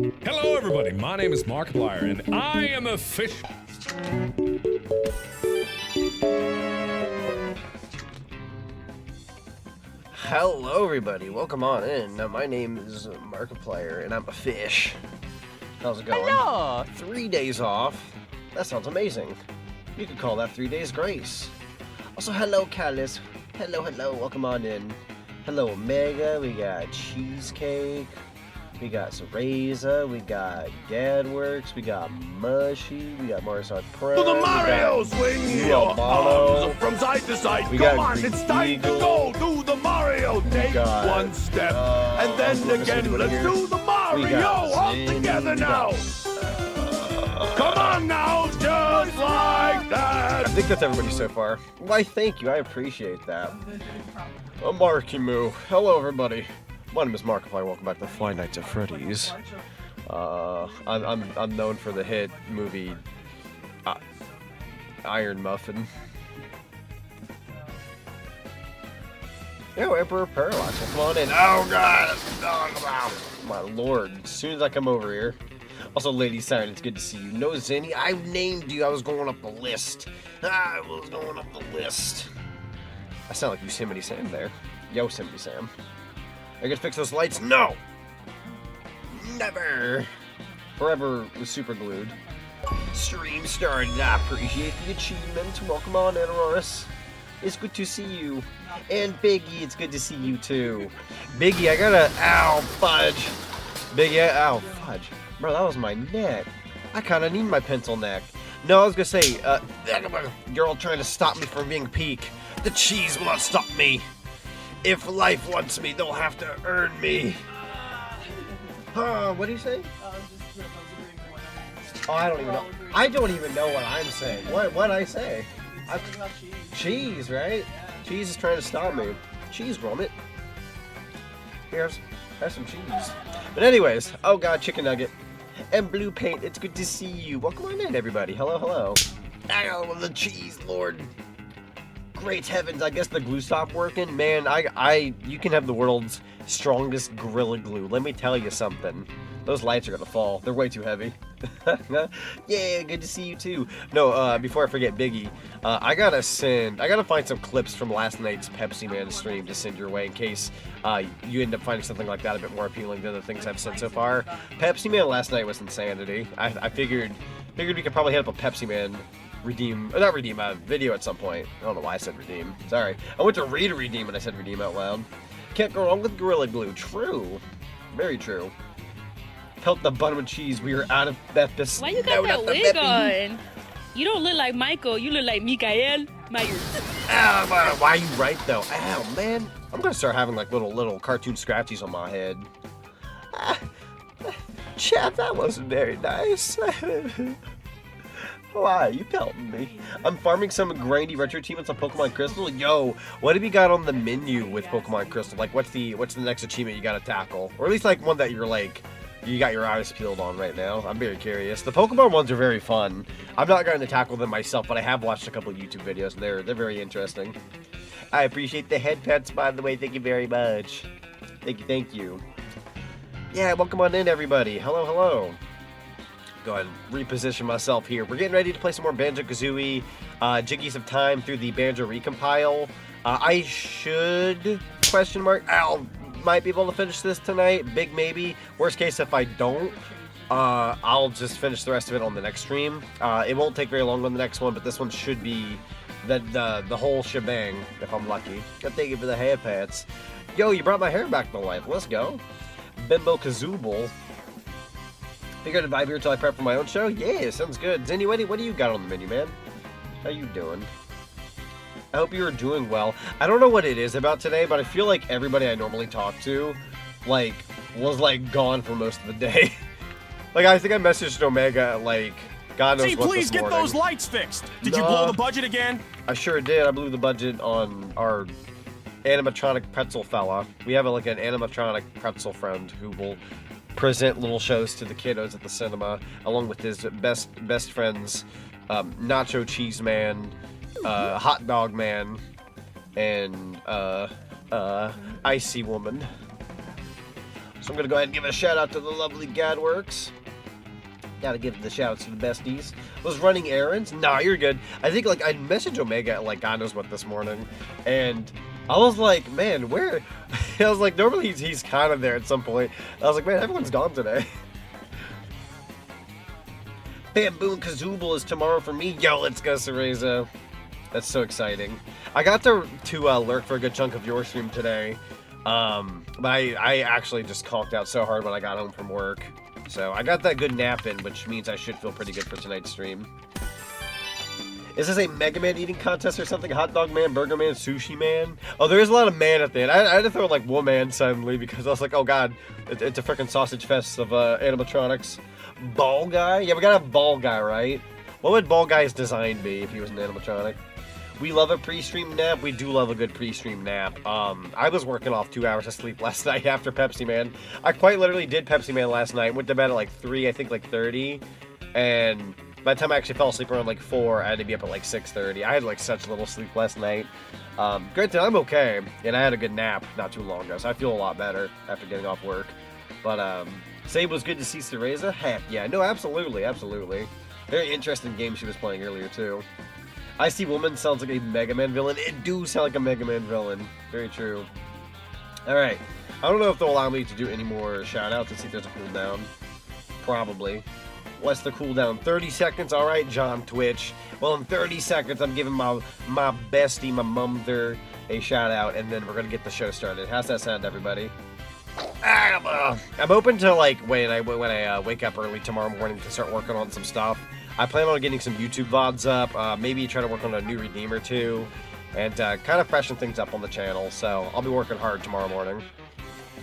Hello everybody, my name is Markiplier and I am a fish. Hello everybody, welcome on in. Now my name is Markiplier and I'm a fish. How's it going? Hello. 3 days off. That sounds amazing. You could call that 3 days grace. Also, hello Callus. Hello, welcome on in. Hello Omega, we got Cheesecake. We got Seraeza, we got Gadworks, we got Mushy, we got Marisol Pro. To the Mario, swing your arms from side to side. We Come got on, Green it's time Eagle. to go. Do the Mario. Take one step, and then again. Let's do the Mario all together now. Come on now, just like that. I think that's everybody so far. Why, thank you. I appreciate that. Marky Moo. Hello, everybody. My name is Markiplier. Welcome back to Five Nights at Freddy's. I'm known for the hit movie Iron Muffin. Yo, Emperor Parallax. Come on in. Oh God! Oh, my lord! As soon as I come over here. Also, Lady Siren, it's good to see you. No, Zinni, I named you. I was going up the list. I sound like Yosemite Sam there. Yosemite Sam. Are you gonna fix those lights? No! Never! Forever was super glued. Stream started. I appreciate the achievement. Welcome on, Adoris. It's good to see you. And Biggie, it's good to see you too. Biggie, I gotta. Ow, fudge. Biggie, ow, fudge. Bro, that was my neck. I kinda need my pencil neck. No, I was gonna say, you're all trying to stop me from being peak. The cheese will not stop me. If life wants me, they'll have to earn me. What do you say? Oh, I don't even know. I don't even know what I'm saying. What'd I say? Cheese, right? Cheese is trying to stop me. Cheese, Gromit. Here's some cheese. But anyways, oh god, chicken nugget. And blue paint, it's good to see you. Welcome on in, everybody. Hello. Oh, the cheese, Lord. Great heavens, I guess the glue stopped working. Man, you can have the world's strongest Gorilla Glue. Let me tell you something. Those lights are gonna fall. They're way too heavy. Yeah, good to see you too. No, before I forget, Biggie, I gotta find some clips from last night's Pepsi Man stream to send your way in case you end up finding something like that a bit more appealing than the things I've said so far. Pepsi Man last night was insanity. I figured we could probably hit up a Pepsi Man video at some point. I don't know why I said redeem. Sorry. I went to redeem and I said redeem out loud. Can't go wrong with Gorilla Glue. True. Very true. Pelt the bun with cheese. We are out of Beppis. Why you got that wig on? You don't look like Michael. You look like Mikael Myers. Why are you right though? Ow, man. I'm gonna start having like little cartoon scratchies on my head. Chap, that wasn't very nice. Why? You pelting me. I'm farming some grindy retro achievements on Pokemon Crystal. Yo, what have you got on the menu with Pokemon Crystal? Like, what's the next achievement you gotta tackle? Or at least like one that you're like, you got your eyes peeled on right now. I'm very curious. The Pokemon ones are very fun. I'm not going to tackle them myself, but I have watched a couple of YouTube videos and they're very interesting. I appreciate the head pets, by the way. Thank you very much. Thank you. Yeah, welcome on in, everybody. Hello. Go ahead and reposition myself here. We're getting ready to play some more Banjo-Kazooie Jiggies of Time through the Banjo-Recompile. I should, ? Might be able to finish this tonight. Big maybe. Worst case, if I don't, I'll just finish the rest of it on the next stream. It won't take very long on the next one, but this one should be the whole shebang, if I'm lucky. Thank you for the hair pats. Yo, you brought my hair back to life. Let's go. Bimbo Kazooble. Figured I'd vibe here until I prep for my own show? Yeah, sounds good. Zinni, what do you got on the menu, man? How you doing? I hope you're doing well. I don't know what it is about today, but I feel like everybody I normally talk to, was, gone for most of the day. I think I messaged Omega at, God knows what please this get morning. those lights fixed. Did you blow the budget again? I sure did. I blew the budget on our animatronic pretzel fella. We have, an animatronic pretzel friend who will present little shows to the kiddos at the cinema, along with his best friends, Nacho Cheese Man, Hot Dog Man, and Icy Woman. So I'm gonna go ahead and give a shout out to the lovely Gadworks. Gotta give the shout outs to the besties. Was running errands? Nah, you're good. I think like I messaged Omega at like God knows what this morning, and I was like, man, where? I was like, normally he's kind of there at some point. I was like, man, everyone's gone today. Banjo-Kazooie is tomorrow for me. Yo, let's go, Seraeza. That's so exciting. I got to lurk for a good chunk of your stream today, but I actually just conked out so hard when I got home from work. So I got that good nap in, which means I should feel pretty good for tonight's stream. Is this a Mega Man eating contest or something? Hot Dog Man, Burger Man, Sushi Man? Oh, there is a lot of man at the end. I had to throw like woman suddenly because I was like, oh god, it's a freaking sausage fest of animatronics. Ball Guy? Yeah, we gotta have Ball Guy, right? What would Ball Guy's design be if he was an animatronic? We love a pre-stream nap. We do love a good pre-stream nap. I was working off 2 hours of sleep last night after Pepsi Man. I quite literally did Pepsi Man last night. Went to bed at like 3, I think like 30. And by the time I actually fell asleep around like 4, I had to be up at like 6:30. I had like such little sleep last night. Granted, I'm okay. And I had a good nap not too long ago. So I feel a lot better after getting off work. But, say it was good to see Seraeza? Heck yeah. No, absolutely. Absolutely. Very interesting game she was playing earlier too. I See Woman sounds like a Mega Man villain. It do sound like a Mega Man villain. Very true. Alright. I don't know if they'll allow me to do any more shout-outs and see if there's a cooldown. Probably. What's the cooldown? 30 seconds? Alright, John Twitch. Well, in 30 seconds, I'm giving my bestie, my mumther, a shout-out, and then we're going to get the show started. How's that sound, everybody? I'm open to, like, when I wake up early tomorrow morning to start working on some stuff. I plan on getting some YouTube VODs up, maybe try to work on a new Redeemer too, and kind of freshen things up on the channel, so I'll be working hard tomorrow morning.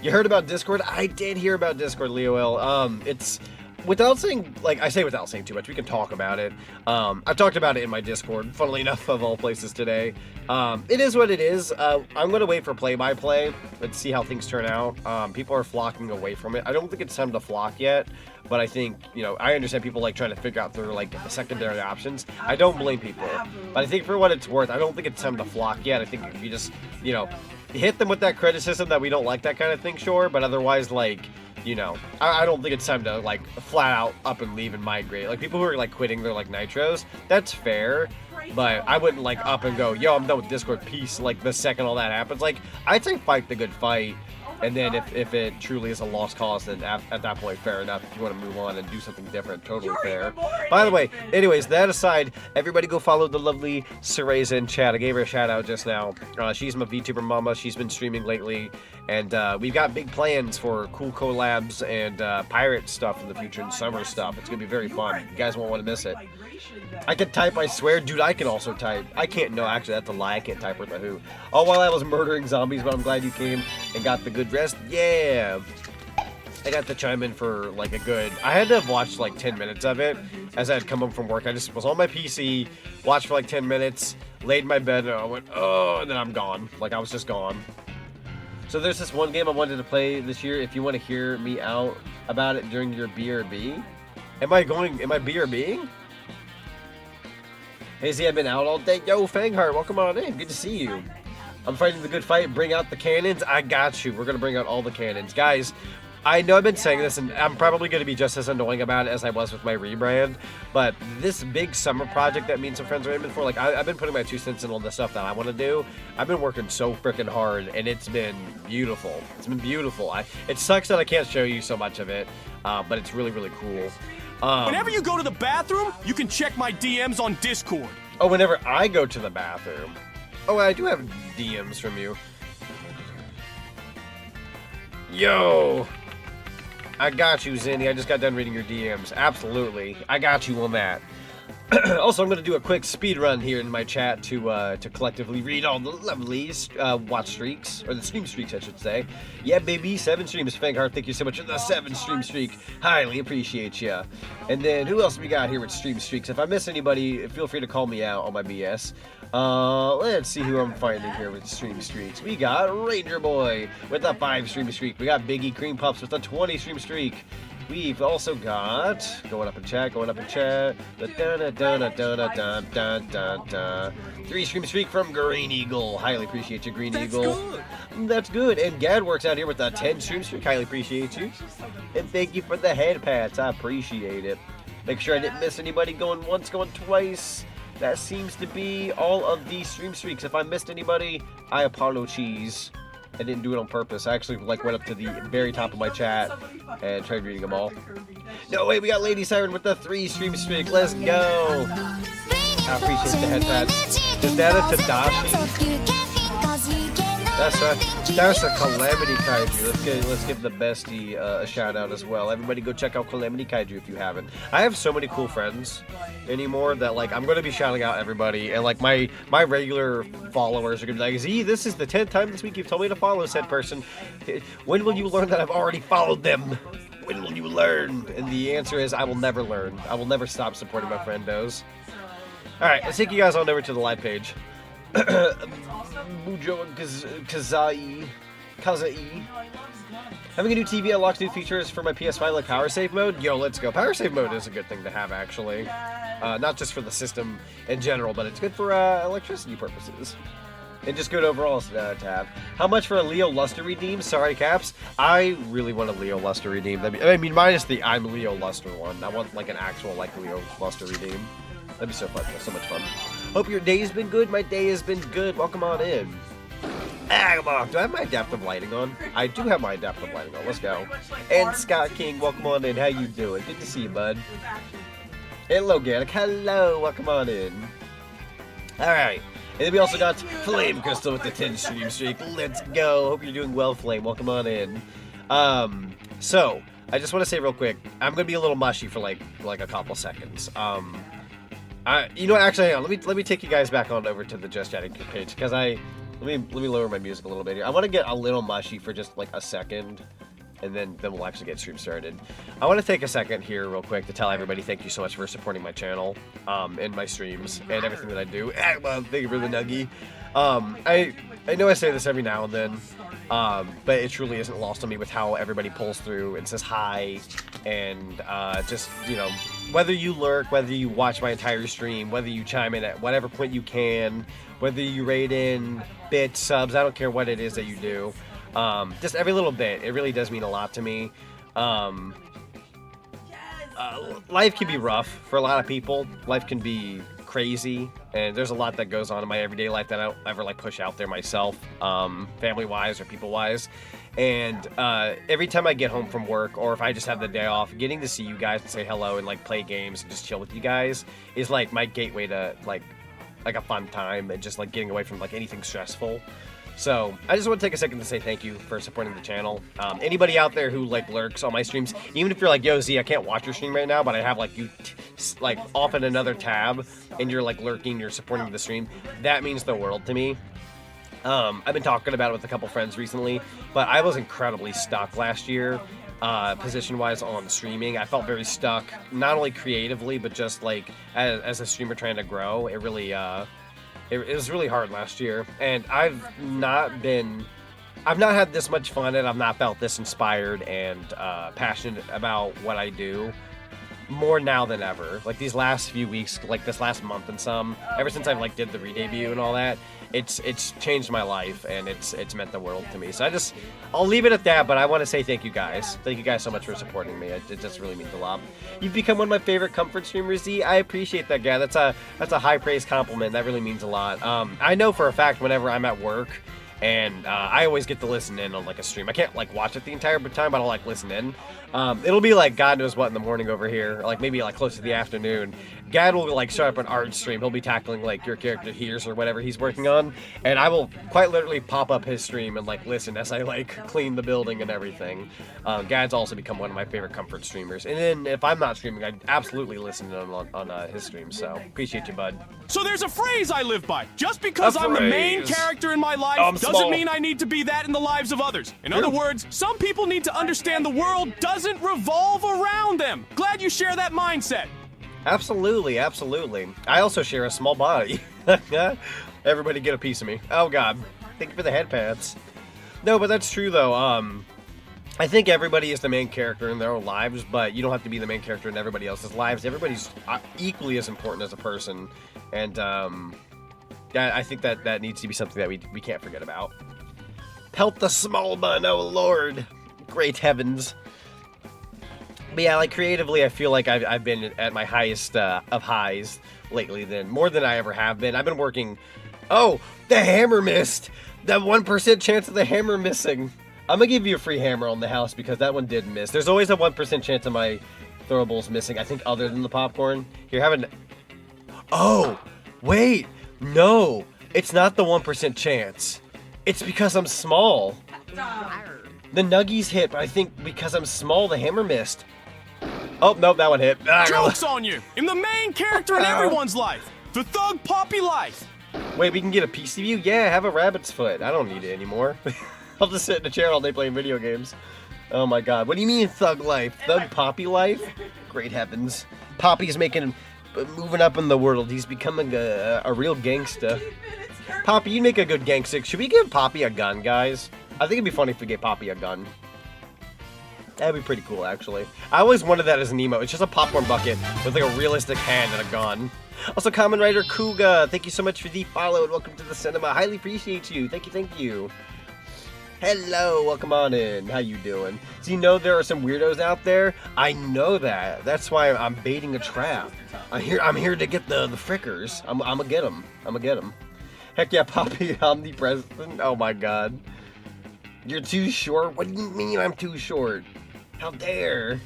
You heard about Discord? I did hear about Discord, Leo. It's, without saying, like, I say without saying too much, we can talk about it. I've talked about it in my Discord, funnily enough, of all places today. It is what it is. I'm going to wait for play-by-play. Let's see how things turn out. People are flocking away from it. I don't think it's time to flock yet, but I think, you know, I understand people, like, trying to figure out their, like, secondary options. I don't blame people, but I think for what it's worth, I don't think it's time to flock yet. I think if you just, you know, hit them with that criticism that we don't like that kind of thing, sure, but otherwise, like, you know, I don't think it's time to, like, flat out up and leave and migrate. Like, people who are, like, quitting their, like, nitros, that's fair, but I wouldn't, like, up and go, yo, I'm done with Discord, peace, like, the second all that happens. Like, I'd say fight the good fight, and then if it truly is a lost cause, then at that point, fair enough. If you want to move on and do something different, totally fair. By the way, anyways, that aside, everybody go follow the lovely Seraeza in chat. I gave her a shout out just now. She's my VTuber mama. She's been streaming lately, and we've got big plans for cool collabs and pirate stuff in the future and summer stuff. It's gonna be very fun. You guys won't want to miss it. I can type, I swear. Dude, I can also type. I can't, no, actually, that's a lie. I can't type worth a who. All while I was murdering zombies, but I'm glad you came and got the good rest. Yeah. I got to chime in for, like, a good... I had to have watched, like, 10 minutes of it as I had come home from work. I just was on my PC, watched for, like, 10 minutes, laid in my bed, and I went, oh, and then I'm gone. Like, I was just gone. So there's this one game I wanted to play this year. If you want to hear me out about it during your BRB. Am I BRBing? Hazy, I've been out all day. Yo, Fangheart, welcome on in. Good to see you. I'm fighting the good fight. Bring out the cannons. I got you. We're going to bring out all the cannons. Guys, I know I've been saying this, and I'm probably going to be just as annoying about it as I was with my rebrand, but this big summer project that me and some friends are aiming for, like, I've been putting my 2 cents in all the stuff that I want to do. I've been working so freaking hard, and it's been beautiful. It's been beautiful. It sucks that I can't show you so much of it, but it's really, really cool. Whenever you go to the bathroom, you can check my DMs on Discord. Oh, whenever I go to the bathroom. Oh, I do have DMs from you. Yo! I got you, Zinni. I just got done reading your DMs. Absolutely. I got you on that. Also, I'm going to do a quick speed run here in my chat to collectively read all the lovely watch streaks, or the stream streaks, I should say. Yeah, baby, 7 streams. Fangheart, thank you so much for the 7 stream streak. Highly appreciate ya. And then, who else we got here with stream streaks? If I miss anybody, feel free to call me out on my BS. Let's see who I'm finding here with stream streaks. We got Ranger Boy with a 5 stream streak. We got Biggie Cream Puffs with a 20 stream streak. We've also got going up in chat. Three stream streak from Green Eagle. Highly appreciate you, Green Eagle. Good. That's good. And Gad works out here with a 10 stream streak. Highly appreciate you. And thank you for the head pats. I appreciate it. Make sure I didn't miss anybody going once, going twice. That seems to be all of these stream streaks. If I missed anybody, I apologize. I didn't do it on purpose. I actually went up to the very top of my chat and tried reading them all. No, wait, we got Lady Siren with the 3 stream streak. Let's go. I appreciate the head pats. Is that a Tadashi? That's a Calamity Kaiju. Let's give the bestie a shout out as well. Everybody go check out Calamity Kaiju if you haven't. I have so many cool friends anymore that like I'm gonna be shouting out everybody, and like my regular followers are gonna be like, Z, this is the 10th time this week you've told me to follow said person. When will you learn that I've already followed them? When will you learn? And the answer is I will never learn. I will never stop supporting my friendos. Alright, let's take you guys on over to the live page. Banjo-Kazooie. Having a new TV unlocks new features for my PS5 like power save mode. Yo, let's go. Power save mode is a good thing to have, actually. Not just for the system in general, but it's good for electricity purposes. And just good overall to have. How much for a Leo Luster redeem? Sorry, Caps. I really want a Leo Luster redeem. I mean, minus the I'm Leo Luster one. I want like an actual like Leo Luster redeem. That'd be so fun. So much fun. Hope your day's been good. My day has been good. Welcome on in. Come on. Do I have my adaptive lighting on? I do have my adaptive lighting on. Let's go. And Scott King, welcome on in. How you doing? Good to see you, bud. Hello, Garrick. Hello. Welcome on in. All right. And then we also got Flame Crystal with the 10 stream streak. Let's go. Hope you're doing well, Flame. Welcome on in. So I just want to say real quick, I'm gonna be a little mushy for like a couple seconds. You know, actually, hang on. Let me take you guys back on over to the Just Chatting page because let me lower my music a little bit here. I want to get a little mushy for just like a second, and then we'll actually get stream started. I want to take a second here real quick to tell everybody thank you so much for supporting my channel, and my streams and everything that I do. Well, thank you for the nuggie. I know I say this every now and then, but it truly isn't lost on me with how everybody pulls through and says hi, and just, you know, whether you lurk, whether you watch my entire stream, whether you chime in at whatever point you can, whether you rate in bits, subs, I don't care what it is that you do. Just every little bit, it really does mean a lot to me. Life can be rough for a lot of people. Life can be crazy, and there's a lot that goes on in my everyday life that I don't ever like push out there myself, family-wise or people-wise. And every time I get home from work, or if I just have the day off, getting to see you guys and say hello and like play games and just chill with you guys is like my gateway to like a fun time and just like getting away from like anything stressful. So I just want to take a second to say thank you for supporting the channel. Anybody out there who like lurks on my streams, even if you're like, yo Z, I can't watch your stream right now, but I have like you like off in another tab and you're like lurking, you're supporting the stream, that means the world to me. I've been talking about it with a couple friends recently, but I was incredibly stuck last year, position-wise on streaming. I felt very stuck, not only creatively, but just like as a streamer trying to grow. It really, it was really hard last year, and I've not had this much fun, and I've not felt this inspired and passionate about what I do more now than ever. Like these last few weeks, like this last month and some, ever since I've like did the re-debut and all that, it's changed my life, and it's meant the world to me. So I'll leave it at that, but I want to say thank you guys. Thank you guys so much for supporting me. It just really means a lot. You've become one of my favorite comfort streamers, Z. I appreciate that, guy. That's a high praise compliment. That really means a lot. I know for a fact whenever I'm at work, and I always get to listen in on like a stream. I can't like watch it the entire time, but I'll like listen in. It'll be like God knows what in the morning over here, like maybe like close to the afternoon. Gad will like start up an art stream. He'll be tackling like your character here's or whatever he's working on, and I will quite literally pop up his stream and like listen as I like clean the building and everything. Gad's also become one of my favorite comfort streamers, and then if I'm not streaming, I absolutely listen on his stream. So appreciate you, bud. So there's a phrase I live by. Just because I'm the main character in my life doesn't mean I need to be that in the lives of others. In other words, some people need to understand the world doesn't revolve around them. Glad you share that mindset. Absolutely, absolutely. I also share a small body. Everybody get a piece of me. Oh God, thank you for the head pats. No, but that's true though. I think everybody is the main character in their own lives, but you don't have to be the main character in everybody else's lives. Everybody's equally as important as a person, and I think that needs to be something that we can't forget about. Pelt the small bun, oh lord, great heavens. But yeah, like creatively, I feel like I've been at my highest of highs lately, more than I ever have been. I've been working. Oh, the hammer missed. That 1% chance of the hammer missing. I'm gonna give you a free hammer on the house because that one did miss. There's always a 1% chance of my throwables missing. I think other than the popcorn. You're having. Oh, wait, no, it's not the 1% chance. It's because I'm small. The nuggies hit, but I think because I'm small, the hammer missed. Oh, nope, that one hit. Joke's on you! I'm the main character in everyone's life! The thug poppy life! Wait, we can get a PC view? Yeah, have a rabbit's foot. I don't need it anymore. I'll just sit in a chair all day playing video games. Oh my god. What do you mean thug life? Thug poppy life? Great heavens. Poppy's moving up in the world. He's becoming a real gangsta. Poppy, you make a good gangsta. Should we give Poppy a gun, guys? I think it'd be funny if we gave Poppy a gun. That'd be pretty cool, actually. I always wanted that as an emote. It's just a popcorn bucket with like a realistic hand and a gun. Also, Common Writer Kuga, thank you so much for the follow and welcome to the cinema. Highly appreciate you. Thank you, thank you. Hello, welcome on in. How you doing? So you know there are some weirdos out there? I know that. That's why I'm baiting a trap. I'm here to get the frickers. I'm gonna get them. I'm gonna get them. Heck yeah, Poppy, omnipresent. Oh my god. You're too short? What do you mean I'm too short? How dare?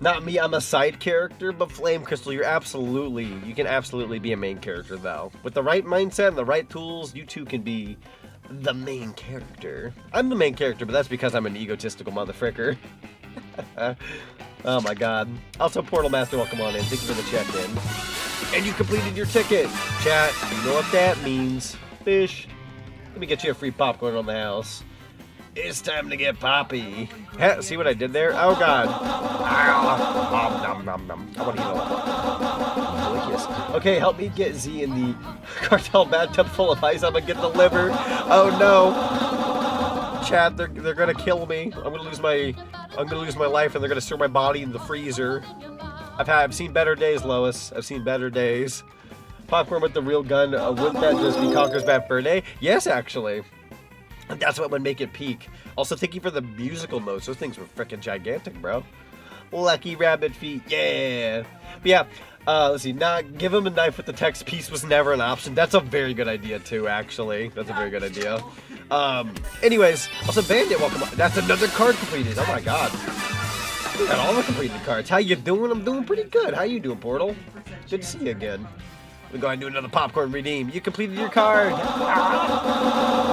Not me, I'm a side character, but Flame Crystal, you can absolutely be a main character though. With the right mindset and the right tools, you too can be the main character. I'm the main character, but that's because I'm an egotistical motherfricker. Oh my god. Also, Portal Master, welcome on in. Thank you for the check-in. And you completed your ticket. Chat, you know what that means. Fish. Let me get you a free popcorn on the house. It's time to get Poppy. See what I did there? Oh god. I want to eat all. Delicious. Okay, help me get Z in the cartel bathtub full of ice. I'm gonna get the liver. Oh no. Chat, they're gonna kill me. I'm gonna lose my life and they're gonna store my body in the freezer. I've seen better days, Lois. I've seen better days. Popcorn with the real gun. Wouldn't that just be Conker's Bad Fur Day? Yes, actually. That's what would make it peak. Also, thank you for the musical notes. Those things were freaking gigantic, bro. Lucky rabbit feet, yeah. But yeah, let's see. Give him a knife with the text piece was never an option. That's a very good idea, too, actually. That's a very good idea. Anyways, also Bandit, welcome on. That's another card completed. Oh my god. We got all the completed cards. How you doing? I'm doing pretty good. How you doing, Portal? Good to see you again. We're going to do another popcorn redeem. You completed your card.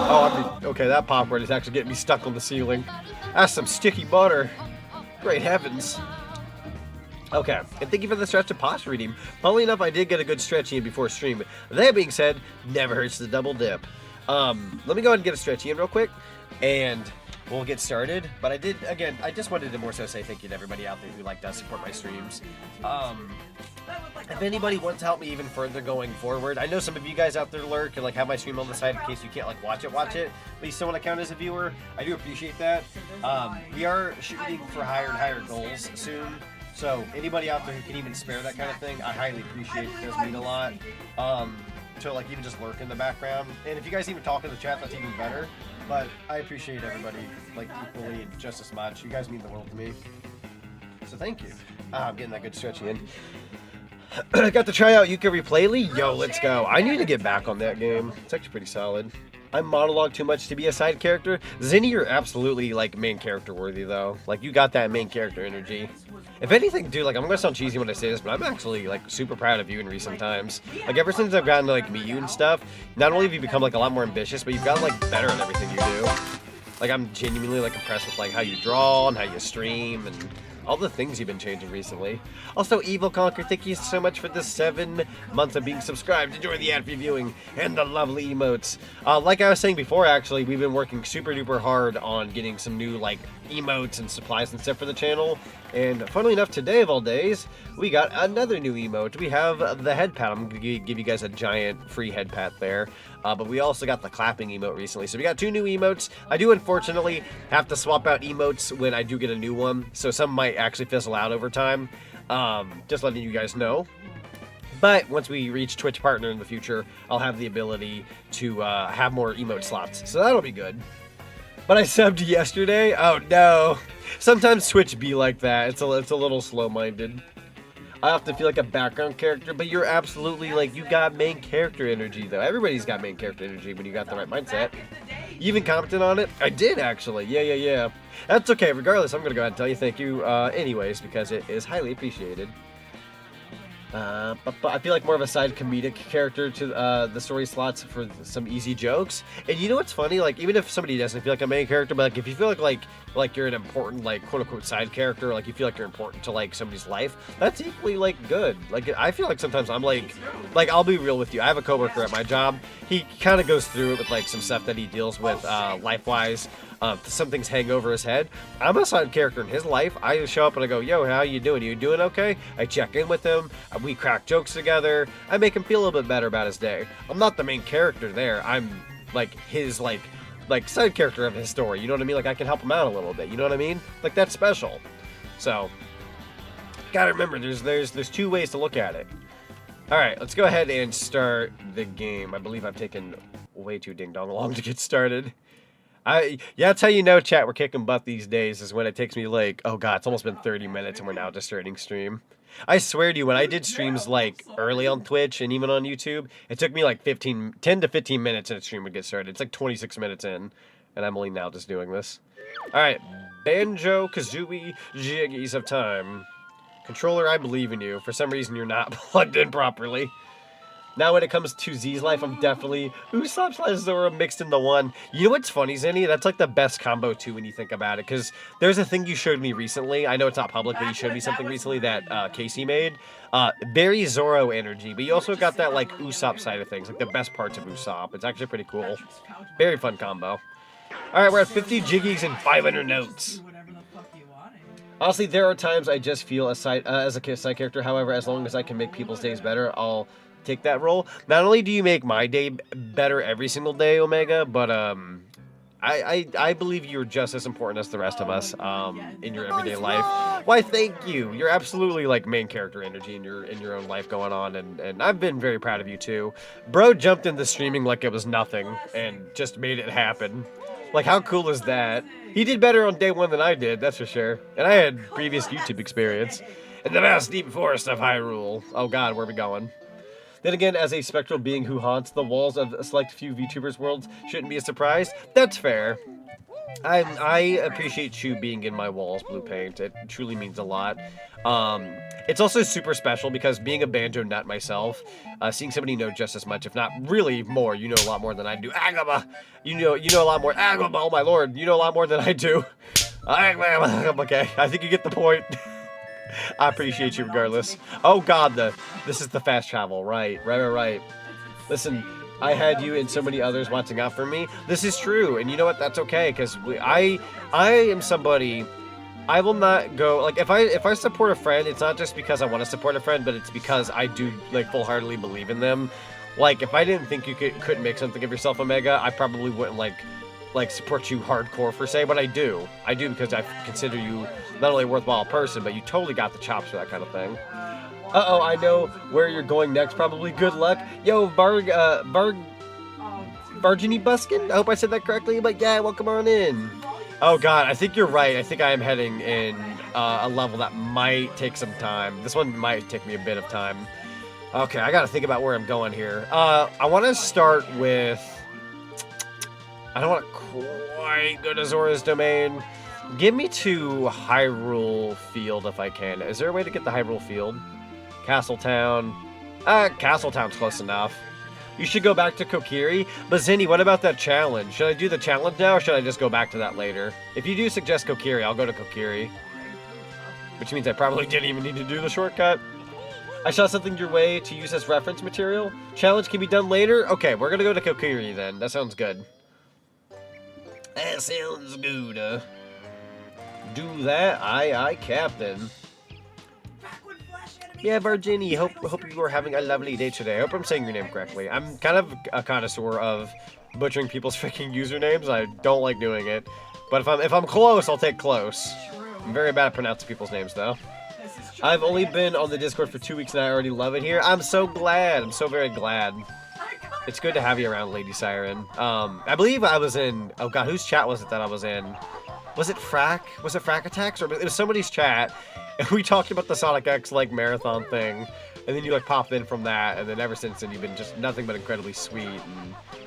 Oh, okay, that popcorn is actually getting me stuck on the ceiling. That's some sticky butter. Great heavens. Okay, and thank you for the stretch to posh redeem. Funnily enough, I did get a good stretch in before stream. That being said, never hurts to double dip. Let me go ahead and get a stretch in real quick, and we'll get started. But I just wanted to more so say thank you to everybody out there who does support my streams. If anybody wants to help me even further going forward, I know some of you guys out there lurk and have my stream on the side in case you can't watch it, but you still want to count as a viewer. I do appreciate that. We are shooting for higher and higher goals soon, so anybody out there who can even spare that kind of thing, I highly appreciate it. It does mean a lot. To even just lurk in the background, and if you guys even talk in the chat, that's even better. But I appreciate everybody equally just as much. You guys mean the world to me, so thank you. I'm getting that good stretch in. I got to try out Yuka Replayly. Yo, let's go. I need to get back on that game. It's actually pretty solid. I monologue too much to be a side character. Zinni, you're absolutely main character worthy though. You got that main character energy. If anything, dude, I'm gonna sound cheesy when I say this, but I'm actually super proud of you in recent times. Ever since I've gotten to meet you and stuff, not only have you become a lot more ambitious, but you've gotten better at everything you do. I'm genuinely impressed with how you draw and how you stream and all the things you've been changing recently. Also, Evil Conquer, thank you so much for the 7 months of being subscribed. Enjoy the ad reviewing and the lovely emotes. Like I was saying before, actually, we've been working super duper hard on getting some new like emotes and supplies and stuff for the channel. And funnily enough, today of all days, we got another new emote. We have the head pat. I'm going to give you guys a giant free head pat there. But we also got the clapping emote recently. So we got 2 new emotes. I do unfortunately have to swap out emotes when I do get a new one. So some might actually fizzle out over time. Just letting you guys know. But once we reach Twitch Partner in the future, I'll have the ability to have more emote slots. So that'll be good. But I subbed yesterday. Oh no. Sometimes Twitch be like that. It's a little slow-minded. I often feel like a background character, but you're absolutely like, you got main character energy though. Everybody's got main character energy when you got the right mindset. You even commented on it? I did actually. Yeah. That's okay. Regardless, I'm gonna go ahead and tell you thank you anyways, because it is highly appreciated. But I feel like more of a side comedic character to the story slots for some easy jokes. And you know what's funny? Like, even if somebody doesn't feel like a main character, but like if you feel like you're an important, like, quote-unquote side character, like you feel like you're important to like somebody's life, that's equally like good. Like, I feel like sometimes I'm like I'll be real with you. I have a coworker at my job. He kind of goes through it with like some stuff that he deals with life-wise. Some things hang over his head. I'm a side character in his life. I just show up and I go, yo, how you doing? You doing okay? I check in with him. We crack jokes together. I make him feel a little bit better about his day. I'm not the main character there. I'm like his like side character of his story. You know what I mean? Like I can help him out a little bit. You know what I mean? Like that's special. So gotta remember, there's 2 ways to look at it. All right, let's go ahead and start the game. I believe I've taken way too ding dong long to get started. Yeah, that's how you know, chat, we're kicking butt these days, is when it takes me like, oh god, it's almost been 30 minutes and we're now just starting stream. I swear to you, when I did streams like early on Twitch and even on YouTube, it took me like 10 to 15 minutes and a stream would get started. It's like 26 minutes in, and I'm only now just doing this. Alright, Banjo-Kazooie Jiggies of time. Controller, I believe in you. For some reason, you're not plugged in properly. Now when it comes to Z's life, I'm definitely Usopp/Zora mixed into one. You know what's funny, Zenny? That's like the best combo too when you think about it. Because there's a thing you showed me recently. I know it's not public, but you showed me something recently that Casey made. Very Zoro energy, but you also got that like Usopp side of things, like the best parts of Usopp. It's actually pretty cool. Very fun combo. Alright, we're at 50 Jiggies and 500 notes. Honestly, there are times I just feel as a side character. However, as long as I can make people's days better, I'll take that role. Not only do you make my day better every single day, Omega, but I believe you're just as important as the rest of us in your everyday life. Why, thank you. You're absolutely like main character energy in your own life going on, and I've been very proud of you too. Bro jumped into streaming like it was nothing and just made it happen. Like, how cool is that? He did better on day 1 than I did, that's for sure. And I had previous YouTube experience. In the vast deep forest of Hyrule. Oh god, where are we going? Then again, as a spectral being who haunts the walls of a select few VTubers' worlds, shouldn't be a surprise. That's fair. I appreciate you being in my walls, Blue Paint. It truly means a lot. It's also super special because being a banjo nut myself, seeing somebody know just as much, if not really more, you know a lot more than I do. Agaba! You know a lot more. Agaba, oh my lord, you know a lot more than I do. Okay, I think you get the point. I appreciate you regardless. Oh god, this is the fast travel. Right. Listen, I had you and so many others watching out for me. This is true, and you know what? That's okay, because I am somebody. I will not go, like, if I support a friend, it's not just because I want to support a friend, but it's because I do, like, full-heartedly believe in them. Like, if I didn't think you couldn't make something of yourself, Omega, I probably wouldn't, like support you hardcore per se, but I do. I do because I consider you not only a worthwhile person, but you totally got the chops for that kind of thing. Uh-oh, I know where you're going next. Probably good luck. Yo, Bargini Buskin? I hope I said that correctly, but yeah, welcome on in. Oh god, I think you're right. I think I am heading in a level that might take some time. This one might take me a bit of time. Okay, I gotta think about where I'm going here. I want to start with... I don't want to quite go to Zora's Domain. Give me to Hyrule Field if I can. Is there a way to get to Hyrule Field? Castletown. Castletown's close enough. You should go back to Kokiri. But Zinni, what about that challenge? Should I do the challenge now, or should I just go back to that later? If you do suggest Kokiri, I'll go to Kokiri. which means I probably didn't even need to do the shortcut. I shot something your way to use as reference material. Challenge can be done later. Okay, we're gonna go to Kokiri then. That sounds good. That sounds good. Do that. Aye, Captain. Yeah, Virginie, hope you are having a lovely day today. I hope I'm saying your name correctly. I'm kind of a connoisseur of butchering people's freaking usernames. I don't like doing it. But if I'm close, I'll take close. I'm very bad at pronouncing people's names, though. I've only been on the Discord for 2 weeks and I already love it here. I'm so glad. I'm so very glad. It's good to have you around, Lady Siren. I believe I was in... Oh, God, whose chat was it that I was in? Was it Frack? Was it Frack Attacks? Or it was somebody's chat. And we talked about the Sonic X, like, marathon thing. And then you, like, popped in from that. And then ever since then, you've been just nothing but incredibly sweet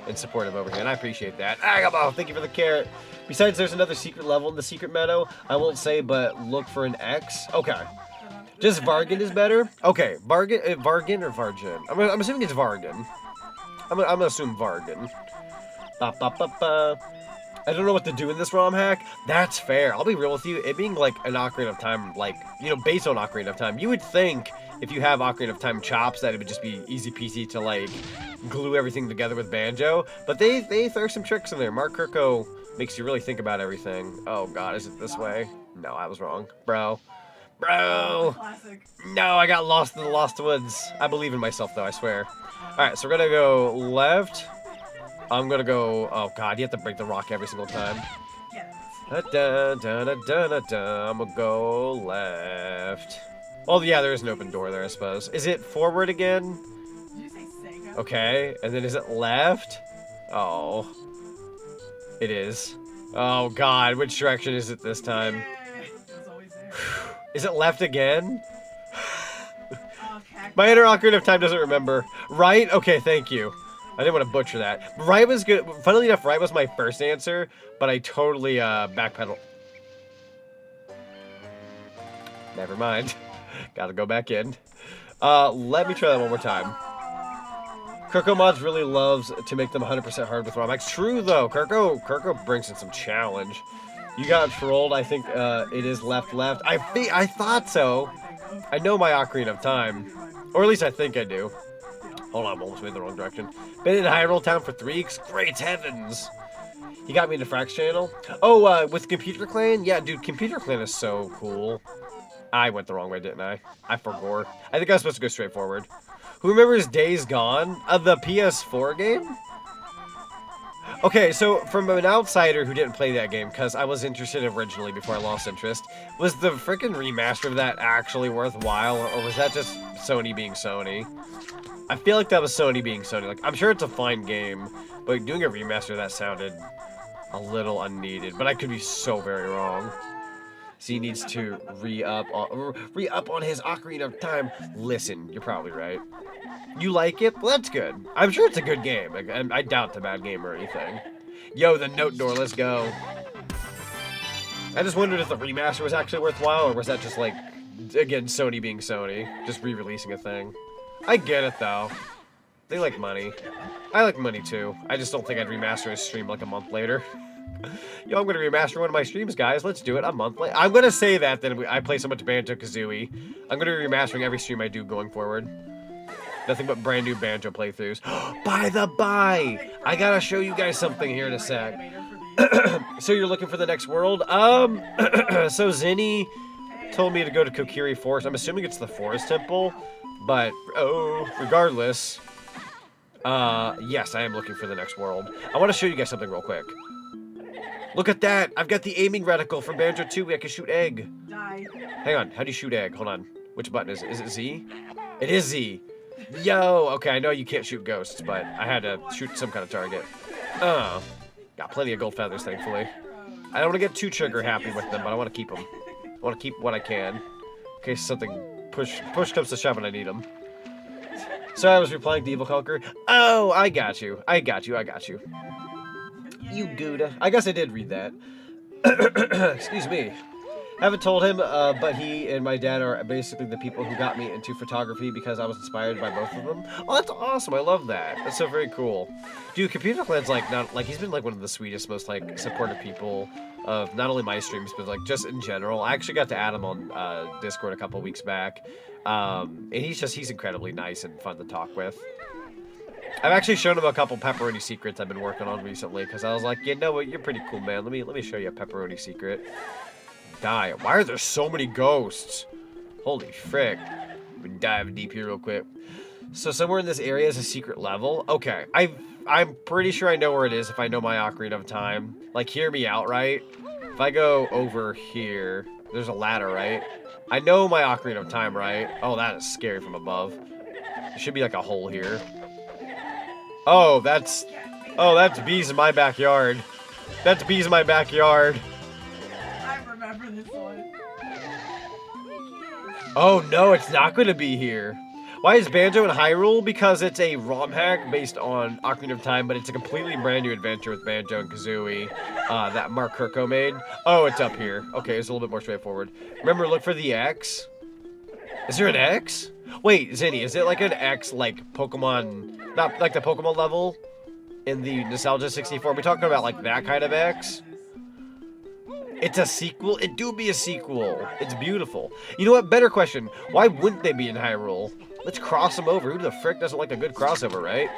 and supportive over here. And I appreciate that. Agamo, thank you for the carrot. Besides, there's another secret level in the secret meadow. I won't say, but look for an X. Okay. Just Vargan is better? Okay. Vargan or Vargin? I'm assuming it's Vargan. I'm gonna assume Vargan. I don't know what to do in this ROM hack. That's fair. I'll be real with you. It being like an Ocarina of Time, like, you know, based on Ocarina of Time, you would think if you have Ocarina of Time chops that it would just be easy peasy to, like, glue everything together with Banjo. But they throw some tricks in there. Mark Kirko makes you really think about everything. Oh, God, is it this way? No, I was wrong. Bro. No, I got lost in the Lost Woods. I believe in myself, though, I swear. Alright, so we're gonna go left. I'm gonna go... Oh, God, you have to break the rock every single time. I'm gonna go left. Oh, yeah, there is an open door there, I suppose. Is it forward again? Okay, and then is it left? Oh. It is. Oh, God, which direction is it this time? Is it left again? My inner Ocarina of Time doesn't remember. Right? Okay, thank you. I didn't want to butcher that. Right was good. Funnily enough, right was my first answer, but I totally backpedaled. Never mind. Gotta go back in. Let me try that one more time. Kirko Mods really loves to make them 100% hard with ROM hacks. True, though. Kirko brings in some challenge. You got trolled. I think it is left. I thought so. I know my Ocarina of Time. Or at least I think I do. Hold on, I almost made the wrong direction. Been in Hyrule Town for 3 weeks? Great heavens! He got me into Frack's channel. Oh, with Computer Clan? Yeah, dude, Computer Clan is so cool. I went the wrong way, didn't I? I forgot. I think I was supposed to go straight forward. Who remembers Days Gone? The PS4 game? Okay, so from an outsider who didn't play that game, because I was interested originally before I lost interest, was the frickin' remaster of that actually worthwhile, or was that just Sony being Sony? I feel like that was Sony being Sony. Like, I'm sure it's a fine game, but doing a remaster of that sounded a little unneeded, but I could be so very wrong. So he needs to re-up on his Ocarina of Time. Listen, you're probably right. You like it? Well, that's good. I'm sure it's a good game. I doubt it's a bad game or anything. Yo, the note door, let's go. I just wondered if the remaster was actually worthwhile, or was that just like, again, Sony being Sony, just re-releasing a thing. I get it, though. They like money. I like money, too. I just don't think I'd remaster a stream like a month later. Yo, I'm gonna remaster one of my streams, guys. Let's do it a month later. I'm gonna say that, then I play so much Banjo-Kazooie. I'm gonna be remastering every stream I do going forward. Nothing but brand new Banjo playthroughs. By the by, I gotta show you guys something here in a sec. So you're looking for the next world? So Zinni told me to go to Kokiri Forest. I'm assuming it's the Forest Temple, but, regardless, yes, I am looking for the next world. I want to show you guys something real quick. Look at that! I've got the aiming reticle from Banjo 2. I can shoot egg. Hang on, how do you shoot egg? Hold on. Which button is it? Is it Z? It is Z. Yo! Okay, I know you can't shoot ghosts, but I had to shoot some kind of target. Got plenty of gold feathers, thankfully. I don't want to get too trigger happy with them, but I want to keep them. I want to keep what I can. In case something push comes to shove and I need them. Sorry, I was replying to Evil Conqueror. Oh, I got you. You Gouda. I guess I did read that. Excuse me. Haven't told him, but he and my dad are basically the people who got me into photography because I was inspired by both of them. Oh, that's awesome! I love that. That's so very cool. Dude, Computer Clan's like not like he's been like one of the sweetest, most like supportive people of not only my streams but like just in general. I actually got to add him on Discord a couple weeks back, and he's incredibly nice and fun to talk with. I've actually shown him a couple pepperoni secrets I've been working on recently because I was like, you know what, you're pretty cool, man. Let me show you a pepperoni secret. Die. Why are there so many ghosts? Holy frick. Let me dive deep here real quick. So somewhere in this area is a secret level. Okay, I'm pretty sure I know where it is if I know my Ocarina of Time. Like, hear me out, right? If I go over here, there's a ladder, right? I know my Ocarina of Time, right? Oh, that is scary from above. There should be like a hole here. Oh, that's bees in my backyard. That's bees in my backyard. This one. Oh no, it's not going to be here. Why is Banjo in Hyrule? Because it's a ROM hack based on Ocarina of Time, but it's a completely brand new adventure with Banjo and Kazooie that Mark Kirko made. Oh, it's up here. Okay, it's a little bit more straightforward. Remember, look for the X. Is there an X? Wait, Zinni, is it like an X like Pokemon, not like the Pokemon level in the Nostalgia 64? Are we talking about like that kind of X? It's a sequel? It do be a sequel. It's beautiful. You know what? Better question. Why wouldn't they be in Hyrule? Let's cross them over. Who the frick doesn't like a good crossover, right?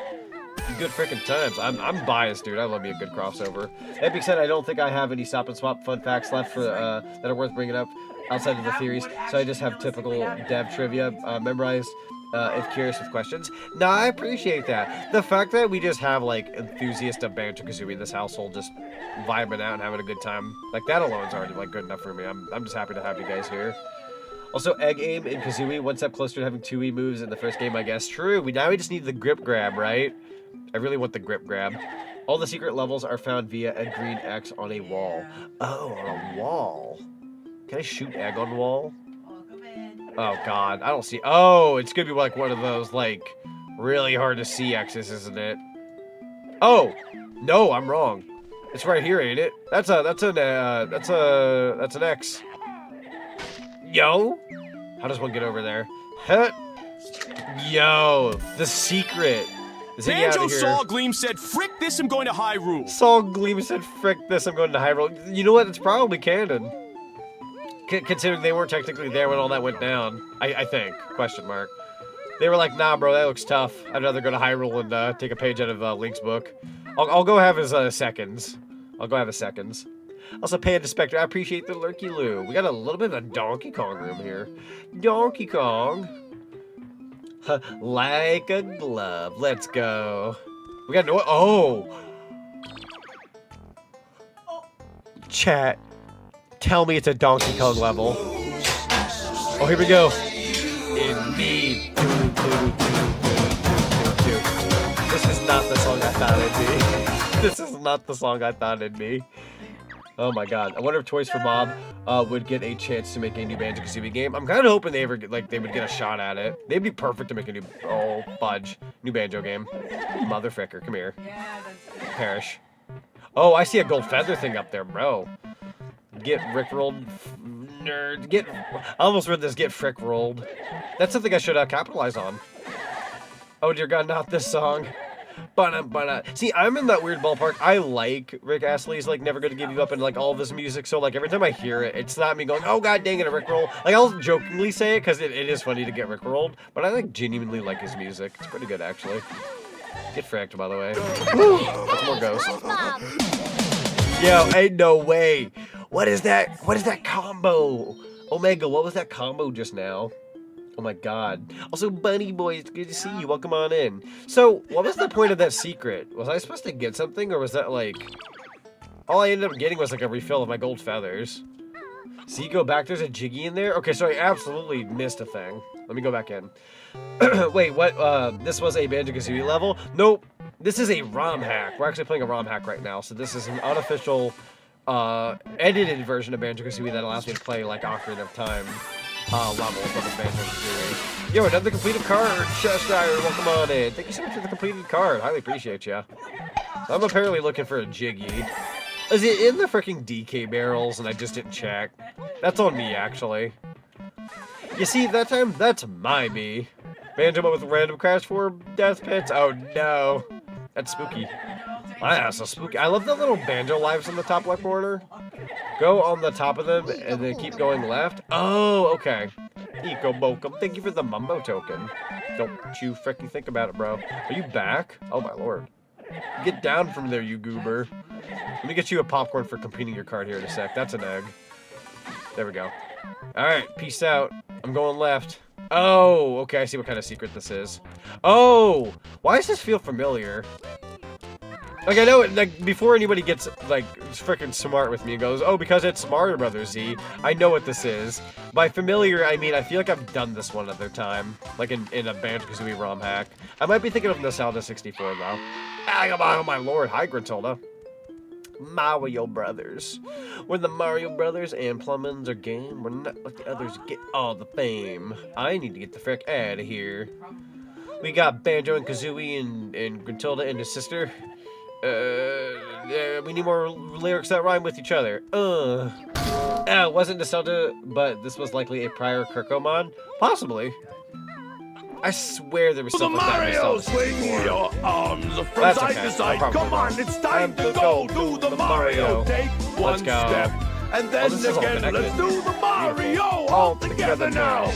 Good frickin' times. I'm biased, dude. I love me a good crossover. That being said, I don't think I have any stop and swap fun facts left for that are worth bringing up outside of the theories. So I just have typical dev trivia memorized. If curious with questions. Nah, I appreciate that. The fact that we just have, like, enthusiasts of Banjo-Kazooie in this household just vibing out and having a good time, like, that alone is already, like, good enough for me. I'm just happy to have you guys here. Also, Egg Aim in Kazooie, one step closer to having 2E moves in the first game, I guess. True, now we just need the grip grab, right? I really want the grip grab. All the secret levels are found via a green X on a wall. Oh, on a wall. Can I shoot Egg on the wall? Oh god, I don't see. Oh, it's gonna be like one of those like really hard to see X's, isn't it? Oh, no, I'm wrong. It's right here, ain't it? That's an X. Yo, how does one get over there? Huh? Yo, the secret. Banjo saw Gleam said, "Frick this, I'm going to Hyrule." Saw Gleam said, "Frick this, I'm going to Hyrule." You know what? It's probably canon. Considering they weren't technically there when all that went down, I think, question mark. They were like, nah, bro, that looks tough. I'd rather go to Hyrule and take a page out of Link's book. I'll go have his seconds. I'll go have his seconds. Also, Panda Spectre, I appreciate the Lurky Loo. We got a little bit of a Donkey Kong room here. Donkey Kong. Like a glove. Let's go. We got no. Oh. Chat. Tell me it's a Donkey Kong level. Oh, here we go. Indeed. This is not the song I thought it'd be. This is not the song I thought it'd be. Oh my god. I wonder if Toys for Bob would get a chance to make a new Banjo-Kazooie game. I'm kind of hoping they would get a shot at it. They'd be perfect to make a new, oh, fudge, new Banjo game. Motherfricker, come here. Perish. Oh, I see a gold feather thing up there, bro. Get Rickrolled, nerd. I almost read this, get Frickrolled. That's something I should capitalize on. Oh dear god, not this song. See, I'm in that weird ballpark. I like Rick Astley's like Never Gonna Give You Up and like all of his music, so like every time I hear it, it's not me going, oh god dang it, a Rickroll. Like I'll jokingly say it because it is funny to get Rickrolled, but I like genuinely like his music. It's pretty good actually. Get fracked, by the way. Woo! That's more ghosts. Yo, ain't no way. What is that? What is that combo? Omega, what was that combo just now? Oh my god. Also, Bunny Boy, it's good to see you. Welcome on in. So, what was the point of that secret? Was I supposed to get something, or was that like... All I ended up getting was like a refill of my gold feathers. See, go back, there's a Jiggy in there? Okay, so I absolutely missed a thing. Let me go back in. Wait, what? This was a Banjo-Kazooie level? Nope. This is a ROM hack. We're actually playing a ROM hack right now, so this is an unofficial, edited version of Banjo-Kazooie that allows me to play, like, Ocarina of Time level from Banjo-Kazooie. Yo, another completed card! Cheshire, welcome on in. Thank you so much for the completed card. Highly appreciate ya. So I'm apparently looking for a Jiggy. Is it in the freaking DK barrels and I just didn't check? That's on me, actually. You see, that time, that's my me. Banjo with random crash for death pits? Oh no. That's spooky. Wow, so spooky. I love the little banjo lives in the top left corner. Go on the top of them and then keep going left. Oh, okay. Eco Bokum, thank you for the Mumbo token. Don't you freaking think about it, bro. Are you back? Oh my lord. Get down from there, you goober. Let me get you a popcorn for completing your card here in a sec. That's an egg. There we go. Alright, peace out. I'm going left. Oh, okay, I see what kind of secret this is. Oh, why does this feel familiar? Like, I know it, like, before anybody gets, like, freaking smart with me and goes, oh, because it's Mario Brothers Z, I know what this is. By familiar, I mean, I feel like I've done this one other time. Like, in a Banjo-Kazooie ROM hack. I might be thinking of Nostalgia 64, though. Oh, my lord. Hi, Grantilda. Mario Brothers. When the Mario Brothers and Plumbins are game, we're not like the others get all the fame. I need to get the frick out of here. We got Banjo and Kazooie and Grantilda and his sister. We need more lyrics that rhyme with each other. It wasn't Nostalgia, but this was likely a prior Kirkomon? Possibly. I swear there was something like that. Mario, swing your arms from side to side. Come on, it's time to go. Do the Mario. Take one step. And then again, let's do the Mario all together now.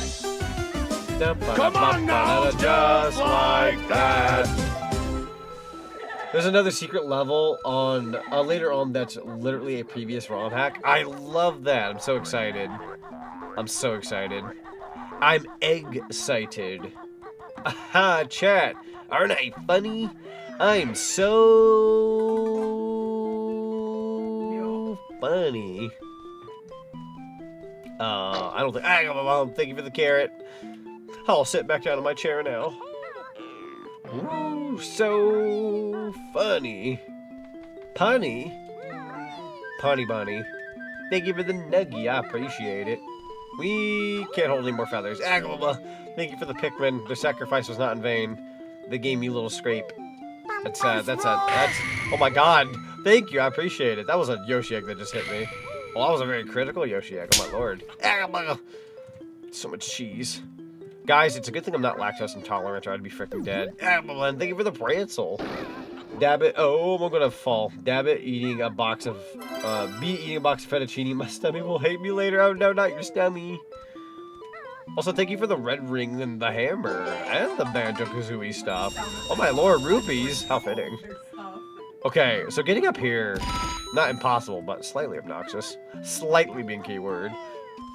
Come on now, just like that. There's another secret level on later on that's literally a previous ROM hack. I love that. I'm so excited. I'm so excited. I'm egg-cited. Aha, chat. Aren't I funny? I'm so funny. I don't think. Thank you for the carrot. I'll sit back down in my chair now. Ooh, so funny. Punny? Punny Bunny. Thank you for the nuggie, I appreciate it. We can't hold any more feathers. Thank you for the Pikmin. Their sacrifice was not in vain. They gave me a little scrape. That's, oh my god. Thank you, I appreciate it. That was a Yoshi egg that just hit me. Well, that was a very critical Yoshi egg, oh my lord. So much cheese. Guys, it's a good thing I'm not lactose intolerant or I'd be freaking dead. Thank you for the Prancel. Dabbit, oh, I'm gonna fall. Dabbit eating a box of, eating a box of fettuccine. My stomach will hate me later. Oh no, not your stomach. Also, thank you for the red ring and the hammer and the Banjo-Kazooie stuff. Oh my lord, rupees. How fitting. Okay, so getting up here, not impossible, but slightly obnoxious. Slightly being keyword.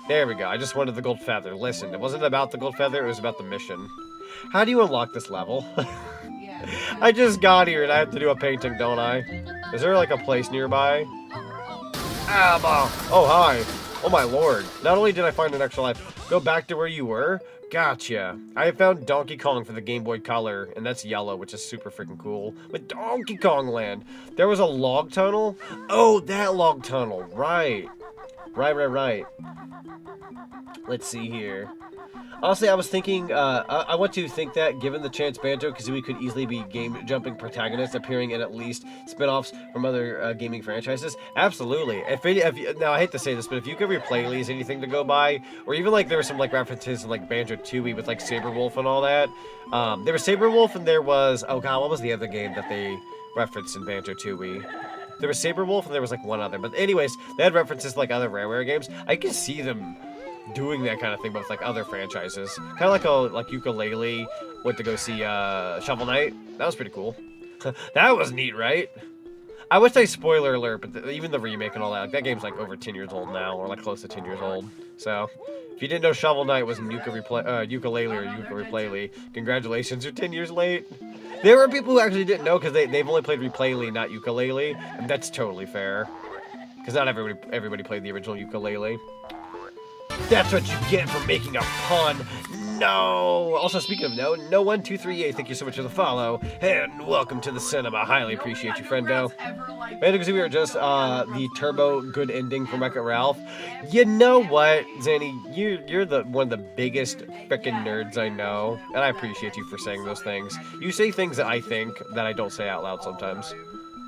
There we go. I just wanted the gold feather. Listen, it wasn't about the gold feather, it was about the mission. How do you unlock this level? I just got here and I have to do a painting, don't I? Is there like a place nearby? Oh, hi. Oh my lord. Not only did I find an extra life, go back to where you were? Gotcha. I found Donkey Kong for the Game Boy Color, and that's yellow, which is super freaking cool. But Donkey Kong Land. There was a log tunnel? Oh, that log tunnel. Right. Right. Let's see here. Honestly, I was thinking, I want to think that, given the chance Banjo-Kazooie could easily be game-jumping protagonists appearing in at least spin-offs from other gaming franchises. Absolutely. Now, I hate to say this, but if you could replay Lee's anything to go by, or even, like, there were some, like, references in, like, Banjo-Tooie with, like, Saberwolf and all that. There was Saberwolf, and there was, oh god, what was the other game that they referenced in Banjo-Tooie? There was Saberwolf, and there was, like, one other. But anyways, they had references to, like, other Rareware games. I can see them doing that kind of thing, but with like other franchises, kind of like Ukulele went to go see Shovel Knight. That was pretty cool. That was neat, right? I would say spoiler alert, but even the remake and all that, like, that game's like over 10 years old now, or like close to 10 years old. So if you didn't know Shovel Knight was in Ukulele or Ukulele, congratulations, you're 10 years late. There were people who actually didn't know because they've only played Replayley, not Ukulele, and that's totally fair. Because not everybody played the original Ukulele. That's what you get for making a pun. No. Also, speaking of no12338, thank you so much for the follow, and welcome to the cinema. Highly appreciate you, friendo. Banjo-Kazooie are just the turbo good ending for Wreck-It Ralph. You know what, Zanny? You're one of the biggest frickin' nerds I know, and I appreciate you for saying those things. You say things that I think that I don't say out loud sometimes.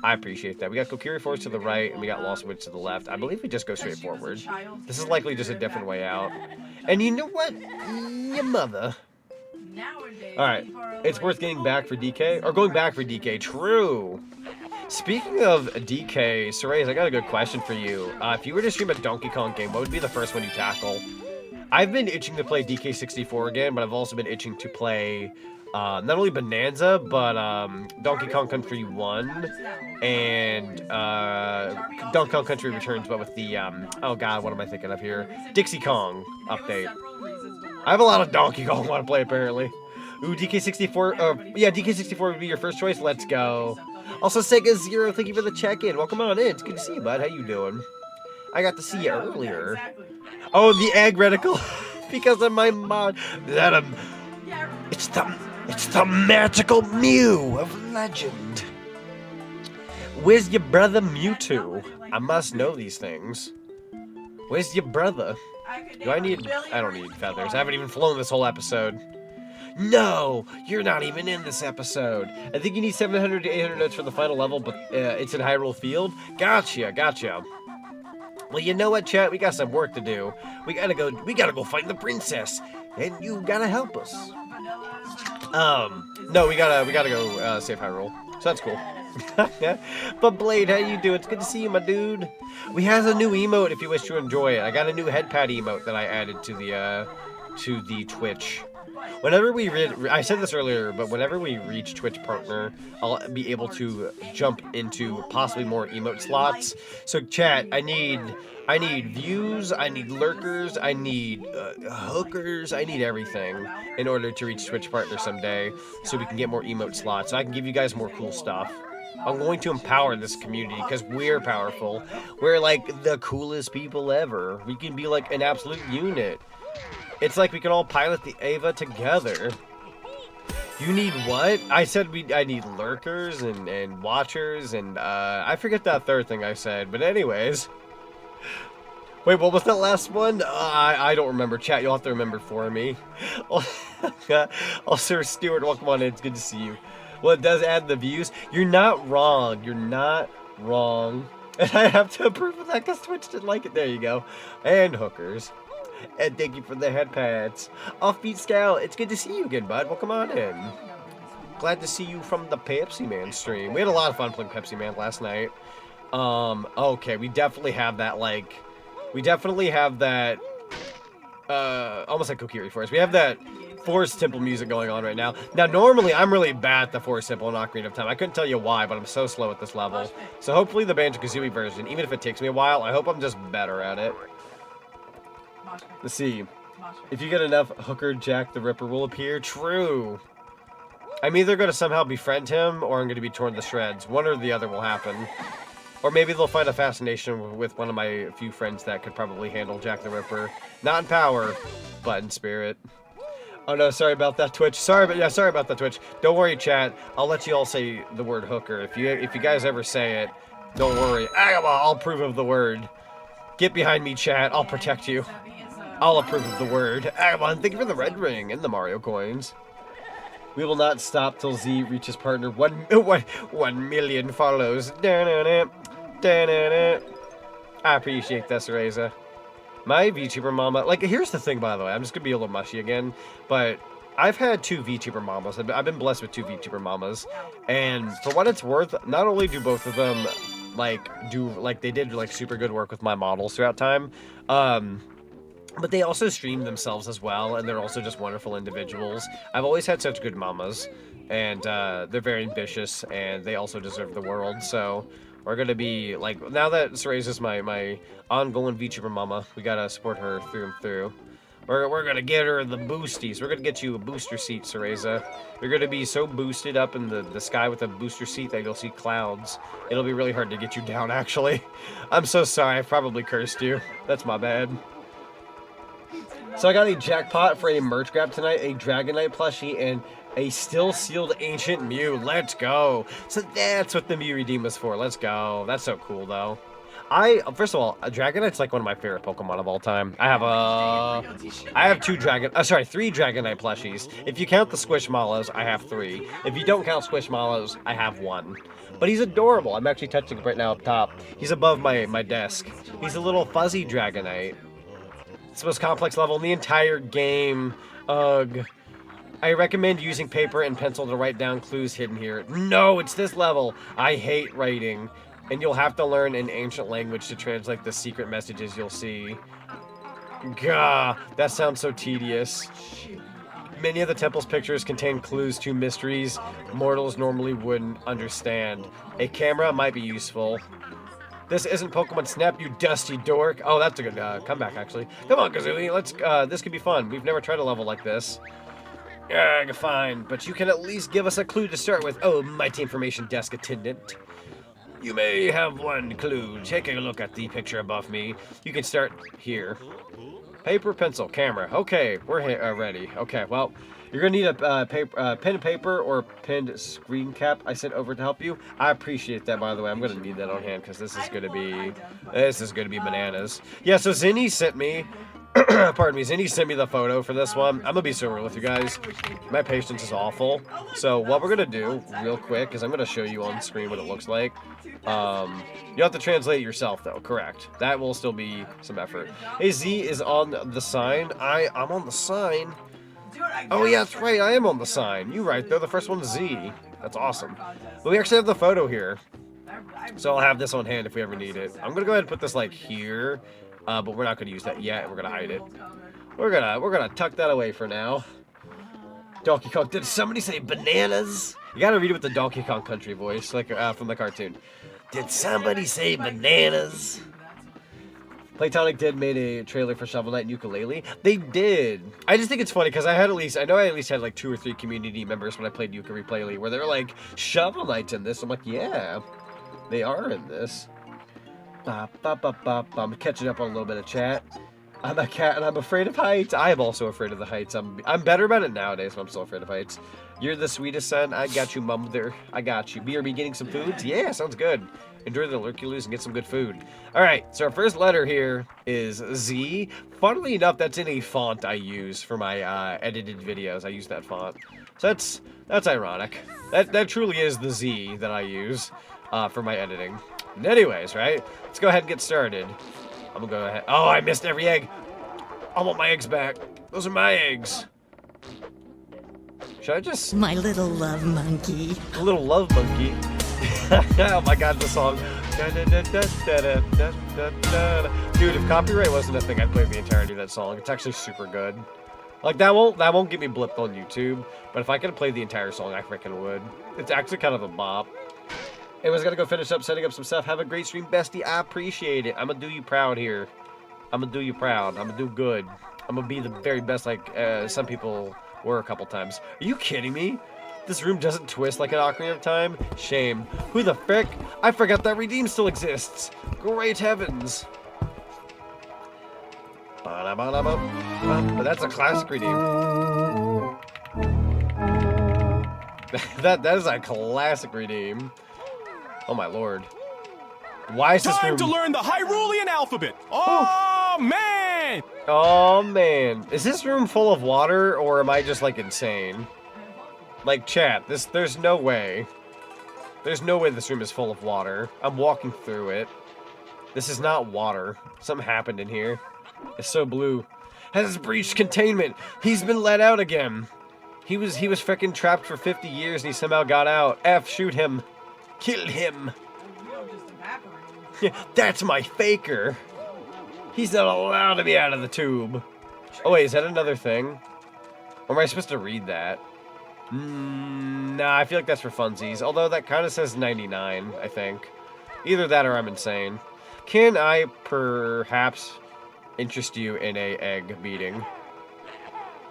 I appreciate that. We got Kokiri Forest to the right, and we got Lost Woods to the left. I believe we just go straight forward. This is likely just a different way out. And you know what? Your mother. Alright, it's worth getting back for DK, or going back for DK, true. Speaking of DK, Seraeza, I got a good question for you. If you were to stream a Donkey Kong game, what would be the first one you tackle? I've been itching to play DK64 again, but I've also been itching to play not only Bonanza, but Donkey Kong Country 1 and Donkey Kong Country Returns, but with the, oh god, what am I thinking of here? Dixie Kong update. I have a lot of Donkey Kong I want to play, apparently. Ooh, DK64, yeah, DK64 would be your first choice, let's go. Also, Sega Zero, thank you for the check-in. Welcome on in, it's good to see you, bud. How you doing? I got to see you earlier. Oh, the egg reticle, because of my mod. It's the magical Mew of legend. Where's your brother Mewtwo? I must know these things. Where's your brother? Do I need... I don't need feathers. I haven't even flown this whole episode. No! You're not even in this episode. I think you need 700 to 800 notes for the final level, but it's in Hyrule Field. Gotcha. Well, you know what, chat? We got some work to do. We gotta go find the princess. And you gotta help us. No, we gotta go save Hyrule. So that's cool. But Blade, how you doing? It's good to see you, my dude. We have a new emote if you wish to enjoy it. I got a new headpad emote that I added to the Twitch. Whenever we I said this earlier, but whenever we reach Twitch partner, I'll be able to jump into possibly more emote slots. So chat, I need views, I need lurkers, I need hookers, I need everything in order to reach Twitch partner someday, so we can get more emote slots. So I can give you guys more cool stuff. I'm going to empower this community because we're powerful. We're like the coolest people ever. We can be like an absolute unit. It's like we can all pilot the Ava together. You need what? I said I need lurkers and watchers and I forget that third thing I said, but anyways. Wait, what was that last one? I don't remember. Chat, you'll have to remember for me. Also, Stuart, welcome on in. It's good to see you. Well, it does add the views. You're not wrong. You're not wrong. And I have to approve of that because Twitch didn't like it. There you go. And hookers. And thank you for the headpads. Offbeat Scout, it's good to see you again, bud. Welcome on in. Glad to see you from the Pepsi Man stream. We had a lot of fun playing Pepsi Man last night. Okay, we definitely have that, like... We definitely have that... almost like Kokiri Forest. We have that Forest Temple music going on right now. Now, normally, I'm really bad at the Forest Temple in Ocarina of Time. I couldn't tell you why, but I'm so slow at this level. So hopefully the Banjo-Kazooie version, even if it takes me a while, I hope I'm just better at it. Let's see. If you get enough, Hooker Jack the Ripper will appear. True. I'm either going to somehow befriend him, or I'm going to be torn to shreds. One or the other will happen. Or maybe they'll find a fascination with one of my few friends that could probably handle Jack the Ripper. Not in power, but in spirit. Oh no, sorry about that, Twitch. Sorry about that, Twitch. Don't worry, chat. I'll let you all say the word hooker. If you guys ever say it, don't worry. I'll approve of the word. Get behind me, chat. I'll protect you. I'll approve of the word. Agabon, thank you for the red ring and the Mario coins. We will not stop till Z reaches partner 1 million follows. I appreciate that, Seraeza. My VTuber mama, like, here's the thing, by the way, I'm just gonna be a little mushy again, but I've had 2 VTuber mamas. I've been blessed with 2 VTuber mamas, and for what it's worth, not only do both of them, they did, like, super good work with my models throughout time, but they also stream themselves as well, and they're also just wonderful individuals. I've always had such good mamas, and they're very ambitious, and they also deserve the world, so... We're gonna be, like, now that Seraeza's my ongoing VTuber mama, we gotta support her through and through. We're gonna get her the boosties. We're gonna get you a booster seat, Seraeza. You're gonna be so boosted up in the sky with a booster seat that you'll see clouds. It'll be really hard to get you down, actually. I'm so sorry, I probably cursed you. That's my bad. So I got a jackpot for a merch grab tonight, a Dragonite plushie, and a still sealed ancient Mew. Let's go. So that's what the Mew redeem was for. Let's go. That's so cool, though. First of all, Dragonite's like one of my favorite Pokemon of all time. I have three Dragonite plushies. If you count the Squishmallows, I have 3. If you don't count Squishmallows, I have 1. But he's adorable. I'm actually touching him right now up top. He's above my desk. He's a little fuzzy Dragonite. It's the most complex level in the entire game. Ugh. I recommend using paper and pencil to write down clues hidden here. No, it's this level. I hate writing. And you'll have to learn an ancient language to translate the secret messages you'll see. Gah, that sounds so tedious. Many of the temple's pictures contain clues to mysteries mortals normally wouldn't understand. A camera might be useful. This isn't Pokemon Snap, you dusty dork. Oh, that's a good comeback, actually. Come on, Kazooie, let's, this could be fun. We've never tried a level like this. Fine, but you can at least give us a clue to start with. Oh, mighty information desk attendant. You may have one clue. Take a look at the picture above me. You can start here. Paper, pencil, camera. Okay, we're ready. Okay, well, you're gonna need a pen and paper or pinned screen cap I sent over to help you. I appreciate that, by the way. I'm gonna need that on hand because this is gonna be bananas. Yeah, so Zinni sent me. Pardon me, Zinni sent me the photo for this one. I'm gonna be so real with you guys. My patience is awful. So what we're gonna do real quick is I'm gonna show you on screen what it looks like. You have to translate it yourself though, correct. That will still be some effort. Hey, Z is on the sign. I'm on the sign. Oh yeah, that's right, I am on the sign. You right though, the first one's Z. That's awesome. But we actually have the photo here. So I'll have this on hand if we ever need it. I'm gonna go ahead and put this like here. But we're not going to use that yet. We're going to hide it. We're gonna tuck that away for now. Donkey Kong. Did somebody say bananas? You got to read it with the Donkey Kong country voice, like from the cartoon. Did somebody say bananas? Playtonic did made a trailer for Shovel Knight and Yooka-Laylee. They did. I just think it's funny because I know I at least had like 2 or 3 community members when I played Yooka-Laylee where they were like, Shovel Knight's in this. I'm like, yeah, they are in this. I'm catching up on a little bit of chat. I'm a cat and I'm afraid of heights. I am also afraid of the heights. I'm better about it nowadays, but I'm still afraid of heights. You're the sweetest son. I got you, mother. I got you. BRB getting some foods? Yeah, sounds good. Enjoy the lurkuloos and get some good food. Alright, so our first letter here is Z. Funnily enough, that's in a font I use for my edited videos. I use that font. So that's ironic. That truly is the Z that I use for my editing. And anyways, right? Let's go ahead and get started. I'm gonna go ahead. Oh, I missed every egg. I want my eggs back. Those are my eggs. Should I just... My little love monkey. A little love monkey. Oh my god, the song. Dude, if copyright wasn't a thing, I'd play the entirety of that song. It's actually super good. Like, that won't get me blipped on YouTube. But if I could play the entire song, I freaking would. It's actually kind of a bop. Anyways, gotta go finish up setting up some stuff. Have a great stream, bestie. I appreciate it. I'm gonna do you proud here. I'm gonna do you proud. I'm gonna do good. I'm gonna be the very best, like some people were a couple times. Are you kidding me? This room doesn't twist like an Ocarina of Time? Shame. Who the frick? I forgot that Redeem still exists. Great heavens. But that's a classic Redeem. that is a classic Redeem. Oh my lord. Why is this room... Time to learn the Hyrulean alphabet! Oh, man! Oh, man. Is this room full of water, or am I just, like, insane? Like, chat, there's no way. There's no way this room is full of water. I'm walking through it. This is not water. Something happened in here. It's so blue. Has breached containment. He's been let out again. He was frickin' trapped for 50 years, and he somehow got out. F, shoot him. Kill him. That's my faker. He's not allowed to be out of the tube. Oh wait, is that another thing? Or am I supposed to read that? Nah, I feel like that's for funsies. Although that kind of says 99, I think. Either that or I'm insane. Can I perhaps interest you in a egg beating?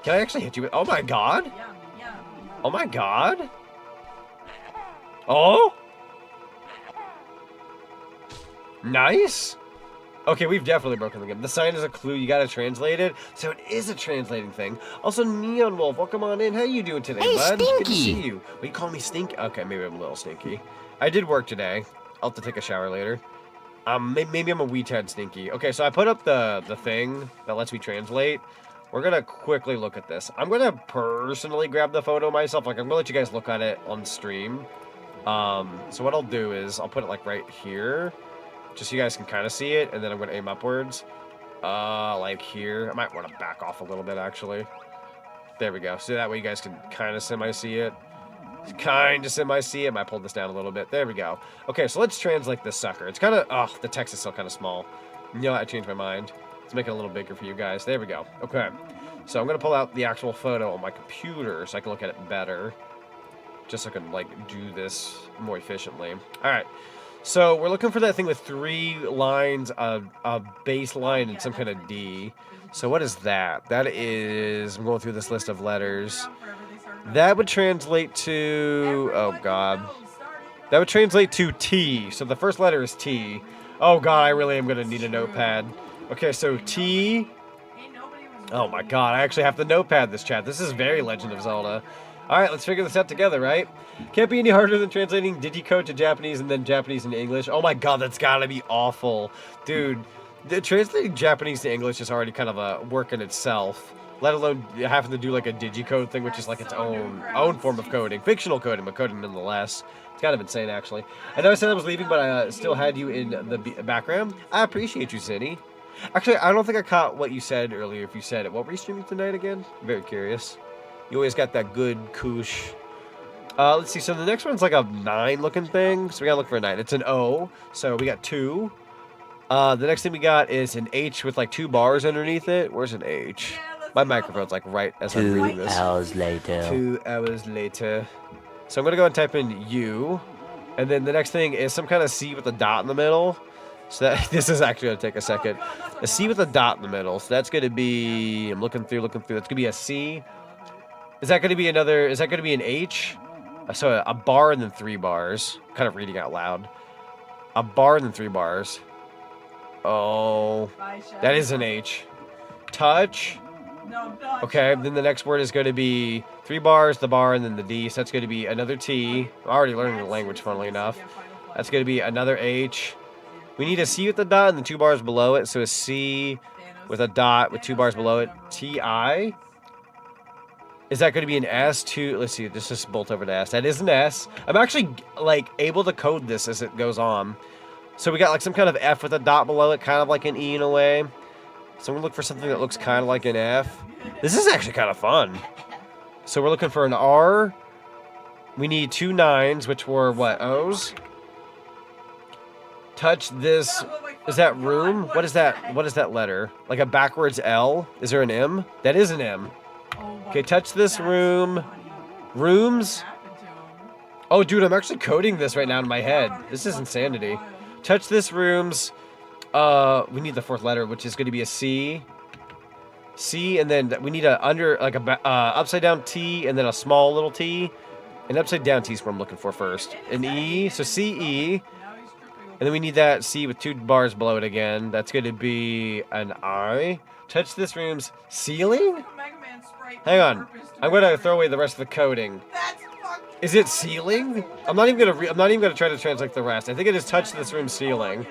Can I actually hit you with... Oh my god? Oh my god? Oh? Nice. Okay, we've definitely broken the game. The sign is a clue. You gotta translate it. So it is a translating thing. Also, Neon Wolf, welcome on in. How you doing today, bud? Stinky. Good to see you. Well, you call me Stinky? Okay, maybe I'm a little stinky. I did work today. I'll have to take a shower later. Maybe I'm a wee tad stinky. Okay, so I put up the thing that lets me translate. We're gonna quickly look at this. I'm gonna personally grab the photo myself. Like, I'm gonna let you guys look at it on stream. So what I'll do is I'll put it like right here, just so you guys can kind of see it, and then I'm gonna aim upwards. Like here. I might want to back off a little bit, actually. There we go. So that way you guys can kind of semi-see it. Kind of semi-see it. Might pull this down a little bit. There we go. Okay, so let's translate this sucker. It's kind of... Oh, the text is still kind of small. You know what? I changed my mind. Let's make it a little bigger for you guys. There we go. Okay. So I'm going to pull out the actual photo on my computer so I can look at it better. Just so I can, like, do this more efficiently. Alright. So we're looking for that thing with 3 lines, a baseline, and some kind of D. So what is that? That is... I'm going through this list of letters. That would translate to... Oh, God. That would translate to T. So the first letter is T. Oh, God, I really am going to need a notepad. Okay, so T... Oh, my God, I actually have to notepad this, chat. This is very Legend of Zelda. Alright, let's figure this out together, right? Can't be any harder than translating Digicode to Japanese and then Japanese into English. Oh, my God, that's got to be awful. Dude, translating Japanese to English is already kind of a work in itself. Let alone having to do like a digicode thing, which is like its own form of coding. Fictional coding, but coding nonetheless. It's kind of insane, actually. I know I said I was leaving, but I still had you in the background. I appreciate you, Zinni. Actually, I don't think I caught what you said earlier, if you said it. What were you streaming tonight again? I'm very curious. You always got that good koosh. Let's see, so the next one's like a 9 looking thing. So we gotta look for a 9. It's an O, so we got 2. The next thing we got is an H with like 2 bars underneath it. Where's an H? My microphone's like right as I'm reading this. 2 hours later. 2 hours later. So I'm going to go and type in U. And then the next thing is some kind of C with a dot in the middle. So that, this is actually going to take a second. A C with a dot in the middle. So that's going to be... I'm looking through. That's going to be a C. Is that going to be another... Is that going to be an H? So a bar and then 3 bars. Kind of reading out loud. A bar and then 3 bars. Oh. That is an H. Touch. Okay, then the next word is going to be 3 bars, the bar, and then the D. So that's going to be another T. I'm already learning the language, funnily enough. That's going to be another H. We need a C with a dot and then 2 bars below it. So a C with a dot with 2 bars below it. T-I. Is that going to be an S? Let's see, this just bolt over to S. That is an S. I'm actually, like, able to code this as it goes on. So we got, like, some kind of F with a dot below it, kind of like an E in a way. So I'm going to look for something that looks kind of like an F. This is actually kind of fun. So we're looking for an R. We need 2 9s, which were, what, O's? Touch this. Is that room? What is that? What is that letter? Like a backwards L? Is there an M? That is an M. Okay, touch this room. Rooms? Oh, dude, I'm actually coding this right now in my head. This is insanity. Touch this room's... we need the 4th letter, which is going to be a C. C, and then we need a upside down T, and then a small little T. An upside down T is what I'm looking for first. An E, so C-E. And then we need that C with 2 bars below it again. That's going to be an I. Touch this room's ceiling? Hang on. I'm going to throw away the rest of the coding. Is it ceiling? I'm not even going to try to translate the rest. I think it is touch this room's ceiling.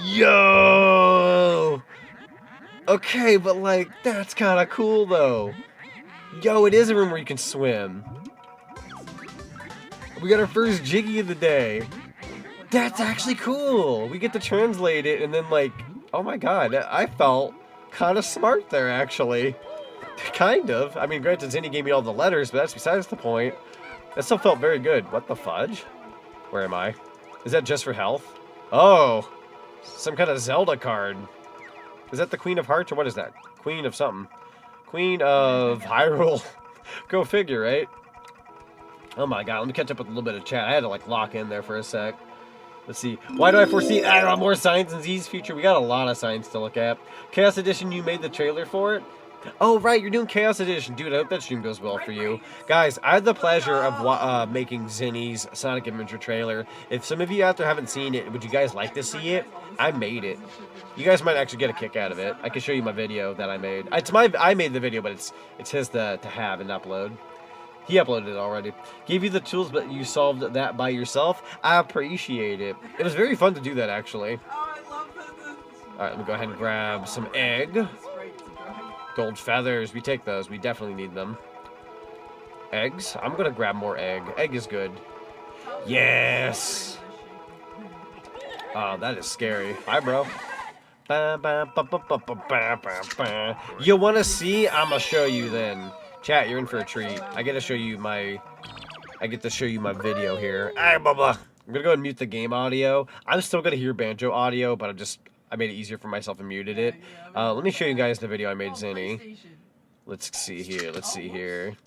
Yo! Okay, but like, that's kind of cool though. Yo, it is a room where you can swim. We got our first Jiggy of the day. That's actually cool. We get to translate it and then like, oh my god, I felt kind of smart there actually. Kind of. I mean, granted, Zinni gave me all the letters, but that's besides the point. That still felt very good. What the fudge? Where am I? Is that just for health? Oh, some kind of Zelda card. Is that the Queen of Hearts or what is that? Queen of something. Queen of Hyrule. Go figure, right? Oh my god, let me catch up with a little bit of chat. I had to like lock in there for a sec. Let's see. Why do I foresee more Science and Z's future? We got a lot of science to look at. Chaos Edition, you made the trailer for it? Oh, right, you're doing Chaos Edition. Dude, I hope that stream goes well for you. Guys, I had the pleasure of making Zinni's Sonic Adventure trailer. If some of you out there haven't seen it, would you guys like to see it? I made it. You guys might actually get a kick out of it. I can show you my video that I made. I made the video, but it's his to have and upload. He uploaded it already. Gave you the tools, but you solved that by yourself. I appreciate it. It was very fun to do that, actually. Oh, I love this. Alright, let me go ahead and grab some egg. Gold feathers. We take those. We definitely need them. Eggs. I'm gonna grab more egg. Egg is good. Yes! Oh, that is scary. Bye, bro. You wanna see? I'ma show you then. Chat, you're in for a treat. I get to show you my video here. I'm gonna go ahead and mute the game audio. I'm still gonna hear banjo audio, but I made it easier for myself and muted it. Let me show you guys the video I made Zinni. Let's see here.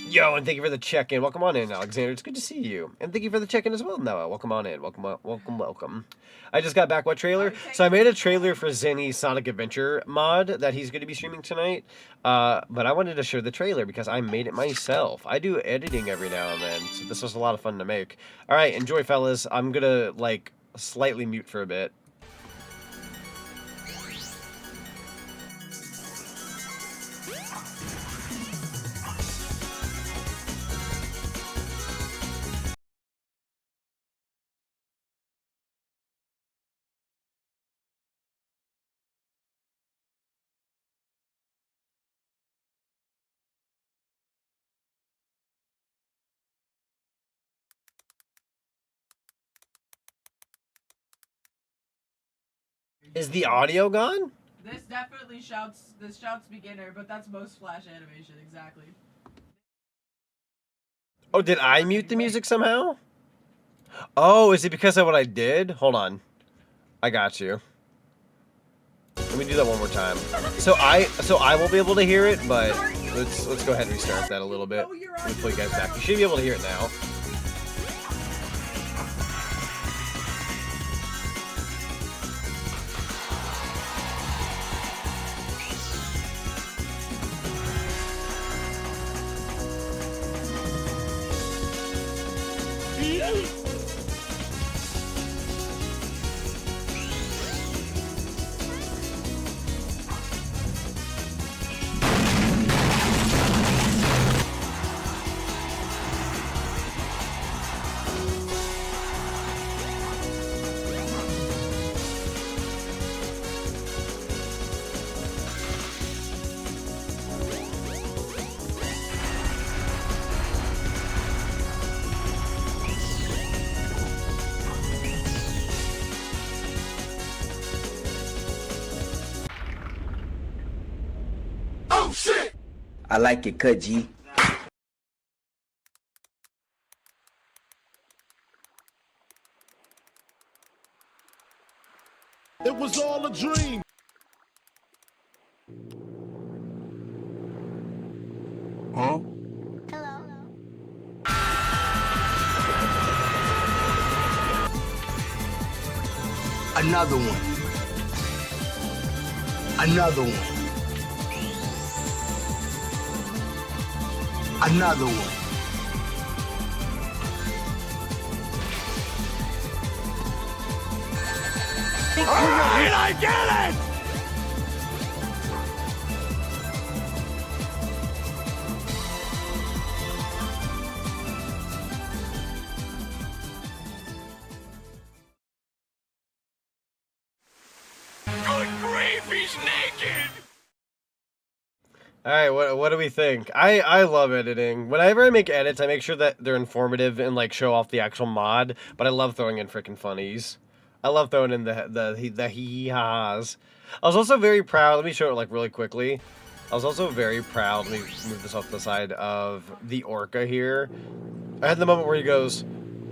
Yo, and thank you for the check-in. Welcome on in, Alexander. It's good to see you. And thank you for the check-in as well, Noah. Welcome on in. Welcome. I just got back. What trailer? So I made a trailer for Zinni's Sonic Adventure mod that he's going to be streaming tonight. But I wanted to show the trailer because I made it myself. I do editing every now and then, so this was a lot of fun to make. All right, enjoy, fellas. I'm going to, like, slightly mute for a bit. Is the audio gone? This definitely shouts beginner, but that's most Flash animation, exactly. Oh, did I mute the music somehow? Oh, is it because of what I did? Hold on. I got you. Let me do that one more time. So I won't be able to hear it, but let's go ahead and restart that a little bit. Let me pull you guys back. You should be able to hear it now. I like it, cut G. It was all a dream. Huh? Another one. Another one. Another one. All right, I get it! Good grief, he's naked! Alright, what do we think? I love editing. Whenever I make edits, I make sure that they're informative and like show off the actual mod, but I love throwing in freaking funnies. I love throwing in the hee-haws. I was also very proud, let me show it like really quickly. I was also very proud, let me move this off to the side, of the orca here. I had the moment where he goes,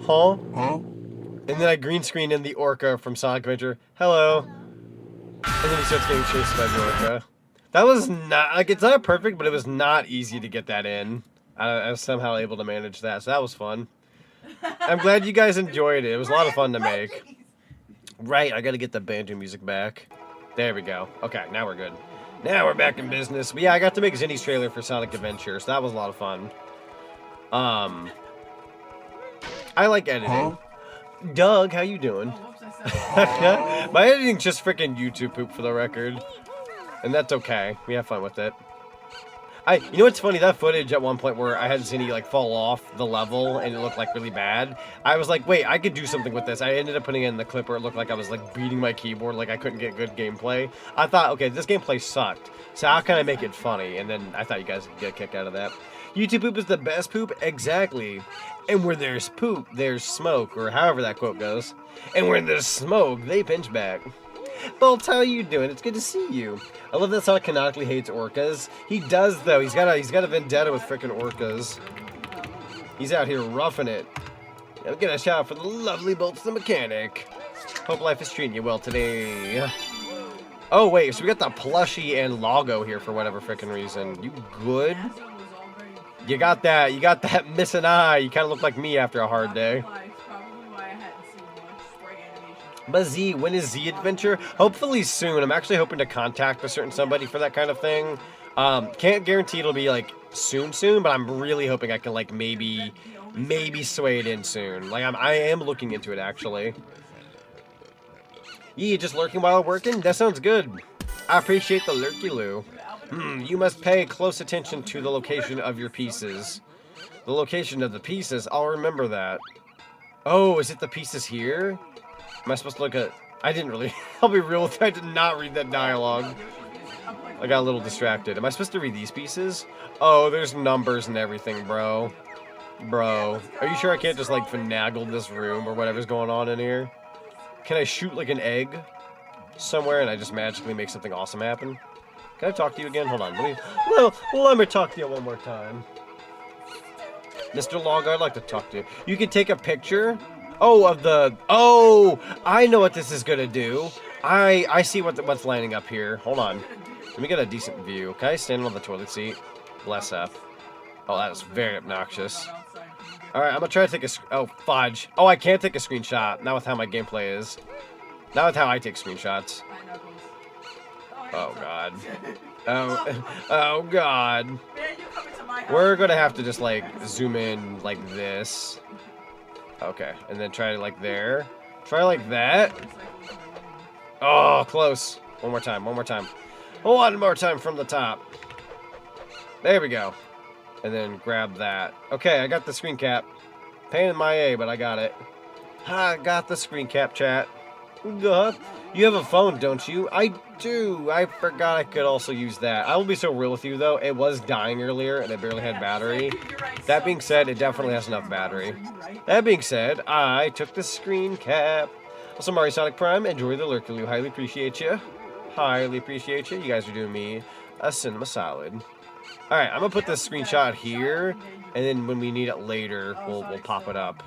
huh? Huh? And then I green screen in the orca from Sonic Adventure, hello. And then he starts getting chased by the orca. That was not, like, it's not perfect, but it was not easy to get that in. I was somehow able to manage that, so that was fun. I'm glad you guys enjoyed it. It was a lot of fun to make. Right, I gotta get the banjo music back. There we go. Okay, now we're good. Now we're back in business. But yeah, I got to make Zinni's trailer for Sonic Adventure, so that was a lot of fun. I like editing. Huh? Doug, how you doing? My editing's just freaking YouTube poop for the record. And that's okay. We have fun with it. You know what's funny? That footage at one point where I had Zinni like fall off the level and it looked like really bad. I was like, wait, I could do something with this. I ended up putting it in the clip where it looked like I was like beating my keyboard, like I couldn't get good gameplay. I thought, okay, this gameplay sucked, so how can I make it funny? And then I thought you guys would get a kick out of that. YouTube poop is the best poop? Exactly. And where there's poop, there's smoke, or however that quote goes. And where there's smoke, they pinch back. Bolts, how are you doing? It's good to see you. I love that Sonic canonically hates orcas. He does though. He's got a vendetta with frickin' orcas. He's out here roughing it. I'm gonna shout out for the lovely Bolts the mechanic. Hope life is treating you well today. Oh wait, so we got the plushie and logo here for whatever frickin' reason. You good? You got that missing eye. You kind of look like me after a hard day. But Z, when is Z Adventure? Hopefully soon. I'm actually hoping to contact a certain somebody for that kind of thing. Can't guarantee it'll be like soon, but I'm really hoping I can like maybe sway it in soon. Like I am looking into it actually. Yeah, just lurking while working? That sounds good. I appreciate the lurky-loo. You must pay close attention to the location of your pieces. The location of the pieces? I'll remember that. Oh, is it the pieces here? Am I supposed to look at... I didn't really... I'll be real with you. I did not read that dialogue. I got a little distracted. Am I supposed to read these pieces? Oh, there's numbers and everything, bro. Bro. Are you sure I can't just, like, finagle this room or whatever's going on in here? Can I shoot, like, an egg somewhere and I just magically make something awesome happen? Can I talk to you again? Hold on. Let me talk to you one more time. Mr. Log, I'd like to talk to you. You can take a picture... Oh, of the... Oh! I know what this is gonna do. I see what's lining up here. Hold on. Let me get a decent view. Can I stand on the toilet seat? Bless up. Oh, that is very obnoxious. Alright, I'm gonna try to take a... Oh, fudge. Oh, I can't take a screenshot. Not with how my gameplay is. Not with how I take screenshots. Oh, God. Oh, God. We're gonna have to just, like, zoom in like this. Okay, and then try it like there. Try like that. Oh, close. One more time, one more time. One more time from the top. There we go. And then grab that. Okay, I got the screen cap. Pain in my A, but I got it. I got the screen cap, chat. Good. You have a phone, don't you? I do. I forgot I could also use that. I will be so real with you, though. It was dying earlier, and it barely had battery. That being said, it definitely has enough battery. That being said, I took the screen cap. Also, Mario Sonic Prime, enjoy the lurkaloo. Highly appreciate you. Highly appreciate you. You guys are doing me a cinema solid. Alright, I'm going to put this screenshot here, and then when we need it later, we'll pop it up.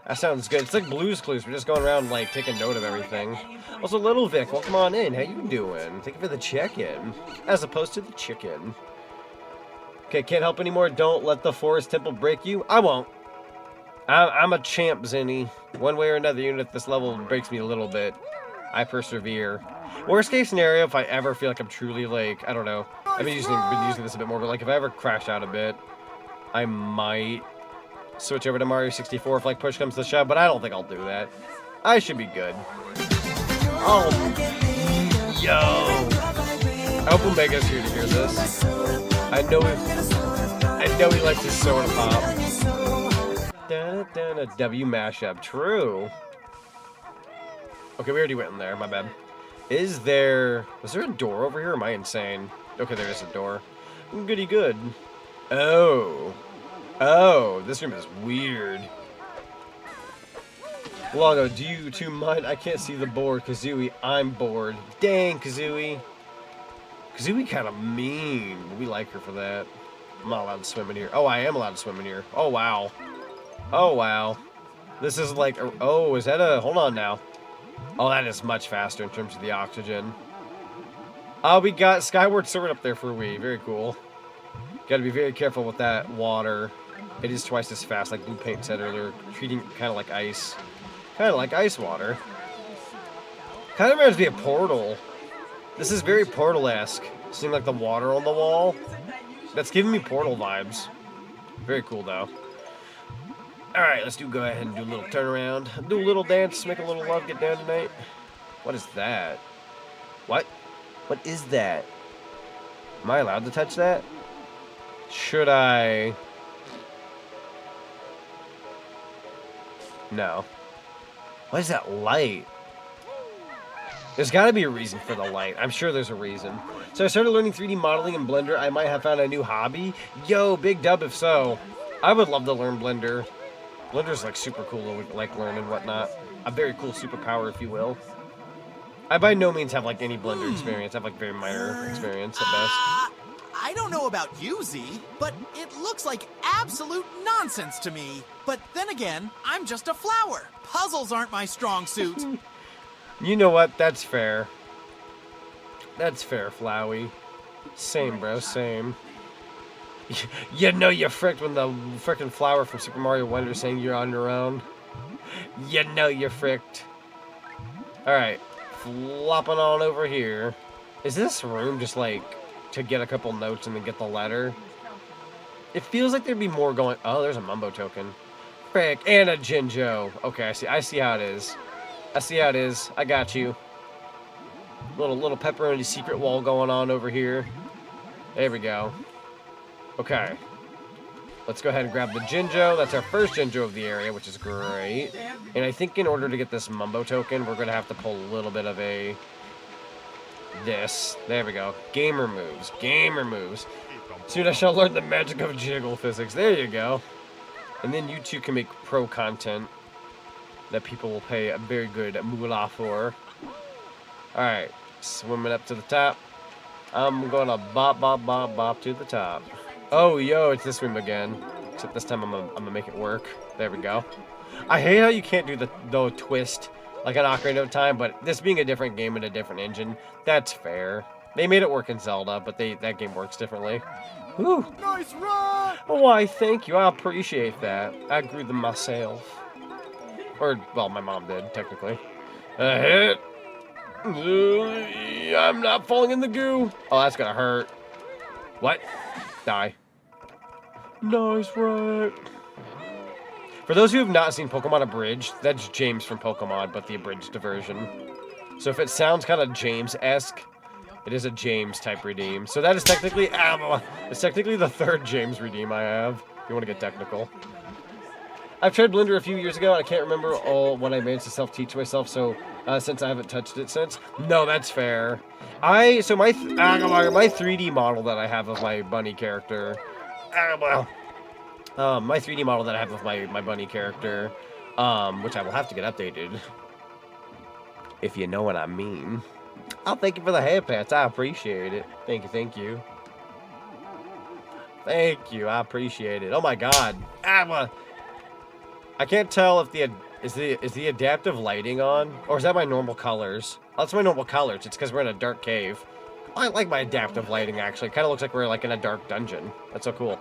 That sounds good. It's like Blue's Clues. We're just going around, like, taking note of everything. Also, Little Vic, welcome on in. How you doing? Thank you for the check-in. As opposed to the chicken. Okay, can't help anymore. Don't let the Forest Temple break you. I won't. I'm a champ, Zinni. One way or another, even if this level breaks me a little bit, I persevere. Worst case scenario, if I ever feel like I'm truly, like, I don't know. I've been using this a bit more, but, like, if I ever crash out a bit, I might... switch over to Mario 64 if like push comes to shove, but I don't think I'll do that. I should be good. Oh, yo! I hope Omega's here to hear this. I know he likes his soda pop. W mashup, true. Okay, we already went in there. My bad. Was there a door over here? Or am I insane? Okay, there is a door. Goody good. Oh. Oh, this room is weird. Logo, do you two mind? I can't see the board, Kazooie. I'm bored. Dang, Kazooie. Kazooie kind of mean. We like her for that. I'm not allowed to swim in here. Oh, I am allowed to swim in here. Oh, wow. Oh, wow. This is like... Oh, is that a... Hold on now. Oh, that is much faster in terms of the oxygen. Oh, we got Skyward Sword up there for a wee. Very cool. Got to be very careful with that water. It is twice as fast, like Blue Paint said earlier, treating it kind of like ice. Kind of like ice water. Kind of reminds me of Portal. This is very Portal-esque. Seeing like the water on the wall. That's giving me Portal vibes. Very cool, though. Alright, let's go ahead and do a little turnaround. Do a little dance, make a little love, get down tonight. What is that? What? What is that? Am I allowed to touch that? Should I? No. What is that light? There's got to be a reason for the light. I'm sure there's a reason. So I started learning 3D modeling in Blender. I might have found a new hobby. Yo, big dub if so. I would love to learn Blender. Blender's like super cool to like learn and whatnot. A very cool superpower, if you will. I by no means have like any Blender experience. I have like very minor experience at best. I don't know about you, Z, but it looks like absolute nonsense to me. But then again, I'm just a flower. Puzzles aren't my strong suit. You know what? That's fair. That's fair, Flowey. Same, bro. Same. You know you fricked when the frickin' flower from Super Mario Wonder saying you're on your own. You know you fricked. Alright. Flopping on over here. Is this room just like to get a couple notes and then get the letter? It feels like there'd be more going. Oh, there's a Mumbo token. Frick. And a Jinjo. Okay, I see how it is. I see how it is. I got you. Little pepperoni secret wall going on over here. There we go. Okay. Let's go ahead and grab the Jinjo. That's our first Jinjo of the area, which is great. And I think in order to get this Mumbo token, we're going to have to pull a little bit of a... This. There we go. Gamer moves. Gamer moves. Soon I shall learn the magic of jiggle physics. There you go. And then you two can make pro content that people will pay a very good moolah for. Alright, swimming up to the top. I'm gonna bop, bop, bop, bop to the top. Oh, yo, it's this room again. Except this time I'm gonna make it work. There we go. I hate how you can't do the twist like an Ocarina of Time, but this being a different game and a different engine, that's fair. They made it work in Zelda, but that game works differently. Whew. Nice run! Why, thank you. I appreciate that. I grew them myself. Or, well, my mom did, technically. A hit. I'm not falling in the goo. Oh, that's gonna hurt. What? Die. Nice right. For those who have not seen Pokemon Abridged, that's James from Pokemon, but the abridged version. So if it sounds kind of James-esque, it is a James-type redeem. So that is technically... it's technically the third James redeem I have, if you want to get technical. I've tried Blender a few years ago, and I can't remember all what I managed to self-teach myself, so since I haven't touched it since. No, that's fair. My 3D model that I have of my bunny character... my 3D model that I have of my bunny character, which I will have to get updated. If you know what I mean. I'll thank you for the hand pats. I appreciate it. Thank you, thank you. Thank you, I appreciate it. Oh my god. I can't tell if is the adaptive lighting on, or is that my normal colors? Oh, that's my normal colors. It's because we're in a dark cave. I like my adaptive lighting actually. It kind of looks like we're like in a dark dungeon. That's so cool.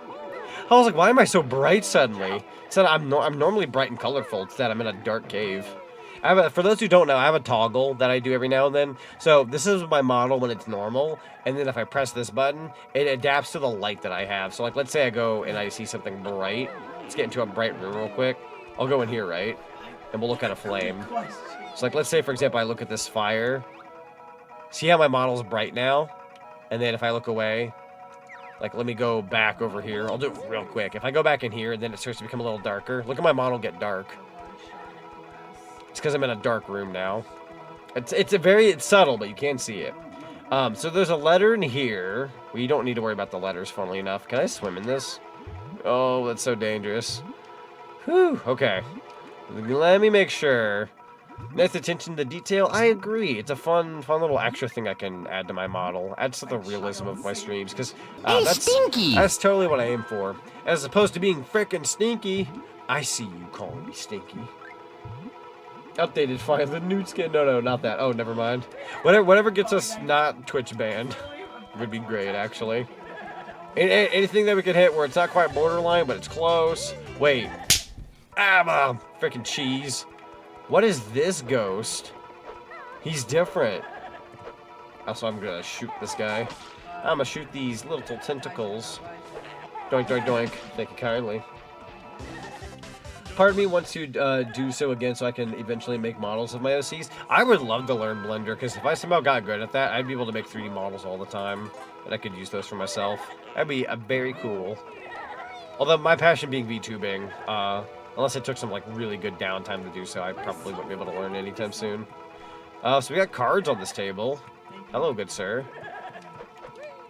I was like, why am I so bright suddenly? Instead, I'm normally bright and colorful. Instead, I'm in a dark cave. For those who don't know, I have a toggle that I do every now and then. So this is my model when it's normal, and then if I press this button, it adapts to the light that I have. So like, let's say I go and I see something bright. Let's get into a bright room real quick. I'll go in here, right? And we'll look at a flame. So like, let's say, for example, I look at this fire. See how my model's bright now? And then if I look away, like, let me go back over here. I'll do it real quick. If I go back in here, and then it starts to become a little darker. Look at my model get dark. It's because I'm in a dark room now. It's subtle, but you can see it. So there's a letter in here. We don't need to worry about the letters, funnily enough. Can I swim in this? Oh, that's so dangerous. Whew, okay. Let me make sure. Nice attention to detail. I agree. It's a fun little extra thing I can add to my model. Adds to the realism of my streams, because that's totally what I aim for. As opposed to being frickin' stinky. I see you calling me stinky. Updated file, the nude skin. No, not that. Oh, never mind. Whatever gets us not Twitch banned would be great, actually. Anything that we could hit where it's not quite borderline, but it's close. Wait. Freaking cheese. What is this ghost? He's different. Also, I'm gonna shoot this guy. I'm gonna shoot these little tentacles. Doink, doink, doink. Thank you kindly. Part of me wants to do so again so I can eventually make models of my OCs. I would love to learn Blender, because if I somehow got good at that, I'd be able to make 3D models all the time. and I could use those for myself. That'd be very cool. Although my passion being VTubing, unless I took some like really good downtime to do so, I probably wouldn't be able to learn anytime soon. So we got cards on this table. Hello, good sir.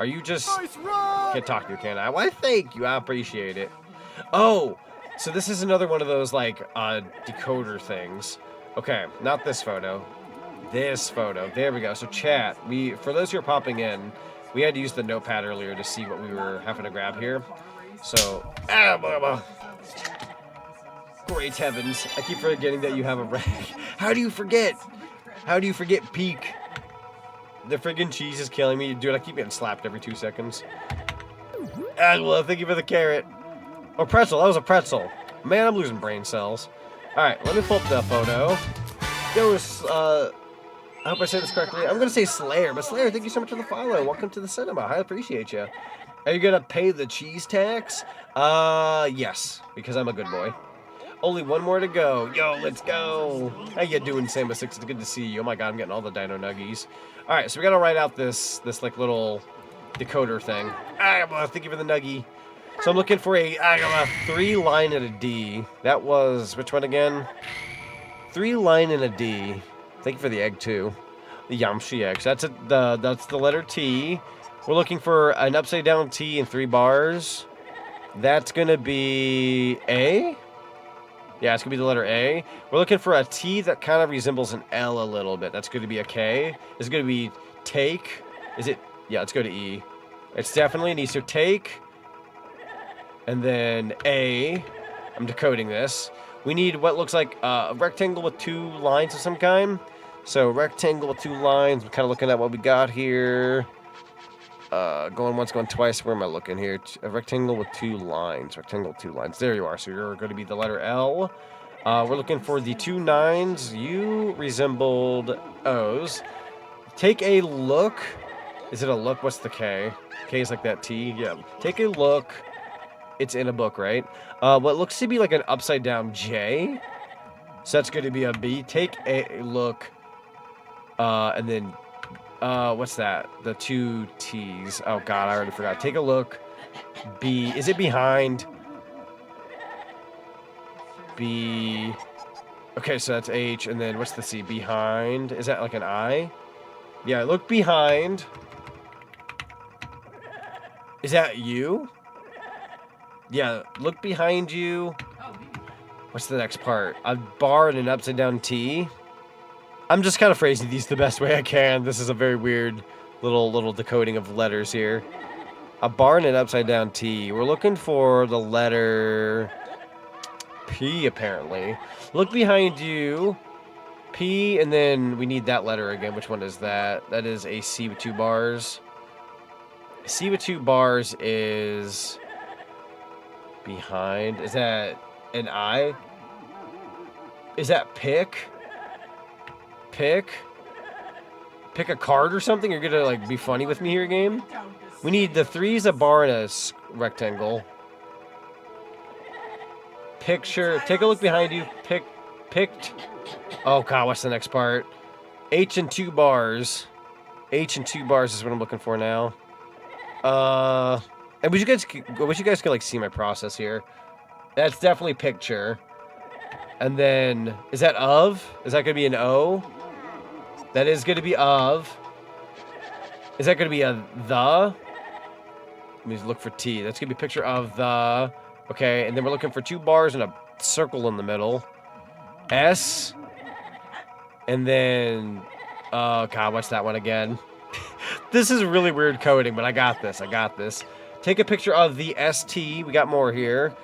Are you just... Can't talk to you, can I? Why, thank you. I appreciate it. Oh, so this is another one of those like decoder things. Okay, not this photo. This photo. There we go. So chat, for those who are popping in, we had to use the notepad earlier to see what we were having to grab here. So, great heavens. I keep forgetting that you have a rag. How do you forget? How do you forget peak? The friggin' cheese is killing me. Dude, I keep getting slapped every 2 seconds. Well, thank you for the carrot. Oh, pretzel. That was a pretzel. Man, I'm losing brain cells. Alright, let me pull up the photo. There was, I hope I said this correctly. I'm going to say Slayer, but Slayer, thank you so much for the follow. Welcome to the cinema. I appreciate you. Are you going to pay the cheese tax? Yes, because I'm a good boy. Only one more to go. Yo, let's go. How you doing, Samba 6? It's good to see you. Oh my god, I'm getting all the dino nuggies. Alright, so we got to write out this like little decoder thing. Thank you for the nuggie. So I'm looking for a 3-line and a D. That was, which one again? 3-line and a D. Thank you for the egg too. The Yamshi eggs. That's the letter T. We're looking for an upside down T and 3 bars. That's gonna be A. Yeah, it's gonna be the letter A. We're looking for a T that kind of resembles an L a little bit. That's gonna be a K. It's gonna be take. Is it? Yeah, let's go to E. It's definitely an E. So take. And then A, I'm decoding this. We need what looks like a rectangle with 2 lines of some kind. So rectangle with 2 lines. We're kind of looking at what we got here. Going once, going twice. Where am I looking here? A rectangle with 2 lines. Rectangle with 2 lines. There you are. So you're going to be the letter L. We're looking for the 2 9s. You resembled O's. Take a look. Is it a look? What's the K? K is like that T. Yeah. Take a look. It's in a book, right? What looks to be like an upside down J. So that's going to be a B. Take a look. And then, what's that? The 2 T's. Oh god, I already forgot. Take a look. B. Is it behind? B. Okay, so that's H. And then what's the C? Behind. Is that like an I? Yeah, look behind. Is that you? Yeah, look behind you. What's the next part? A bar and an upside down T. I'm just kind of phrasing these the best way I can. This is a very weird little decoding of letters here. A bar and an upside down T. We're looking for the letter P, apparently. Look behind you. P, and then we need that letter again. Which one is that? That is a C with 2 bars. C with 2 bars is... behind. Is that an I? Is that pick? Pick? Pick a card or something? You're gonna like be funny with me here, game? We need the 3's, a bar, and a rectangle. Picture. Take a look behind you. Picked. Oh god, what's the next part? H and 2 bars. H and 2 bars is what I'm looking for now. And wish you guys could like see my process here. That's definitely picture. And then, is that of? Is that gonna be an O? That is gonna be of. Is that gonna be a the? Let me look for T. That's gonna be a picture of the. Okay, and then we're looking for 2 bars and a circle in the middle. S. And then, oh god, what's that one again? This is really weird coding, but I got this. I got this. Take a picture of the ST. We got more here.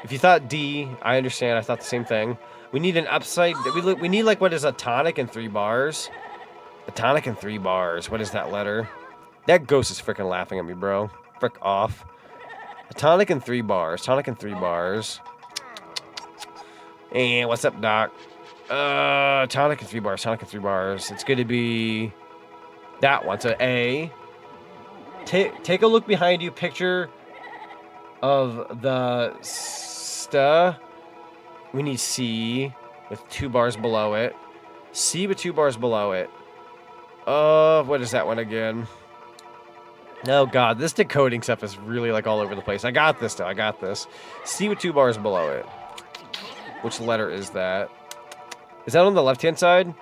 If you thought D, I understand. I thought the same thing. We need an upside. We need like what is a tonic and 3 bars. A tonic and 3 bars. What is that letter? That ghost is freaking laughing at me, bro. Frick off. A tonic and 3 bars. Tonic and 3 bars. And what's up, Doc? Tonic and 3 bars. Tonic and 3 bars. It's going to be that one. So A. Take a look behind you. Picture of the sta. We need C with 2 bars below it. C with 2 bars below it. What is that one again? Oh god, this decoding stuff is really like all over the place. I got this though, I got this. See with 2 bars below it. Which letter is that? Is that on the left-hand side?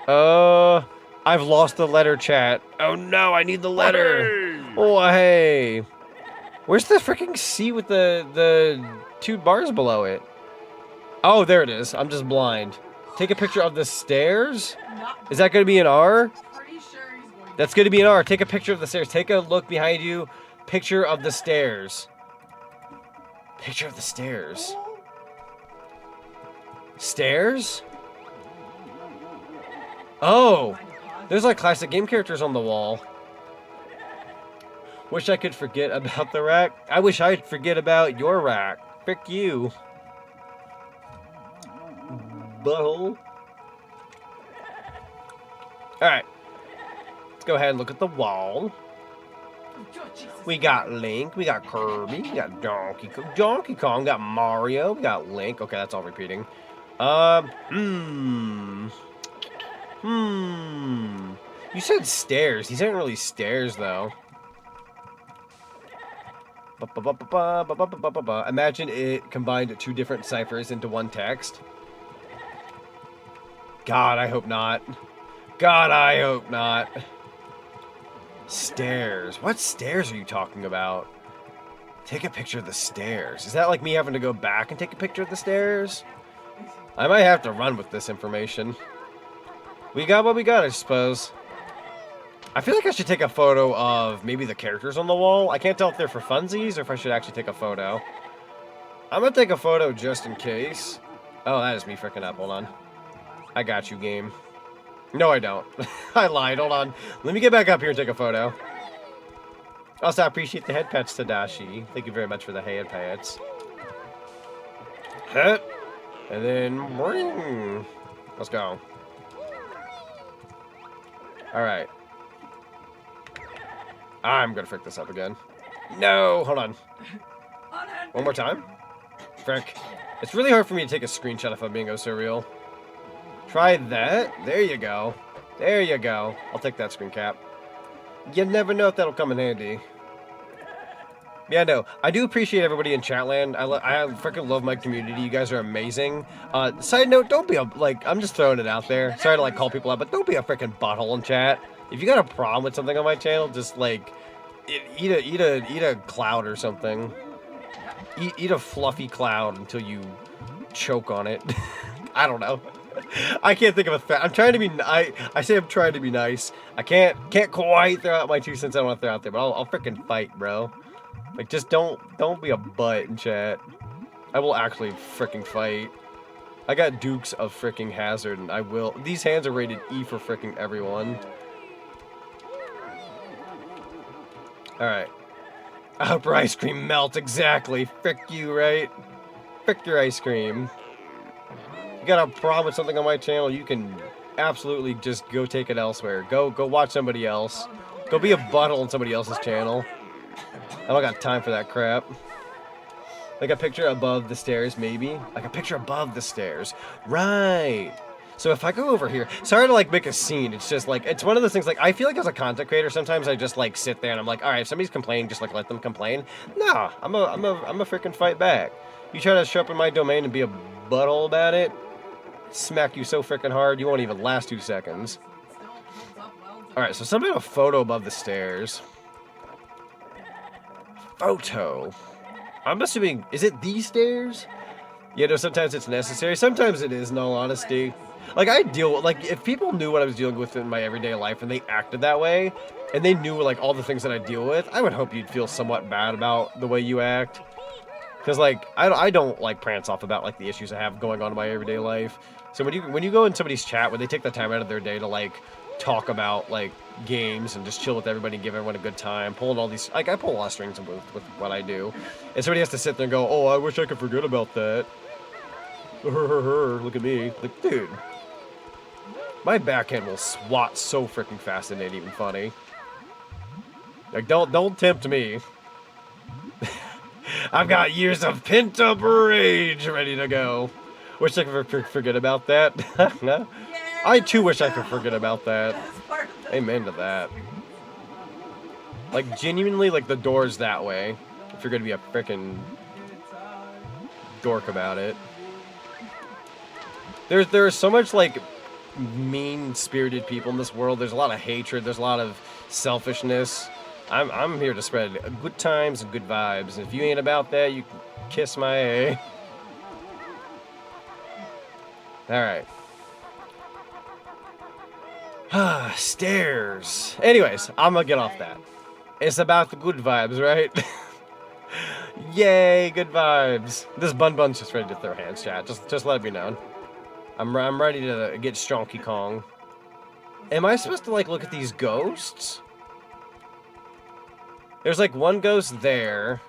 I've lost the letter, chat. Oh no, I need the letter. Hey! Oh hey. Where's the freaking C with the 2 bars below it? Oh, there it is. I'm just blind. Take a picture of the stairs? Is that going to be an R? Pretty sure he's going to. That's going to be an R. Take a picture of the stairs. Take a look behind you. Picture of the stairs. Picture of the stairs. Stairs? Oh. There's like classic game characters on the wall. Wish I could forget about the rack. I wish I'd forget about your rack. Frick you. Butthole. Alright. Let's go ahead and look at the wall. We got Link, we got Kirby, we got Donkey Kong, we got Mario, we got Link. Okay, that's all repeating. You said stairs. These aren't really stairs, though. Imagine it combined 2 different ciphers into one text. God, I hope not. God, I hope not. Stairs. What stairs are you talking about? Take a picture of the stairs. Is that like me having to go back and take a picture of the stairs? I might have to run with this information. We got what we got, I suppose. I feel like I should take a photo of maybe the characters on the wall. I can't tell if they're for funsies or if I should actually take a photo. I'm gonna take a photo just in case. Oh, that is me freaking up. Hold on. I got you, game. No, I don't. I lied. Hold on. Let me get back up here and take a photo. Also, I appreciate the head pets, Tadashi. Thank you very much for the head pets. Hit. And then, ring. Let's go. Alright. I'm gonna frick this up again. No, hold on. One more time. Frick. It's really hard for me to take a screenshot if I'm being so real. Try that. There you go. There you go. I'll take that screen cap. You never know if that'll come in handy. Yeah, no. I do appreciate everybody in Chatland. I freaking love my community. You guys are amazing. Side note, don't be a, like, I'm just throwing it out there. Sorry to, like, call people out, but don't be a freaking butthole in chat. If you got a problem with something on my channel, just, like, eat a cloud or something. Eat a fluffy cloud until you choke on it. I don't know. I can't think of a I'm trying to be. I say I'm trying to be nice. I can't quite throw out my 2 cents I want to throw out there, but I'll freaking fight, bro. Like, just don't be a butt in chat. I will actually freaking fight. I got Dukes of freaking Hazard, and I will. These hands are rated E for freaking everyone. All right. I hope your ice cream melts. Exactly. Frick you, right? Frick your ice cream. You got a problem with something on my channel, you can absolutely just go take it elsewhere. Go watch somebody else. Go be a butthole on somebody else's channel. I don't got time for that crap. Like a picture above the stairs, maybe? Like a picture above the stairs. Right. So if I go over here, sorry to like make a scene, it's just like, it's one of those things, like, I feel like as a content creator, sometimes I just like sit there and I'm like, alright, if somebody's complaining, just like let them complain. Nah, I'm a freaking fight back. You try to show up in my domain and be a butthole about it, smack you so freaking hard, you won't even last 2 seconds. Alright, so somebody have a photo above the stairs. Photo. I'm assuming, is it these stairs? Yeah, no, sometimes it's necessary. Sometimes it is, in all honesty. Like, I deal with, like, if people knew what I was dealing with in my everyday life and they acted that way, and they knew, like, all the things that I deal with, I would hope you'd feel somewhat bad about the way you act. Because, like, I don't, like, prance off about, like, the issues I have going on in my everyday life. So when you go in somebody's chat, when they take the time out of their day to, like, talk about, like, games and just chill with everybody and give everyone a good time, pulling all these, like, I pull a lot of strings with what I do. And somebody has to sit there and go, oh, I wish I could forget about that. Look at me. Like, dude. My backhand will swat so freaking fast it ain't even funny. Like, don't tempt me. I've got years of pent-up rage ready to go. Wish I could forget about that. I too wish I could forget about that. Amen to that. Like, genuinely, like, the door's that way. If you're gonna be a frickin' dork about it. There's so much, like, mean-spirited people in this world. There's a lot of hatred. There's a lot of selfishness. I'm here to spread good times and good vibes. And if you ain't about that, you can kiss my A. Alright. Stairs. Anyways, I'm gonna get off that. It's about the good vibes, right? Yay, good vibes. This Bun's just ready to throw hands, chat. Just let it be known. I'm ready to get Stronky Kong. Am I supposed to, like, look at these ghosts? There's, like, one ghost there.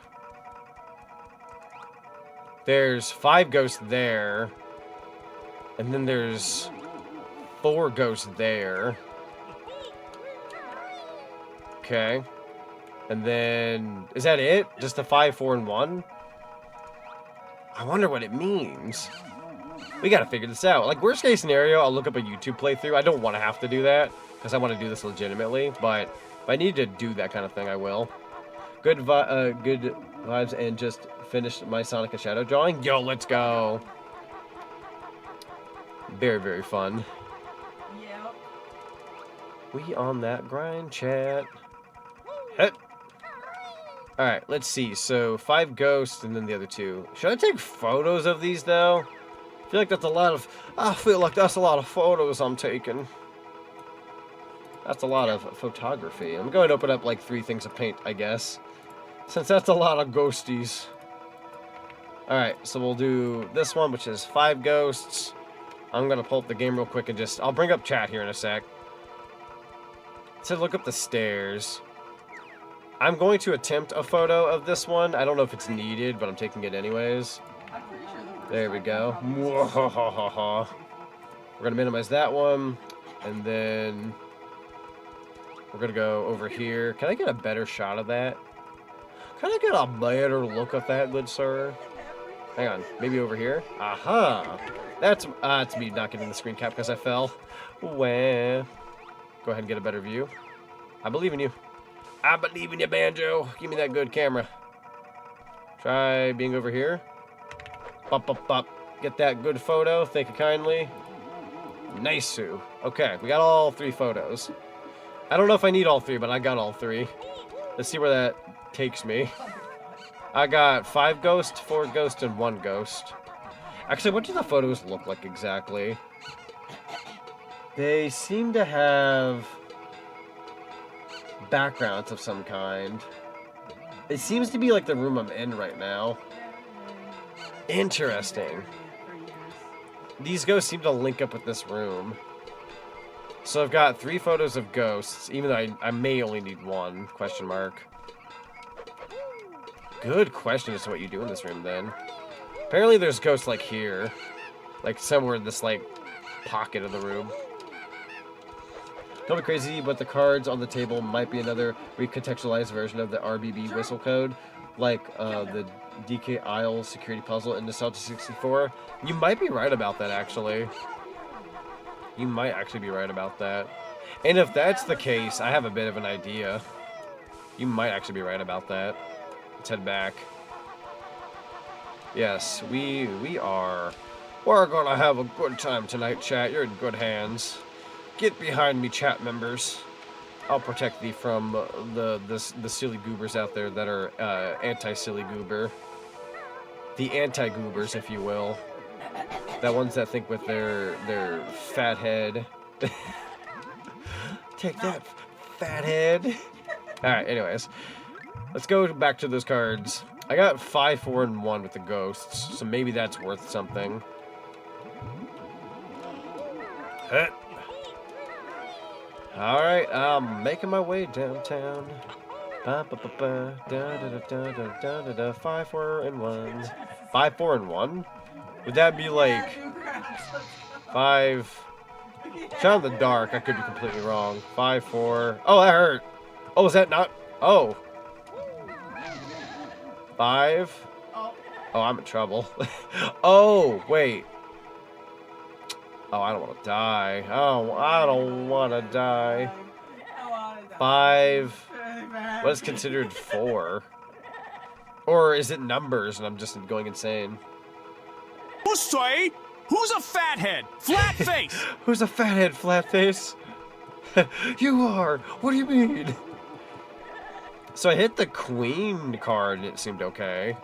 There's 5 ghosts there. And then there's 4 ghosts there. Okay. And then... Is that it? Just the 5, 4, and 1? I wonder what it means. We gotta figure this out. Like, worst case scenario, I'll look up a YouTube playthrough. I don't want to have to do that, because I want to do this legitimately. But if I need to do that kind of thing, I will. Good vibes, and just finished my Sonic and Shadow drawing. Yo, let's go. Very, very fun. Yep. We on that grind, chat. Hit. Alright, let's see. So, 5 ghosts and then the other 2. Should I take photos of these, though? I feel like that's a lot of... I feel like that's a lot of photos I'm taking. That's a lot of photography. I'm going to open up, like, 3 things of paint, I guess. Since that's a lot of ghosties. Alright, so we'll do this one, which is 5 ghosts. I'm going to pull up the game real quick and just... I'll bring up chat here in a sec. So look up the stairs. I'm going to attempt a photo of this one. I don't know if it's needed, but I'm taking it anyways. There we go. We're going to minimize that one. And then... we're going to go over here. Can I get a better shot of that? Can I get a better look at that, good sir? Hang on. Maybe over here? Aha! That's me not getting the screen cap because I fell. Well, go ahead and get a better view. I believe in you. I believe in you, Banjo. Give me that good camera. Try being over here. Bop, bop, bop. Get that good photo. Thank you kindly. Nice. Okay, we got all 3 photos. I don't know if I need all 3, but I got all 3. Let's see where that takes me. I got 5 ghosts, 4 ghosts, and 1 ghost. Actually, what do the photos look like exactly? They seem to have backgrounds of some kind. It seems to be like the room I'm in right now. Interesting. These ghosts seem to link up with this room. So I've got 3 photos of ghosts, even though I may only need 1, question mark. Good question as to what you do in this room, then. Apparently there's ghosts, like, here. Like, somewhere in this, like, pocket of the room. Don't be crazy, but the cards on the table might be another recontextualized version of the RBB whistle code. Like, the DK Isle security puzzle in Nostalgia 64. You might be right about that, actually. You might actually be right about that. And if that's the case, I have a bit of an idea. You might actually be right about that. Let's head back. Yes, we're gonna have a good time tonight, chat. You're in good hands. Get behind me, chat members. I'll protect thee from the silly goobers out there that are anti-silly goober. The anti-goobers, if you will. That ones that think with their fat head. Take that, fat head. Alright, anyways. Let's go back to those cards. I got 5, 4, and 1 with the ghosts, so maybe that's worth something. Alright, I'm making my way downtown. 5, 4, and 1. 5, 4, and 1? Would that be like 5? Shot in the dark, I could be completely wrong. 5, 4. Oh, that hurt. Oh, is that not? Oh. 5. Oh, I'm in trouble. Oh, wait. Oh, I don't want to die. Oh, I don't want to die. 5, What is considered 4? Or is it numbers and I'm just going insane? Who's a fathead? Flat face! Who's a fathead, flat face? You are! What do you mean? So I hit the queen card and it seemed okay.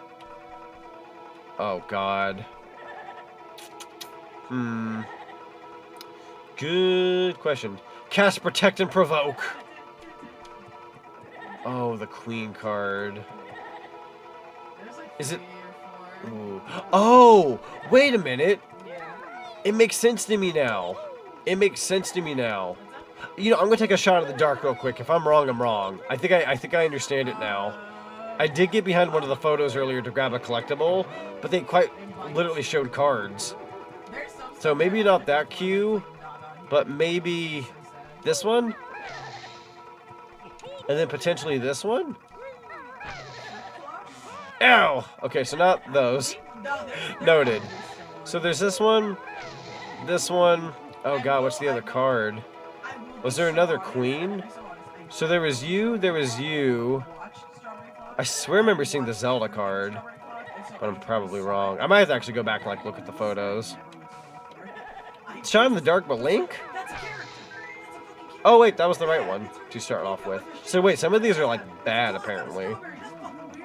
Oh god. Good question. Cast, protect, and provoke. Oh, the queen card. Is it... Ooh. Oh! Wait a minute! It makes sense to me now. It makes sense to me now. You know, I'm gonna take a shot in the dark real quick. If I'm wrong, I'm wrong. I think I understand it now. I did get behind one of the photos earlier to grab a collectible, but they quite literally showed cards. So maybe not that cue, but maybe this one? And then potentially this one? Ow! Okay, so not those. Noted. So there's this one. Oh god, what's the other card? Was there another queen? So there was you. I swear I remember seeing the Zelda card, but I'm probably wrong. I might have to actually go back and like look at the photos. Shot in the dark, but Link? Oh wait, that was the right one to start off with. So wait, some of these are like bad apparently.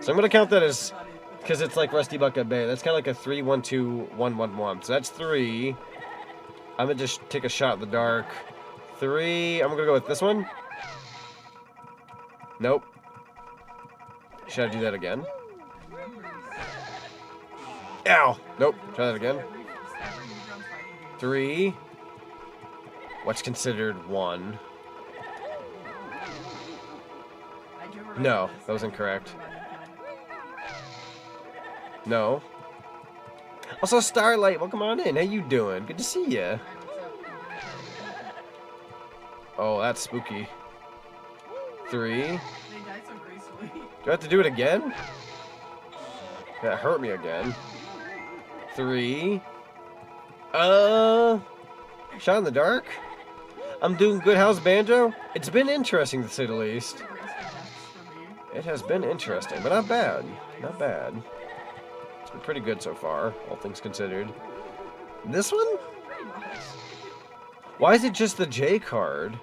So I'm gonna count that as, because it's like Rusty Bucket Bay. That's kind of like a 3, 1, 2, 1, 1, 1. So that's 3. I'm gonna just take a shot in the dark. 3. I'm gonna go with this one. Nope. Should I do that again? Ow! Nope. Try that again. 3. What's considered 1? No, that was incorrect. No. Also, Starlight, welcome on in. How you doing? Good to see ya. Oh, that's spooky. 3. Do I have to do it again? That hurt me again. 3. Shot in the dark? I'm doing good. How's Banjo? It's been interesting to say the least. It has been interesting, but not bad. Not bad. It's been pretty good so far, all things considered. This one? Why is it just the J card?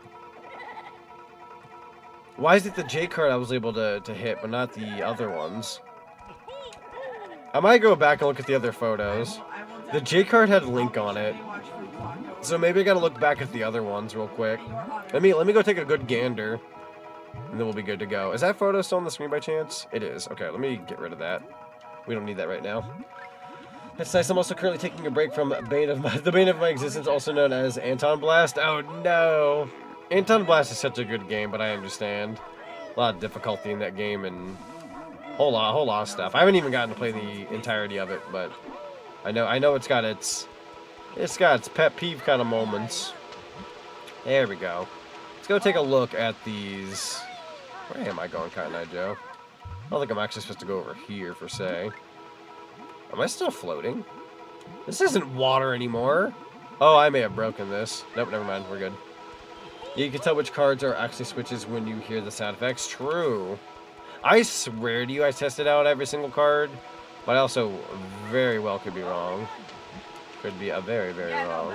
Why is it the J card I was able to hit, but not the other ones? I might go back and look at the other photos. The J card had Link on it. So maybe I gotta look back at the other ones real quick. Let me go take a good gander. And then we'll be good to go. Is that photo still on the screen by chance? It is. Okay, let me get rid of that. We don't need that right now. It's nice. I'm also currently taking a break from the bane of my existence, also known as Anton Blast. Oh no. Anton Blast is such a good game, but I understand. A lot of difficulty in that game and whole lot of stuff. I haven't even gotten to play the entirety of it, but I know it's got its pet peeve kind of moments. There we go. Let's go take a look at these. Where am I going, Cotton Eye Joe? I don't think I'm actually supposed to go over here, per se. Am I still floating? This isn't water anymore. Oh, I may have broken this. Nope, never mind. We're good. Yeah, you can tell which cards are actually switches when you hear the sound effects. True. I swear to you, I tested out every single card, but I also very well could be wrong. Could be a very, very wrong.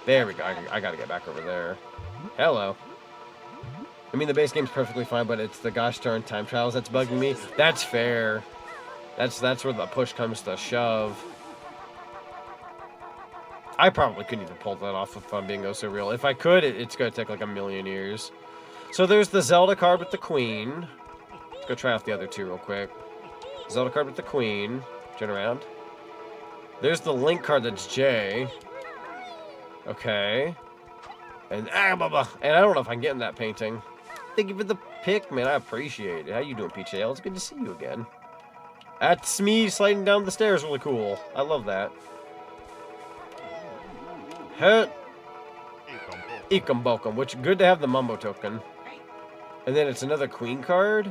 There we go. I gotta get back over there. Hello. I mean, the base game's perfectly fine, but it's the gosh darn time trials that's bugging me. That's fair. That's where the push comes to shove. I probably couldn't even pull that off if I'm being so real. If I could, it's gonna take like a million years. So there's the Zelda card with the Queen. Let's go try off the other two real quick. Zelda card with the Queen. Turn around. There's the Link card that's J. Okay. And and I don't know if I can get in that painting. Thank you for the pick, man. I appreciate it. How you doing, Peach Ale? It's good to see you again. That's me sliding down the stairs. Really cool. I love that. Hut. Ikum Bokum, which good to have the Mumbo token. And then it's another Queen card.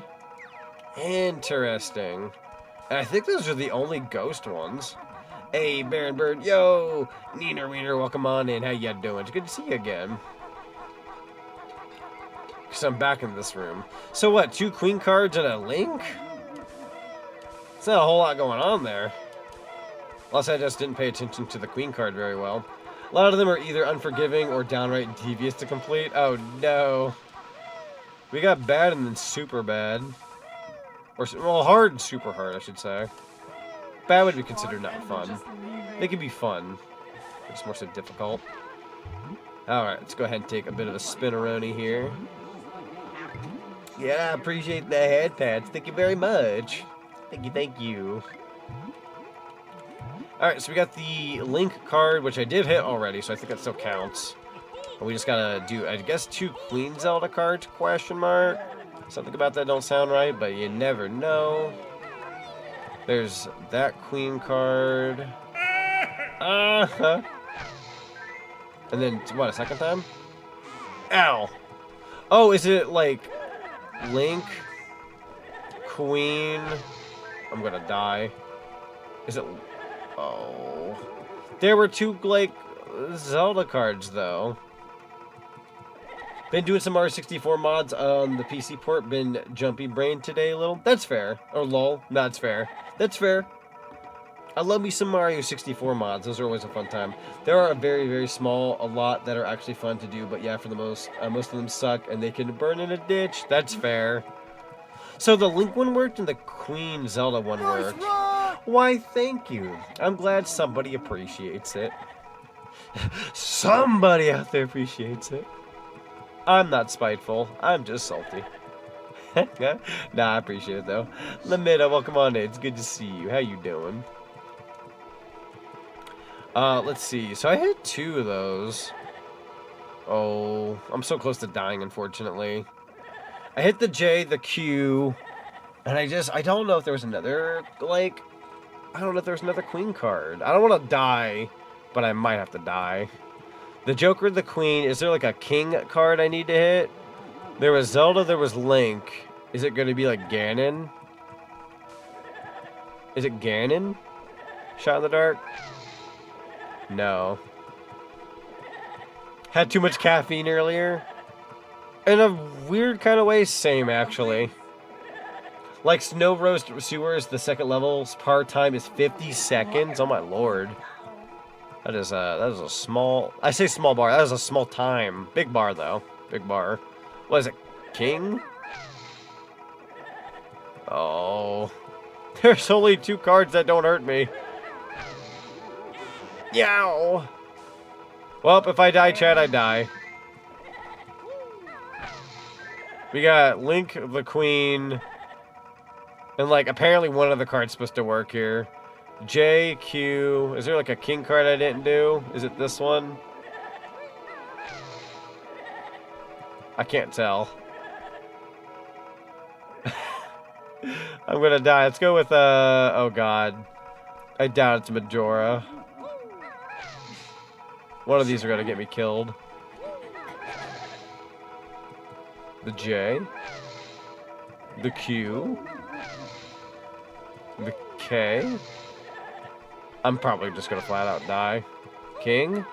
Interesting. And I think those are the only ghost ones. Hey, Baron Bird, yo! Neener Wiener, welcome on in. How you doing? It's good to see you again. So I'm back in this room. So what, 2 queen cards and a Link? It's not a whole lot going on there. Unless I just didn't pay attention to the queen card very well. A lot of them are either unforgiving or downright devious to complete. Oh no. We got bad and then super bad. Or, well, hard and super hard, I should say. Bad would be considered not fun. They could be fun. It's more so difficult. Alright, let's go ahead and take a bit of a spin-a-roni here. Yeah, I appreciate the head pads. Thank you very much. Thank you, thank you. Alright, so we got the Link card, which I did hit already, so I think that still counts. And we just gotta do, I guess, 2 Queen Zelda cards, question mark. Something about that don't sound right, but you never know. There's that Queen card. Uh-huh. And then, what, a second time? Ow! Oh, is it, like, Link, Queen... I'm gonna die. Is it... Oh... There were 2, like, Zelda cards, though. Been doing some R64 mods on the PC port. Been jumpy brain today a little. That's fair. Or lol. No, that's fair. That's fair. I love me some Mario 64 mods. Those are always a fun time. There are a very, very small, a lot that are actually fun to do, but yeah, for the most of them suck, and they can burn in a ditch. That's fair. So the Link one worked, and the Queen Zelda one worked. Why, thank you. I'm glad somebody appreciates it. Somebody out there appreciates it. I'm not spiteful. I'm just salty. Nah, I appreciate it, though. Lamita, welcome on in. It's good to see you. How you doing? Let's see. So I hit 2 of those. Oh, I'm so close to dying, unfortunately. I hit the J, the Q, and I don't know if there was another, like, I don't know if there was another Queen card. I don't want to die, but I might have to die. The Joker, the Queen, is there, like, a King card I need to hit? There was Zelda, there was Link. Is it going to be, like, Ganon? Is it Ganon? Shot in the dark? No. Had too much caffeine earlier? In a weird kind of way, same, actually. Like Snow Roast Sewers, the second level's par time is 50 seconds. Oh my lord. That is a small... I say small bar. That is a small time. Big bar, though. Big bar. What is it? King? Oh. There's only 2 cards that don't hurt me. Yow! Well, if I die, Chad, I die. We got Link, the Queen... And, like, apparently one of the cards supposed to work here. J, Q... Is there, like, a King card I didn't do? Is it this one? I can't tell. I'm gonna die. Let's go with, oh, God. I doubt it's Majora. One of these are gonna get me killed. The J. The Q. The K. I'm probably just gonna flat out die. King.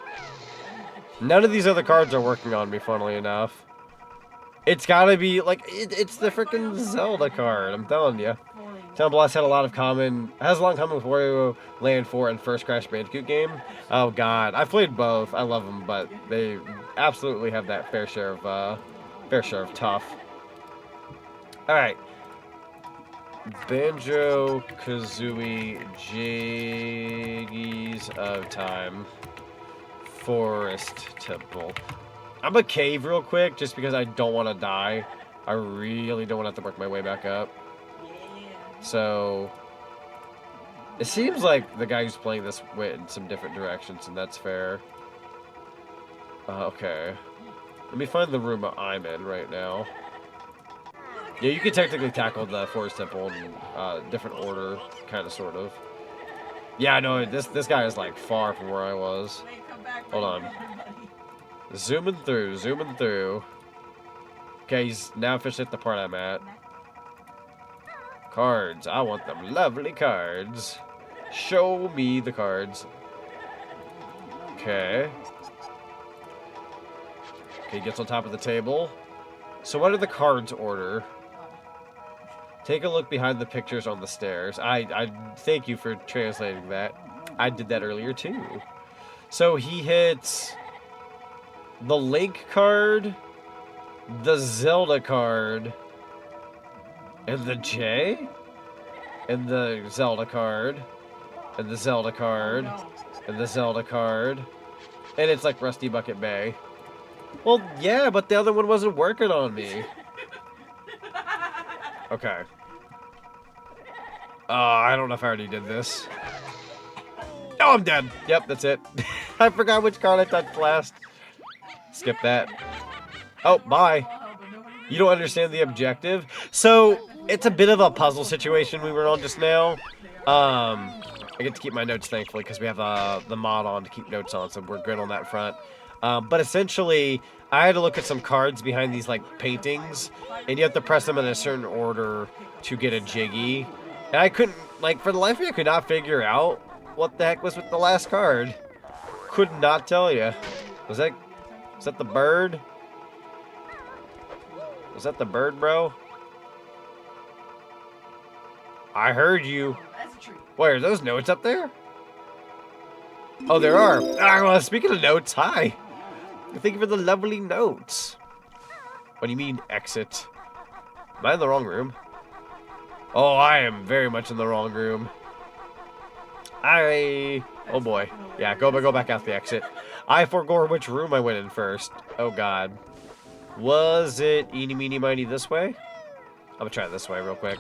None of these other cards are working on me, funnily enough. It's gotta be, like, it's the freaking Zelda card, I'm telling you. Town Blast has a lot in common with Wario Land 4 and first Crash Bandicoot game. Oh god, I've played both. I love them, but they absolutely have that fair share of tough. Alright. Banjo-Kazooie Jiggies of Time. Forest Temple. I'm gonna cave real quick just because I don't want to die. I really don't want to have to work my way back up. So, it seems like the guy who's playing this went in some different directions, and that's fair. Okay. Let me find the room I'm in right now. Yeah, you could technically tackle the Forest Temple in different order, kind of, sort of. Yeah, no, this guy is, like, far from where I was. Hold on. Zooming through. Okay, he's now officially at the part I'm at. Cards. I want them lovely cards. Show me the cards. Okay. Okay, he gets on top of the table. So what are the cards order? Take a look behind the pictures on the stairs. I thank you for translating that. I did that earlier too. So he hits the Link card, the Zelda card, and the J, and the Zelda card, and the Zelda card, and the Zelda card, and it's like Rusty Bucket Bay. Well, yeah, but the other one wasn't working on me. Okay. I don't know if I already did this. Oh, I'm dead. Yep, that's it. I forgot which card I touched last. Skip that. Oh, bye. You don't understand the objective? So, it's a bit of a puzzle situation we were on just now. I get to keep my notes, thankfully, because we have the mod on to keep notes on, so we're good on that front. But essentially, I had to look at some cards behind these, like, paintings, and you have to press them in a certain order to get a Jiggy. And I couldn't, like, for the life of me, I could not figure out what the heck was with the last card. Could not tell you. Was that the bird? Was that the bird, bro? I heard you. Where are those notes up there? Oh, there are. Well, speaking of notes, hi. Thank you for the lovely notes. What do you mean, exit? Am I in the wrong room? Oh, I am very much in the wrong room. Oh boy. Yeah, go back out the exit. I forgot which room I went in first. Oh god. Was it eeny meeny miny this way? I'm gonna try it this way real quick.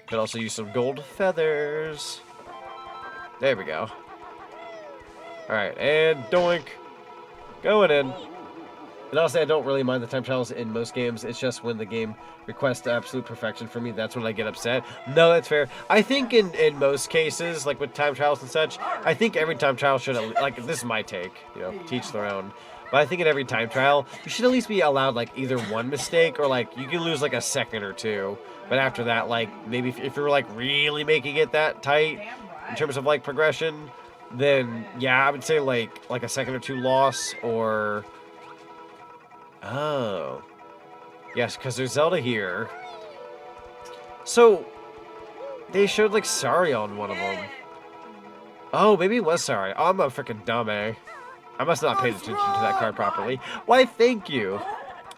Could also use some gold feathers. There we go. Alright, and doink. Going in. And honestly, I don't really mind the time trials in most games. It's just when the game requests absolute perfection for me, that's when I get upset. No, that's fair. I think in most cases, like with time trials and such, I think every time trial should, like, this is my take, you know, teach their own. But I think in every time trial, you should at least be allowed, like, either one mistake or, like, you can lose, like, a second or two. But after that, like, maybe if you're, like, really making it that tight in terms of, like, progression, then, yeah, I would say, like a second or two loss or... Oh. Yes, because there's Zelda here. So, they showed, like, Sorry on one of them. Oh, maybe it was Sorry. Oh, I'm a freaking dumb, eh? I must not have paid attention to that card properly. Why, thank you.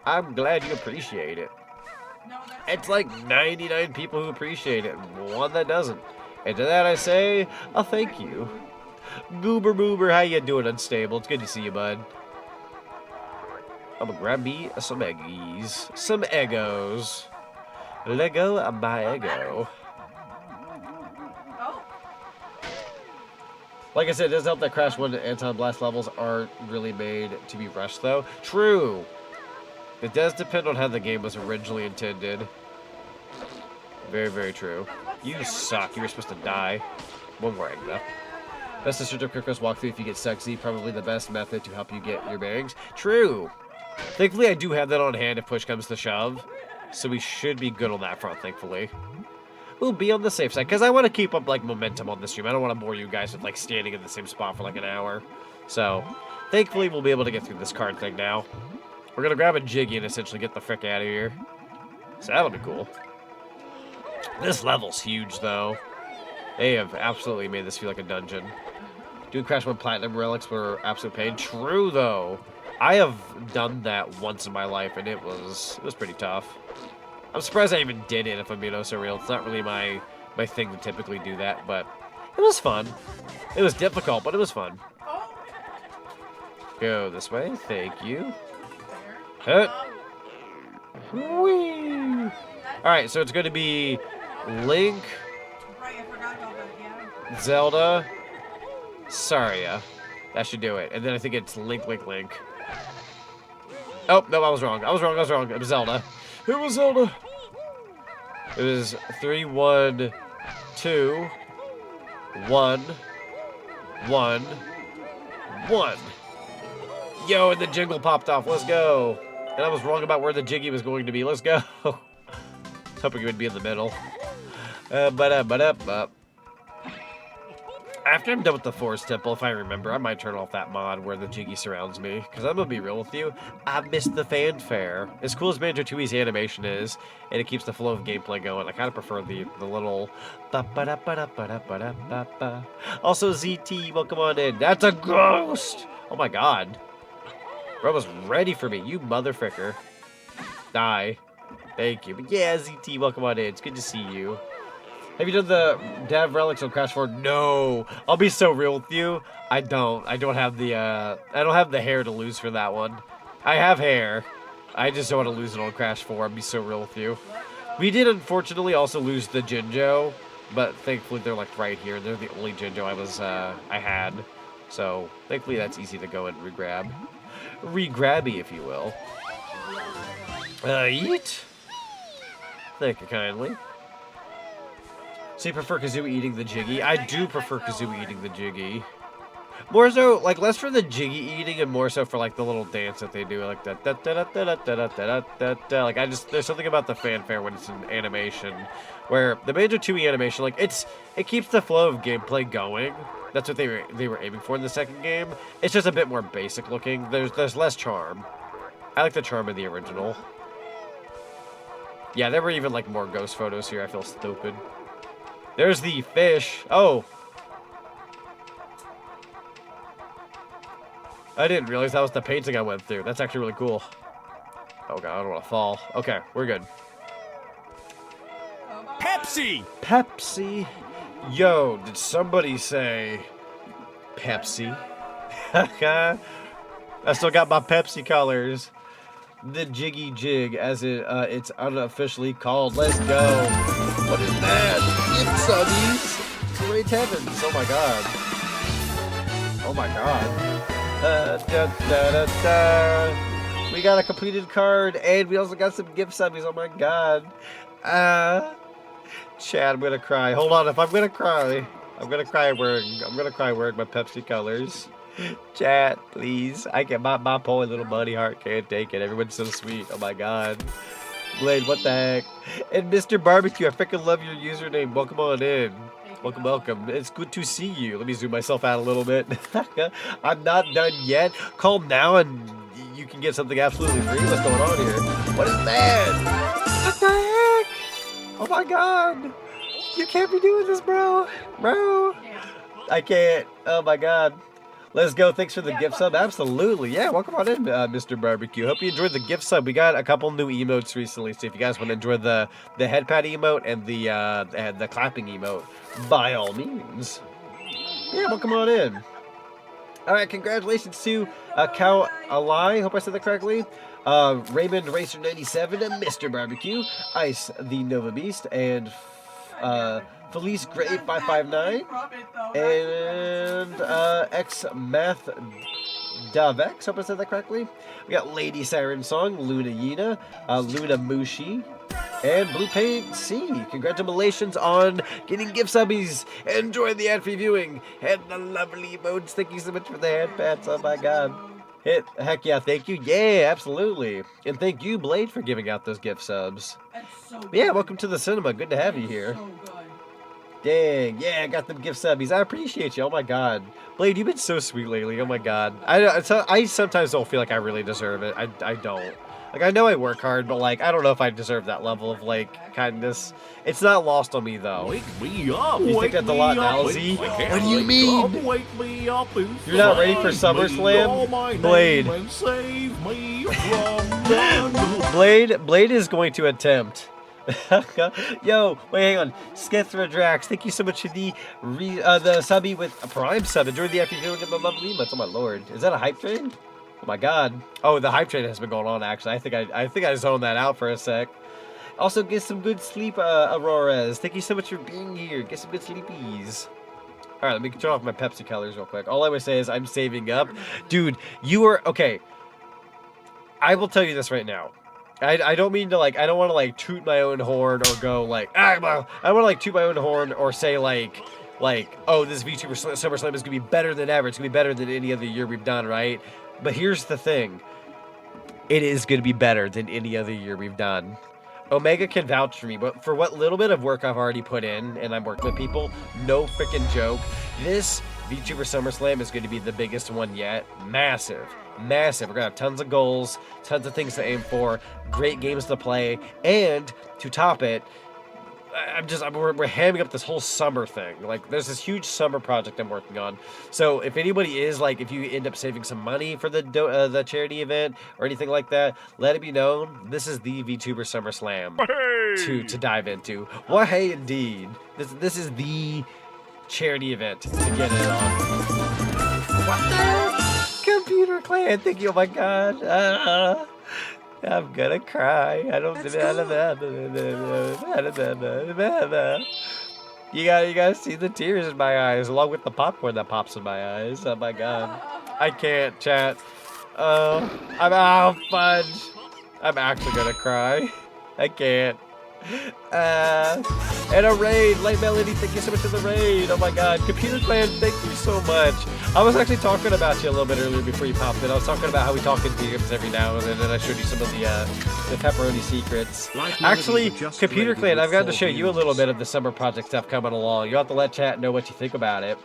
I'm glad you appreciate it. It's like 99 people who appreciate it, and one that doesn't. And to that I say, a thank you. Goober Boober, how you doing, Unstable? It's good to see you, bud. I'm gonna grab me some eggies. Some Eggos. Lego my Eggo. Like I said, it does help that Crash 1 and Anton Blast levels aren't really made to be rushed, though. True. It does depend on how the game was originally intended. Very, very true. You suck. You were supposed to die. One more egg, though. Best to search up Kirko's walkthrough if you get sexy. Probably the best method to help you get your bearings. True. Thankfully, I do have that on hand if push comes to shove. So we should be good on that front, thankfully. We'll be on the safe side, because I want to keep up, like, momentum on this stream. I don't want to bore you guys with, like, standing in the same spot for, like, an hour. So, thankfully, we'll be able to get through this card thing now. We're going to grab a Jiggy and essentially get the frick out of here. So that'll be cool. This level's huge, though. They have absolutely made this feel like a dungeon. Doing Crash 1 Platinum relics were absolute pain. True, though. I have done that once in my life, and it was pretty tough. I'm surprised I even did it, if I'm being oh so real. It's not really my thing to typically do that, but it was fun. It was difficult, but it was fun. Go this way. Thank you. Whee! Alright, so it's going to be Link, Zelda, Seraeza. That should do it. And then I think it's Link. Oh, no, I was wrong. It was Zelda. It was Zelda. It was 3, 1, 2, 1, 1, 1. Yo, and the jingle popped off. Let's go. And I was wrong about where the Jiggy was going to be. Let's go. Hoping it would be in the middle. After I'm done with the Forest Temple, if I remember, I might turn off that mod where the Jiggy surrounds me. Because I'm going to be real with you, I missed the fanfare. As cool as Banjo-Tooie's animation is, and it keeps the flow of gameplay going, I kind of prefer the little... Also, ZT, welcome on in. That's a ghost! Oh my god. Bro was ready for me, you motherfucker. Die. Thank you. But yeah, ZT, welcome on in. It's good to see you. Have you done the Dav Relics on Crash 4? No. I'll be so real with you. I don't have the hair to lose for that one. I have hair. I just don't want to lose it on Crash 4. I'll be so real with you. We did unfortunately also lose the Jinjo, but thankfully they're like right here. They're the only Jinjo I had. So thankfully that's easy to go and regrab. Regrabby, if you will. Eat. Thank you kindly. So you prefer Kazooie eating the Jiggy? I do prefer Kazooie eating the Jiggy. More so, like, less for the Jiggy eating and more so for, like, the little dance that they do, like, that, like, there's something about the fanfare when it's an animation, where the Banjo-Tooie animation, like, it keeps the flow of gameplay going. That's what they were aiming for in the second game. It's just a bit more basic looking. There's less charm. I like the charm of the original. Yeah, there were even, like, more ghost photos here. I feel stupid. There's the fish. Oh. I didn't realize that was the painting I went through. That's actually really cool. Oh god, I don't want to fall. Okay, we're good. Pepsi! Pepsi. Yo, did somebody say Pepsi? I still got my Pepsi colors. The Jiggy Jig, as it's unofficially called. Let's go. What is that? It's Subbies. Great heavens. Oh my god. Oh my god. We got a completed card, and we also got some gift subbies. Oh my god. Chad, I'm gonna cry. Hold on, if I'm gonna cry wearing my Pepsi colors. Chat, please. I get my poor little bunny heart can't take it. Everyone's so sweet. Oh my god. Blade, what the heck? And Mr. Barbecue, I freaking love your username. Welcome on in. Welcome, welcome. It's good to see you. Let me zoom myself out a little bit. I'm not done yet. Call now and you can get something absolutely free. What's going on here? What is that? What the heck? Oh my god. You can't be doing this, bro. Bro. I can't. Oh my god. Let's go. Thanks for the gift sub. Absolutely. Yeah, welcome on in, Mr. Barbecue. Hope you enjoyed the gift sub. We got a couple new emotes recently, so if you guys want to enjoy the head pat emote and the clapping emote, by all means. Yeah, welcome on in. All right, congratulations to Cow Alai. Hope I said that correctly. Raymond Racer 97 and Mr. Barbecue, Ice the Nova Beast, and Felice Gray 559 and X Math Davex. Hope I said that correctly. We got Lady Siren Song, Luna Yina, Luna Mushi, and Blue Paint C. Congratulations on getting gift subbies. Enjoy the ad-free viewing and the lovely emotes. Thank you so much for the hand pats. Oh my god. Heck yeah, thank you. Yeah, absolutely. And thank you, Blade, for giving out those gift subs. Yeah, welcome to the cinema. Good to have you here. Dang, yeah, I got them gift subbies. I appreciate you. Oh my god. Blade, you've been so sweet lately. Oh my god. I sometimes don't feel like I really deserve it. I don't. Like, I know I work hard, but, like, I don't know if I deserve that level of, like, kindness. It's not lost on me, though. Wake me up. You think that's a lot now, Z? What do you mean? Wake me up. You're not ready for SummerSlam? Blade. Blade is going to attempt. Yo, wait, hang on. Skethradrax, thank you so much for the subby with a Prime sub. Enjoy the afternoon and the lovely emotes. Oh my lord, is that a hype train? Oh my god. Oh, the hype train has been going on. Actually, I think I zoned that out for a sec. Also, get some good sleep, Auroras. Thank you so much for being here. Get some good sleepies. All right, let me turn off my Pepsi colors real quick. All I would say is I'm saving up, dude. You are okay. I will tell you this right now. I don't mean to, like, I don't want to, like, toot my own horn or go, like, I want to, like, toot my own horn or say, like, oh, this VTuber SummerSlam is going to be better than ever. It's going to be better than any other year we've done, right? But here's the thing. It is going to be better than any other year we've done. Omega can vouch for me, but for what little bit of work I've already put in, and I'm working with people, no freaking joke, This VTuber SummerSlam is going to be the biggest one yet. Massive. Massive. We're going to have tons of goals, tons of things to aim for, great games to play, and to top it, we're hamming up this whole summer thing. Like, there's this huge summer project I'm working on. So if anybody is like, if you end up saving some money for the charity event or anything like that, let it be known this is the VTuber SummerSlam to dive into. Well, hey, indeed, this is the charity event to get it on. What the Computer Clan? Thank you. Oh my God. I'm gonna cry. I don't. You gotta see the tears in my eyes, along with the popcorn that pops in my eyes. Oh my God, I can't, chat. I'm out, fudge. I'm actually gonna cry. I can't. And a raid, Light Melody, thank you so much for the raid. Oh my God, Computer Clan, thank you so much. I was actually talking about you a little bit earlier before you popped in. I was talking about how we talk in DMs every now and then, and I showed you some of the pepperoni secrets. Actually, Computer Clan, I've got to show you a little bit of the summer project stuff coming along. You'll have to let chat know what you think about it.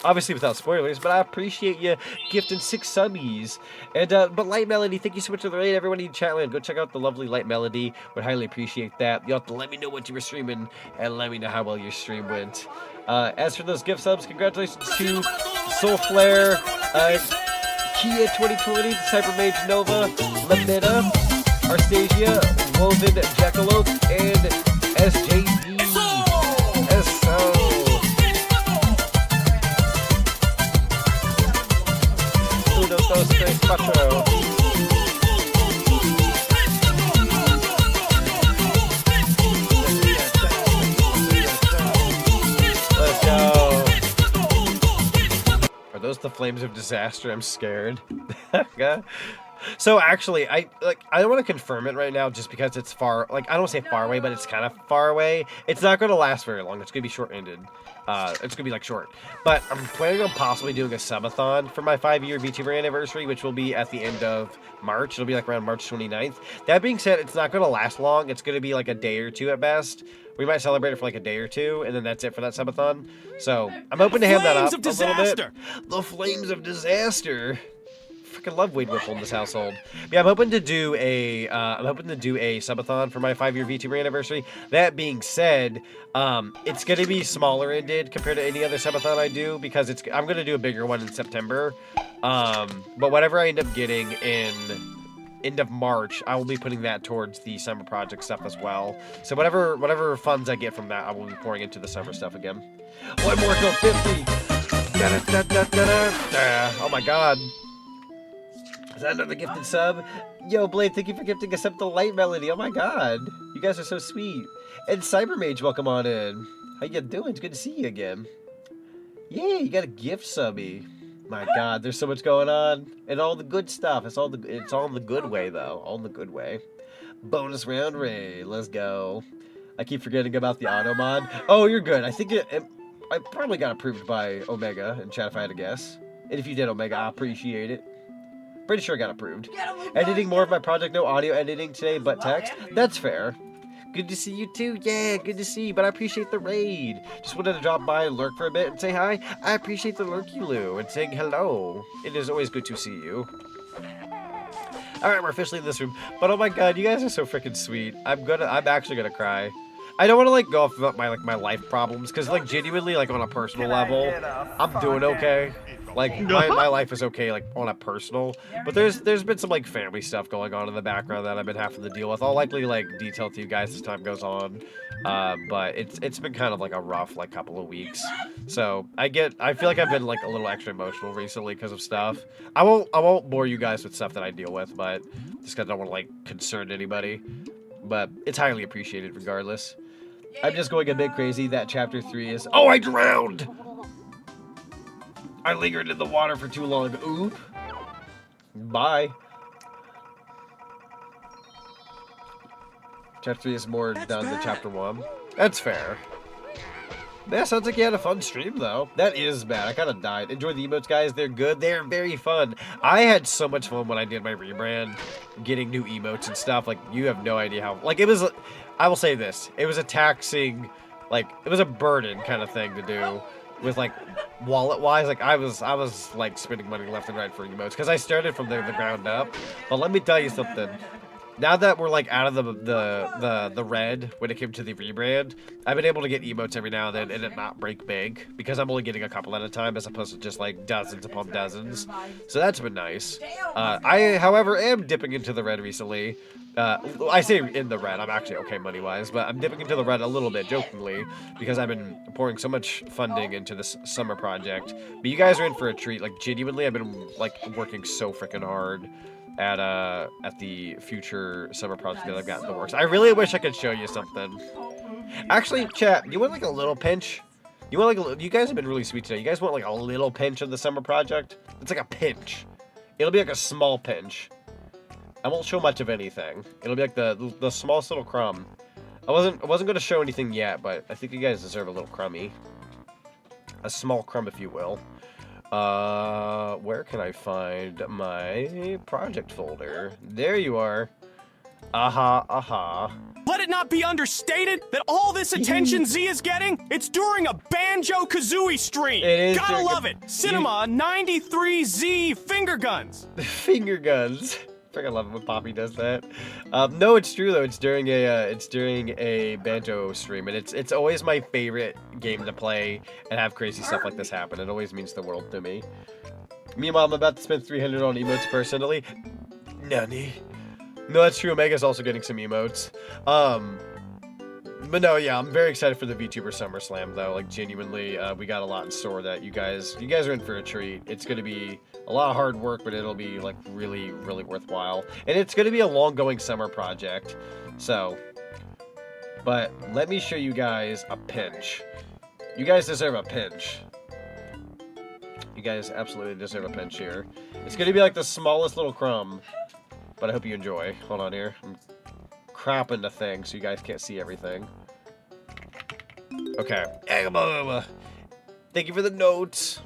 Obviously without spoilers, but I appreciate you gifting 6 subbies. And but Light Melody, thank you so much for the raid. Everyone in chatland, go check out the lovely Light Melody. Would highly appreciate that. You'll have to let me know what you were streaming and let me know how well your stream went. As for those gift subs, congratulations to Soul Flare, Kia 2020, Cyber Mage Nova, Lametta, Arstasia, Woven Jackalope, and SJD. SO. Dos, tres, cuatro. Let's go. Are those the flames of disaster? I'm scared. So actually, I don't want to confirm it right now just because it's far, I don't say far away, but it's kind of far away. It's not going to last very long. It's going to be short-ended. It's going to be short. But I'm planning on possibly doing a subathon for my 5-year VTuber anniversary, which will be at the end of March. It'll be around March 29th. That being said, it's not going to last long. It's going to be a day or two at best. We might celebrate it for a day or two, and then that's it for that subathon. So I'm hoping to ham that up a little bit. The Flames of Disaster. Freaking love Wade Whipple in this household. Yeah, I'm hoping to do a subathon for my 5-year VTuber anniversary. That being said, it's gonna be smaller ended compared to any other subathon I do because I'm gonna do a bigger one in September. But whatever I end up getting in end of March, I will be putting that towards the summer project stuff as well. So whatever funds I get from that, I will be pouring into the summer stuff again. One more till 50. Oh my God. Is that another gifted sub? Yo, Blade, thank you for gifting us up the Light Melody. Oh my God. You guys are so sweet. And Cybermage, welcome on in. How you doing? It's good to see you again. Yeah, you got a gift subby. My God, there's so much going on. And all the good stuff. It's all in the good way, though. All in the good way. Bonus round raid. Let's go. I keep forgetting about the auto mod. Oh, you're good. I think I probably got approved by Omega in chat if I had to guess. And if you did, Omega, I appreciate it. Pretty sure I got approved. Editing more of my project, no audio editing today, but text. That's fair. Good to see you too. Yeah, good to see you, but I appreciate the raid. Just wanted to drop by and lurk for a bit and say hi. I appreciate the lurky-loo and saying hello. It is always good to see you. Alright, we're officially in this room. But oh my God, you guys are so freaking sweet. I'm actually gonna cry. I don't want to go off about my life problems because genuinely on a personal level, I'm doing okay. My life is okay on a personal, but there's been some family stuff going on in the background that I've been having to deal with. I'll likely detail to you guys as time goes on, but it's been kind of a rough couple of weeks. So I feel like I've been a little extra emotional recently because of stuff. I won't bore you guys with stuff that I deal with, but just because I don't want to concern anybody. But it's highly appreciated regardless. I'm just going a bit crazy. That chapter 3 is... Oh, I drowned! I lingered in the water for too long. Oop. Bye. Chapter 3 is more done than chapter 1. That's fair. Yeah, sounds like you had a fun stream, though. That is bad. I kind of died. Enjoy the emotes, guys. They're good. They're very fun. I had so much fun when I did my rebrand, getting new emotes and stuff. You have no idea how... it was... I will say this. It was a taxing... it was a burden kind of thing to do. with like wallet-wise. Like I was like spending money left and right for emotes because I started from the ground up. But let me tell you something. Now that we're like out of the red when it came to the rebrand, I've been able to get emotes every now and then and it not break big because I'm only getting a couple at a time as opposed to just like dozens upon dozens. So that's been nice. I, however, am dipping into the red recently. I say in the red, I'm actually okay money-wise, but I'm dipping into the red a little bit jokingly because I've been pouring so much funding into this summer project. But you guys are in for a treat. Like genuinely, I've been like working so freaking hard at the future summer project that I've got in the works. I really wish I could show you something. Actually, chat, you want like a little pinch? You want like you guys have been really sweet today. You guys want like a little pinch of the summer project? It's like a pinch. It'll be like a small pinch. I won't show much of anything. It'll be like the smallest little crumb. I wasn't gonna show anything yet, but I think you guys deserve a little crummy. A small crumb, if you will. Where can I find my project folder? There you are. Aha. Let it not be understated that all this attention Z is getting, it's during a Banjo-Kazooie stream. It is. Gotta love it. Cinema 93Z finger guns. Finger guns. Freaking love it when Poppy does that. No, it's true though. It's during a Banjo stream, and it's always my favorite game to play and have crazy stuff like this happen. It always means the world to me. Meanwhile, I'm about to spend 300 on emotes personally. Nani? No, that's true. Omega's also getting some emotes. But no, yeah, I'm very excited for the VTuber SummerSlam though. Like genuinely, we got a lot in store that you guys are in for a treat. It's gonna be a lot of hard work, but it'll be like really, really worthwhile. And it's gonna be a long-going summer project. So, but let me show you guys a pinch. You guys deserve a pinch. You guys absolutely deserve a pinch here. It's gonna be like the smallest little crumb, but I hope you enjoy. Hold on here. I'm cropping the thing so you guys can't see everything. Okay. Thank you for the notes.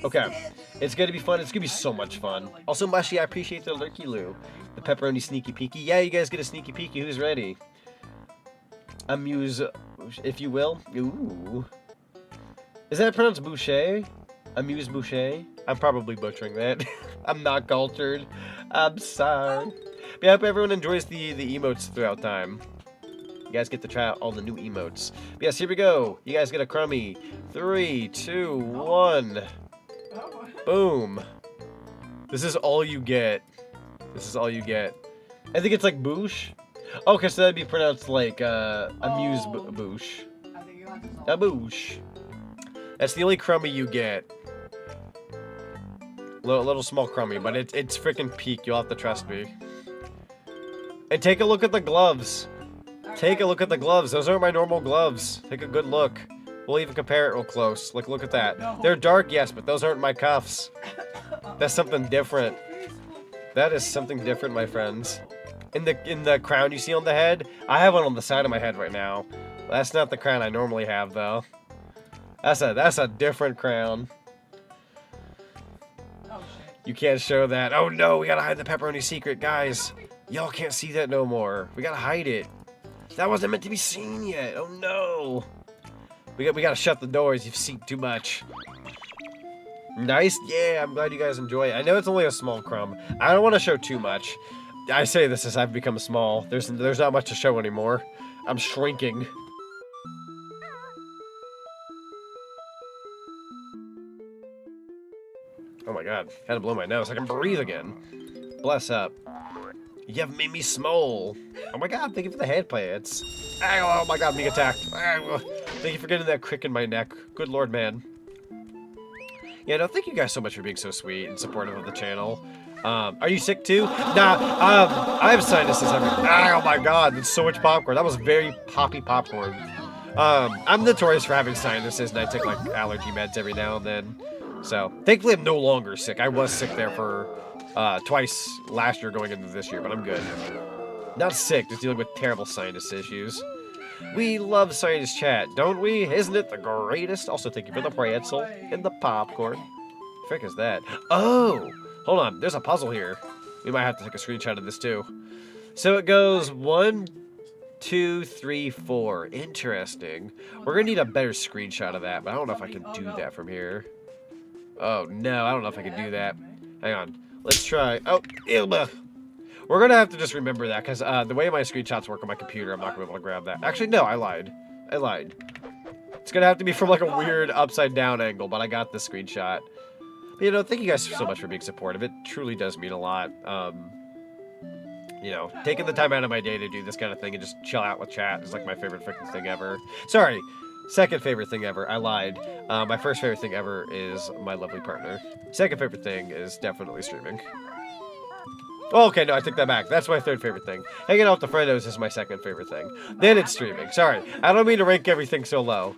Okay. It's gonna be fun. It's gonna be so much fun. Also, Mushy, I appreciate the lurky loo. The pepperoni sneaky peeky. Yeah, you guys get a sneaky peeky. Who's ready? Amuse, if you will. Ooh. Is that pronounced boucher? Amuse boucher? I'm probably butchering that. I'm not cultured. I'm sorry. But I hope everyone enjoys the emotes throughout time. You guys get to try out all the new emotes. But yes, here we go. You guys get a crummy. 3, 2, 1. Boom. This is all you get. This is all you get. I think it's like boosh. Okay, so that'd be pronounced like amuse boosh. A boosh. That's the only crummy you get. Little small crummy, but it's freaking peak. You'll have to trust me. And take a look at the gloves. Take a look at the gloves. Those aren't my normal gloves. Take a good look. We'll even compare it real close. Like, look at that. They're dark, yes, but those aren't my cuffs. That's something different. That is something different, my friends. In the crown you see on the head, I have one on the side of my head right now. That's not the crown I normally have, though. That's a different crown. You can't show that. Oh no, we gotta hide the pepperoni secret, guys. Y'all can't see that no more. We gotta hide it. That wasn't meant to be seen yet. Oh no. We gotta shut the doors. You've seen too much. Nice. Yeah, I'm glad you guys enjoy it. I know it's only a small crumb. I don't want to show too much. I say this as I've become small. There's not much to show anymore. I'm shrinking. Oh my god, had to blow my nose. I can breathe again. Bless up. You have made me small. Oh my god, thank you for the hand plants. Oh my god, being attacked. Thank you for getting that crick in my neck. Good lord, man. Yeah, no, thank you guys so much for being so sweet and supportive of the channel. Are you sick too? Nah, I have sinuses oh my god, that's so much popcorn. That was very poppy popcorn. I'm notorious for having sinuses and I take like allergy meds every now and then. So, thankfully I'm no longer sick. I was sick there for twice last year going into this year, but I'm good. Not sick, just dealing with terrible sinus issues. We love sinus chat, don't we? Isn't it the greatest? Also, thank you for the pretzel and the popcorn. Frick is that? Oh! Hold on, there's a puzzle here. We might have to take a screenshot of this too. So it goes 1, 2, 3, 4. Interesting. We're gonna need a better screenshot of that, but I don't know if I can do that from here. Oh no, I don't know if I can do that. Hang on. Let's try. Oh, Ilma. We're gonna have to just remember that because the way my screenshots work on my computer, I'm not gonna be able to grab that. Actually, no, I lied. It's gonna have to be from like a weird upside down angle, but I got the screenshot. But, you know, thank you guys so much for being supportive. It truly does mean a lot. You know, taking the time out of my day to do this kind of thing and just chill out with chat is like my favorite freaking thing ever. Sorry, second favorite thing ever. I lied. My first favorite thing ever is my lovely partner. Second favorite thing is definitely streaming. Oh, okay, no, I take that back. That's my third favorite thing. Hanging out with the friendos is my second favorite thing. Then it's streaming. Sorry, I don't mean to rank everything so low.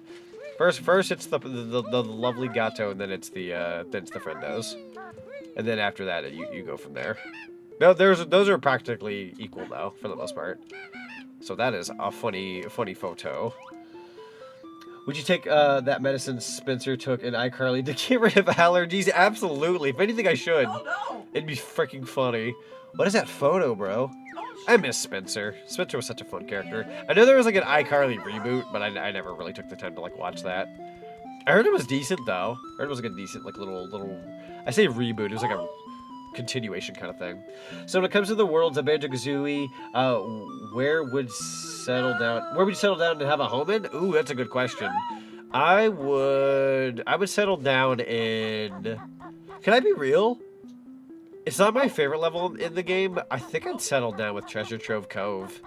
First it's the lovely gato, and then it's the friendos, and then after that you go from there. No, those are practically equal though for the most part. So that is a funny photo. Would you take that medicine Spencer took in iCarly to get rid of allergies? Absolutely. If anything, I should. Oh, no. It'd be freaking funny. What is that photo, bro? I miss Spencer. Spencer was such a fun character. I know there was like an iCarly reboot, but I never really took the time to like watch that. I heard it was decent though. I heard it was like a decent like little. I say reboot. It was like a continuation kind of thing. So when it comes to the worlds of Banjo-Kazooie, where would you settle down and have a home in? Ooh, that's a good question. I would settle down in. Can I be real? It's not my favorite level in the game. I think I'd settle down with Treasure Trove Cove.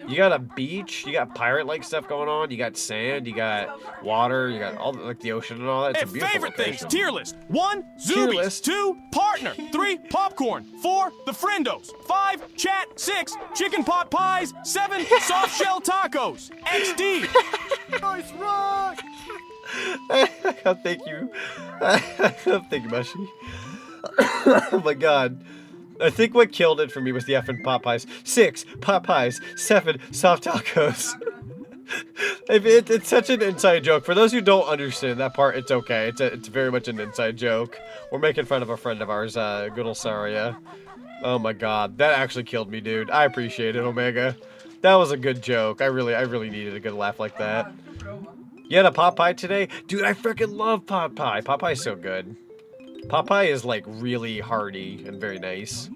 You got a beach, you got pirate-like stuff going on, you got sand, you got water, you got all like the ocean and all that. It's a beautiful favorite location. things, tier list. 1, Zoobies. 2, partner. 3, popcorn. 4, the friendos. 5, chat. 6, chicken pot pies. 7, soft shell tacos. XD. Nice rock! Thank you. Thank you, Mushy. Oh my god. I think what killed it for me was the effing pot pies. 6 pot pies, 7 soft tacos. It's such an inside joke. For those who don't understand that part, it's okay. It's very much an inside joke. We're making fun of a friend of ours, good old Seraeza. Oh my god, that actually killed me, dude. I appreciate it, Omega. That was a good joke. I really needed a good laugh like that. You had a pot pie today? Dude, I freaking love pot pie. Pot pie's so good. Pot pie is like really hearty and very nice.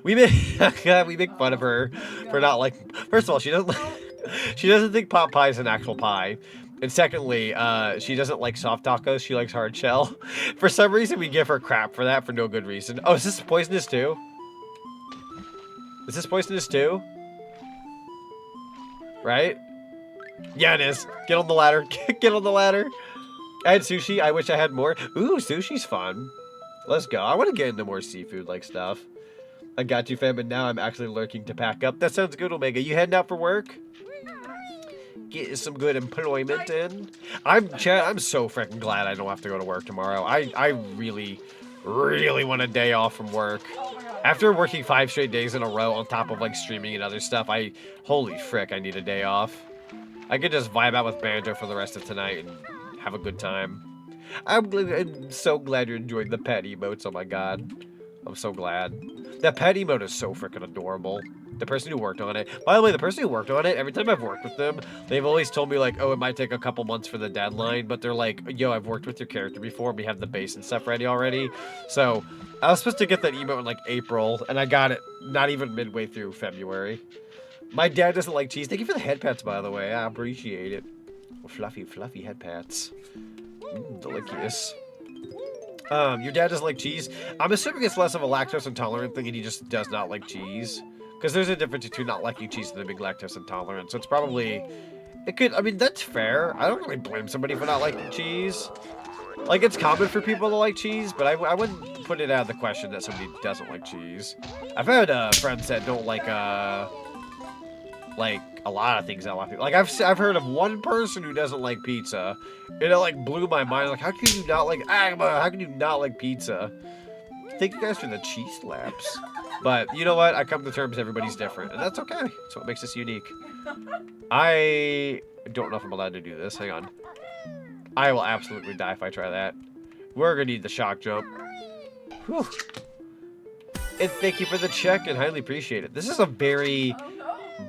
We make fun of her for not like. First of all, she doesn't think pot pie is an actual pie, and secondly, she doesn't like soft tacos. She likes hard shell. For some reason, we give her crap for that for no good reason. Oh, is this poisonous too? Is this poisonous too? Right? Yeah, it is. Get on the ladder. Get on the ladder. I had sushi. I wish I had more. Ooh, sushi's fun. Let's go. I want to get into more seafood-like stuff. I got you, fam, and now I'm actually lurking to pack up. That sounds good, Omega. You heading out for work? Getting some good employment in. I'm so freaking glad I don't have to go to work tomorrow. I really want a day off from work. After working 5 straight days in a row on top of like streaming and other stuff, holy frick, I need a day off. I could just vibe out with Banjo for the rest of tonight and have a good time. I'm so glad you're enjoying the pet emotes. Oh my god. I'm so glad. That pet emote is so freaking adorable. The person who worked on it. By the way, the person who worked on it, every time I've worked with them, they've always told me like, oh, it might take a couple months for the deadline, but they're like, yo, I've worked with your character before. We have the base and stuff ready already. So I was supposed to get that emote in like April, and I got it not even midway through February. My dad doesn't like cheese. Thank you for the head pats, by the way. I appreciate it. Fluffy head pats. Delicious. Your dad doesn't like cheese. I'm assuming it's less of a lactose intolerant thing and he just does not like cheese. Because there's a difference between not liking cheese and being lactose intolerant. So it's probably... I mean, that's fair. I don't really blame somebody for not liking cheese. Like, it's common for people to like cheese, but I wouldn't put it out of the question that somebody doesn't like cheese. I've had friends that don't like a lot of things that a lot of people like. I've heard of one person who doesn't like pizza, and it like blew my mind. Like, how can you not like how can you not like pizza? Thank you guys for the cheese slaps. But you know what? I come to terms everybody's different, and that's okay. That's what makes us unique. I don't know if I'm allowed to do this. Hang on. I will absolutely die if I try that. We're gonna need the shock jump. Whew. And thank you for the check, and highly appreciate it. This is a very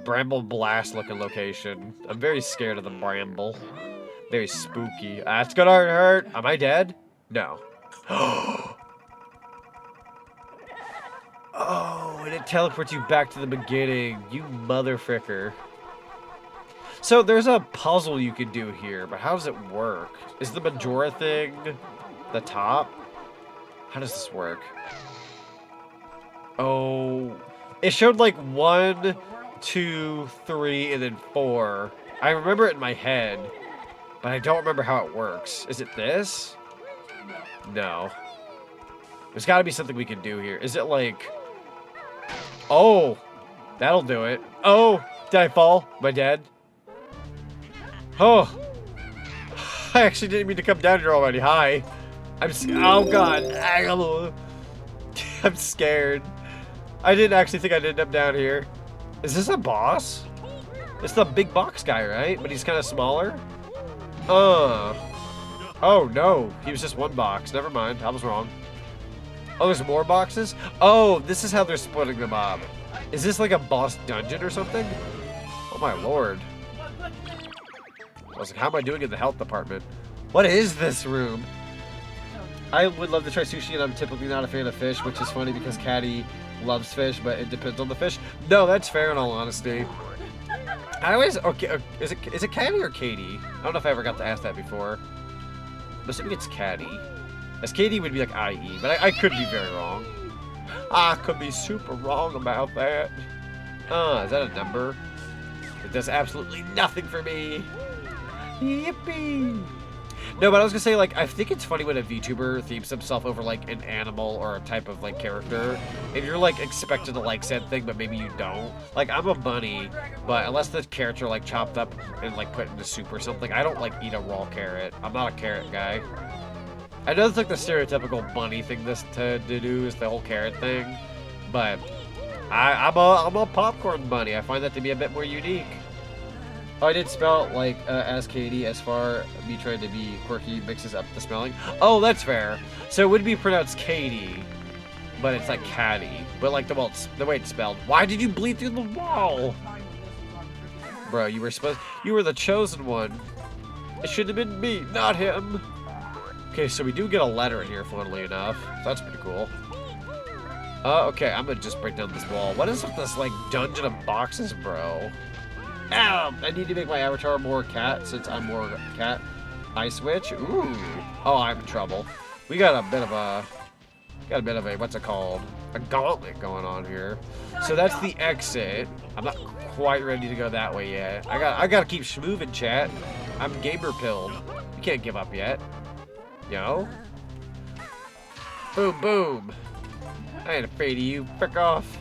Bramble Blast looking location. I'm very scared of the bramble. Very spooky. That's gonna hurt. Am I dead? No. Oh, and it teleports you back to the beginning. You motherfricker. So there's a puzzle you can do here, but how does it work? Is the Majora thing the top? How does this work? Oh, it showed like 1, 2, 3, and then 4. I remember it in my head, but I don't remember how it works. Is it this? No. There's got to be something we can do here. Is it like... Oh, that'll do it. Oh, did I fall? Am I dead? Oh, I actually didn't mean to come down here already. Hi. Oh God. I'm scared. I didn't actually think I'd end up down here. Is this a boss? It's the big box guy, right? But he's kind of smaller. Oh no, he was just one box. Never mind, I was wrong. Oh, there's more boxes? Oh, this is how they're splitting them up. Is this like a boss dungeon or something? Oh my lord. I was like, how am I doing in the health department? What is this room? I would love to try sushi, and I'm typically not a fan of fish, which is funny because Caddy loves fish, but it depends on the fish. No, that's fair in all honesty. I always, okay, is it Caddy or Katie? I don't know if I ever got to ask that before. I'm assuming it's Caddy. As Katie would be like IE, but I could be very wrong. I could be super wrong about that. Is that a number? It does absolutely nothing for me. Yippee! No, but I was gonna say, like, I think it's funny when a VTuber themes himself over, like, an animal or a type of, like, character, and you're, like, expected to like said thing, but maybe you don't. Like, I'm a bunny, but unless the carrots are, like, chopped up and, like, put into soup or something, I don't, like, eat a raw carrot. I'm not a carrot guy. I know it's, like, the stereotypical bunny thing to do is the whole carrot thing, but I'm a popcorn bunny. I find that to be a bit more unique. Oh, I did spell it like as Katie, as far me trying to be quirky mixes up the spelling. Oh, that's fair. So it would be pronounced Katie, but it's like Caddy. But like the way it's spelled. Why did you bleed through the wall? Bro, you were the chosen one. It should have been me, not him. Okay, so we do get a letter in here, funnily enough. So that's pretty cool. Okay, I'm gonna just break down this wall. What is with this like dungeon of boxes, bro? Ow! I need to make my avatar more cat since I'm more cat. I switch. Ooh. Oh, I'm in trouble. We got a bit of a what's it called? A gauntlet going on here. So that's the exit. I'm not quite ready to go that way yet. I gotta keep schmoovin', chat. I'm gamer pilled. You can't give up yet. Yo. Boom, boom. I ain't afraid of you. Frick off.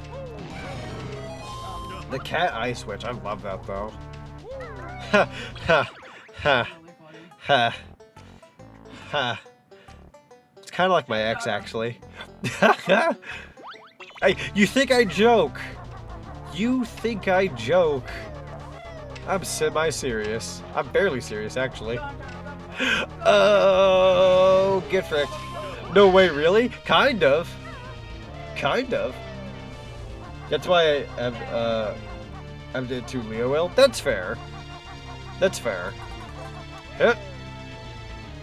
The cat eye switch, I love that though. Ha ha ha ha ha. It's kind of like my ex, actually. You think I joke? You think I joke? I'm semi-serious. I'm barely serious, actually. Oh, get fricked. No way, really? Kind of. Kind of. That's why I did to Leo Will. That's fair. That's fair. Hit.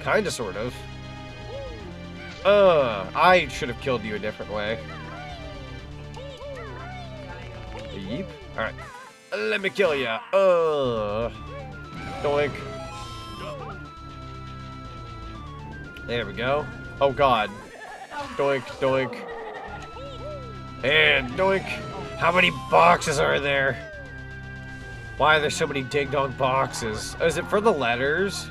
Kinda, sort of. I should have killed you a different way. Yeep. Alright. Let me kill ya. Doink. There we go. Oh god. Doink, doink. And doink. How many boxes are there? Why are there so many ding-dong boxes? Is it for the letters?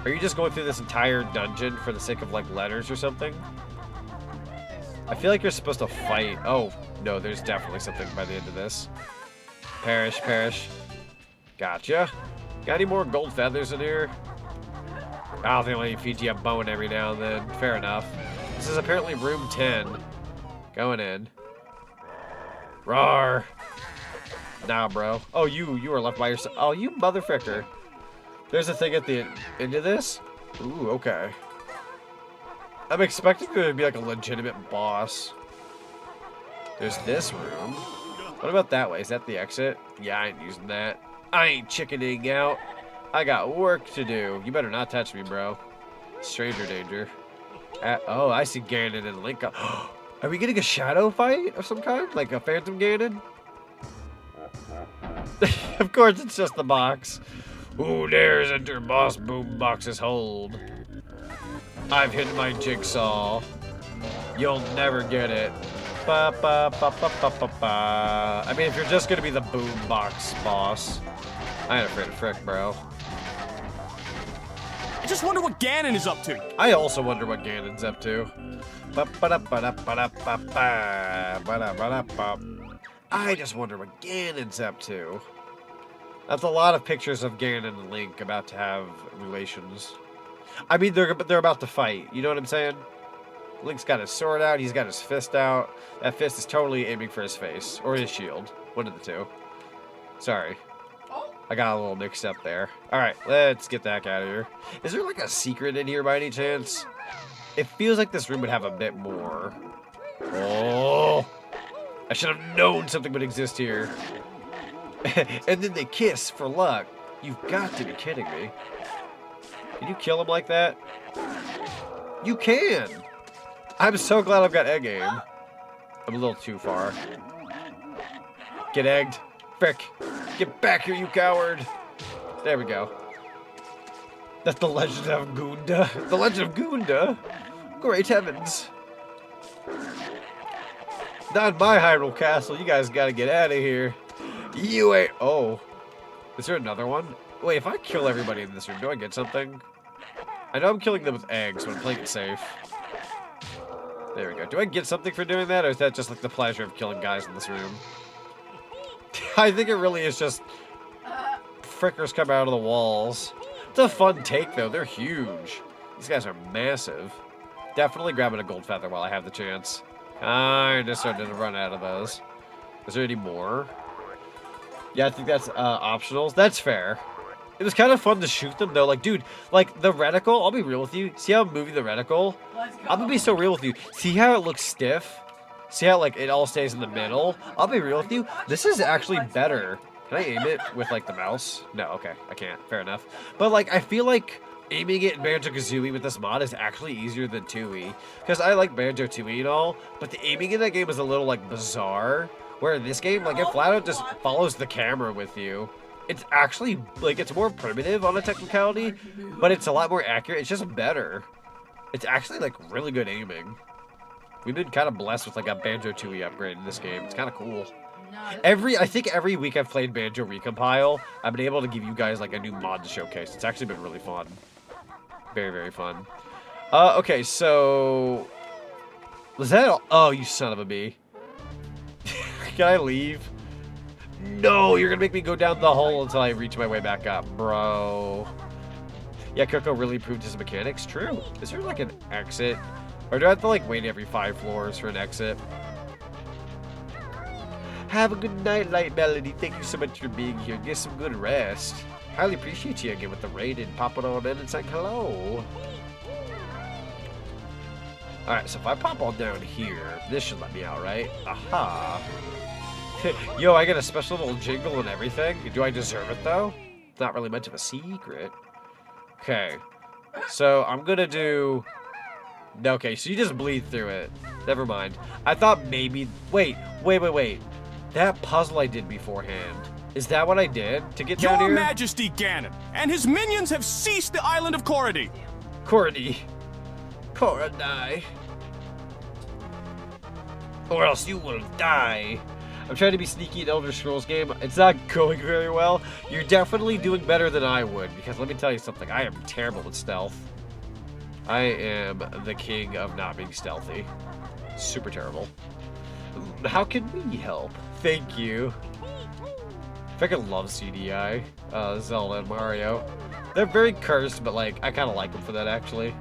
Are you just going through this entire dungeon for the sake of, like, letters or something? I feel like you're supposed to fight. Oh, no, there's definitely something by the end of this. Perish, perish. Gotcha. Got any more gold feathers in here? Oh, they only feed you a bone every now and then. Fair enough. This is apparently room 10. Going in. Rawr. Nah, bro. Oh, you are left by yourself. Oh, you motherfucker. There's a thing at the end of this? Ooh, okay. I'm expecting there to be like a legitimate boss. There's this room. What about that way? Is that the exit? Yeah, I ain't using that. I ain't chickening out. I got work to do. You better not touch me, bro. Stranger danger. Oh, I see Ganon and Link. Are we getting a shadow fight of some kind? Like a Phantom Ganon? Of course, it's just the box. Who dares enter Boss Boombox's hold? I've hit my jigsaw. You'll never get it. Ba, ba, ba, ba, ba, ba, ba. I mean, if you're just gonna be the boombox boss, I ain't afraid of frick, bro. I just wonder what Ganon is up to. I also wonder what Ganon's up to. Ba, ba, da, ba, da, ba, da, ba, ba, ba, da, ba, da, ba. I just wonder what Ganon's up to. That's a lot of pictures of Ganon and Link about to have relations. I mean, they're about to fight. You know what I'm saying? Link's got his sword out. He's got his fist out. That fist is totally aiming for his face. Or his shield. One of the two. Sorry. I got a little mixed up there. Alright, let's get the heck out of here. Is there like a secret in here by any chance? It feels like this room would have a bit more. Oh! I should have known something would exist here. And then they kiss for luck. You've got to be kidding me. Can you kill him like that? You can! I'm so glad I've got egg aim. I'm a little too far. Get egged. Frick. Get back here, you coward. There we go. That's the Legend of Gunda. The Legend of Gunda? Great heavens. Not my Hyrule Castle. You guys gotta get out of here. You ain't... Oh. Is there another one? Wait, if I kill everybody in this room, do I get something? I know I'm killing them with eggs, but I'm playing it safe. There we go. Do I get something for doing that, or is that just like the pleasure of killing guys in this room? I think it really is just frickers come out of the walls. It's a fun take, though. They're huge. These guys are massive. Definitely grabbing a gold feather while I have the chance. I just started to run out of those. Is there any more? Yeah, I think that's optionals. That's fair. It was kind of fun to shoot them, though. Like, dude, like, the reticle, I'll be real with you. See how I'm moving the reticle? I'm gonna be so real with you. See how it looks stiff? See how, like, it all stays in the middle? I'll be real with you. This is actually better. Can I aim it with, like, the mouse? No, okay. I can't. Fair enough. But, like, I feel like aiming it in Banjo-Kazooie with this mod is actually easier than 2E. Because I like Banjo-2E and all, but the aiming in that game is a little, like, bizarre. Where in this game, like, it flat out just follows the camera with you. It's actually, like, it's more primitive on a technicality, but it's a lot more accurate. It's just better. It's actually, like, really good aiming. We've been kind of blessed with, like, a Banjo-2E upgrade in this game. It's kind of cool. I think every week I've played Banjo-Recompile, I've been able to give you guys, like, a new mod to showcase. It's actually been really fun. Very, very fun. Okay, so... Was that all? Oh, you son of a bee. Can I leave? No, you're gonna make me go down the hole until I reach my way back up, bro. Yeah, Coco really improved his mechanics. True. Is there like an exit? Or do I have to like wait every 5 floors for an exit? Have a good night, Light Melody. Thank you so much for being here. Get some good rest. Highly appreciate you again with the raid and popping on in and saying hello. Alright, so if I pop on down here, this should let me out, right? Aha. Yo, I get a special little jingle and everything. Do I deserve it, though? It's not really much of a secret. Okay. So, I'm gonna do... Okay, so you just bleed through it. Never mind. I thought maybe... Wait. That puzzle I did beforehand. Is that what I did to get down here? Your Majesty Ganon and his minions have seized the island of Corody. Corody. Or else you will die. I'm trying to be sneaky in Elder Scrolls game. It's not going very well. You're definitely doing better than I would, because let me tell you something. I am terrible at stealth. I am the king of not being stealthy. Super terrible. How can we help? Thank you. I freaking love CDI, Zelda and Mario. They're very cursed, but like, I kind of like them for that, actually.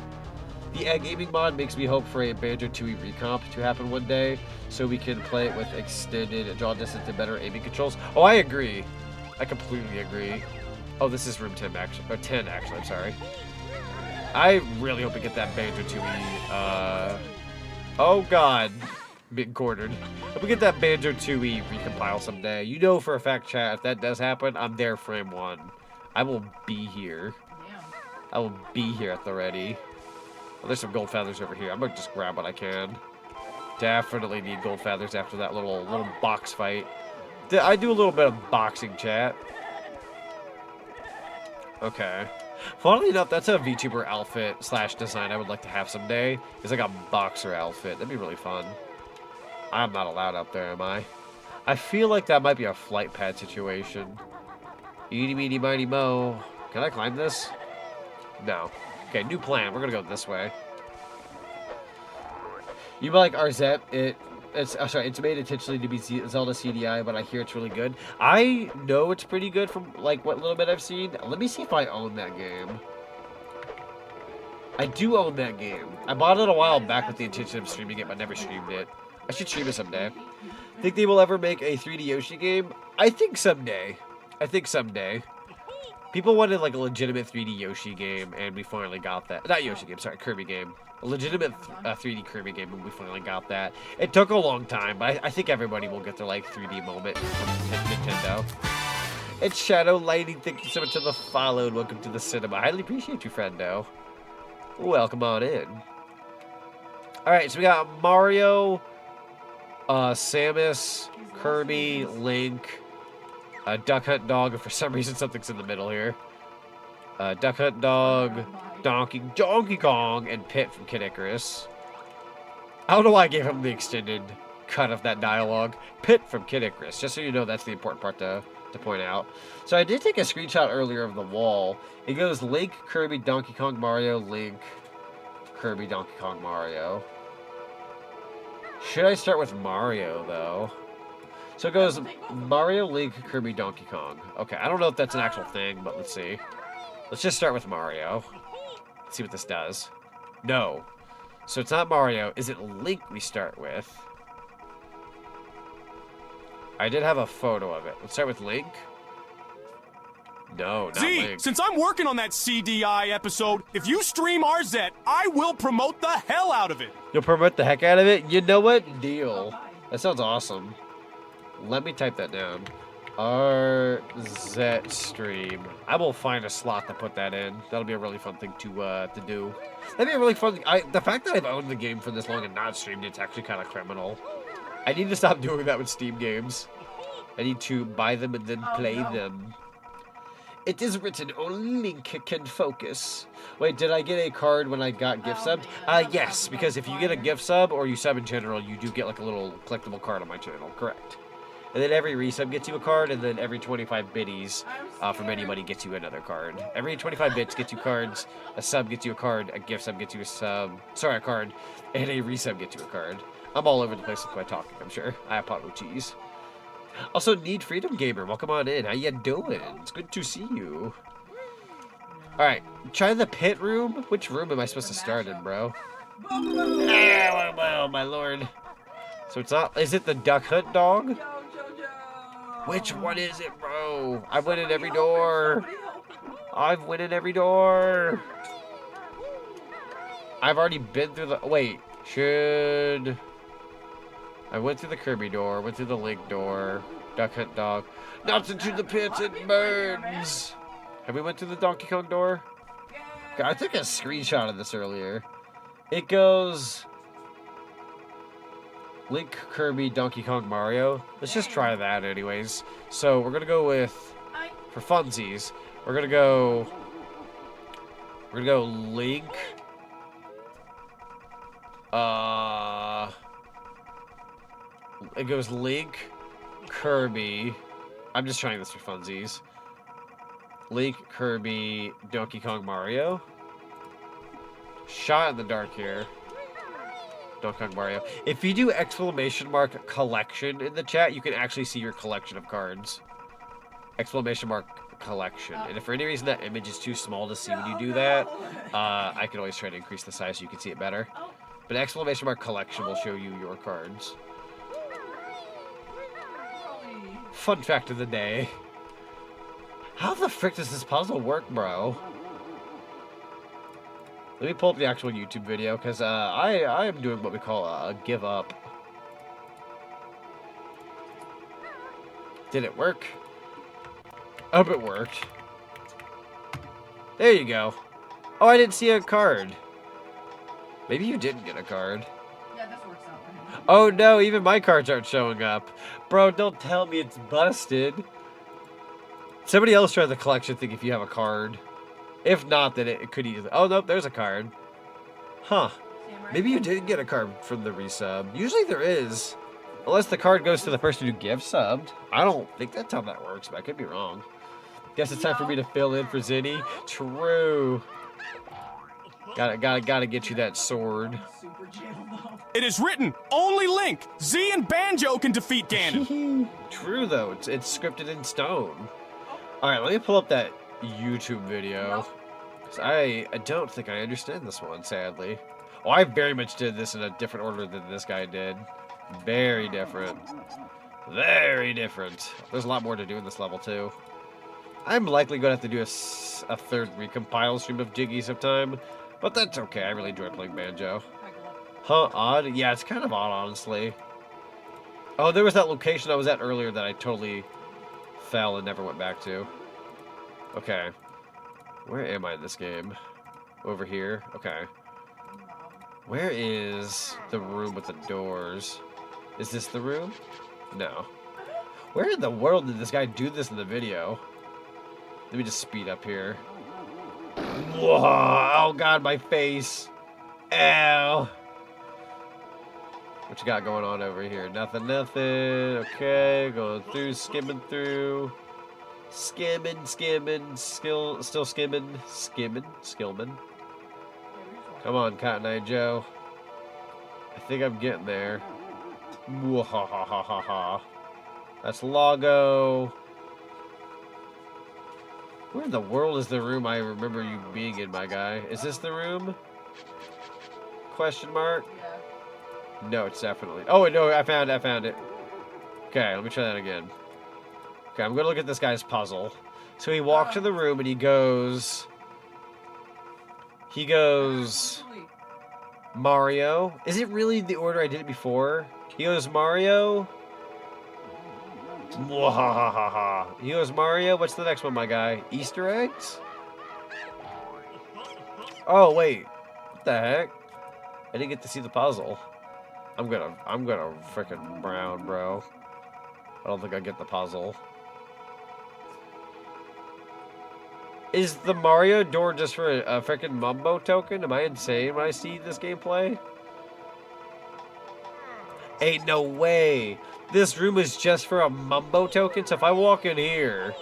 The egg aiming mod makes me hope for a Banjo-Tooie recomp to happen one day, so we can play it with extended draw distance and better aiming controls. Oh, I agree. I completely agree. Oh, this is room 10, actually. Or 10, actually, I'm sorry. I really hope we get that Banjo-Tooie, Oh, God. being cornered. If we get that Banjo-Tooie recompile someday, you know for a fact, chat, if that does happen, I'm there frame 1. I will be here. I will be here at the ready. Oh, there's some gold feathers over here. I'm gonna just grab what I can. Definitely need gold feathers after that little box fight. I do a little bit of boxing, chat. Okay. Funnily enough, that's a VTuber outfit / design I would like to have someday. It's like a boxer outfit. That'd be really fun. I'm not allowed up there, am I? I feel like that might be a flight pad situation. Eeny, meeny, miny, mo. Can I climb this? No. Okay, new plan. We're gonna go this way. You like Arzette? It's made intentionally to be Zelda CDI, but I hear it's really good. I know it's pretty good from like what little bit I've seen. Let me see if I own that game. I do own that game. I bought it a while back with the intention of streaming it, but never streamed it. I should stream it someday. Think they will ever make a 3D Yoshi game? I think someday. People wanted like a legitimate 3D Yoshi game, and we finally got that. Not Yoshi game, sorry, Kirby game. A legitimate 3D Kirby game, and we finally got that. It took a long time, but I think everybody will get their like 3D moment from Nintendo. It's Shadow Lighting. Thank you so much for the follow, and welcome to the cinema. I highly appreciate you, friendo. Welcome on in. Alright, so we got Mario, Samus, Kirby, Link, Duck Hunt Dog, and for some reason something's in the middle here. Duck Hunt Dog, Donkey Kong, and Pit from Kid Icarus. I don't know why I gave him the extended cut of that dialogue. Pit from Kid Icarus, just so you know that's the important part to point out. So I did take a screenshot earlier of the wall. It goes Link, Kirby, Donkey Kong, Mario, Link, Kirby, Donkey Kong, Mario. Should I start with Mario, though? So it goes Mario, Link, Kirby, Donkey Kong. Okay, I don't know if that's an actual thing, but let's see. Let's just start with Mario. Let's see what this does. No. So it's not Mario. Is it Link we start with? I did have a photo of it. Let's start with Link. No, not Link. Since I'm working on that CDI episode, if you stream Arzette, I will promote the hell out of it. You'll promote the heck out of it? You know what? Deal. That sounds awesome. Let me type that down. Arzette stream. I will find a slot to put that in. That'll be a really fun thing to do. That'd be a really fun. The fact that I've owned the game for this long and not streamed it's actually kind of criminal. I need to stop doing that with Steam games. I need to buy them and then play them. It is written only Link can focus. Wait, did I get a card when I got gift subbed? Yes, because if you get a gift sub or you sub in general, you do get like a little collectible card on my channel. Correct. And then every resub gets you a card, and then every 25 biddies from anybody gets you another card. Every 25 bits gets you cards, a sub gets you a card, a gift sub gets you a sub, sorry, a card, and a resub gets you a card. I'm all over the place with my talking, I'm sure. I apologize. Also, Need Freedom Gamer, welcome on in. How you doing? It's good to see you. Alright, try the pit room. Which room am I supposed to start in, bro? Oh, my lord. So it's not, is it the Duck Hunt Dog? Which one is it, bro? I've went in every door. I've went in every door. I've already been through the... Wait, should... I went through the Kirby door, went through the Link door, Duck Hunt Dog. Not into the pit, it burns. Have we went through the Donkey Kong door? God, I took a screenshot of this earlier. It goes... Link, Kirby, Donkey Kong, Mario. Let's just try that anyways. So we're gonna go with, for funsies, we're gonna go Link. It goes Link, Kirby. I'm just trying this for funsies. Link, Kirby, Donkey Kong, Mario. Shot in the dark here. Donkey Kong Mario. If you do exclamation mark collection in the chat, you can actually see your collection of cards. Exclamation mark collection. And if for any reason that image is too small to see when you do that, I can always try to increase the size so you can see it better. But exclamation mark collection will show you your cards. Fun fact of the day. How the frick does this puzzle work, bro? Let me pull up the actual YouTube video, because I am doing what we call a give up. Did it work? Oh, it worked. There you go. Oh, I didn't see a card. Maybe you didn't get a card. Yeah, this works out for him. Oh no, even my cards aren't showing up. Bro, don't tell me it's busted. Somebody else try the collection thing if you have a card. If not, then it could easily... Oh, nope, there's a card. Huh. Maybe you did get a card from the resub. Usually there is. Unless the card goes to the person who gift subbed. I don't think that's how that works, but I could be wrong. Guess it's time for me to fill in for Zinni. True. Gotta get you that sword. Super jail though. It is written, only Link, Z, and Banjo can defeat Ganon. True though, it's scripted in stone. Alright, let me pull up that YouTube video. 'Cause I don't think I understand this one, sadly. Oh, I very much did this in a different order than this guy did. Very different. Very different. There's a lot more to do in this level, too. I'm likely going to have to do a third recompile stream of Jiggy sometime, but that's okay. I really enjoy playing Banjo. Huh, odd? Yeah, it's kind of odd, honestly. Oh, there was that location I was at earlier that I totally fell and never went back to. Okay. Where am I in this game? Over here? Okay. Where is the room with the doors? Is this the room? No. Where in the world did this guy do this in the video? Let me just speed up here. Whoa! Oh god, my face! Ow! What you got going on over here? Nothing, nothing. Okay, going through, skimming through. Skimming, still skimming. Skillman. Come on, Cotton Eye Joe. I think I'm getting there. Mwahahaha. That's Lago. Where in the world is the room I remember you being in, my guy? Is this the room? Question mark? Yeah. No, it's definitely... Oh, no, I found it. Okay, let me try that again. Okay, I'm gonna look at this guy's puzzle. So he walks in the room and he goes... Mario. Is it really the order I did it before? He goes Mario. Mwahahaha. He goes Mario. What's the next one, my guy? Easter eggs? Oh wait. What the heck? I didn't get to see the puzzle. I'm gonna frickin' brown, bro. I don't think I get the puzzle. Is the Mario door just for a frickin' Mumbo token? Am I insane when I see this gameplay? Ain't no way. This room is just for a Mumbo token? So if I walk in here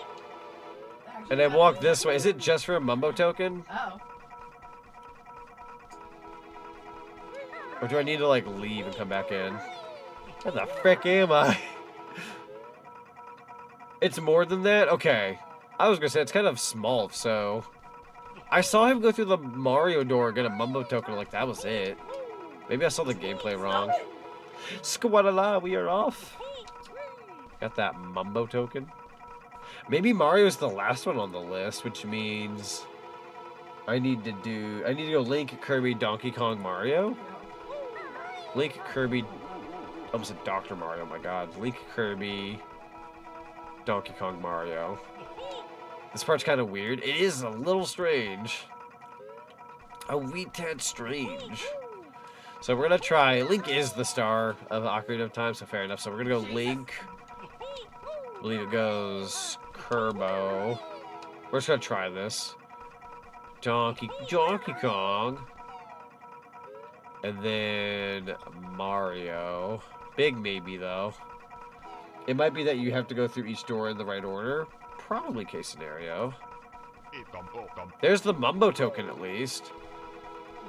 and I walk this way, is it just for a Mumbo token? Oh. Or do I need to like leave and come back in? Where the frick am I? It's more than that? Okay. I was gonna say it's kind of small, so... I saw him go through the Mario door and get a Mumbo token, like that was it. Maybe I saw the gameplay wrong. Squadala, we are off. Got that Mumbo token. Maybe Mario's the last one on the list, which means... I need to go Link, Kirby, Donkey Kong, Mario? Link, Kirby... I almost said Dr. Mario, oh my god. Link, Kirby... Donkey Kong, Mario. This part's kind of weird. It is a little strange. A wee tad strange. So we're going to try... Link is the star of Ocarina of Time, so fair enough. So we're going to go Link. I believe it goes Kerbo. We're just going to try this. Donkey Kong. And then Mario. Big maybe, though. It might be that you have to go through each door in the right order. Probably case scenario. There's the Mumbo token, at least.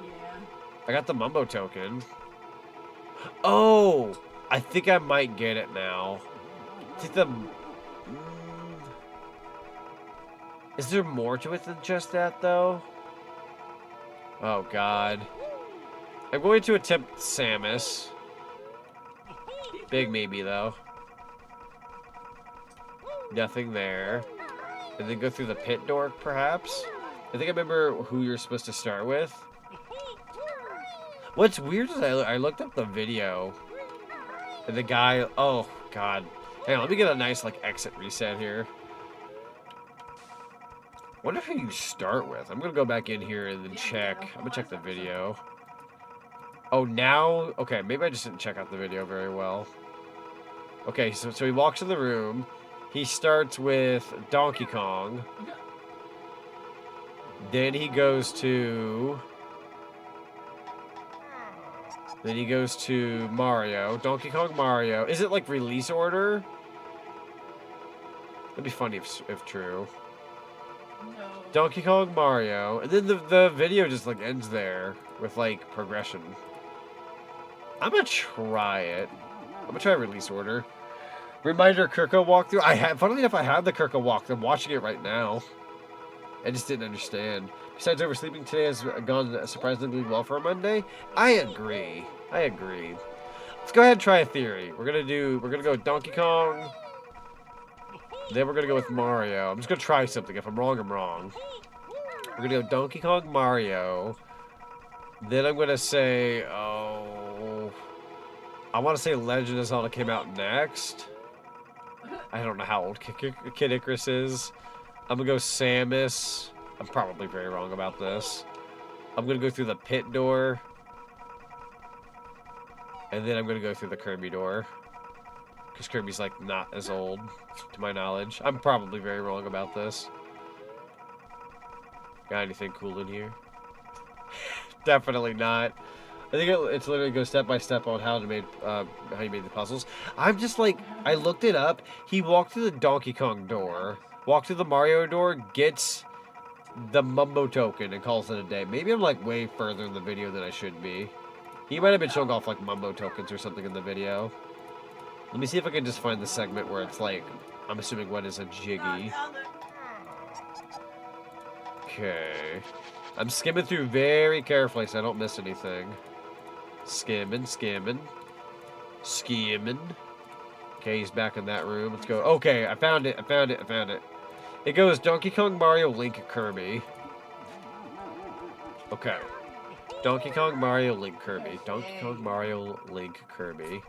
Yeah. I got the Mumbo token. Oh! I think I might get it now. I think is there more to it than just that, though? Oh, God. I'm going to attempt Samus. Big maybe, though. Nothing there. And then go through the pit door, perhaps? I think I remember who you're supposed to start with. What's weird is I looked up the video. And the guy... Oh, God. Hang on, let me get a nice, like, exit reset here. Wonder who you start with. I'm gonna go back in here and then check. I'm gonna check the video. Oh, now... Okay, maybe I just didn't check out the video very well. Okay, so he walks in the room. He starts with Donkey Kong. Then he goes to... Then he goes to Mario. Donkey Kong, Mario. Is it like release order? That'd be funny if true. No. Donkey Kong, Mario. And then the video just like ends there with like progression. I'm gonna try it. I'm gonna try release order. Reminder Kirko walkthrough. Funnily enough, I have the Kirko walkthrough. I'm watching it right now. I just didn't understand. Besides, oversleeping today has gone surprisingly well for a Monday. I agree. Let's go ahead and try a theory. We're gonna go with Donkey Kong. Then we're gonna go with Mario. I'm just gonna try something. If I'm wrong, I'm wrong. We're gonna go Donkey Kong, Mario. Then I'm gonna say, I want to say Legend of Zelda came out next. I don't know how old Kid Icarus is. I'm gonna go Samus. I'm probably very wrong about this. I'm gonna go through the pit door. And then I'm gonna go through the Kirby door. Because Kirby's like not as old, to my knowledge. I'm probably very wrong about this. Got anything cool in here? Definitely not. I think it's literally goes step by step on how you made the puzzles. I'm just like, I looked it up. He walked through the Donkey Kong door, walked through the Mario door, gets the Mumbo token, and calls it a day. Maybe I'm like way further in the video than I should be. He might have been showing off like Mumbo tokens or something in the video. Let me see if I can just find the segment where it's like, I'm assuming what is a Jiggy. Okay. I'm skimming through very carefully so I don't miss anything. Skimming. Okay, he's back in that room. Let's go. Okay, I found it. It goes Donkey Kong, Mario, Link, Kirby. Okay. Donkey Kong, Mario, Link, Kirby. Donkey Kong, Mario, Link, Kirby.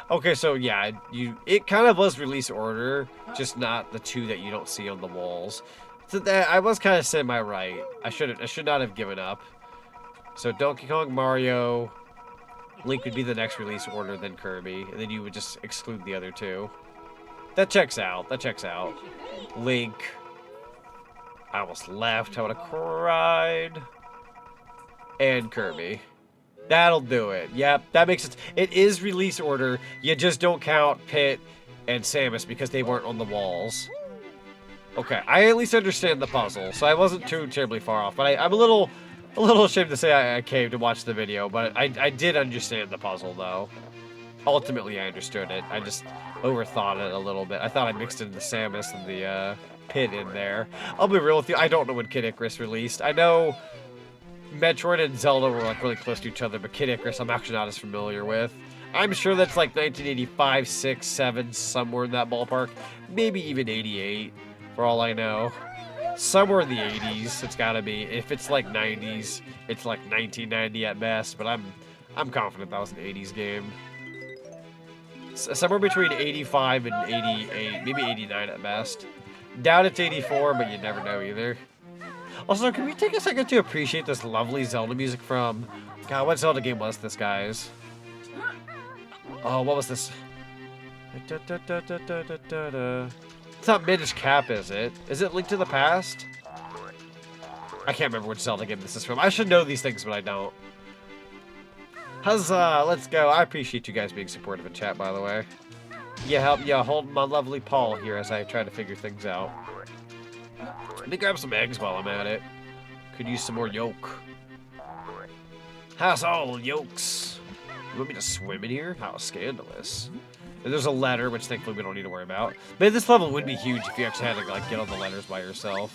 Okay, so yeah, it kind of was release order, just not the two that you don't see on the walls. So that I was kind of semi-right. I should not have given up. So Donkey Kong, Mario, Link would be the next release order, then Kirby, and then you would just exclude the other two. That checks out. Link. I almost left. I would have cried. And Kirby. That'll do it. Yep, that makes it. It is release order. You just don't count Pit and Samus because they weren't on the walls. Okay, I at least understand the puzzle, so I wasn't too terribly far off. But I'm a little ashamed to say I caved and watched the video, but I did understand the puzzle, though. Ultimately, I understood it. I just overthought it a little bit. I thought I mixed in the Samus and the Pit in there. I'll be real with you. I don't know when Kid Icarus released. I know Metroid and Zelda were like really close to each other, but Kid Icarus I'm actually not as familiar with. I'm sure that's like 1985, 6, 7, somewhere in that ballpark. Maybe even 88, for all I know. Somewhere in the 80s, it's gotta be. If it's like 90s, it's like 1990 at best, but I'm confident that was an 80s game. Somewhere between 85 and 88, maybe 89 at best. Doubt it's 84, but you never know either. Also, can we take a second to appreciate this lovely Zelda music from... God, what Zelda game was this, guys? Oh, what was this? It's not Minish Cap, is it? Is it Link to the Past? I can't remember which Zelda game this is from. I should know these things, but I don't. Huzzah! Let's go. I appreciate you guys being supportive in chat, by the way. Hold my lovely paw here as I try to figure things out. Let me grab some eggs while I'm at it. Could use some more yolk. How's all yolks? You want me to swim in here? How scandalous. And there's a ladder, which thankfully we don't need to worry about. Man, this level would be huge if you actually had to like get on the ladders by yourself.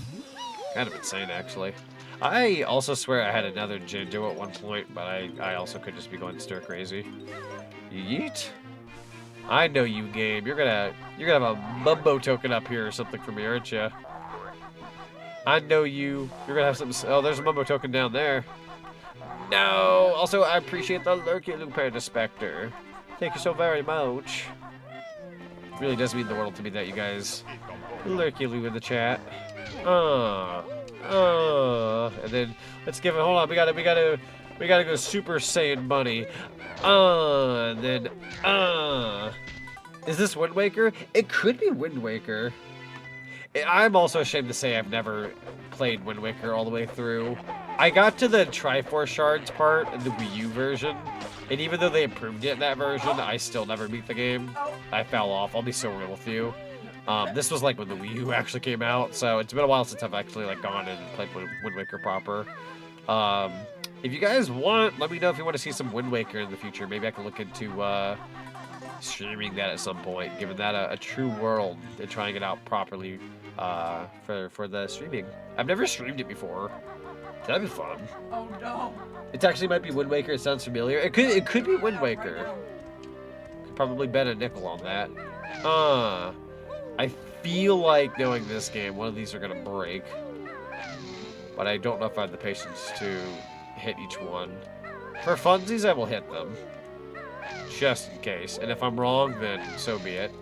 Kind of insane, actually. I also swear I had another Jinjo at one point, but I also could just be going stir crazy. Yeet. I know you, game. You're gonna have a Mumbo token up here or something for me, aren't you? I know you. You're gonna have something. Oh, there's a Mumbo token down there. No. Also, I appreciate the Lurky Lupin Spectre. Thank you so very much. Really does mean the world to me that you guys lurking in the chat. And then let's give it. Hold on, we gotta go Super Saiyan Bunny. And then is this Wind Waker? It could be Wind Waker. I'm also ashamed to say I've never played Wind Waker all the way through. I got to the Triforce Shards part in the Wii U version, and even though they improved it in that version, I still never beat the game. I fell off. I'll be so real with you. This was like when the Wii U actually came out, so it's been a while since I've actually like gone in and played Wind Waker proper. If you guys want, let me know if you want to see some Wind Waker in the future. Maybe I can look into streaming that at some point, giving that a true world and trying it out properly for the streaming. I've never streamed it before. That'd be fun. Oh no. It actually might be Wind Waker. It sounds familiar. It could be Wind Waker. Could probably bet a nickel on that. I feel like knowing this game, one of these are gonna break, but I don't know if I have the patience to hit each one. For funsies, I will hit them, just in case. And if I'm wrong, then so be it.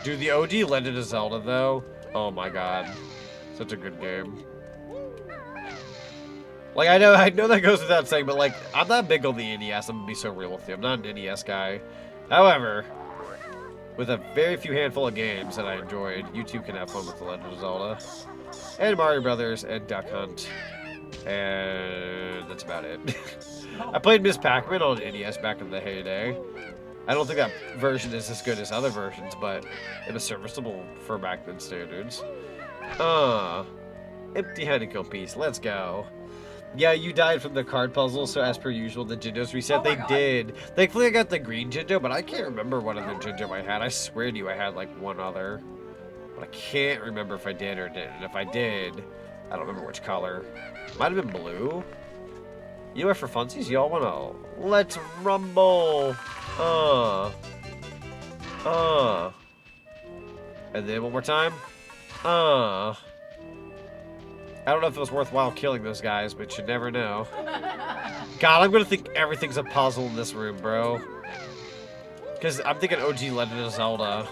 Dude, the OG Legend of Zelda, though. Oh my god. Such a good game. Like, I know that goes without saying, but like, I'm not big on the NES. I'm gonna be so real with you. I'm not an NES guy. However, with a very few handful of games that I enjoyed, you too can have fun with The Legend of Zelda. And Mario Brothers and Duck Hunt. And that's about it. I played Miss Pac-Man on NES back in the heyday. I don't think that version is as good as other versions, but it was serviceable for back then standards. Empty honeycomb piece. Let's go. Yeah, you died from the card puzzle, so as per usual, the Jinjos reset. They did. Thankfully, I got the green Jinjo, but I can't remember what other Jinjo I had. I swear to you, I had like one other. But I can't remember if I did or didn't. And if I did, I don't remember which color. Might have been blue. You know what, for funsies, y'all wanna... Let's rumble! And then one more time. I don't know if it was worthwhile killing those guys, but you never know. God, I'm gonna think everything's a puzzle in this room, bro. Because I'm thinking OG Legend of Zelda.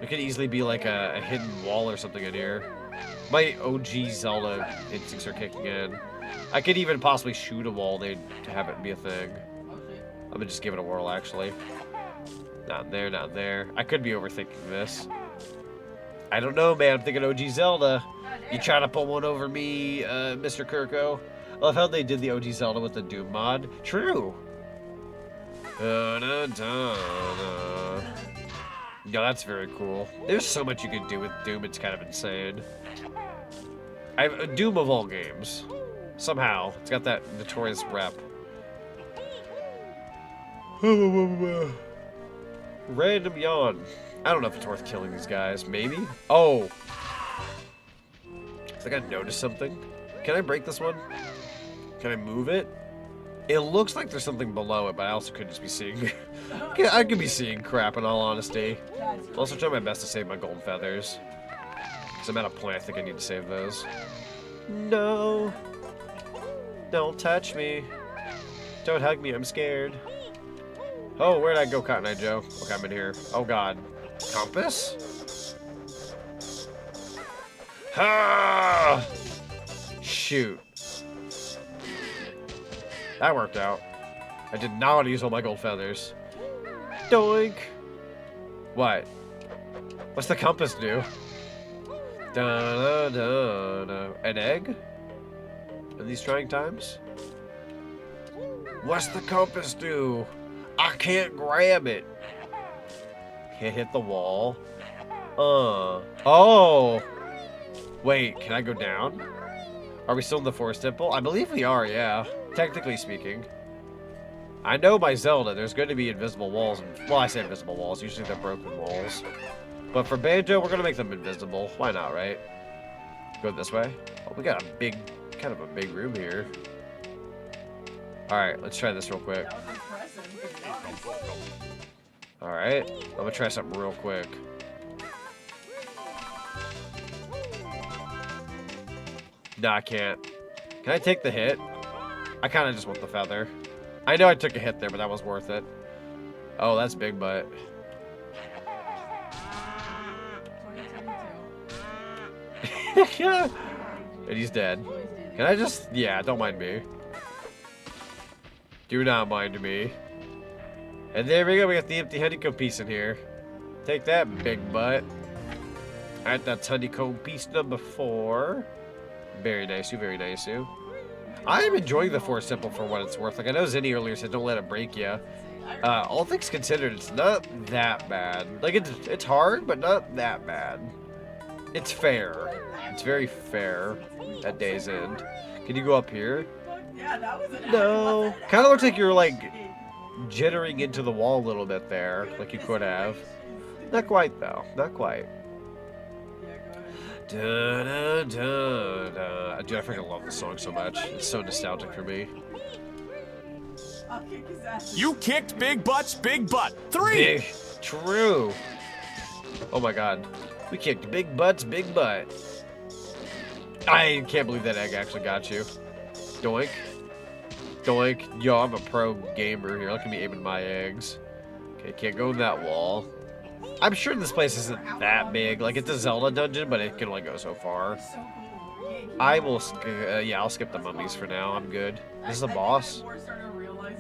It could easily be like a hidden wall or something in here. My OG Zelda instincts are kicking in. I could even possibly shoot a wall, they'd have it be a thing. I'm gonna just give it a whirl, actually. Not there, not there. I could be overthinking this. I don't know, man. I'm thinking OG Zelda. You trying to pull one over me, Mr. Kirko? I love how they did the OG Zelda with the Doom mod. True. No, that's very cool. There's so much you can do with Doom. It's kind of insane. I have a Doom of all games. Somehow, it's got that notorious rep. Random yawn. I don't know if it's worth killing these guys. Maybe? Oh. I think I noticed something. Can I break this one? Can I move it? It looks like there's something below it, but I also could just be seeing... I could be seeing crap, in all honesty. I'm also trying my best to save my golden feathers. Because I'm at a point I think I need to save those. No. Don't touch me. Don't hug me, I'm scared. Oh, where'd I go, Cotton Eye Joe? Okay, I'm in here. Oh, God. Compass? Ah! Shoot. That worked out. I did not want to use all my gold feathers. Doink! What? What's the compass do? Da-da-da-da. An egg? In these trying times? What's the compass do? I can't grab it. Can't hit the wall. Oh! Wait, can I go down? Are we still in the Forest Temple? I believe we are, yeah. Technically speaking. I know by Zelda, there's going to be invisible walls. Well, I say invisible walls. Usually they're broken walls. But for Banjo, we're going to make them invisible. Why not, right? Go this way. Oh, we got a big, kind of a big room here. Alright, let's try this real quick. Alright, I'm going to try something real quick. No, I can't. Can I take the hit? I kind of just want the feather. I know I took a hit there, but that was worth it. Oh, that's big butt. 2022. And he's dead. Can I just... Yeah, don't mind me. Do not mind me. And there we go. We got the empty honeycomb piece in here. Take that, big butt. Alright, that's honeycomb piece number 4. Very nice, you. Very nice, you. I'm enjoying the 4 simple for what it's worth. Like, I know Zinni earlier said don't let it break you. All things considered, it's not that bad. Like, it's hard, but not that bad. It's fair. It's very fair at day's end. Can you go up here? Yeah, that was an No. Kind of looks like you're, like, jittering into the wall a little bit there. Like you could have. Not quite, though. Not quite. Da, da, da, da. Dude, I freaking love this song so much. It's so nostalgic for me. I'll kick his ass. You kicked Big Butt's big butt. 3. Big. True. Oh my god. We kicked Big Butt's big butt. I can't believe that egg actually got you. Doink. Doink. Yo, I'm a pro gamer here. Look at me aiming my eggs. Okay, can't go in that wall. I'm sure this place isn't that big. Like, it's a Zelda dungeon, but it can only go so far. I will, yeah, I'll skip the mummies for now. I'm good. This is a boss?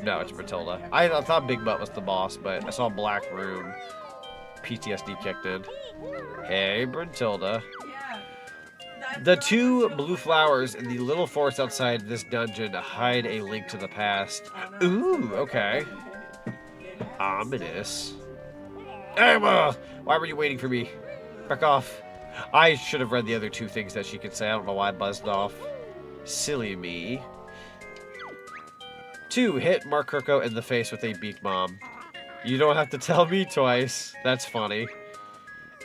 No, it's Matilda. I thought Big Butt was the boss, but I saw a black room. PTSD kicked in. Hey, Matilda. The 2 blue flowers in the little forest outside this dungeon hide a link to the past. Ooh, okay. Ominous. Emma! Why were you waiting for me? Back off. I should have read the other 2 things that she could say. I don't know why I buzzed off. Silly me. 2. Hit Mark Kirko in the face with a beak bomb. You don't have to tell me twice. That's funny.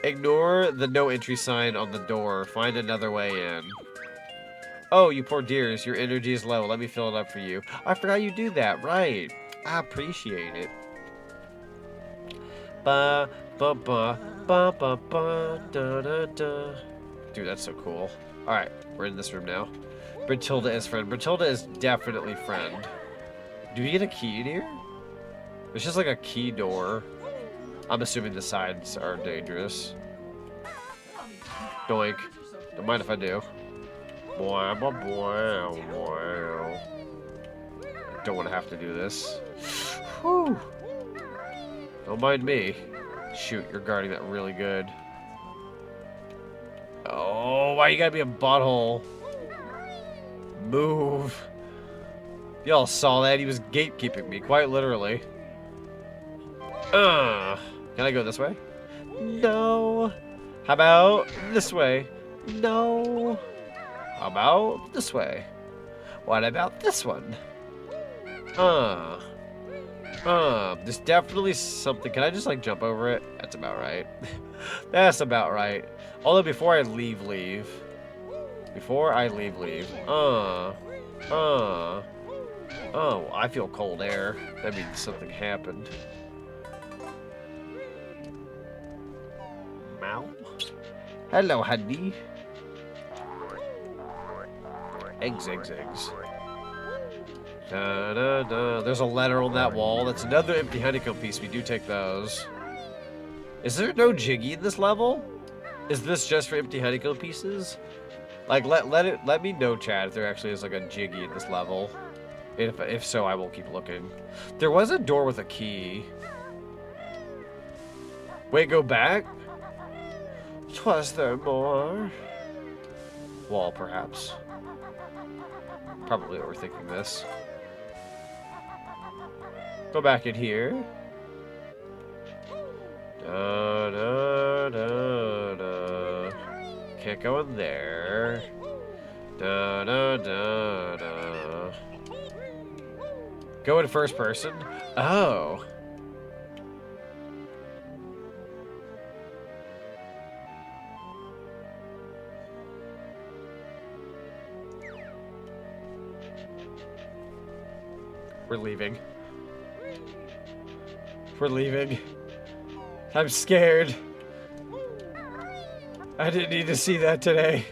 Ignore the no entry sign on the door. Find another way in. Oh, you poor dears. Your energy is low. Let me fill it up for you. I forgot you do that. Right. I appreciate it. Ba ba ba ba ba ba da da da. Dude, that's so cool. Alright, we're in this room now. Matilda is friend. Matilda is definitely friend. Do we get a key in here? It's just like a key door. I'm assuming the sides are dangerous. Doink. Don't mind if I do. Bow, bow, bow, bow. Don't want to have to do this. Whew. Don't mind me. Shoot, you're guarding that really good. Oh, why you gotta be a butthole? Move. Y'all saw that? He was gatekeeping me, quite literally. Can I go this way? No. How about this way? No. How about this way? What about this one? There's definitely something. Can I just like jump over it? That's about right. That's about right. Although before I leave. Before I leave. Oh, I feel cold air. That means something happened. Meow. Hello, honey. Eggs. Da, da, da. There's a letter on that wall. That's another empty honeycomb piece. We do take those. Is there no Jiggy in this level? Is this just for empty honeycomb pieces? Like, let me know, chat, if there actually is like a Jiggy in this level. If so, I will keep looking. There was a door with a key. Wait, go back? Was there more? Wall, perhaps. Probably overthinking this. Go back in here. Da, da, da, da. Can't go in there. Da, da, da, da. Go in first person? Oh. We're leaving. We're leaving. I'm scared. I didn't need to see that today.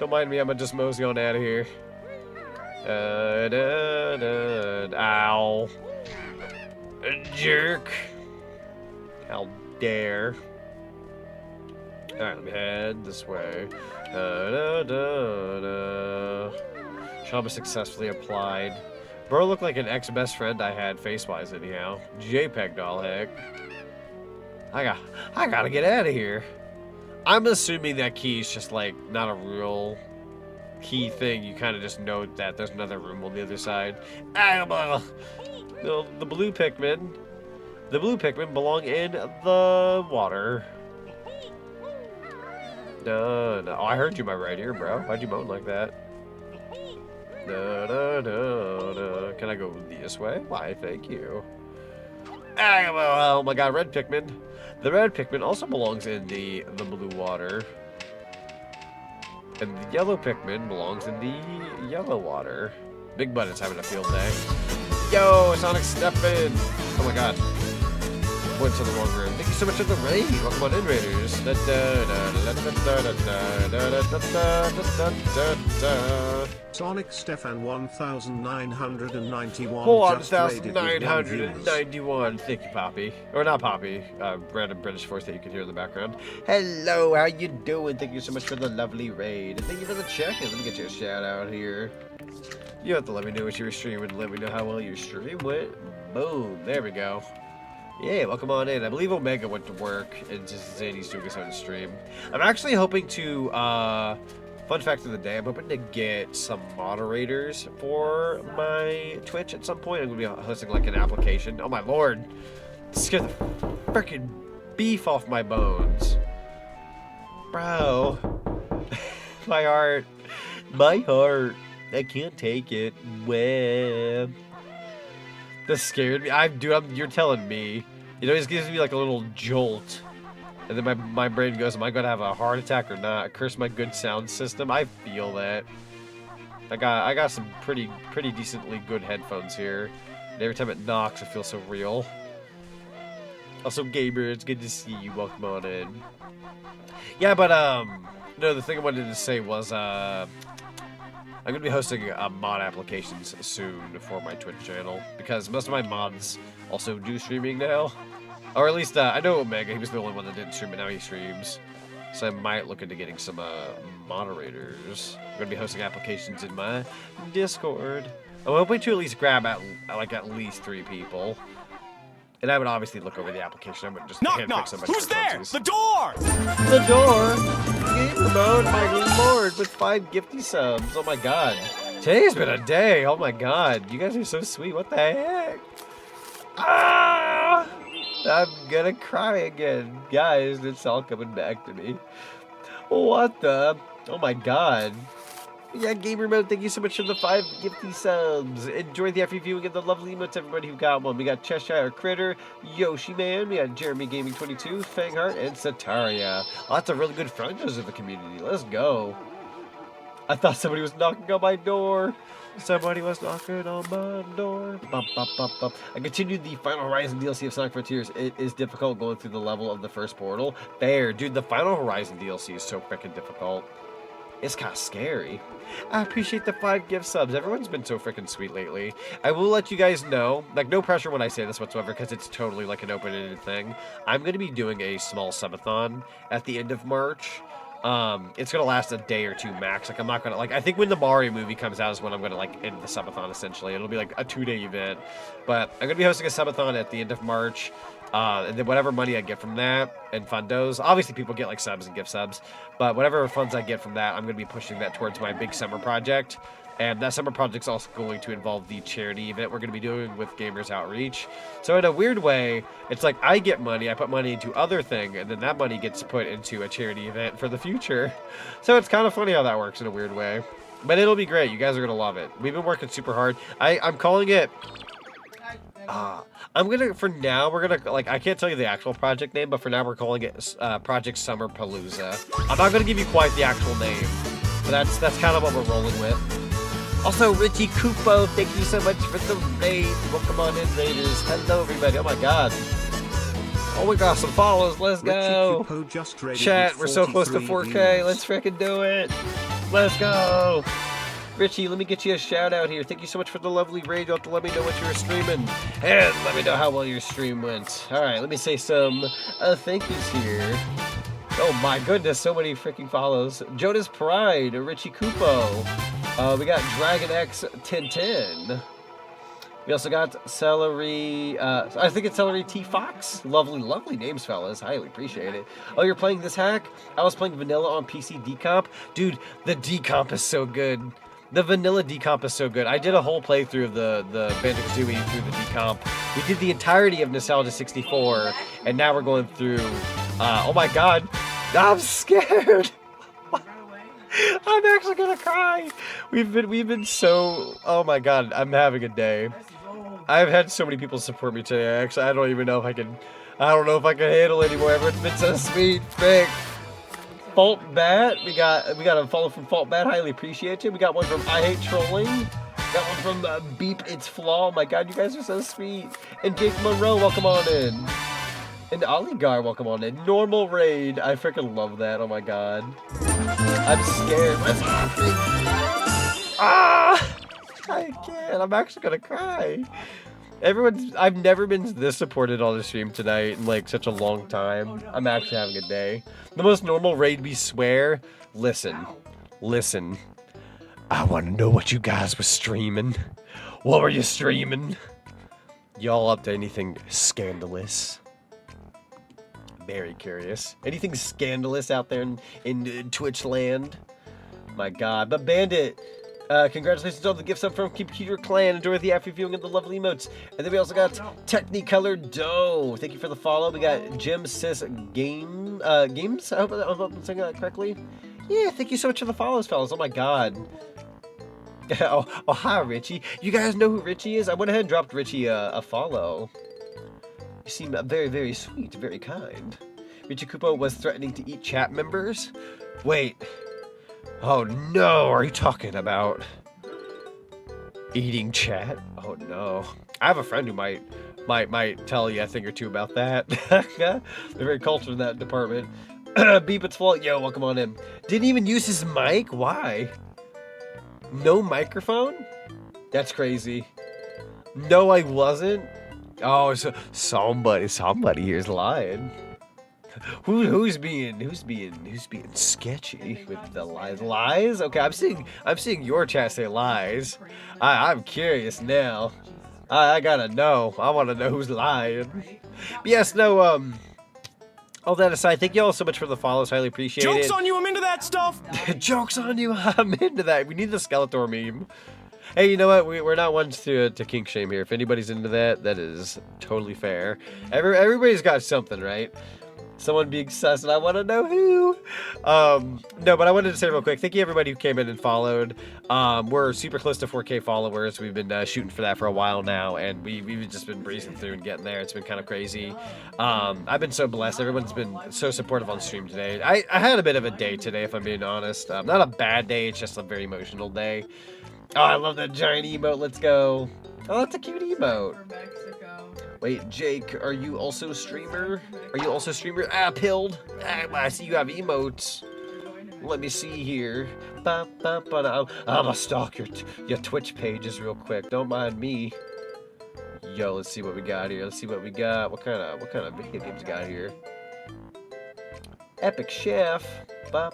Don't mind me, I'm gonna just mosey on out of here. Ow. Jerk. How dare. Alright, let me head this way. Trauma successfully applied. Bro looked like an ex-best friend I had face-wise anyhow. JPEG doll heck. I gotta get out of here. I'm assuming that key is just like not a real key thing. You kind of just know that there's another room on the other side. The blue Pikmin. The blue Pikmin belong in the water. No. Oh, I heard you by right ear, bro. Why'd you moan like that? No. Can I go this way? Why, thank you. Oh my god, red Pikmin. The red Pikmin also belongs in the blue water. And the yellow Pikmin belongs in the yellow water. Big Butt is having a field day. Yo, Sonic Steppin'! Oh my god. Went to the wrong room. Thank you so much for the raid. Welcome on in, Raiders. Sonic Stefan 1991. 1991. Thank you, Poppy. Or not Poppy. Random British voice that you can hear in the background. Hello, how you doing? Thank you so much for the lovely raid. And thank you for the check-in. Let me get you a shout out here. You have to let me know what you were streaming and let me know how well your stream went. Boom. There we go. Yeah, welcome on in. I believe Omega went to work and just Zany's doing his own stream. I'm actually hoping to, fun fact of the day, I'm hoping to get some moderators for my Twitch at some point. I'm going to be hosting like an application. Oh my lord. Scared the freaking beef off my bones. Bro. My heart. My heart. I can't take it. Well. That scared me. You're telling me. You know, it just gives me like a little jolt. And then my brain goes, am I going to have a heart attack or not? Curse my good sound system. I feel that. I got some pretty decently good headphones here. And every time it knocks, it feels so real. Also, Gamer, it's good to see you. Welcome on in. Yeah, but, no, the thing I wanted to say was, I'm going to be hosting mod applications soon for my Twitch channel, because most of my mods also do streaming now. Or at least, I know Omega, he was the only one that didn't stream, but now he streams. So I might look into getting some moderators. I'm going to be hosting applications in my Discord. I'm hoping to at least grab at least 3 people. And I would obviously look over the application. I wouldn't just handpick somebody. Who's there? The door! The door! Gamer mode, my lord, with 5 gifty subs. Oh my god. Today's been a day. Oh my god. You guys are so sweet. What the heck? Ah! I'm gonna cry again. Guys, it's all coming back to me. What the? Oh my god. Yeah, Gamer Mode, thank you so much for the 5 gifty subs. Enjoy the after viewing of the lovely emotes, everybody who got one. We got Cheshire Critter, Yoshi Man, we got Jeremy Gaming 22, Fangheart, and Sataria. Lots of really good friends of the community. Let's go. I thought somebody was knocking on my door. Somebody was knocking on my door. Bump, bump, bump, bump. I continued the Final Horizon DLC of Sonic Frontiers. It is difficult going through the level of the first portal. Fair. Dude, the Final Horizon DLC is so freaking difficult. It's kind of scary. I appreciate the 5 gift subs. Everyone's been so freaking sweet lately. I will let you guys know, like, no pressure when I say this whatsoever, because it's totally like an open-ended thing. I'm going to be doing a small subathon at the end of March. It's going to last a day or 2 max. Like, I'm not going to, like, I think when the Mario movie comes out is when I'm going to, like, end the subathon, essentially. It'll be, like, a 2-day event. But I'm going to be hosting a subathon at the end of March. And then whatever money I get from that and fundos, obviously people get like subs and gift subs, but whatever funds I get from that, I'm going to be pushing that towards my big summer project. And that summer project's also going to involve the charity event we're going to be doing with Gamers Outreach. So in a weird way, it's like I get money, I put money into other thing, and then that money gets put into a charity event for the future. So it's kind of funny how that works in a weird way. But it'll be great. You guys are going to love it. We've been working super hard. I'm calling it... for now, we're gonna, like, I can't tell you the actual project name, but for now we're calling it Project Summer Palooza. I'm not gonna give you quite the actual name, but that's kind of what we're rolling with. Also, Richie Kupo, thank you so much for the raid. Welcome on in, Raiders. Hello, everybody. Oh my god. Oh, we got some follows. Let's go. Just Chat, we're so close to 4K. Let's freaking do it. Let's go. Richie, let me get you a shout out here. Thank you so much for the lovely raid. You'll have to let me know what you were streaming. And let me know how well your stream went. Alright, let me say some thank yous here. Oh my goodness, so many freaking follows. Jonas Pride, Richie Kupo. We got Dragon X 1010. We also got Celery, I think it's Celery T Fox. Lovely, lovely names, fellas. Highly appreciate it. Oh, you're playing this hack? I was playing vanilla on PC decomp. Dude, the decomp is so good. The vanilla decomp is so good. I did a whole playthrough of the Banjo-Kazooie through the decomp. We did the entirety of Nostalgia 64, and now we're going through, oh my god. I'm scared. I'm actually gonna cry. We've been so, oh my god, I'm having a day. I've had so many people support me today. Actually, I don't even know if I can handle it anymore. Everyone's been so sweet. Frick. Fault Bat, we got a follow from Fault Bat. Highly appreciate you. We got one from I Hate Trolling. Got one from Beep It's Flaw. Oh my god, you guys are so sweet. And Jake Monroe, welcome on in. And Oligar, welcome on in. Normal raid. I freaking love that. Oh my god. I'm scared. What's happening? Ah! I can't. I'm actually gonna cry. I've never been this supported on the stream tonight in like such a long time. I'm actually having a day. The most normal raid we swear. Listen. I want to know what you guys were streaming. What were you streaming? Y'all up to anything scandalous? Very curious. Anything scandalous out there in Twitch land? My god. But Bandit, congratulations on the gift sub from Computer Clan and Dorothy after viewing of the lovely emotes. And then we also got Technicolor Doe. Thank you for the follow. We got Jim Sis Games. I hope I'm saying that correctly. Yeah, thank you so much for the follows, fellas. Oh my god. oh, hi, Richie. You guys know who Richie is? I went ahead and dropped Richie a follow. You seem very, very sweet, very kind. Richie Kupo was threatening to eat chat members? Wait. Oh no, are you talking about eating chat? Oh no. I have a friend who might tell you a thing or two about that. They're very cultured in that department. Beep It's Fault, yo, welcome on in. Didn't even use his mic? Why? No microphone? That's crazy. No, I wasn't. Oh, so somebody here's lying. Who's being sketchy with the lies? Lies? Okay, I'm seeing your chat say lies. I'm curious now. I gotta know. I want to know who's lying. But yes, no. All that aside, thank you all so much for the follows. Highly appreciate it. Joke's on you, I'm into that stuff. Joke's on you, I'm into that. We need the Skeletor meme. Hey, you know what? We're not ones to kink shame here. If anybody's into that, that is totally fair. Everybody's got something, right? Someone being sus, and I want to know who. No, but I wanted to say real quick, thank you everybody who came in and followed. We're super close to 4K followers. We've been shooting for that for a while now, and we've just been breezing through and getting there. It's been kind of crazy. I've been so blessed. Everyone's been so supportive on stream today. I had a bit of a day today, if I'm being honest. Not a bad day, it's just a very emotional day. Oh, I love that giant emote. Let's go. Oh, that's a cute emote. Wait, Jake, are you also a streamer? Are you also a streamer? Ah, pilled. Ah, I see you have emotes. Let me see here. I'm gonna stalk your Twitch pages real quick. Don't mind me. Yo, let's see what we got here. Let's see what we got. What kind of video games we got here? Epic Chef. Oh,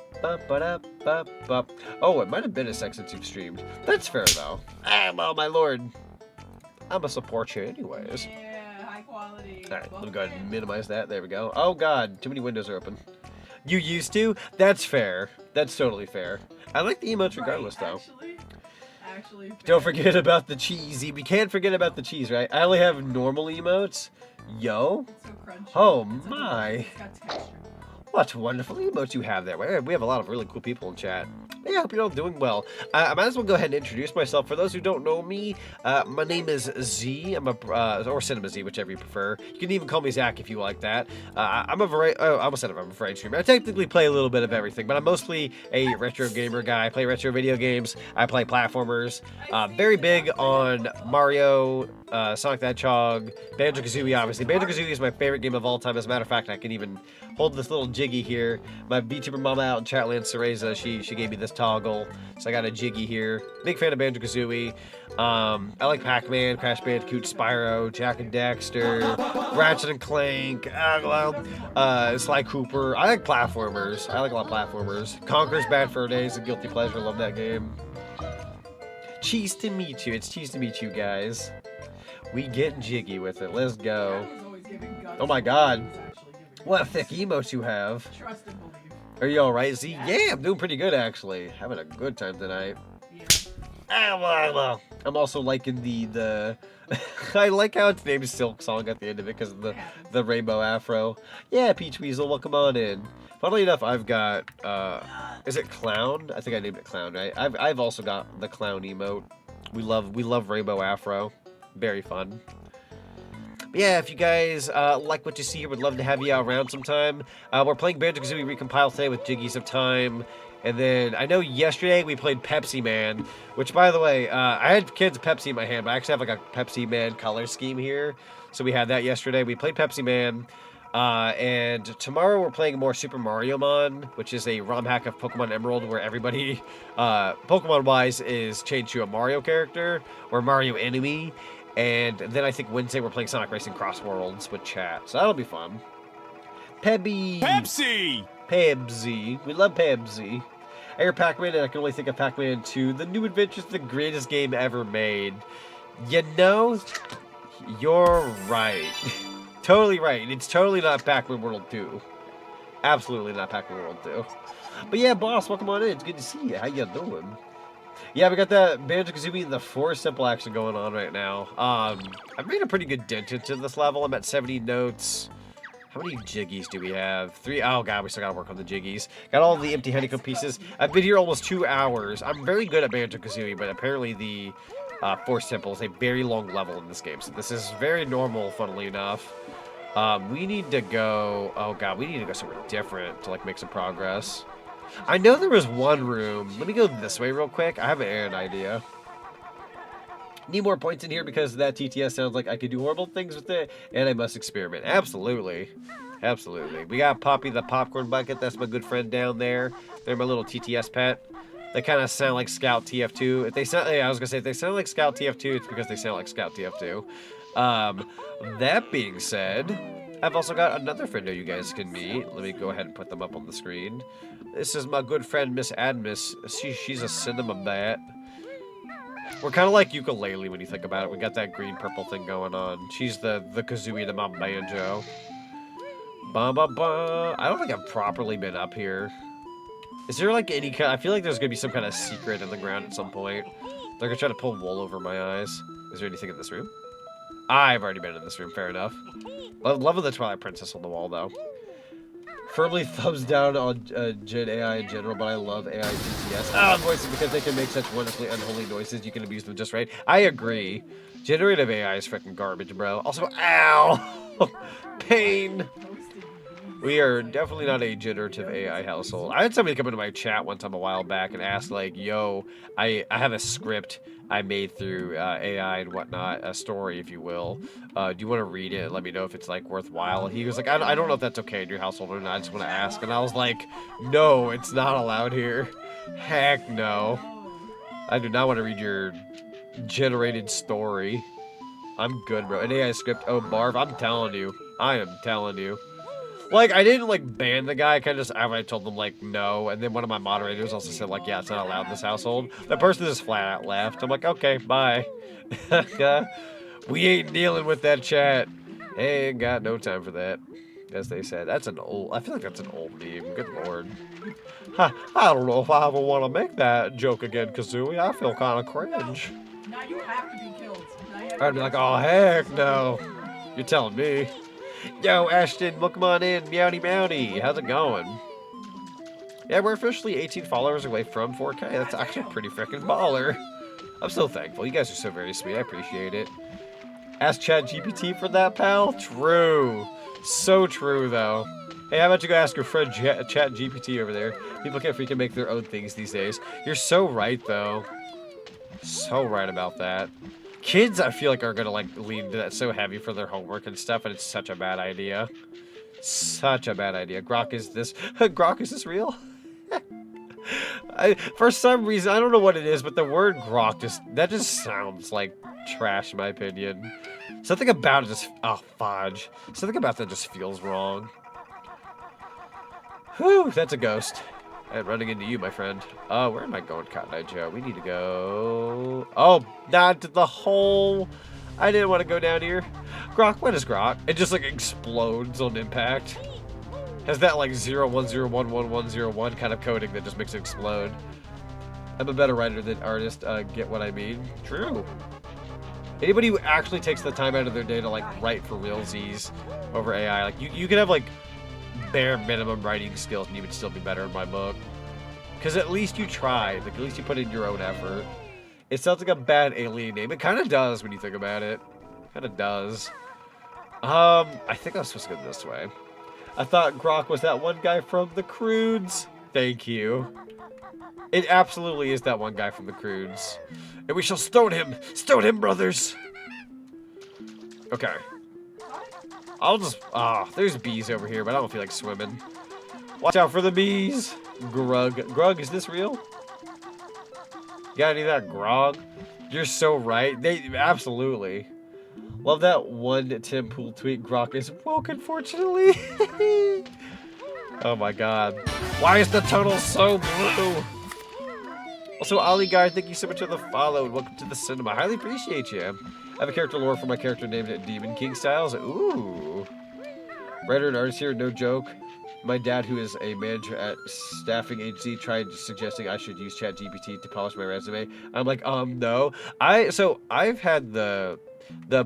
it might have been a sec since you've streamed. That's fair though. Ah, well, my lord. I'm a support you anyways. Yeah, high quality. Alright, let me go ahead and minimize that. There we go. Oh god, too many windows are open. You used to? That's fair. That's totally fair. I like the emotes regardless though. Actually don't forget about the cheesy. We can't forget about the cheese, right? I only have normal emotes. Yo. So crunchy. Oh my. What wonderful emotes you have there. We have a lot of really cool people in chat. Yeah, I hope you're all doing well. I might as well go ahead and introduce myself. For those who don't know me, my name is Z. I'm or Cinema Z, whichever you prefer. You can even call me Zach if you like that. I'm a variety. Oh, I almost said I'm a variety streamer. I technically play a little bit of everything, but I'm mostly a retro gamer guy. I play retro video games. I play platformers. Very big on Mario, Sonic the Hedgehog, Banjo-Kazooie, obviously. Banjo-Kazooie is my favorite game of all time. As a matter of fact, I can even hold this little Jiggy here. My VTuber mama out in Chatland, Seraeza, she gave me this toggle, so I got a Jiggy here. Big fan of Banjo-Kazooie. I like Pac-Man, Crash Bandicoot, Spyro, Jack and Daxter, Ratchet and Clank, Sly Cooper. I like platformers. I like a lot of platformers. Conker's Bad Fur Day is a guilty pleasure. Love that game. Cheese to meet you. It's cheese to meet you, guys. We get jiggy with it. Let's go. Oh my god. What a thick emotes you have. Trust and believe. Are you alright, Z? Yeah, I'm doing pretty good, actually. Having a good time tonight. Well. I'm also liking the I like how it's named Silk Song at the end of it because of the rainbow afro. Yeah, Peach Weasel, welcome on in. Funnily enough, I've got, is it Clown? I think I named it Clown, right? I've also got the Clown emote. We love rainbow afro. Very fun. But yeah, if you guys like what you see here, would love to have you around sometime. We're playing Banjo-Kazooie Recompile today with Jiggies of Time. And then, I know yesterday we played Pepsi Man, which, by the way, I had kids Pepsi in my hand, but I actually have like a Pepsi Man color scheme here. So we had that yesterday. We played Pepsi Man. And tomorrow we're playing more Super Mario Mon, which is a ROM hack of Pokemon Emerald where everybody, Pokemon-wise, is changed to a Mario character or Mario enemy. And then I think Wednesday we're playing Sonic Racing Cross Worlds with chat. So that'll be fun. Pepsi! Pepsi. We love Pepsi. I hear Pac-Man and I can only think of Pac-Man 2. The New Adventures, the greatest game ever made. You know, you're right. Totally right. It's totally not Pac-Man World 2. Absolutely not Pac-Man World 2. But yeah, boss, welcome on in. It's good to see you. How you doing? Yeah, we got that Banjo-Kazooie and the 4 simple action going on right now. I've made a pretty good dent into this level. I'm at 70 notes. How many Jiggies do we have? 3. Oh god, we still gotta work on the Jiggies. Got all the empty honeycomb pieces. I've been here almost 2 hours. I'm very good at Banjo-Kazooie, but apparently the 4 simple is a very long level in this game. So this is very normal, funnily enough. We need to go... Oh god, we need to go somewhere different to like make some progress. I know there was one room. Let me go this way real quick. I have an idea. Need more points in here because that TTS sounds like I could do horrible things with it, and I must experiment. Absolutely. Absolutely. We got Poppy the Popcorn Bucket. That's my good friend down there. They're my little TTS pet. They kind of sound like Scout TF2. If they sound, I was going to say, if they sound like Scout TF2, it's because they sound like Scout TF2. That being said, I've also got another friend that you guys can meet. Let me go ahead and put them up on the screen. This is my good friend, Miss Admis. She's a cinema bat. We're kind of like ukulele when you think about it. We got that green-purple thing going on. She's the Kazooie to my Banjo. Ba-ba-ba. I don't think I've properly been up here. Is there like any kind... I feel like there's going to be some kind of secret in the ground at some point. They're going to try to pull wool over my eyes. Is there anything in this room? I've already been in this room. Fair enough. Love the Twilight Princess on the wall, though. Firmly thumbs down on Gen AI in general, but I love AI GTS. Voices because they can make such wonderfully unholy noises. You can abuse them just right. I agree. Generative AI is freaking garbage, bro. Also, ow! Pain! We are definitely not a generative AI household. I had somebody come into my chat one time a while back and ask, like, yo, I have a script I made through AI and whatnot, a story, if you will. Do you want to read it and let me know if it's, like, worthwhile? He was like, I don't know if that's okay in your household or not. I just want to ask. And I was like, no, it's not allowed here. Heck no. I do not want to read your generated story. I'm good, bro. An AI script. Oh, Marv, I'm telling you. I am telling you. Like, I didn't, like, ban the guy. I kind of just, I told them, like, no. And then one of my moderators also said, like, yeah, it's not allowed in this household. The person just flat out left. I'm like, okay, bye. We ain't dealing with that chat. Ain't got no time for that. As they said. That's an old, I feel like that's an old meme. Good lord. I don't know if I ever want to make that joke again, Kazooie. I feel kind of cringe. Now you have to be killed. I'd be like, oh, heck no. You're telling me. Yo, Ashton, welcome on in. Meowdy Meowdy. How's it going? Yeah, we're officially 18 followers away from 4K. That's actually pretty freaking baller. I'm so thankful. You guys are so very sweet. I appreciate it. Ask ChatGPT for that, pal? True. So true, though. Hey, how about you go ask your friend ChatGPT over there? People can't freaking make their own things these days. You're so right, though. So right about that. Kids, I feel like, are going to, like, lean into that so heavy for their homework and stuff, and it's such a bad idea. Such a bad idea. Grok, is this real? For some reason, I don't know what it is, but the word grok just sounds like trash in my opinion. Something about it just, oh fudge. Something about that just feels wrong. Whew, that's a ghost. And running into you, my friend. Where am I going, Cotton Eye Joe? We need to go... Oh, not to the hole. I didn't want to go down here. Grok, what is Grok? It just like explodes on impact. Has that like 0101101 kind of coding that just makes it explode. I'm a better writer than artist, get what I mean? True. Anybody who actually takes the time out of their day to like write for realsies over AI, like you can have like bare minimum writing skills and you would still be better in my book. Because at least you tried, like at least you put in your own effort. It sounds like a bad alien name. It kind of does when you think about it. Kind of does. I think I was supposed to go this way. I thought Grok was that one guy from the Croods. Thank you. It absolutely is that one guy from the Croods. And we shall stone him! Stone him, brothers! Okay. I'll just... there's bees over here, but I don't feel like swimming. Watch out for the bees! Grug. Grug, is this real? You got any of that grog? You're so right. They absolutely. Love that one Tim Pool tweet. Grok is woke, unfortunately. Oh my god. Why is the tunnel so blue? Also, Ali Guy, thank you so much for the follow and welcome to the cinema. Highly appreciate you. I have a character lore for my character named Demon King Styles. Ooh. Writer and artist here, no joke. My dad, who is a manager at staffing agency, tried suggesting I should use ChatGPT to polish my resume. I'm like, no. I've had the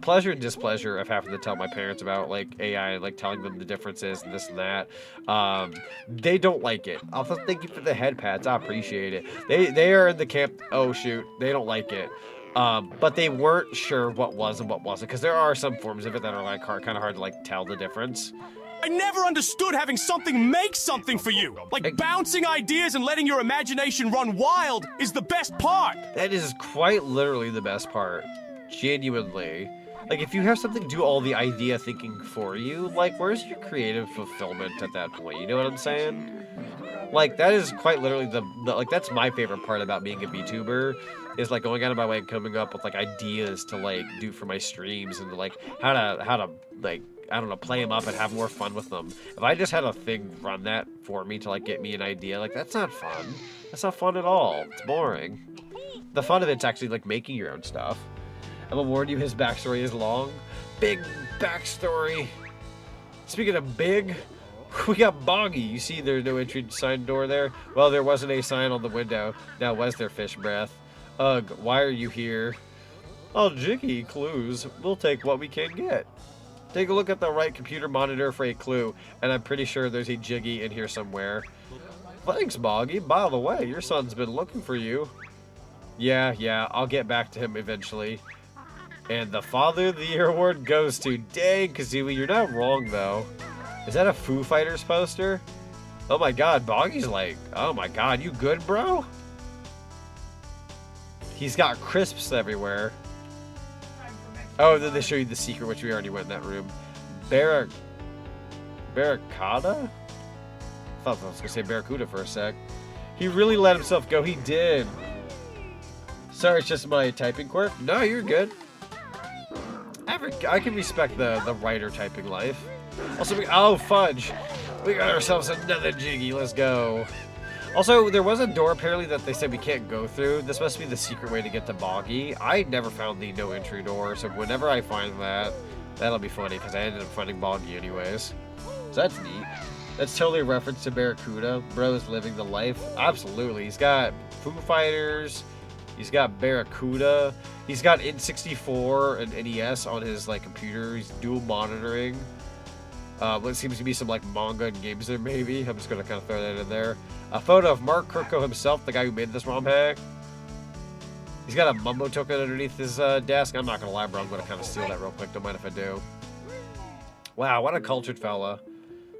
pleasure and displeasure of having to tell my parents about like AI and like telling them the differences and this and that. They don't like it. Also, thank you for the head pats. I appreciate it. They are in the camp. Oh shoot, they don't like it. But they weren't sure what was and what wasn't because there are some forms of it that are like kind of hard to like tell the difference. I never understood having something make something for you. Like bouncing ideas and letting your imagination run wild is the best part. That is quite literally the best part. Genuinely. Like, if you have something do all the idea thinking for you, like, where's your creative fulfillment at that point? You know what I'm saying? Like, that is quite literally like, that's my favorite part about being a VTuber, is, like, going out of my way and coming up with, like, ideas to, like, do for my streams and, like, how to, like, I don't know, play them up and have more fun with them. If I just had a thing run that for me to, like, get me an idea, like, that's not fun. That's not fun at all. It's boring. The fun of it's actually, like, making your own stuff. I'm gonna warn you, his backstory is long. Big backstory. Speaking of big, we got Boggy. You see there's no entry sign door there? Well, there wasn't a sign on the window. Now, was there fish breath? Ugh, why are you here? Oh, Jiggy, clues. We'll take what we can get. Take a look at the right computer monitor for a clue, and I'm pretty sure there's a Jiggy in here somewhere. Thanks, Boggy. By the way, your son's been looking for you. Yeah, I'll get back to him eventually. And the Father of the Year award goes to... Dang, Kazooie, you're not wrong, though. Is that a Foo Fighters poster? Oh my god, Boggy's like... Oh my god, you good, bro? He's got crisps everywhere. Oh, then they show you the secret, which we already went in that room. Barracuda? I thought I was going to say Barracuda for a sec. He really let himself go. He did. Sorry, it's just my typing quirk. No, you're good. I can respect the writer typing life. Also, oh fudge, we got ourselves another Jiggy. Let's go. Also, there was a door apparently that they said we can't go through. This must be the secret way to get to Boggy. I never found the no entry door, so whenever I find that, that'll be funny because I ended up finding Boggy anyways. So that's neat. That's totally a reference to Barracuda. Bro's living the life. Absolutely. He's got Foo Fighters. He's got Barracuda. He's got N64 and NES on his like computer. He's dual monitoring. What seems to be some like manga and games there maybe. I'm just gonna kind of throw that in there. A photo of Mark Kirko himself, the guy who made this ROM hack. He's got a Mumbo token underneath his desk. I'm not gonna lie, bro. I'm gonna kind of steal that real quick. Don't mind if I do. Wow, what a cultured fella.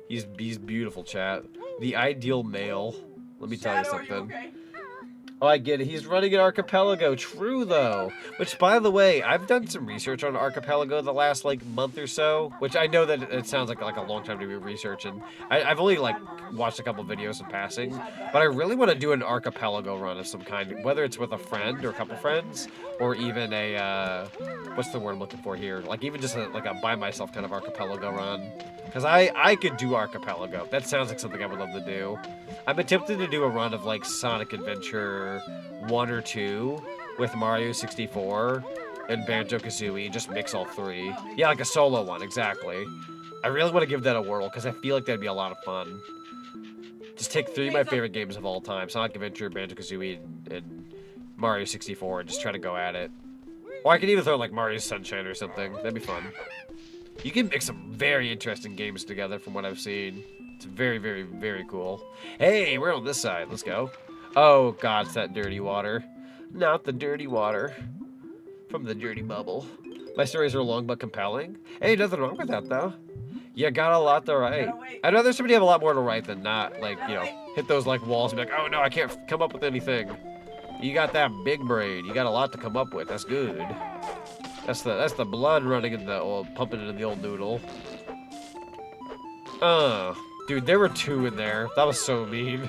He's beautiful, chat. The ideal male. Let me tell you something. Oh, I get it. He's running an archipelago. True, though. Which, by the way, I've done some research on archipelago the last, like, month or so. Which I know that it sounds like a long time to be researching. I've only, like, watched a couple videos in passing. But I really want to do an archipelago run of some kind. Whether it's with a friend or a couple friends. Or even a, what's the word I'm looking for here? Like, even just a by myself kind of archipelago run. Because I could do archipelago. That sounds like something I would love to do. I'm attempting to do a run of, like, Sonic Adventure 1 or 2 with Mario 64 and Banjo-Kazooie. Just mix all three. Yeah, like a solo one, exactly. I really want to give that a whirl because I feel like that'd be a lot of fun. Just take 3 of my favorite games of all time. Sonic Adventure, Banjo-Kazooie, and Mario 64 and just try to go at it. Or I could even throw, like, Mario Sunshine or something. That'd be fun. You can mix some very interesting games together from what I've seen. It's very, very, very cool. Hey, we're on this side. Let's go. Oh, God, it's that dirty water. Not the dirty water. From the dirty bubble. My stories are long but compelling. Hey, nothing wrong with that, though. You got a lot to write. I'd rather somebody have a lot more to write than not, like, you know, hit those, like, walls and be like, oh, no, I can't come up with anything. You got that big brain. You got a lot to come up with. That's good. That's the blood running in the old, pumping into the old noodle. Dude, there were 2 in there. That was so mean.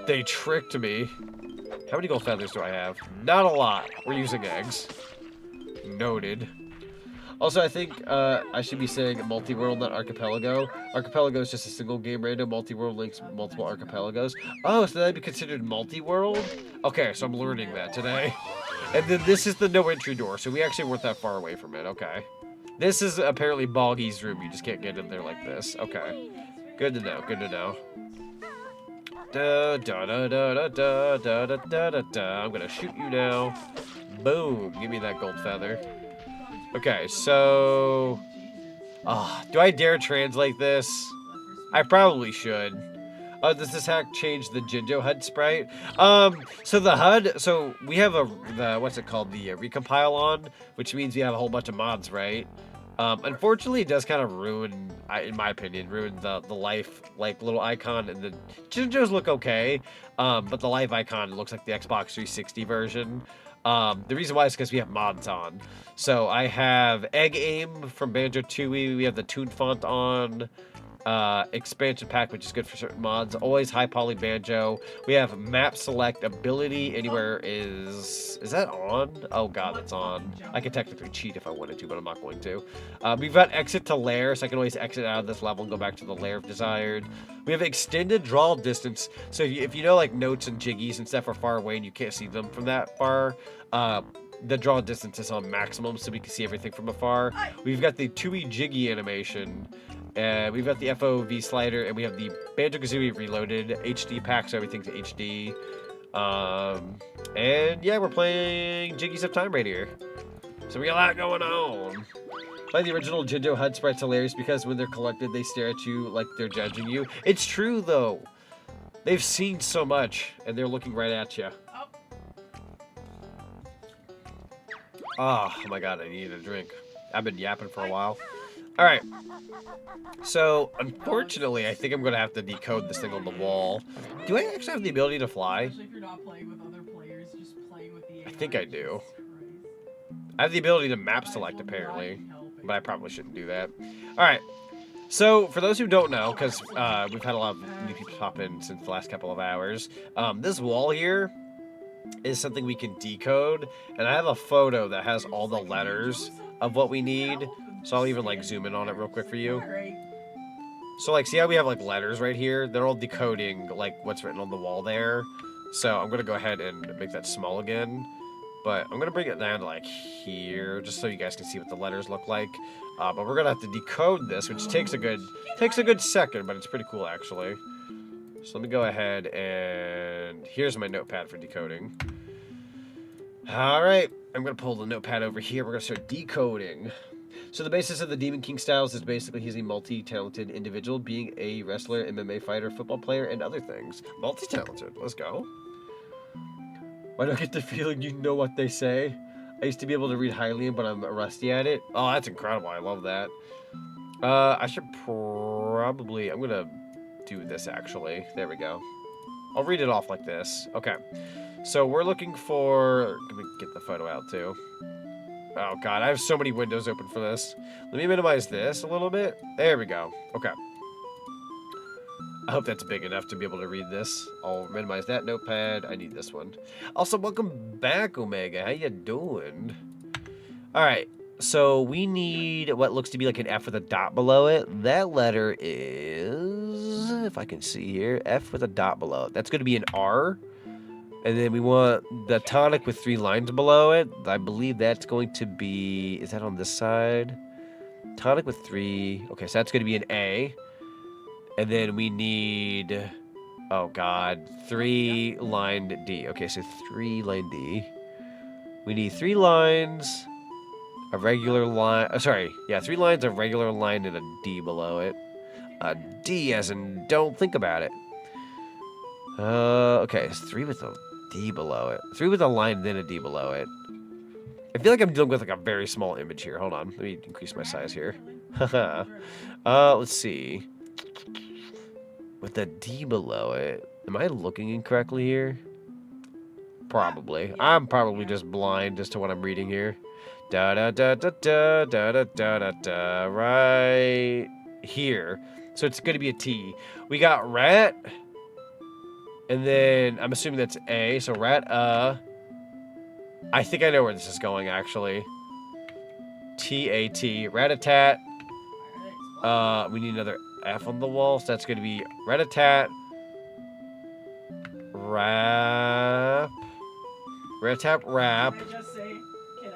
They tricked me. How many gold feathers do I have? Not a lot. We're using eggs. Noted. Also, I think I should be saying multi-world, not archipelago. Archipelago is just a single game random. Multi-world links multiple archipelagos. Oh, so that'd be considered multi-world? Okay, so I'm learning that today. And then this is the no entry door, so we actually weren't that far away from it. Okay. This is apparently Boggy's room. You just can't get in there like this. Okay. Good to know. Good to know. Da da da da da da da da da da. I'm gonna shoot you now. Boom. Give me that gold feather. Okay, so... do I dare translate this? I probably should. Does this hack change the Jinjo HUD sprite? So the HUD, so we have what's it called? The Recompile on, which means we have a whole bunch of mods, right? Unfortunately, it does kind of ruin, in my opinion, the life, like, little icon, and the Jinjos look okay, but the life icon looks like the Xbox 360 version. The reason why is because we have mods on. So I have Egg Aim from Banjo-Tooie, we have the Toon Font on, expansion pack, which is good for certain mods. Always high poly banjo. We have map select ability anywhere is that on? Oh god, that's on. I could technically cheat if I wanted to, but I'm not going to. We've got exit to lair, so I can always exit out of this level and go back to the lair if desired. We have extended draw distance, so if you know, like, notes and jiggies and stuff are far away and you can't see them from that far, the draw distance is on maximum, so we can see everything from afar. We've got the Tooie Jiggy animation. We've got the FOV slider, and we have the Banjo-Kazooie Reloaded HD pack, so everything's HD. And yeah, we're playing Jiggies of Time right here. So we got a lot going on. Playing the original Jinjo HUD sprite's hilarious because when they're collected, they stare at you like they're judging you. It's true, though. They've seen so much, and they're looking right at you. Oh my god, I need a drink. I've been yapping for a while. Alright. So, unfortunately, I think I'm going to have to decode this thing on the wall. Do I actually have the ability to fly? I think I do. I have the ability to map select, apparently. But I probably shouldn't do that. Alright. So, for those who don't know, because we've had a lot of new people pop in since the last couple of hours, this wall here is something we can decode. And I have a photo that has all the letters of what we need. So I'll even, like, zoom in on it real quick for you. So, like, see how we have, like, letters right here? They're all decoding, like, what's written on the wall there. So I'm going to go ahead and make that small again. But I'm going to bring it down to, like, here, just so you guys can see what the letters look like. But we're going to have to decode this, which takes a good second, but it's pretty cool, actually. So let me go ahead and... Here's my notepad for decoding. Alright, I'm going to pull the notepad over here. We're going to start decoding. So the basis of the Demon King styles is basically he's a multi-talented individual, being a wrestler, MMA fighter, football player, and other things. Multi-talented. Let's go. Why do I get the feeling you know what they say? I used to be able to read Hylian, but I'm rusty at it. Oh, that's incredible. I love that. I should probably... I'm going to do this, actually. There we go. I'll read it off like this. Okay. So we're looking for... Let me get the photo out, too. Oh, God. I have so many windows open for this. Let me minimize this a little bit. There we go. Okay. I hope that's big enough to be able to read this. I'll minimize that notepad. I need this one. Also, welcome back, Omega. How you doing? All right. So we need what looks to be like an F with a dot below it. That letter is, if I can see here, F with a dot below it. That's going to be an R. And then we want the tonic with 3 lines below it. I believe that's going to be, is that on this side? Tonic with 3. Okay, so that's going to be an A. And then we need, oh God, 3-lined D. Okay, so 3-line D. We need 3 lines, a regular line, 3 lines, a regular line, and a D below it. A D as in don't think about it. Okay, it's 3 with a D below it. 3 with a line, then a D below it. I feel like I'm dealing with like a very small image here. Hold on, let me increase my size here. Let's see. With the D below it, am I looking incorrectly here? Probably. I'm probably just blind as to what I'm reading here. Da da da da da da da da da da. Right here. So it's going to be a T. We got rat. And then I'm assuming that's A. So rat, I think I know where this is going, actually. T-A-T. Rat-a-tat. We need another F on the wall. So that's going to be rat-a-tat. Rap. Rat-a-tat, rap.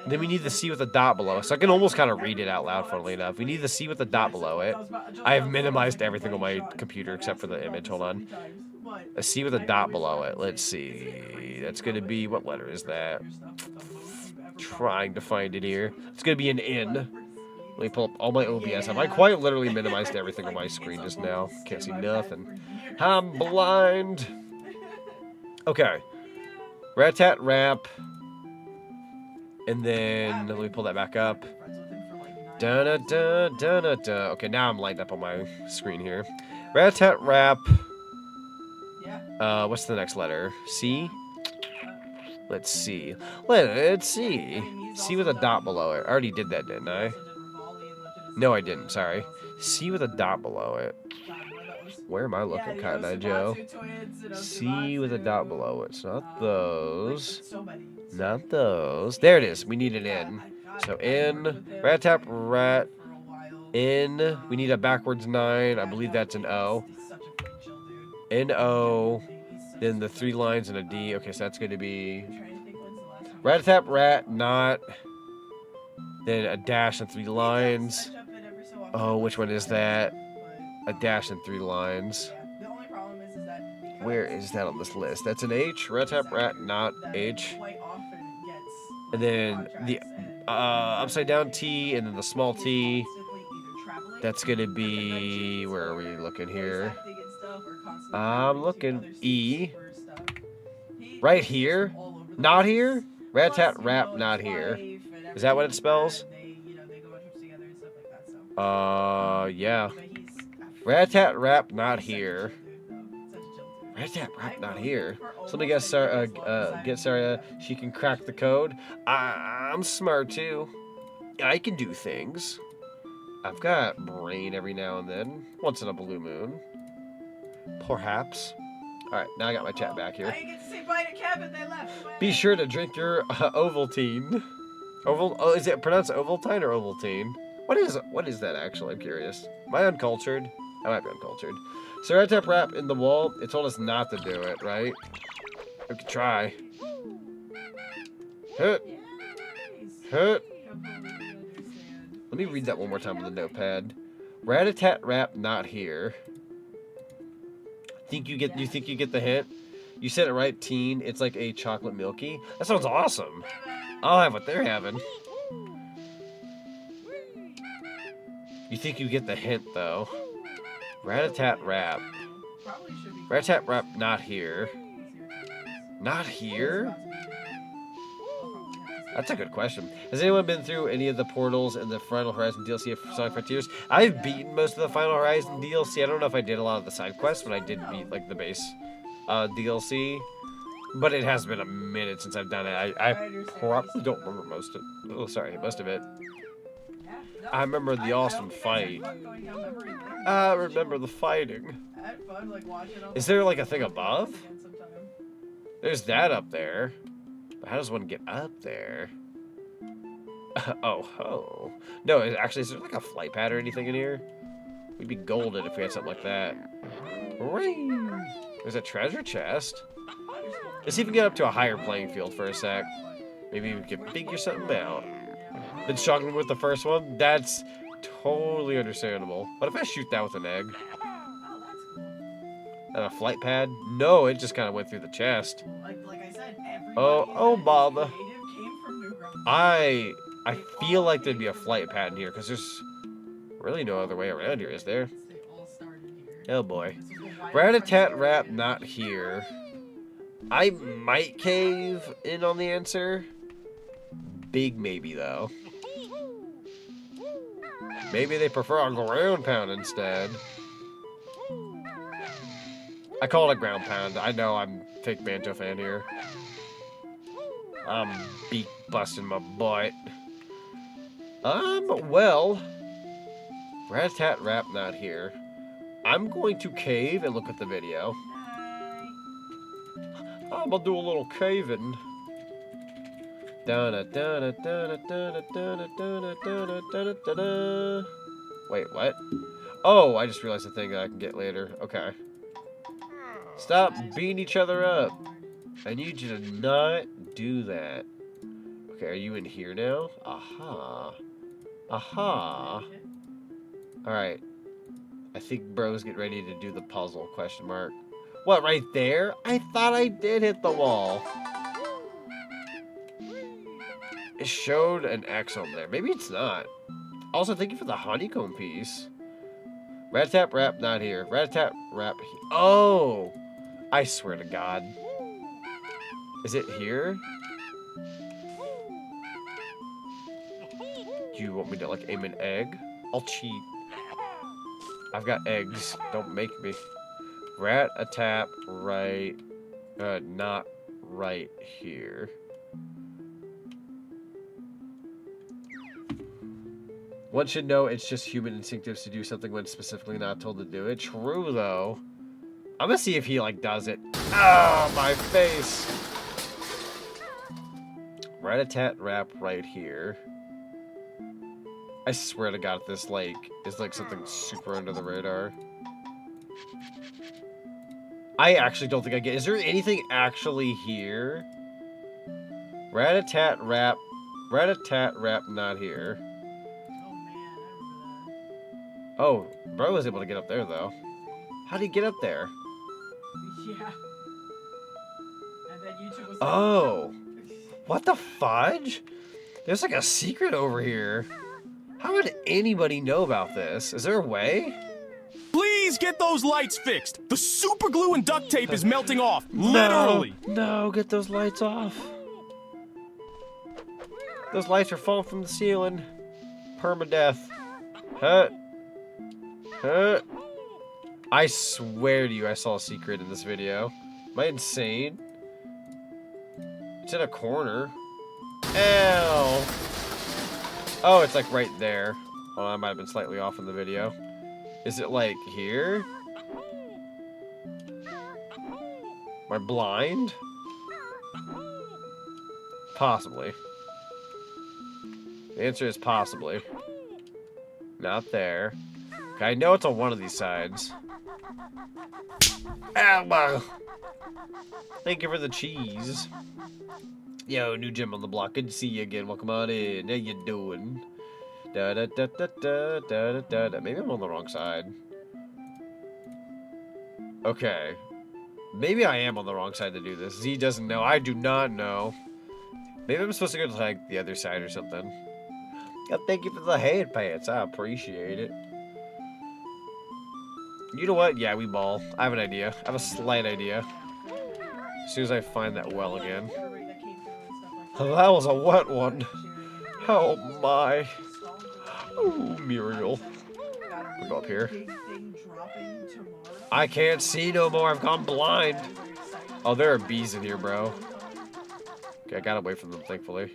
Then we need the C with a dot below it. So I can almost kind of read it out loud, funnily enough. We need the C with a dot below it. I have minimized everything on my computer except for the image. Hold on. A C with a dot below it. Let's see. That's going to be... What letter is that? Trying to find it here. It's going to be an N. Let me pull up all my OBS. I quite literally minimized everything on my screen just now. Can't see nothing. I'm blind. Okay. Rat-tat rap. And then... Let me pull that back up. Da-da-da-da-da-da. Okay, now I'm lined up on my screen here. Rat-tat rap. What's the next letter? C? Let's see. Let's see. C with a dot below it. I already did that, didn't I? No, I didn't. Sorry. C with a dot below it. Where am I looking, Cotton Eye Joe? C with a dot below it. It's not those. Not those. There it is. We need an N. So N. Rat tap rat. N. We need a backwards 9. I believe that's an O. N-O. Then the 3 lines and a D. Okay, so that's going to be rat-a-tap, rat, not. Then a dash and 3 lines. Oh, which one is that? A dash and 3 lines. Where is that on this list? That's an H. Rat-tap, rat, not H. And then the upside down T and then the small T. That's going to be... Where are we looking here? I'm looking E. Right here? Not here? Rat-tat, rap, not here. Is that what it spells? Yeah. Rat-tat, rap, not here. Rat-tat, rap, not here. Somebody get Sarah. She can crack the code. I'm smart too. I can do things. I've got brain every now and then. Once in a blue moon. Perhaps. Alright, now I got my chat back here. I didn't get to say bye to Kevin, they left. Be sure to drink your Ovaltine. Is it pronounced Ovaltine or Ovaltine? What is that actually? I'm curious. Am I uncultured? I might be uncultured. Seraeza rap in the wall. It told us not to do it, right? We could try. Hit. Hit. Let me read that one more time on the notepad. Rat-a-tat rap, not here. You think you get the hint? You said it right, teen. It's like a chocolate milky. That sounds awesome. I'll have what they're having. You think you get the hint though? Rat-a-tat rap. Rat-a-tat rap, not here. Not here? That's a good question. Has anyone been through any of the portals in the Final Horizon DLC of Sonic Frontiers? I've beaten most of the Final Horizon DLC. I don't know if I did a lot of the side quests, but I did beat like the base DLC. But it has been a minute since I've done it. I probably don't remember most of it. Oh, sorry, most of it. I remember the awesome fight. I remember the fighting. Is there like a thing above? There's that up there. But how does one get up there? Oh, ho. No, actually, is there like a flight pad or anything in here? We'd be golden if we had something like that. Ring! There's a treasure chest. Let's even get up to a higher playing field for a sec. Maybe we can figure something out. Been struggling with the first one? That's totally understandable. What if I shoot that with an egg? And a flight pad? No, it just kind of went through the chest. Like I said, Oh, bother. I feel like there'd be a flight pad in here, because there's really no other way around here, is there? Oh boy. Rat-a-tat-rap, not here. I might cave in on the answer. Big maybe, though. Maybe they prefer a ground pound instead. I call it a ground pound. I know I'm a fake Banjo fan here. I'm beak busting my butt. Well, Rat-a-tat-rap, not here. I'm going to cave and look at the video. I'm gonna do a little caving. Wait, what? Oh, I just realized a thing that I can get later. Okay. Stop beating each other up. I need you to not do that. Okay, are you in here now? Aha. Aha. Alright. I think bro's get ready to do the puzzle, question mark. What, right there? I thought I did hit the wall. It showed an X on there. Maybe it's not. Also, thank you for the honeycomb piece. Rat-a-tat-rap, not here. Rat-a-tat-rap. Oh! I swear to God. Is it here? Do you want me to, like, aim an egg? I'll cheat. I've got eggs. Don't make me. Rat-a-tap right... not right here. One should know it's just human instinctives to do something when specifically not told to do it. True, though. I'm gonna see if he, like, does it. Ah, my face! Rat-a-tat-rap right here. I swear to God, this, like, is, like, something super under the radar. I actually don't think I get... Is there anything actually here? Rat-a-tat-rap. Rat-a-tat-rap, not here. Oh, bro was able to get up there, though. How did he get up there? Yeah. And then YouTube was Oh. What the fudge? There's like a secret over here. How would anybody know about this? Is there a way? Please get those lights fixed. The super glue and duct tape is melting off. Literally. No, get those lights off. Those lights are falling from the ceiling. Permadeath. Huh? Huh? I swear to you, I saw a secret in this video. Am I insane? It's in a corner. Ow! Oh, it's like right there. Oh, I might have been slightly off in the video. Is it like here? Am I blind? Possibly. The answer is possibly. Not there. Okay, I know it's on one of these sides. Ow! Thank you for the cheese. Yo, new gym on the block. Good to see you again. Welcome on in. How you doing? Da da da da da da da da. Maybe I'm on the wrong side. Okay. Maybe I am on the wrong side to do this. Z doesn't know. I do not know. Maybe I'm supposed to go to like the other side or something. Yeah, thank you for the head pants. I appreciate it. You know what? Yeah, we ball. I have an idea. I have a slight idea. As soon as I find that well again. That was a wet one. Oh my. Oh, Muriel. We'll go up here. I can't see no more. I've gone blind. Oh, there are bees in here, bro. Okay, I got away from them, thankfully.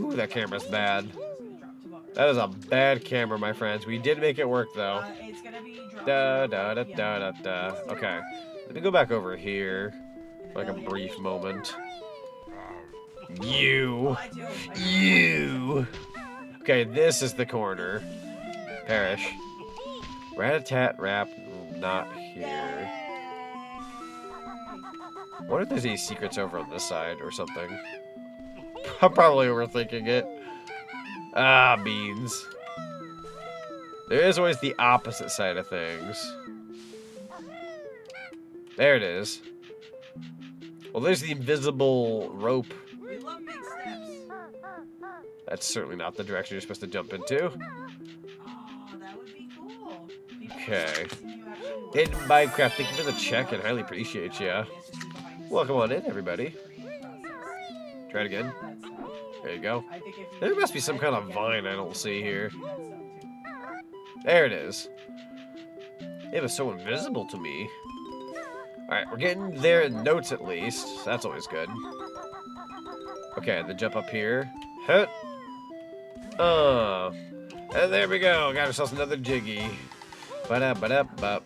Ooh, that camera's bad. That is a bad camera, my friends. We did make it work, though. Da da da da da da. Okay, let me go back over here for like a brief moment. You. Okay, this is the corner. Perish. Rat-a-tat-rap, not here. I wonder if there's any secrets over on this side or something. I'm probably overthinking it. Ah, beans. There is always the opposite side of things. There it is. Well, there's the invisible rope. That's certainly not the direction you're supposed to jump into. Okay. Hidden Minecraft, thank you for the check and highly appreciate you. Welcome on in, everybody. Try it again. There you go. There must be some kind of vine I don't see here. There it is. It was so invisible to me. Alright, we're getting there in notes at least. That's always good. Okay, then jump up here. Hut. And there we go. Got ourselves another Jiggy. Ba-da-ba-da-ba.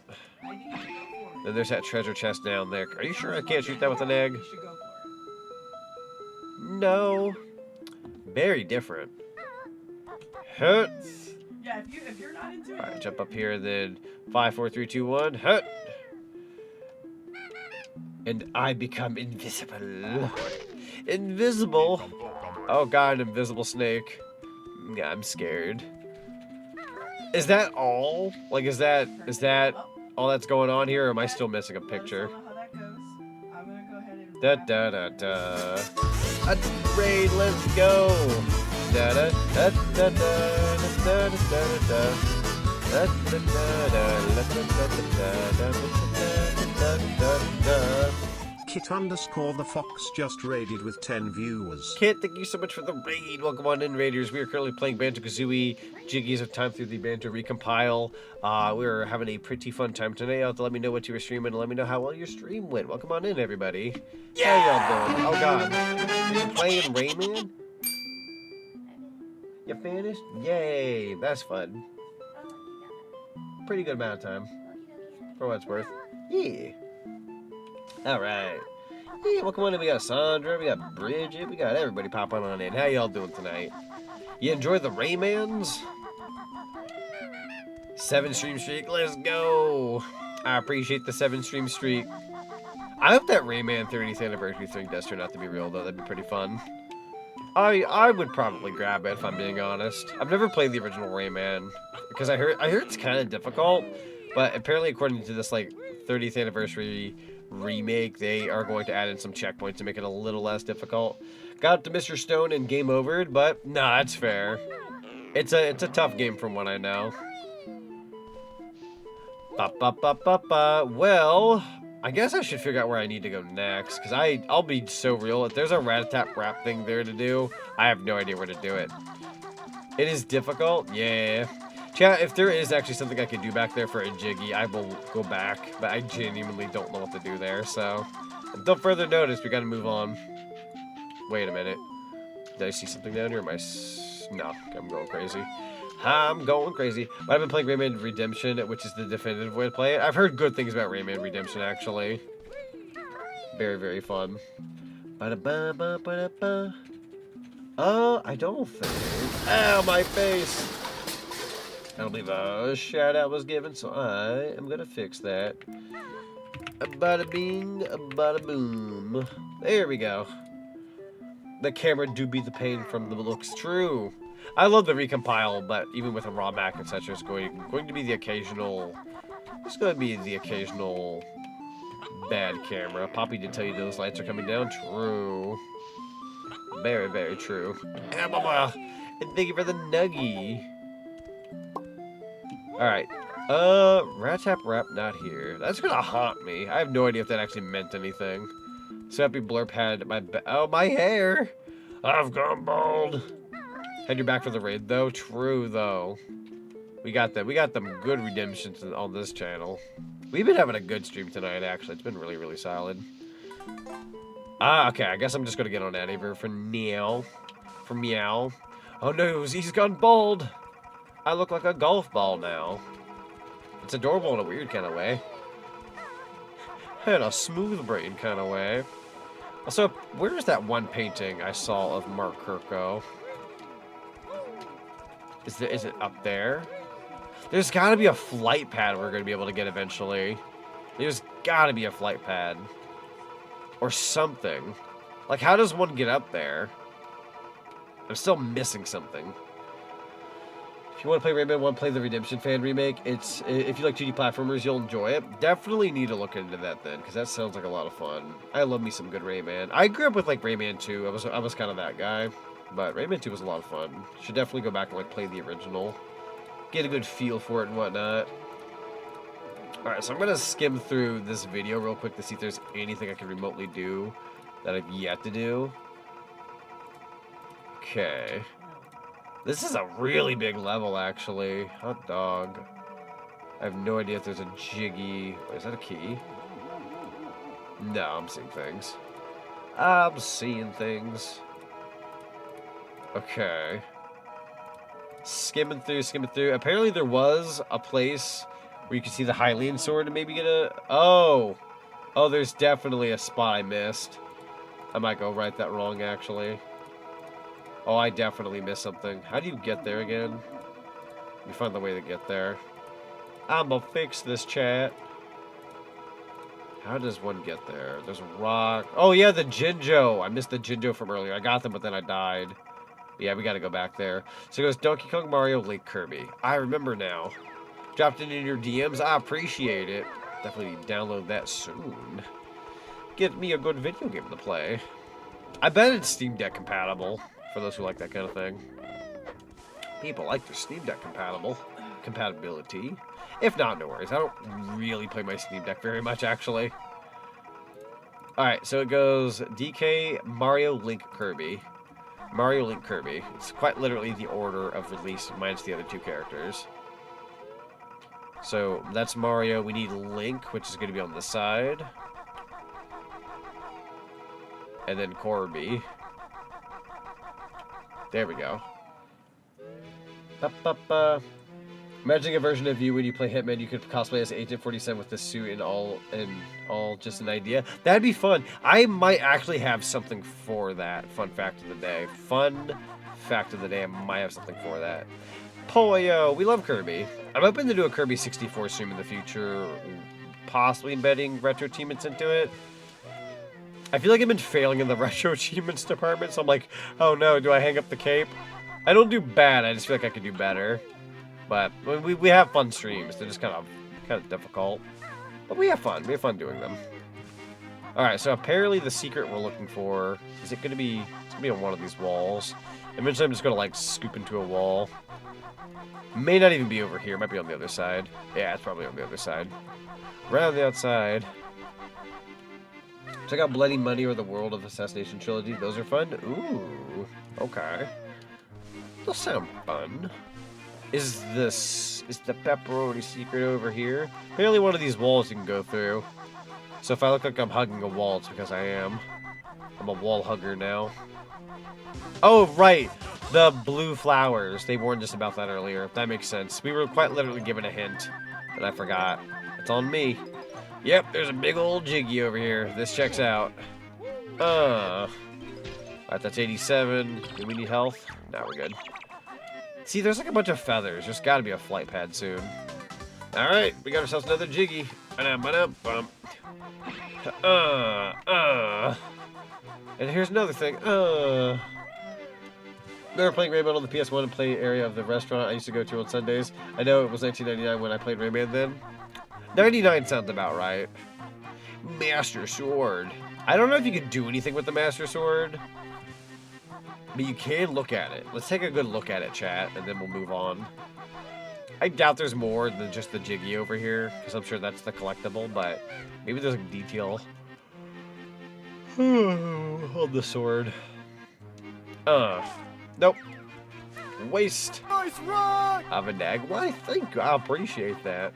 Then there's that treasure chest down there. Are you sure I can't shoot that with an egg? No. Very different. Hut. Yeah, if you're not into it. Alright, jump up here, then 5, 4, 3, 2, 1. Hut. And I become invisible. Invisible? Oh god, an invisible snake. Yeah, I'm scared. Is that all? Like, is that all that's going on here, or am I still missing a picture? Da da da da. A raid, let's go. Da da da da da da da da da. Da da da da da. Kit_the Fox just raided with 10 viewers. Kit, thank you so much for the raid. Welcome on in, Raiders. We are currently playing Banjo-Kazooie Jiggies of time through the Banjo-Recompile. We're having a pretty fun time tonight. You'll have to let me know what you were streaming and let me know how well your stream went. Welcome on in, everybody. Yeah! How y'all doing? Oh, God. Are you playing Rayman? You finished? Yay! That's fun. Pretty good amount of time. For what it's worth. Yeah. Alright. Hey, welcome on in. We got Sandra, we got Bridget, we got everybody popping on in. How y'all doing tonight? You enjoy the Raymans? 7 stream streak, let's go! I appreciate the 7 stream streak. I hope that Rayman 30th anniversary thing does turn out to be real, though. That'd be pretty fun. I would probably grab it if I'm being honest. I've never played the original Rayman because I heard it's kind of difficult, but apparently according to this like 30th anniversary remake, they are going to add in some checkpoints to make it a little less difficult. Got up to Mr. Stone and game overed, but nah, that's fair. It's a tough game from what I know. Well, I guess I should figure out where I need to go next, because I'll be so real. If there's a rat-a-tat-rap thing there to do, I have no idea where to do it. It is difficult, yeah. Chat, if there is actually something I could do back there for a Jiggy, I will go back, but I genuinely don't know what to do there, so. Until further notice, we gotta move on. Wait a minute. Did I see something down here? Am I no, I'm going crazy. I'm going crazy. But I've been playing Rayman Redemption, which is the definitive way to play it. I've heard good things about Rayman Redemption, actually. Very, very fun. Ba-da-ba-ba-ba-da-ba. I don't think. Ow, my face! I don't believe a shout out was given, so I am gonna fix that. Bada bing, bada boom. There we go. The camera do be the pain from the looks. True. I love the recompile, but even with a raw Mac, etc., it's going to be the occasional. It's going to be the occasional bad camera. Poppy did tell you those lights are coming down. True. Very, very true. And thank you for the nuggie. Alright. Rat-tap-rap, not here. That's gonna haunt me. I have no idea if that actually meant anything. So happy Blurp had my hair! I've gone bald! Had your back for the raid, though? True, though. We got them good redemptions on this channel. We've been having a good stream tonight, actually. It's been really, really solid. Okay, I guess I'm just gonna get on out of here for now. For meow. Oh no, he's gone bald. I look like a golf ball now. It's adorable in a weird kind of way. In a smooth brain kind of way. Also, where is that one painting I saw of Mark Kirko? Is it up there? There's gotta be a flight pad we're gonna be able to get eventually. There's gotta be a flight pad. Or something. Like, how does one get up there? I'm still missing something. If you want to play Rayman 1, play the Redemption Fan remake. It's, if you like 2D platformers, you'll enjoy it. Definitely need to look into that then, because that sounds like a lot of fun. I love me some good Rayman. I grew up with like Rayman 2. I was kind of that guy, but Rayman 2 was a lot of fun. Should definitely go back and like play the original, get a good feel for it and whatnot. All right, so I'm gonna skim through this video real quick to see if there's anything I can remotely do that I've yet to do. Okay. This is a really big level, actually. Hot dog. I have no idea if there's a Jiggy. Wait, is that a key? No, I'm seeing things. I'm seeing things. Okay. Skimming through. Apparently there was a place where you can see the Hylian sword and maybe get a... Oh! Oh, there's definitely a spot I missed. I might go write that wrong, actually. Oh, I definitely missed something. How do you get there again? Let me find the way to get there. I'ma fix this, chat. How does one get there? There's a rock. Oh, yeah, the Jinjo. I missed the Jinjo from earlier. I got them, but then I died. Yeah, we gotta go back there. So it goes Donkey Kong, Mario, Link, Kirby. I remember now. Dropped it in your DMs. I appreciate it. Definitely download that soon. Get me a good video game to play. I bet it's Steam Deck compatible. For those who like that kind of thing. People like their Steam Deck compatibility. If not, no worries. I don't really play my Steam Deck very much, actually. Alright, so it goes DK, Mario, Link, Kirby. Mario, Link, Kirby. It's quite literally the order of release minus the other two characters. So, that's Mario. We need Link, which is going to be on the side. And then Kirby. There we go. Imagining a version of you when you play Hitman, you could cosplay as Agent 47 with this suit and all just an idea. That'd be fun. I might actually have something for that. Fun fact of the day. Fun fact of the day. I might have something for that. Poyo, we love Kirby. I'm hoping to do a Kirby 64 stream in the future, possibly embedding retro achievements into it. I feel like I've been failing in the retro achievements department, so I'm like, oh no, do I hang up the cape? I don't do bad, I just feel like I could do better. But we have fun streams. They're just kind of difficult. But we have fun. We have fun doing them. Alright, so apparently the secret we're looking for, is it gonna be, it's gonna be on one of these walls. Eventually I'm just gonna like scoop into a wall. May not even be over here, might be on the other side. Yeah, it's probably on the other side. Around the outside. Check out Bloody Money or the World of Assassination Trilogy. Those are fun. Ooh, okay. Those sound fun. Is the pepperoni secret over here? Apparently one of these walls you can go through. So if I look like I'm hugging a wall, it's because I am. I'm a wall hugger now. Oh, right. The blue flowers. They warned us about that earlier. That makes sense. We were quite literally given a hint, and I forgot. It's on me. Yep, there's a big old Jiggy over here. This checks out. Alright, that's 87. Do we need health? No, we're good. See, there's like a bunch of feathers. There's got to be a flight pad soon. Alright, we got ourselves another Jiggy. And here's another thing. Never playing Rayman on the PS1 and play area of the restaurant I used to go to on Sundays. I know it was 1999 when I played Rayman then. 99 sounds about right. Master Sword. I don't know if you can do anything with the Master Sword, but you can look at it. Let's take a good look at it, chat, and then we'll move on. I doubt there's more than just the Jiggy over here, because I'm sure that's the collectible, but maybe there's a detail on the sword. Nope. Waste. Nice run! Avanag. Why, thank you. I appreciate that.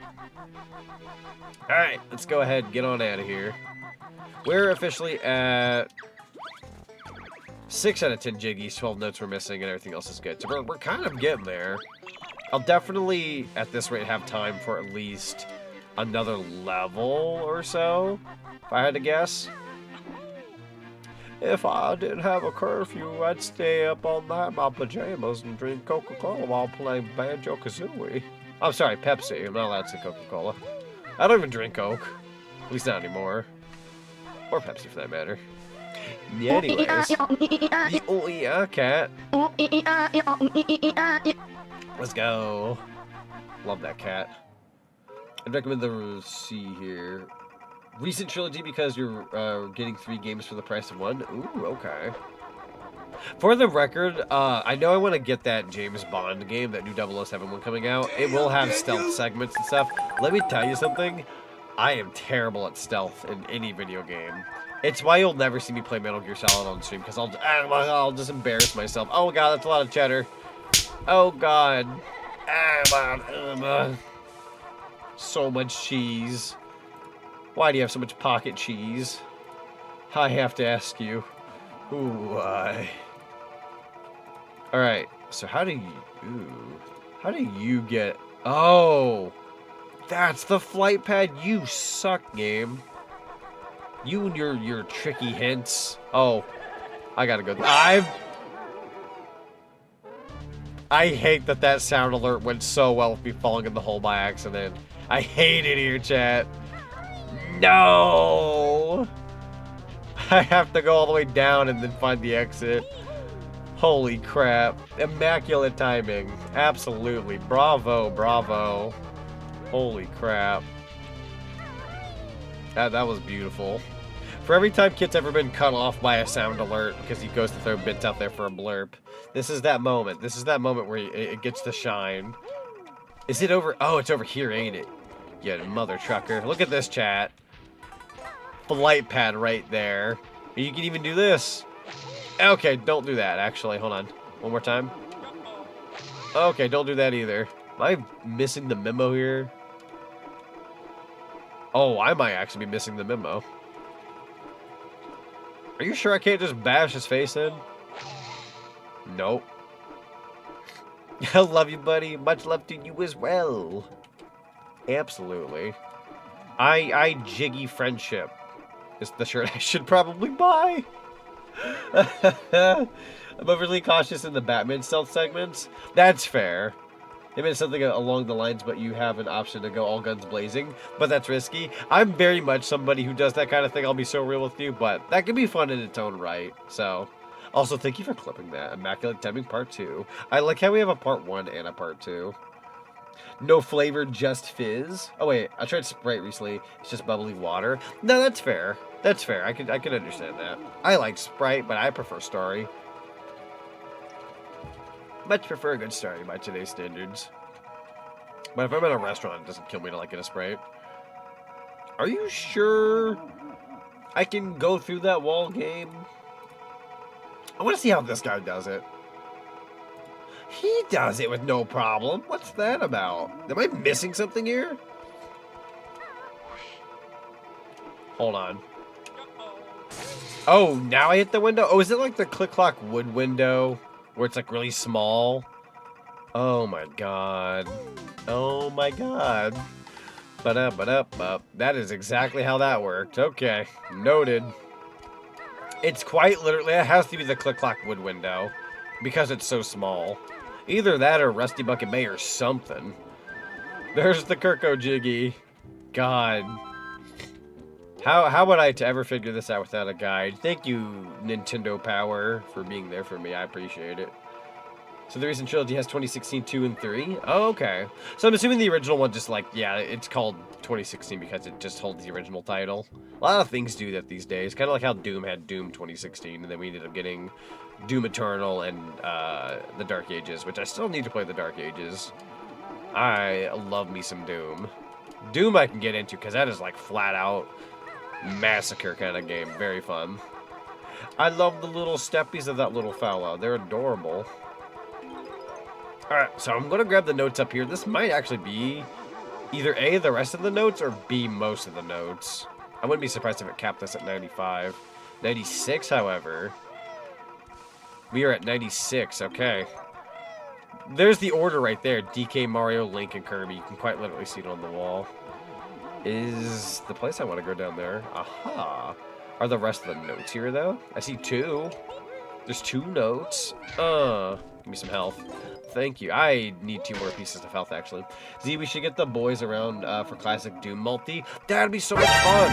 Alright, let's go ahead and get on out of here. We're officially at 6 out of 10 Jiggies, 12 notes we're missing, and everything else is good. So we're kind of getting there. I'll definitely, at this rate, have time for at least another level or so, if I had to guess. If I didn't have a curfew, I'd stay up all night in my pajamas and drink Coca-Cola while playing Banjo-Kazooie. I'm sorry, Pepsi. I'm not allowed to say Coca-Cola. I don't even drink Coke. At least not anymore. Or Pepsi, for that matter. Yeah, anyways. Oh, yeah, cat. Let's go. Love that cat. I'd recommend the C here. Recent trilogy because you're getting 3 games for the price of 1. Ooh, okay. For the record, I know I want to get that James Bond game, that new 007 one coming out. It will have stealth segments and stuff. Let me tell you something. I am terrible at stealth in any video game. It's why you'll never see me play Metal Gear Solid on stream, because I'll just embarrass myself. Oh god, that's a lot of cheddar. Oh god. So much cheese. Why do you have so much pocket cheese? I have to ask you. Why? Alright, so how do you get... Oh! That's the flight pad. You suck, game. You and your tricky hints. Oh, I gotta go. I hate that sound alert went so well with me falling in the hole by accident. I hate it here, chat. No! I have to go all the way down and then find the exit. Holy crap. Immaculate timing. Absolutely. Bravo, bravo. Holy crap. That was beautiful. For every time Kit's ever been cut off by a sound alert because he goes to throw bits out there for a blurb, this is that moment. This is that moment where it gets to shine. Is it over? Oh, it's over here, ain't it? You mother trucker. Look at this, chat. Flight pad right there. You can even do this. Okay, don't do that, actually. Hold on. One more time. Okay, don't do that either. Am I missing the memo here? Oh, I might actually be missing the memo. Are you sure I can't just bash his face in? Nope. I love you, buddy. Much love to you as well. Absolutely. I jiggy friendship is the shirt I should probably buy. I'm overly cautious in the Batman stealth segments. That's fair. They meant something along the lines, but you have an option to go all guns blazing, but that's risky. I'm very much somebody who does that kind of thing. I'll be so real with you, but that can be fun in its own right. So, also, thank you for clipping that. Immaculate Timing Part 2. I like how we have a Part 1 and a Part 2. No flavor, just fizz. Oh, wait. I tried Sprite recently. It's just bubbly water. No, that's fair. That's fair. I can understand that. I like Sprite, but I prefer Starry. Much prefer a good Starry by today's standards. But if I'm at a restaurant, it doesn't kill me to like get a Sprite. Are you sure I can go through that wall game? I want to see how this guy does it. He does it with no problem. What's that about? Am I missing something here? Hold on. Oh, now I hit the window? Oh, is it like the click-clock wood window? Where it's like really small? Oh my god. Oh my god. Ba-da-ba-da-ba. That is exactly how that worked. Okay. Noted. It's quite literally, it has to be the click-clock wood window. Because it's so small. Either that or Rusty Bucket Bay or something. There's the Kirko Jiggy. God. How would I ever figure this out without a guide? Thank you, Nintendo Power, for being there for me. I appreciate it. So the recent trilogy has 2016 2 and 3? Oh, okay. So I'm assuming the original one just like, yeah, it's called 2016 because it just holds the original title. A lot of things do that these days. Kind of like how Doom had Doom 2016, and then we ended up getting Doom Eternal and the Dark Ages, which I still need to play the Dark Ages. I love me some Doom. Doom I can get into because that is like flat out massacre kind of game. Very fun. I love the little steppies of that little fella. They're adorable. Alright, so I'm going to grab the notes up here. This might actually be either A, the rest of the notes, or B, most of the notes. I wouldn't be surprised if it capped us at 95. 96, however. We are at 96, okay. There's the order right there. DK, Mario, Link, and Kirby. You can quite literally see it on the wall. Is the place I want to go down there? Aha. Are the rest of the notes here, though? I see 2. There's 2 notes. Give me some health. Thank you. I need 2 more pieces of health, actually. Z, we should get the boys around for Classic Doom multi. That'd be so much fun.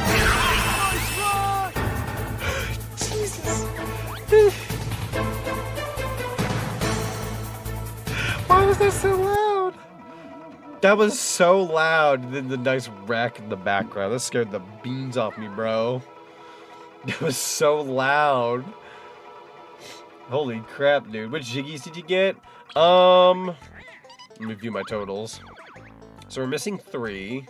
Jesus. Why was that so loud? That was so loud. Then the nice wreck in the background. That scared the beans off me, bro. It was so loud. Holy crap, dude. Which Jiggies did you get? Let me view my totals. So we're missing 3.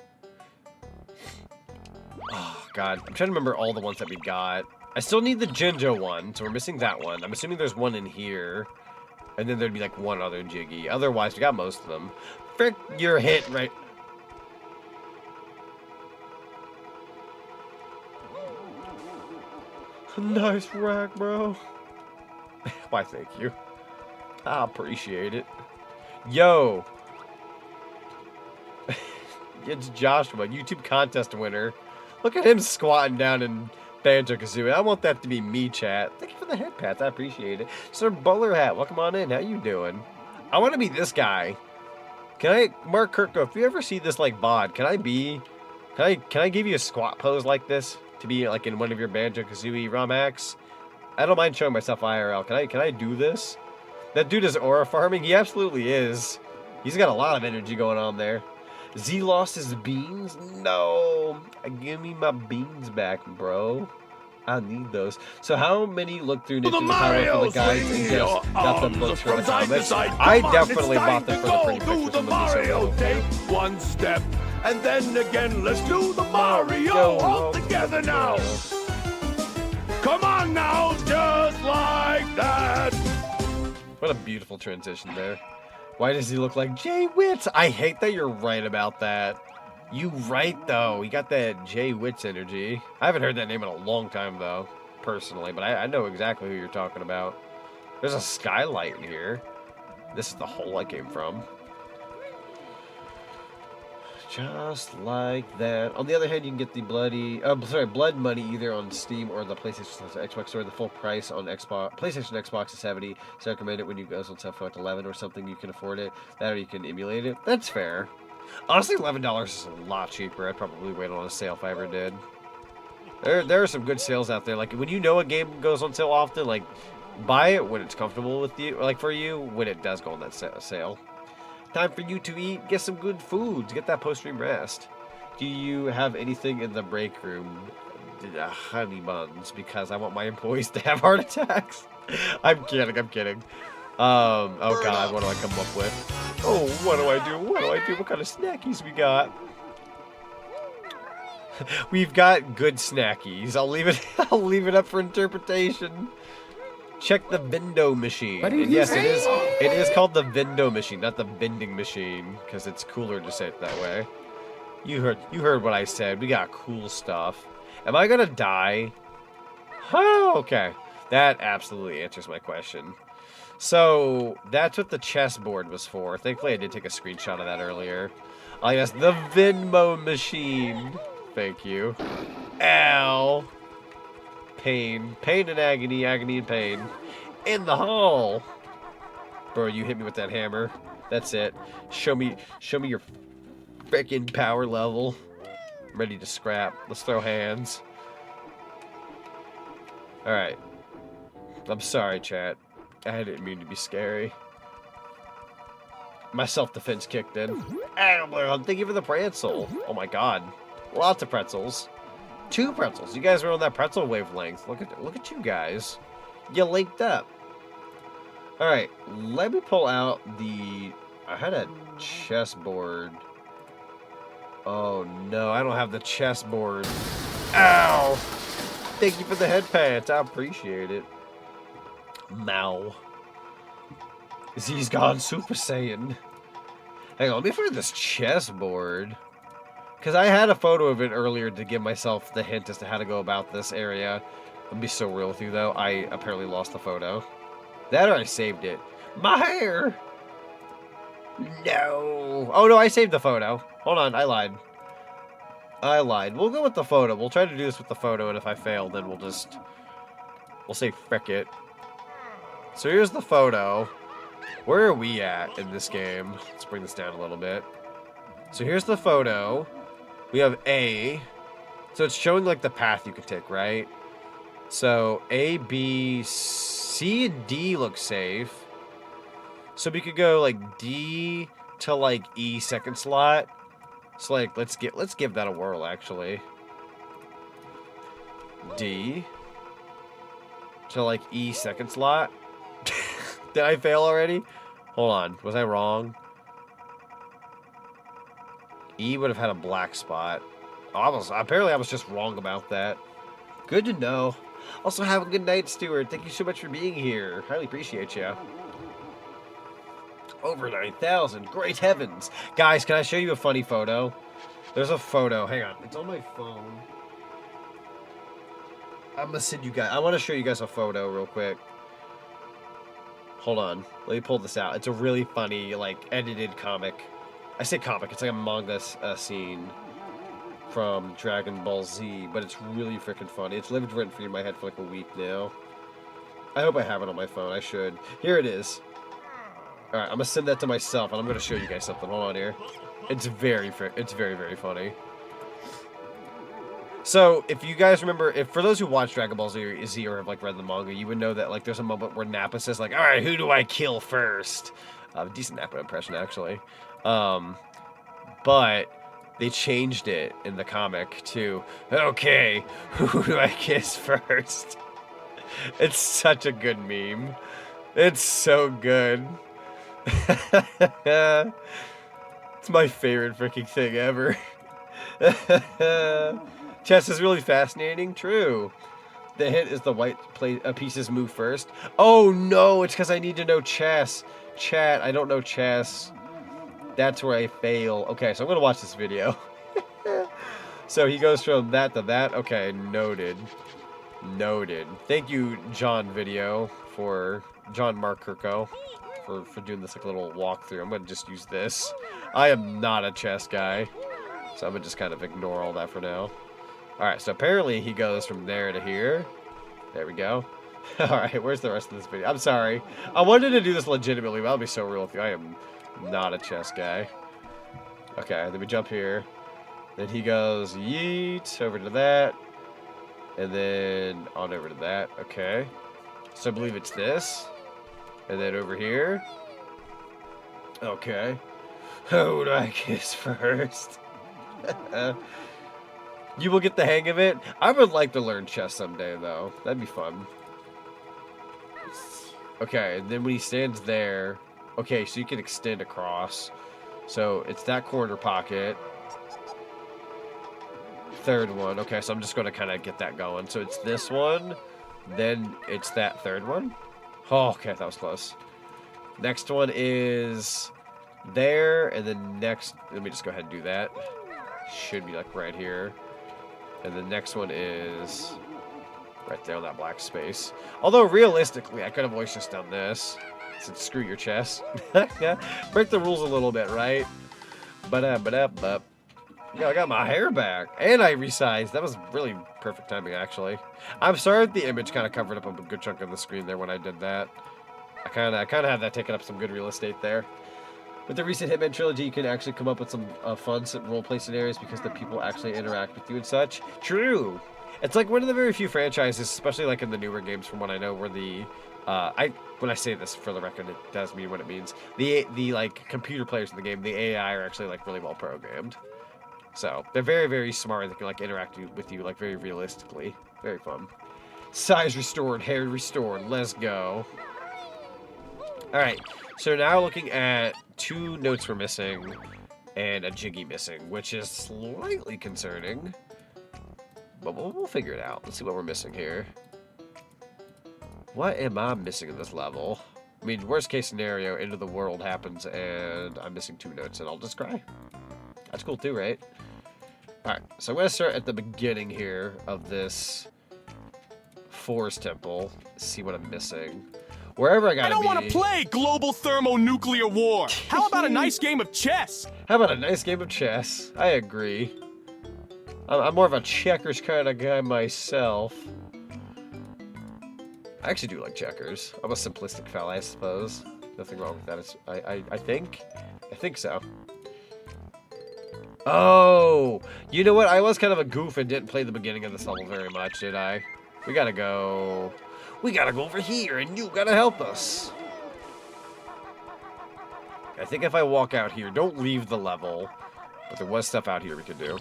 Oh, God. I'm trying to remember all the ones that we got. I still need the Jinjo one, so we're missing that one. I'm assuming there's one in here. And then there'd be like one other Jiggy. Otherwise, we got most of them. Frick, you're hit right... Nice rack, bro. Why, thank you. I appreciate it. Yo. It's Joshua, YouTube contest winner. Look at him squatting down in Banjo-Kazooie. I want that to be me, chat. Thank you for the head pats. I appreciate it. Sir Bowler Hat, welcome on in. How you doing? I want to be this guy. Can I, Mark Kirko, if you ever see this like VOD, can I give you a squat pose like this to be like in one of your Banjo-Kazooie ROM hacks? I don't mind showing myself IRL. Can I do this? That dude is aura farming. He absolutely is. He's got a lot of energy going on there. Z lost his beans? No. Give me my beans back, bro. I need those. So how many look-through niches and how for the guides and just got the books for the comics? I definitely bought them for the pretty pictures. The Mario, take one step, and then again, let's do the Mario all together now. Come on now, just like that. What a beautiful transition there. Why does he look like Jay Witz? I hate that you're right about that. You right, though. He got that Jay Witz energy. I haven't heard that name in a long time, though, personally, but I know exactly who you're talking about. There's a skylight in here. This is the hole I came from. Just like that. On the other hand, you can get the Blood Money either on Steam or the PlayStation Xbox Store. The full price on PlayStation Xbox is $70. So I recommend it when you go on sale for like $11 or something. You can afford it. That or you can emulate it. That's fair. Honestly, $11 is a lot cheaper. I'd probably wait on a sale if I ever did. There are some good sales out there. Like when you know a game goes on sale often, like buy it when it's comfortable with you, or like for you when it does go on that sale. Time for you to eat. Get some good food. Get that post-stream rest. Do you have anything in the break room? Honey buns, because I want my employees to have heart attacks. I'm kidding. Oh God, what do I come up with? Oh, what do I do? What kind of snackies we got? We've got good snackies. I'll leave it up for interpretation. Check the Vindo machine. And yes, it is called the Vindo machine, not the vending machine, because it's cooler to say it that way. You heard what I said. We got cool stuff. Am I gonna die? Oh, okay. That absolutely answers my question. So that's what the chessboard was for. Thankfully, I did take a screenshot of that earlier. Oh yes, the Venmo machine. Thank you. Ow. Pain and agony, agony and pain. In the hall. Bro, you hit me with that hammer. That's it. Show me your freaking power level. I'm ready to scrap. Let's throw hands. Alright. I'm sorry, chat. I didn't mean to be scary. My self-defense kicked in. Thank you for the pretzel. Oh my God. Lots of pretzels. 2 pretzels. You guys are on that pretzel wavelength. Look at you guys. You linked up. Alright, let me pull out I had a chessboard. Oh no, I don't have the chessboard. Ow! Thank you for the head pats. I appreciate it. Mow. Z's gone Super Saiyan. Hang on, let me find this chessboard. Because I had a photo of it earlier to give myself the hint as to how to go about this area. I'll be so real with you, though. I apparently lost the photo. That or I saved it. My hair! No! Oh, no, I saved the photo. Hold on, I lied. I lied. We'll go with the photo. We'll try to do this with the photo, and if I fail, then we'll say frick it. So here's the photo. Where are we at in this game? Let's bring this down a little bit. So here's the photo. We have A. So it's showing like the path you could take, right? So A, B, C, and D look safe. So we could go like D to like E second slot. So like let's give that a whirl actually. D to like E second slot. Did I fail already? Hold on. Was I wrong? E would have had a black spot. Apparently I was just wrong about that. Good to know. Also, have a good night, Stuart. Thank you so much for being here. Highly appreciate you. Over 9,000. Great heavens. Guys, can I show you a funny photo? There's a photo. Hang on. It's on my phone. I'm going to send you guys. I want to show you guys a photo real quick. Hold on. Let me pull this out. It's a really funny, like, edited comic. I say comic. It's like a manga scene from Dragon Ball Z, but it's really freaking funny. It's lived rent-free in my head for like a week now. I hope I have it on my phone. I should. Here it is. Alright, I'm gonna send that to myself, and I'm gonna show you guys something. Hold on here. It's very, very funny. So, if you guys remember, for those who watch Dragon Ball Z or have like read the manga, you would know that like there's a moment where Nappa says like, "All right, who do I kill first?" Decent Nappa impression actually. But they changed it in the comic to, "Okay, who do I kiss first?" It's such a good meme. It's so good. It's my favorite freaking thing ever. Chess is really fascinating. True. The hint is the white pieces move first. Oh no, it's because I need to know chess. Chat, I don't know chess. That's where I fail. Okay, so I'm going to watch this video. So he goes from that to that. Okay, noted. Noted. Thank you, John Video, John Mark Kirko, for doing this like little walkthrough. I'm going to just use this. I am not a chess guy, so I'm going to just kind of ignore all that for now. Alright, so apparently he goes from there to here. There we go. Alright, where's the rest of this video? I'm sorry. I wanted to do this legitimately, but I'll be so real with you. I am not a chess guy. Okay, then we jump here. Then he goes yeet over to that. And then on over to that. Okay. So I believe it's this. And then over here. Okay. Who do I kiss first? You will get the hang of it. I would like to learn chess someday, though. That'd be fun. Okay, and then when he stands there... Okay, so you can extend across. So it's that corner pocket. Third one. Okay, so I'm just going to kind of get that going. So it's this one. Then it's that third one. Oh, okay, that was close. Next one is there. And then next... Let me just go ahead and do that. Should be like right here. And the next one is right there on that black space. Although, realistically, I could have always just done this. Said, screw your chess. Yeah, break the rules a little bit, right? Yeah, I got my hair back. And I resized. That was really perfect timing, actually. I'm sorry if the image kind of covered up a good chunk of the screen there when I did that. I kind of had that taking up some good real estate there. With the recent Hitman trilogy, you can actually come up with some fun roleplay scenarios because the people actually interact with you and such. True! It's like one of the very few franchises, especially like in the newer games from what I know, where the... when I say this for the record, it does mean what it means. The like, computer players in the game, the AI are actually, like, really well programmed. So, they're very, very smart. They can, like, interact with you, like, very realistically. Very fun. Size restored, hair restored. Let's go. Alright, so now looking at 2 notes we're missing and a jiggy missing, which is slightly concerning. But we'll figure it out. Let's see what we're missing here. What am I missing in this level? I mean, worst case scenario, end of the world happens and I'm missing 2 notes and I'll just cry. That's cool too, right? Alright, so I'm going to start at the beginning here of this forest temple. See what I'm missing. Wherever I gotta be. I don't want to play global thermonuclear war. How about a nice game of chess? How about a nice game of chess? I agree. I'm more of a checkers kind of guy myself. I actually do like checkers. I'm a simplistic fella, I suppose. Nothing wrong with that. I think so. Oh, you know what? I was kind of a goof and didn't play the beginning of this level very much, did I? We gotta go over here, and you gotta help us. I think if I walk out here, don't leave the level, but there was stuff out here we could do.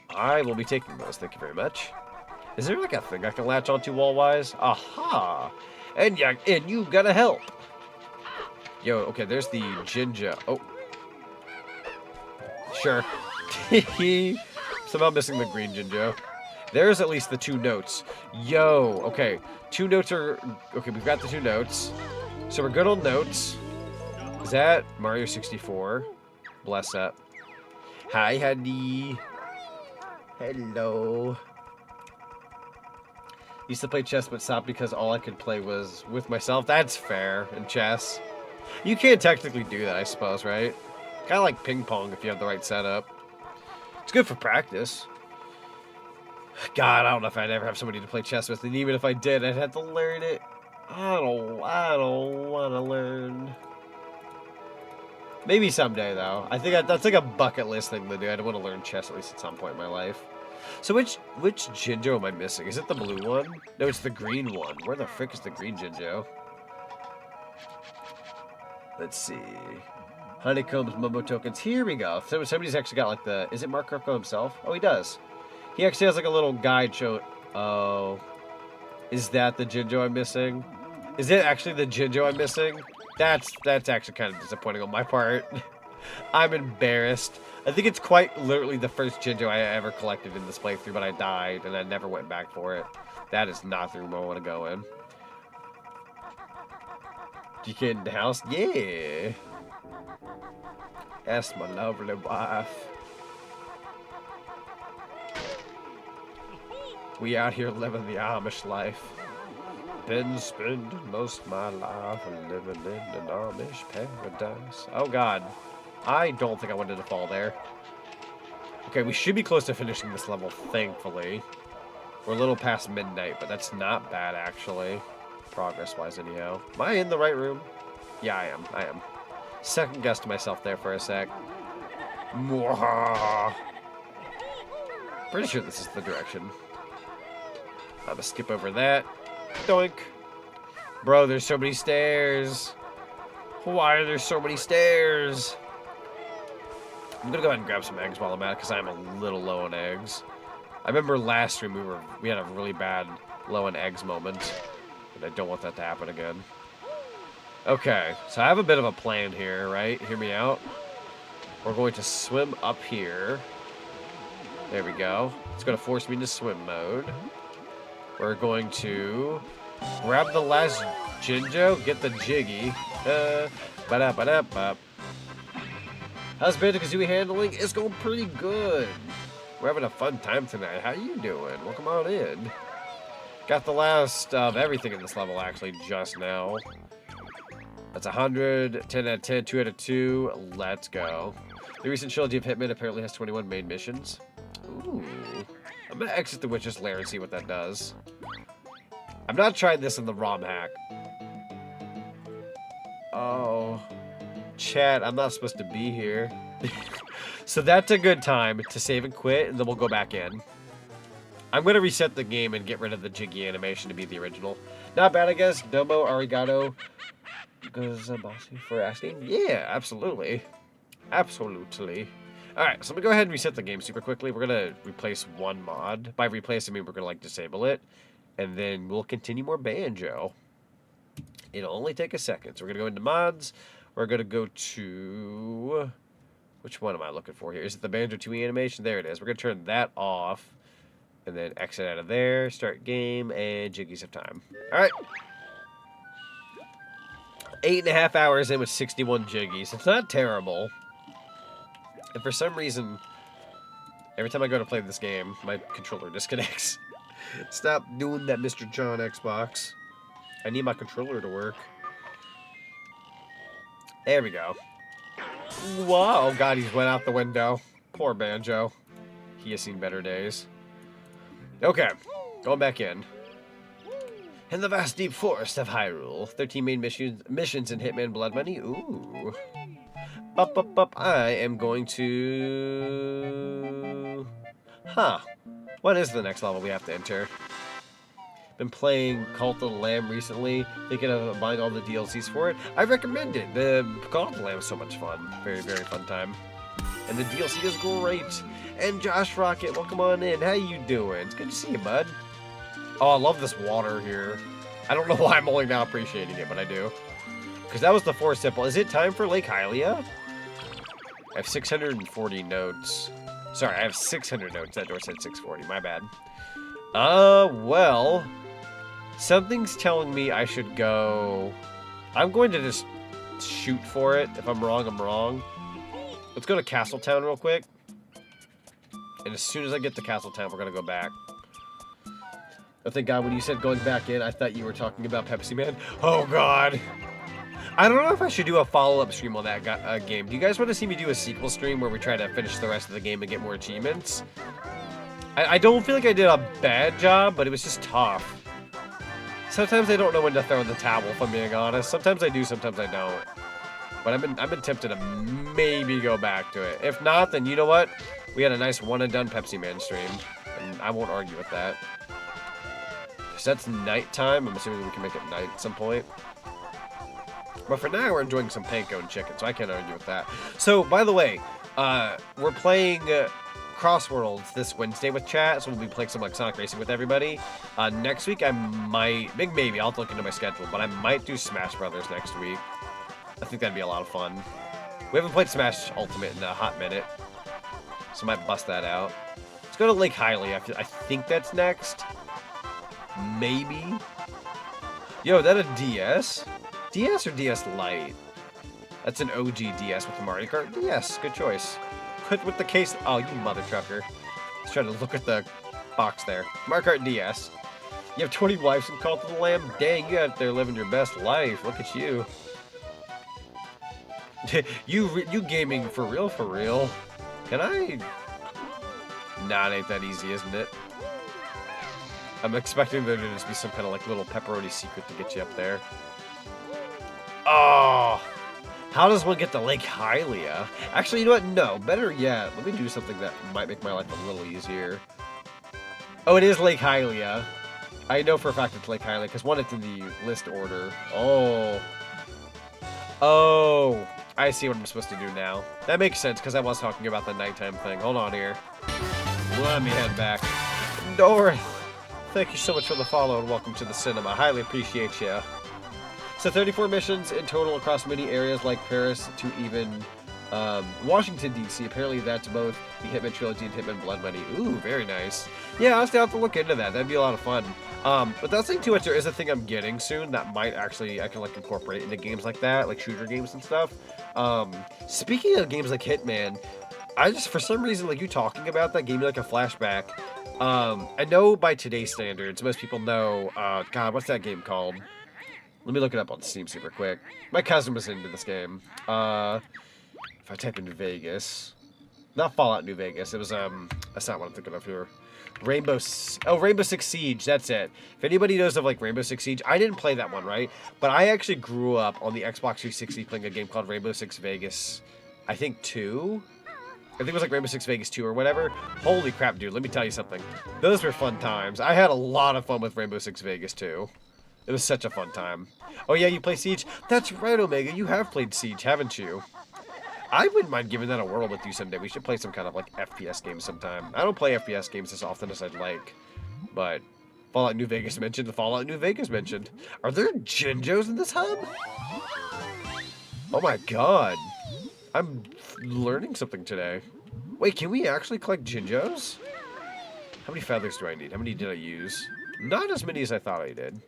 I will be taking those, thank you very much. Is there like a thing I can latch onto wall-wise? Aha! And you gotta help. Yo, okay, there's the Jinja. Oh. Sure. Somehow missing the green Jinjo. There's at least the 2 notes. Yo, okay. 2 notes are... Okay, we've got the 2 notes. So we're good on notes. Is that Mario 64? Bless up. Hi, honey. Hello. Used to play chess, but stopped because all I could play was with myself. That's fair in chess. You can't technically do that, I suppose, right? Kind of like ping pong if you have the right setup. It's good for practice. God, I don't know if I'd ever have somebody to play chess with, and even if I did, I'd have to learn it. I don't want to learn. Maybe someday, though. I think that's like a bucket list thing to do. I'd want to learn chess at least at some point in my life. So which Jinjo am I missing? Is it the blue one? No, it's the green one. Where the frick is the green Jinjo? Let's see. Honeycombs, Mumbo tokens. Here we go. So somebody's actually got like the... Is it Mark Krupko himself? Oh, he does. He actually has like a little guide show. Oh. Is that the Jinjo I'm missing? Is it actually the Jinjo I'm missing? That's actually kind of disappointing on my part. I'm embarrassed. I think it's quite literally the first Jinjo I ever collected in this playthrough, but I died and I never went back for it. That is not the room I want to go in. You get in the house? Yeah. That's my lovely wife. We out here living the Amish life. Been spending most of my life living in an Amish paradise. Oh god. I don't think I wanted to fall there. Okay, we should be close to finishing this level, thankfully. We're a little past midnight, but that's not bad, actually. Progress-wise, anyhow. Am I in the right room? Yeah, I am. Second guessed myself there for a sec. Mwahaha. Pretty sure this is the direction. I'm gonna skip over that. Doink. Bro, there's so many stairs. Why are there so many stairs? I'm gonna go ahead and grab some eggs while I'm at it, because I'm a little low on eggs. I remember last stream we had a really bad low on eggs moment, and I don't want that to happen again. Okay, so I have a bit of a plan here, right? Hear me out. We're going to swim up here. There we go. It's going to force me into swim mode. We're going to grab the last Jinjo, get the Jiggy. Ba-da-ba-da-ba. How's Banjo-Kazooie handling? It's going pretty good. We're having a fun time tonight. How you doing? Welcome on in. Got the last of everything in this level, actually, just now. That's 100, 10 out of 10, 2 out of 2. Let's go. The recent trilogy of Hitman apparently has 21 main missions. Ooh. I'm going to exit the Witch's Lair and see what that does. I've not tried this in the ROM hack. Oh. Chat, I'm not supposed to be here. So that's a good time to save and quit, and then we'll go back in. I'm going to reset the game and get rid of the Jiggy animation to be the original. Not bad, I guess. Domo, arigato. Gozabasi for asking. Yeah, absolutely. Absolutely. Alright, so I'm going to go ahead and reset the game super quickly. We're going to replace one mod. By replace, I mean we're going to, like, disable it. And then we'll continue more Banjo. It'll only take a second. So we're going to go into mods. We're going to go to... Which one am I looking for here? Is it the Banjo 2E animation? There it is. We're going to turn that off. And then exit out of there. Start game. And Jiggies of time. Alright. 8.5 hours in with 61 Jiggies. It's not terrible. And for some reason, Every time I go to play this game, my controller disconnects. Stop doing that, Mr. John Xbox. I need my controller to work. There we go. Whoa, God, he's went out the window. Poor Banjo. He has seen better days. Okay, going back in. In the vast deep forest of Hyrule, 13 main missions in Hitman Blood Money. Ooh. I am going to... Huh. What is the next level we have to enter? Been playing Cult of the Lamb recently, thinking of buying all the DLCs for it. I recommend it. The Cult of the Lamb is so much fun. Very, very fun time. And the DLC is great. And Josh Rocket, welcome on in. How you doing? It's good to see you, bud. Oh, I love this water here. I don't know why I'm only now appreciating it, but I do. Because that was the fourth simple. Is it time for Lake Hylia? I have 640 notes. Sorry, I have 600 notes. That door said 640. My bad. Well, something's telling me I should go... I'm going to just shoot for it. If I'm wrong, I'm wrong. Let's go to Castletown real quick. And as soon as I get to Castletown, we're going to go back. Oh, thank God, when you said going back in, I thought you were talking about Pepsi Man. Oh, God. I don't know if I should do a follow-up stream on that game. Do you guys want to see me do a sequel stream where we try to finish the rest of the game and get more achievements? I don't feel like I did a bad job, but it was just tough. Sometimes I don't know when to throw in the towel, if I'm being honest. Sometimes I do, sometimes I don't. But I've been tempted to maybe go back to it. If not, then you know what? We had a nice one-and-done Pepsi Man stream, and I won't argue with that. Because that's nighttime. I'm assuming we can make it night at some point. But for now, we're enjoying some panko and chicken, so I can't argue with that. So, by the way, we're playing Crossworlds this Wednesday with chat, so we'll be playing some like Sonic Racing with everybody. Next week, I might, maybe, I'll have to look into my schedule, but I might do Smash Brothers next week. I think that'd be a lot of fun. We haven't played Smash Ultimate in a hot minute, so I might bust that out. Let's go to Lake Hylia. I think that's next. Maybe. Yo, is that a DS? DS or DS Lite? That's an OG DS with the Mario Kart. DS, good choice. Put with the case. Oh, you mother trucker. Let's try to look at the box there. Mario Kart DS. You have 20 wives and Cult of the Lamb. Dang, you out there living your best life. Look at you. you gaming for real, for real. Can I? Nah, it ain't that easy, isn't it? I'm expecting there to just be some kind of like little pepperoni secret to get you up there. Oh, how does one get to Lake Hylia? Actually, you know what? No, better yet, let me do something that might make my life a little easier. Oh, it is Lake Hylia. I know for a fact it's Lake Hylia, because one, it's in the list order. Oh, I see what I'm supposed to do now. That makes sense, because I was talking about the nighttime thing. Hold on here. Let me head back. Dorth, thank you so much for the follow, and welcome to the cinema. Highly appreciate you. So 34 missions in total across many areas like Paris to even Washington, D.C. Apparently that's both the Hitman Trilogy and Hitman Blood Money. Ooh, very nice. Yeah, I'll still have to look into that. That'd be a lot of fun. Without saying too much, there is a thing I'm getting soon that might actually, I can like incorporate into games like that, like shooter games and stuff. Speaking of games like Hitman, I just, for some reason, like you talking about that gave me like a flashback. I know by today's standards, most people know, God, what's that game called? Let me look it up on Steam super quick. My cousin was into this game. If I type in Vegas, not Fallout New Vegas, it was, that's not what I'm thinking of here. Rainbow Six Siege, that's it. If anybody knows of like Rainbow Six Siege, I didn't play that one, right? But I actually grew up on the Xbox 360 playing a game called Rainbow Six Vegas, I think 2? I think it was like Rainbow Six Vegas 2 or whatever. Holy crap, dude, let me tell you something. Those were fun times. I had a lot of fun with Rainbow Six Vegas 2. It was such a fun time. Oh yeah, you play Siege? That's right, Omega. You have played Siege, haven't you? I wouldn't mind giving that a whirl with you someday. We should play some kind of like FPS game sometime. I don't play FPS games as often as I'd like. But Fallout New Vegas mentioned. Fallout New Vegas mentioned. Are there Jinjos in this hub? Oh my god. I'm learning something today. Wait, can we actually collect Jinjos? How many feathers do I need? How many did I use? Not as many as I thought I did.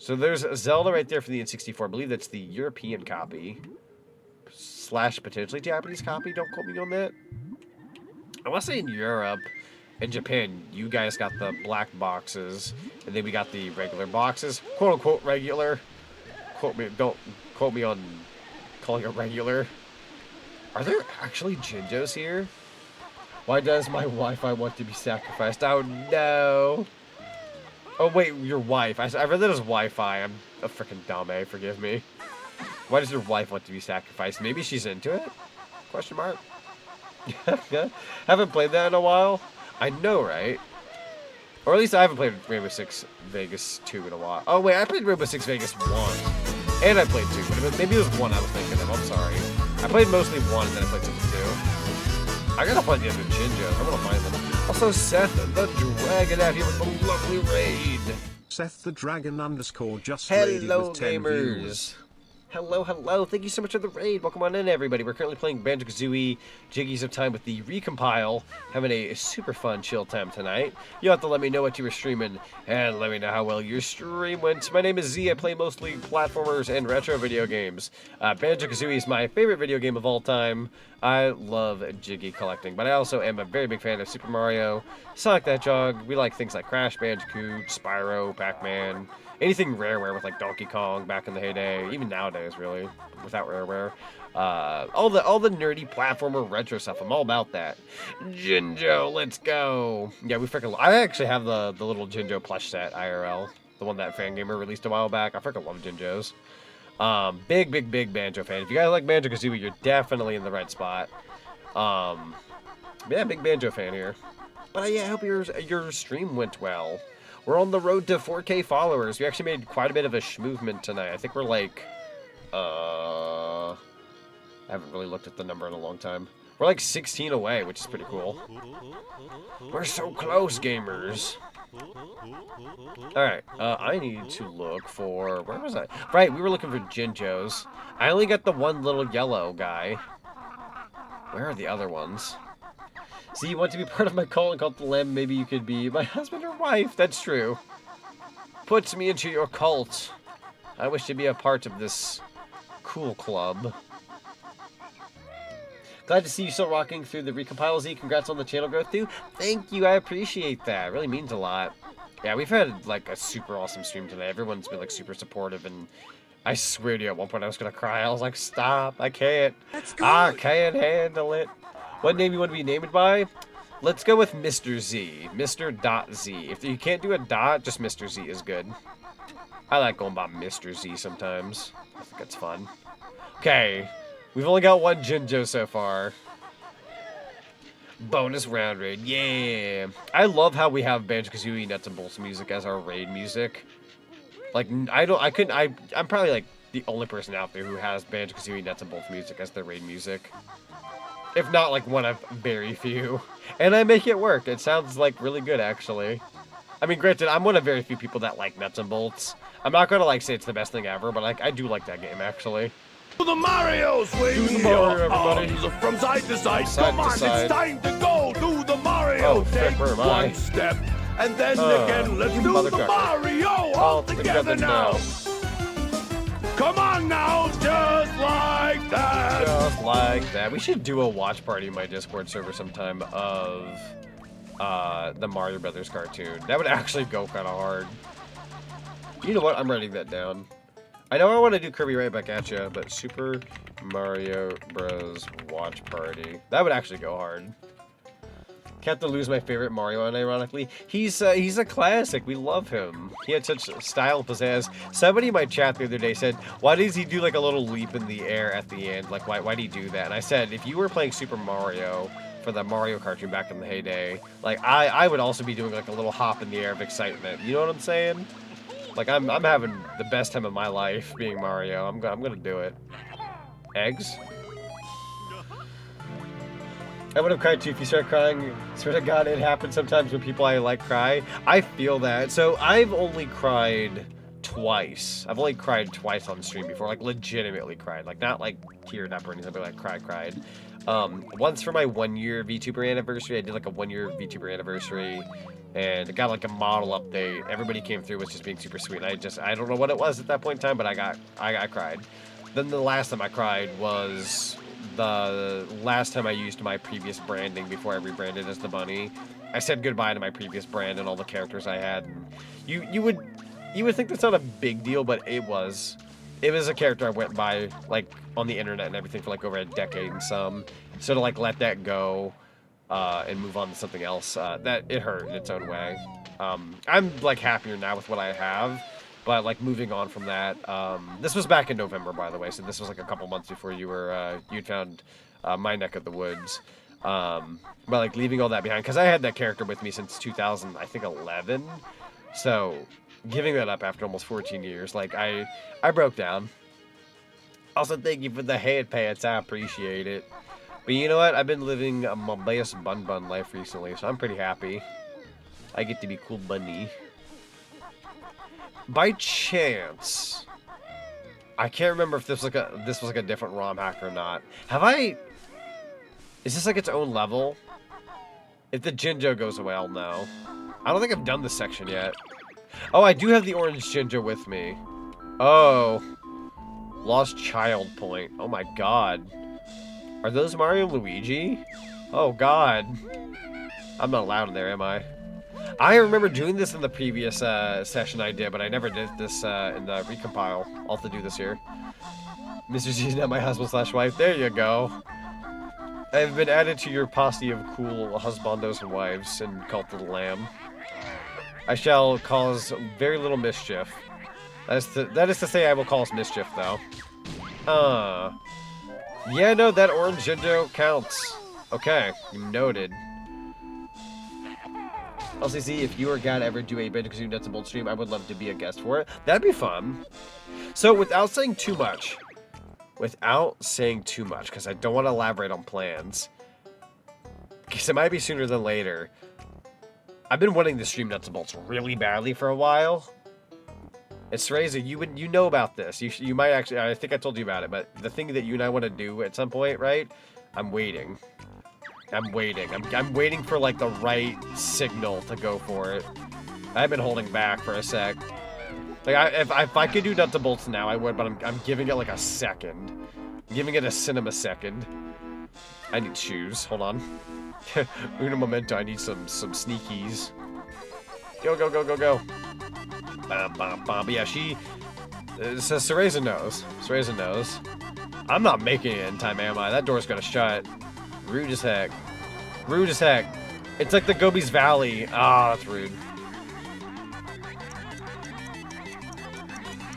So there's Zelda right there for the N64. I believe that's the European copy. / potentially Japanese copy. Don't quote me on that. I want to say in Europe and Japan, you guys got the black boxes, and then we got the regular boxes, quote unquote regular. Don't quote me on calling it regular. Are there actually Jinjos here? Why does my Wi-Fi want to be sacrificed? Oh no. Oh wait, your wife. I read that as Wi-Fi. I'm a freaking dumb, forgive me. Why does your wife want to be sacrificed? Maybe she's into it? Question mark. Haven't played that in a while. I know, right? Or at least I haven't played Rainbow Six Vegas 2 in a while. Oh wait, I played Rainbow Six Vegas 1. And I played 2. But maybe it was 1 I was thinking of. I'm sorry. I played mostly 1 and then I played 2. I gotta find the other Jinjos. I'm gonna find them. Also, Seth the Dragon out here with a lovely raid. Seth the Dragon _ just Hello, raided with 10 gamers. viewers. Hello, hello. Thank you so much for the raid. Welcome on in, everybody. We're currently playing Banjo-Kazooie Jiggies of Time with the Recompile. Having a super fun, chill time tonight. You'll have to let me know what you were streaming and let me know how well your stream went. My name is Z. I play mostly platformers and retro video games. Banjo-Kazooie is my favorite video game of all time. I love Jiggy collecting, but I also am a very big fan of Super Mario, Sonic the Hedgehog. We like things like Crash Bandicoot, Spyro, Pac-Man. Anything Rareware with like Donkey Kong back in the heyday, even nowadays really, without Rareware. All the nerdy platformer retro stuff, I'm all about that. Jinjo, let's go. Yeah, I actually have the little Jinjo plush set IRL, the one that Fangamer released a while back. I freaking love Jinjos. Big Banjo fan. If you guys like Banjo-Kazooie, you're definitely in the right spot. Yeah, big Banjo fan here. But yeah, I hope your stream went well. We're on the road to 4K followers. We actually made quite a bit of a movement tonight. I think we're like, I haven't really looked at the number in a long time. We're like 16 away, which is pretty cool. We're so close, gamers. Alright, I need to look for, where was I? Right, we were looking for Jinjos. I only got the one little yellow guy. Where are the other ones? See, you want to be part of my calling cult, the lamb, maybe you could be my husband or wife. That's true. Puts me into your cult. I wish to be a part of this cool club. Glad to see you still rocking through the Recompile, Z. Congrats on the channel growth, too. Thank you, I appreciate that. It really means a lot. Yeah, we've had, like, a super awesome stream today. Everyone's been, like, super supportive, and I swear to you, at one point I was gonna cry. I was like, stop, I can't. I can't handle it. What name you want to be named by? Let's go with Mr. Z. Mr. Z. If you can't do a dot, just Mr. Z is good. I like going by Mr. Z sometimes. I think that's fun. Okay. We've only got one Jinjo so far. Bonus round raid. Yeah. I love how we have Banjo-Kazooie Nuts and Bolts music as our raid music. Like, I'm probably like the only person out there who has Banjo-Kazooie Nuts and Bolts music as their raid music. If not, like, one of very few. And I make it work. It sounds, like, really good, actually. I mean, granted, I'm one of very few people that like Nuts and Bolts. I'm not gonna, like, say it's the best thing ever, but, like, I do like that game, actually. Do the Mario swing! Do the Mario, everybody! From side to side, come on, it's time to go! Do the Mario! Take one step, and then again, let's do the Mario all together now! Come on now, just like that! Just like that. We should do a watch party in my Discord server sometime of the Mario Brothers cartoon. That would actually go kind of hard. You know what? I'm writing that down. I know I want to do Kirby right back at you, but Super Mario Bros. Watch Party. That would actually go hard. Can't lose my favorite Mario, unironically. He's a classic. We love him. He had such style and pizzazz. Somebody in my chat the other day said, why does he do like a little leap in the air at the end? Like, why do you do that? And I said, if you were playing Super Mario for the Mario cartoon back in the heyday, like, I would also be doing like a little hop in the air of excitement. You know what I'm saying? Like, I'm having the best time of my life being Mario. I'm gonna do it. Eggs? I would have cried too if you start crying. Swear to God, it happens sometimes when people I like cry. I feel that. So I've only cried twice. I've only cried twice on stream before. Like, legitimately cried. Like, not like teared up or anything, but like cried. Once for my 1-year VTuber anniversary. I did like a 1-year VTuber anniversary. And it got like a model update. Everybody came through, was just being super sweet. I don't know what it was at that point in time, but I cried. Then the last time I cried was the last time I used my previous branding before I rebranded as the bunny. I said goodbye to my previous brand and all the characters I had. And you would think that's not a big deal, but it was. It was a character I went by like on the internet and everything for like over a decade and some. So to like let that go and move on to something else, that it hurt in its own way. I'm like happier now with what I have, but like moving on from that. This was back in November, by the way, so this was like a couple months before you'd found my neck of the woods. But like leaving all that behind, because I had that character with me since 2011, so giving that up after almost 14 years, like I broke down. Also, thank you for the hate pants, I appreciate it. But you know what? I've been living a Mobius Bun life recently, so I'm pretty happy. I get to be cool bunny. By chance, I can't remember if this was like a different ROM hack or not. Is this like its own level? If the Jinjo goes away, I'll know. I don't think I've done this section yet. Oh, I do have the orange Jinjo with me. Oh. Lost child point. Oh my god. Are those Mario and Luigi? Oh god. I'm not allowed in there, am I? I remember doing this in the previous session I did, but I never did this in the recompile. I'll have to do this here. Mr. Z's not my husband/wife. There you go. I've been added to your posse of cool husbandos and wives and Cult of the Lamb. I shall cause very little mischief. That is to say, I will cause mischief, though. Yeah, no, that orange Jinjo counts. Okay, noted. LCC, if you or God ever do a Banjo-Kazooie Nuts and Bolts stream, I would love to be a guest for it. That'd be fun. So, without saying too much, because I don't want to elaborate on plans, because it might be sooner than later, I've been wanting to stream Nuts and Bolts really badly for a while. It's Seraeza, you know about this. You might actually, I think I told you about it, but the thing that you and I want to do at some point, right? I'm waiting. I'm waiting for like the right signal to go for it. I've been holding back for a sec. Like if I could do Nuts and Bolts now, I would, but I'm giving it like a second. I'm giving it a cinema second. I need shoes. Hold on. Uno momento. I need some sneakies. Go. Bam, bam, bam. But yeah, Seraeza knows. Seraeza knows. I'm not making it in time, am I? That door's gonna shut. Rude as heck. Rude as heck. It's like the Gobi's Valley. Ah, that's rude.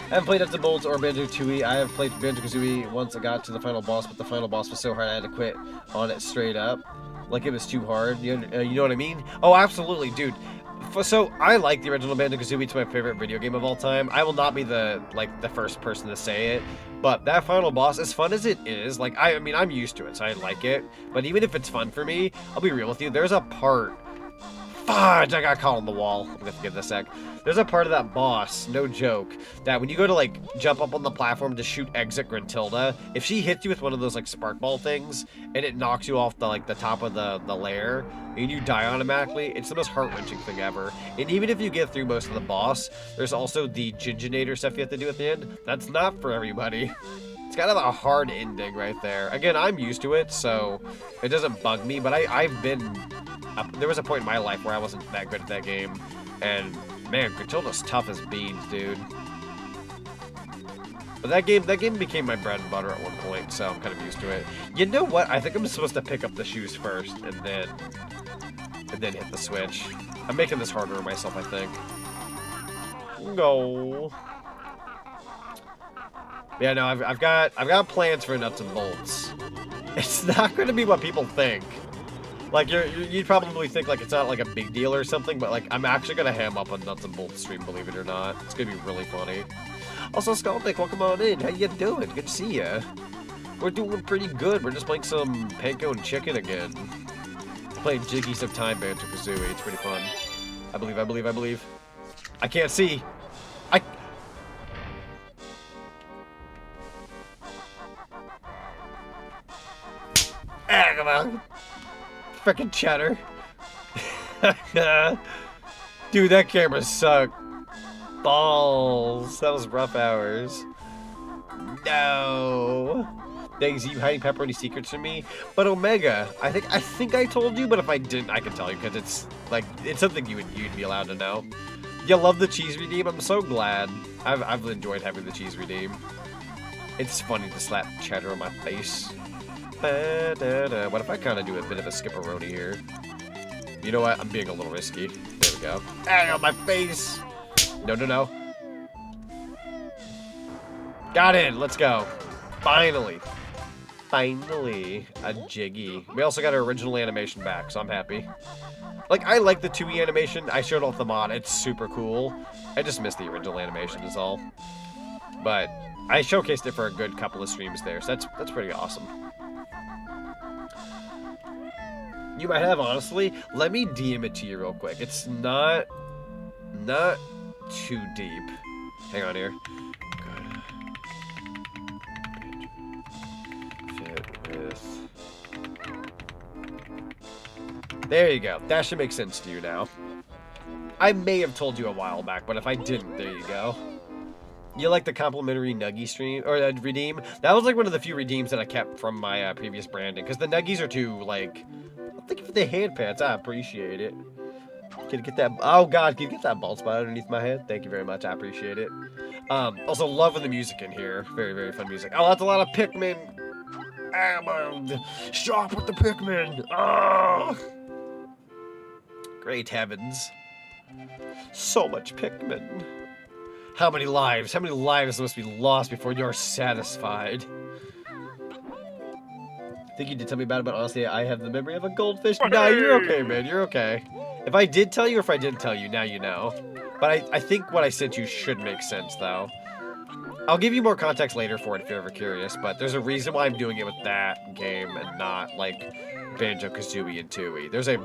I haven't played Nuts and Bolts or Banjo-Tooie. I have played Banjo-Kazooie once I got to the final boss, but the final boss was so hard I had to quit on it straight up. Like it was too hard. You know what I mean? Oh, absolutely, dude. So I like the original Banjo-Kazooie. It's my favorite video game of all time. I will not be the first person to say it, but that final boss, as fun as it is, like I mean, I'm used to it, so I like it. But even if it's fun for me, I'll be real with you. There's a part. Fudge! I got caught on the wall. I'm gonna have to give this a sec. There's a part of that boss, no joke, that when you go to like jump up on the platform to shoot Exit Gruntilda, if she hits you with one of those like spark ball things and it knocks you off the top of the layer and you die automatically, it's the most heart-wrenching thing ever. And even if you get through most of the boss, there's also the Ginginator stuff you have to do at the end. That's not for everybody. It's kind of a hard ending right there. Again, I'm used to it, so it doesn't bug me, but I've been... there was a point in my life where I wasn't that good at that game, and man, Gruntilda's tough as beans, dude. But that game became my bread and butter at one point, so I'm kind of used to it. You know what? I think I'm supposed to pick up the shoes first, and then hit the switch. I'm making this harder on myself, I think. Go. Yeah, no, I've got plans for Nuts and Bolts. It's not going to be what people think. Like, you'd probably think, like, it's not, like, a big deal or something, but, like, I'm actually gonna ham up a Nuts and Bolts stream, believe it or not. It's gonna be really funny. Also, Skaldic, welcome on in. How you doing? Good to see ya. We're doing pretty good. We're just playing some panko and chicken again. Playing Jiggies of Time Banjo-Kazooie. It's pretty fun. I believe. I can't see. Come on. Frickin' cheddar. Dude, that camera sucked. Balls. That was rough hours. No. Thanks, you hiding pepperoni secrets from me. But Omega, I think I told you, but if I didn't, I can tell you because it's like it's something you'd be allowed to know. You love the cheese redeem. I'm so glad. I've enjoyed having the cheese redeem. It's funny to slap cheddar on my face. What if I kind of do a bit of a skipperoni here? You know what? I'm being a little risky. There we go. Ah, on my face. No, no, no. Got in. Let's go. Finally. Finally. A Jiggy. We also got our original animation back, so I'm happy. Like, I like the 2E animation. I showed off the mod. It's super cool. I just missed the original animation is all. But I showcased it for a good couple of streams there, so that's pretty awesome. You might have, honestly. Let me DM it to you real quick. It's not too deep. Hang on here. There you go. That should make sense to you now. I may have told you a while back, but if I didn't, there you go. You like the complimentary Nuggie stream or redeem? That was like one of the few redeems that I kept from my previous branding because the Nuggies are too like. Thank you for the hand pats. I appreciate it. Can you get that? Oh God, can you get that bald spot underneath my head? Thank you very much. I appreciate it. Also loving the music in here. Very, very fun music. Oh, that's a lot of Pikmin. Stop with the Pikmin. Oh. Great heavens. So much Pikmin. How many lives? How many lives must be lost before you're satisfied? I think you did tell me about it, but honestly, I have the memory of a goldfish. No, you're okay, man. You're okay. If I did tell you or if I didn't tell you, now you know. But I think what I sent you should make sense, though. I'll give you more context later for it if you're ever curious, but there's a reason why I'm doing it with that game and not, like, Banjo-Kazooie and 2E. There's a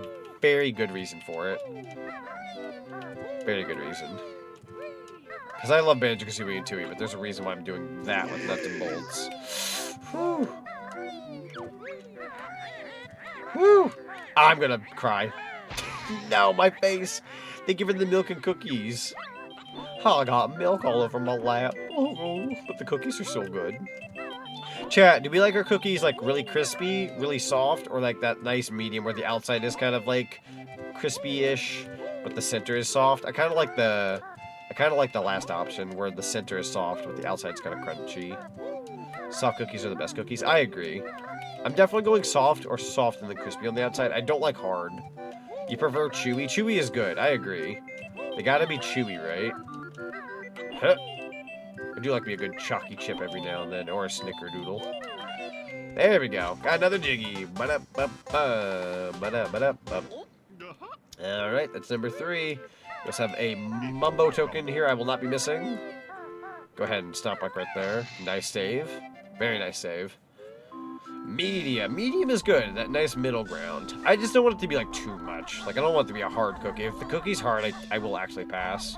very good reason for it. Very good reason. Because I love Banjo-Kazooie and 2E, but there's a reason why I'm doing that with nuts and bolts. Whew. Woo! I'm gonna cry. No, my face. Thank you for the milk and cookies. Oh, I got milk all over my lap. Oh, but the cookies are so good. Chat, do we like our cookies like really crispy, really soft, or like that nice medium where the outside is kind of like crispy-ish, but the center is soft? I kind of like the last option where the center is soft, but the outside's kind of crunchy. Soft cookies are the best cookies. I agree. I'm definitely going soft or soft and then crispy on the outside. I don't like hard. You prefer chewy? Chewy is good. I agree. They gotta be chewy, right? Huh. I do like me a good chalky chip every now and then, or a snickerdoodle. There we go. Got another Jiggy. Alright, that's number 3. Let's have a Mumbo token here I will not be missing. Go ahead and stop like right there. Nice save. Very nice save. Medium. Medium is good. That nice middle ground. I just don't want it to be like too much. Like I don't want it to be a hard cookie. If the cookie's hard, I will actually pass.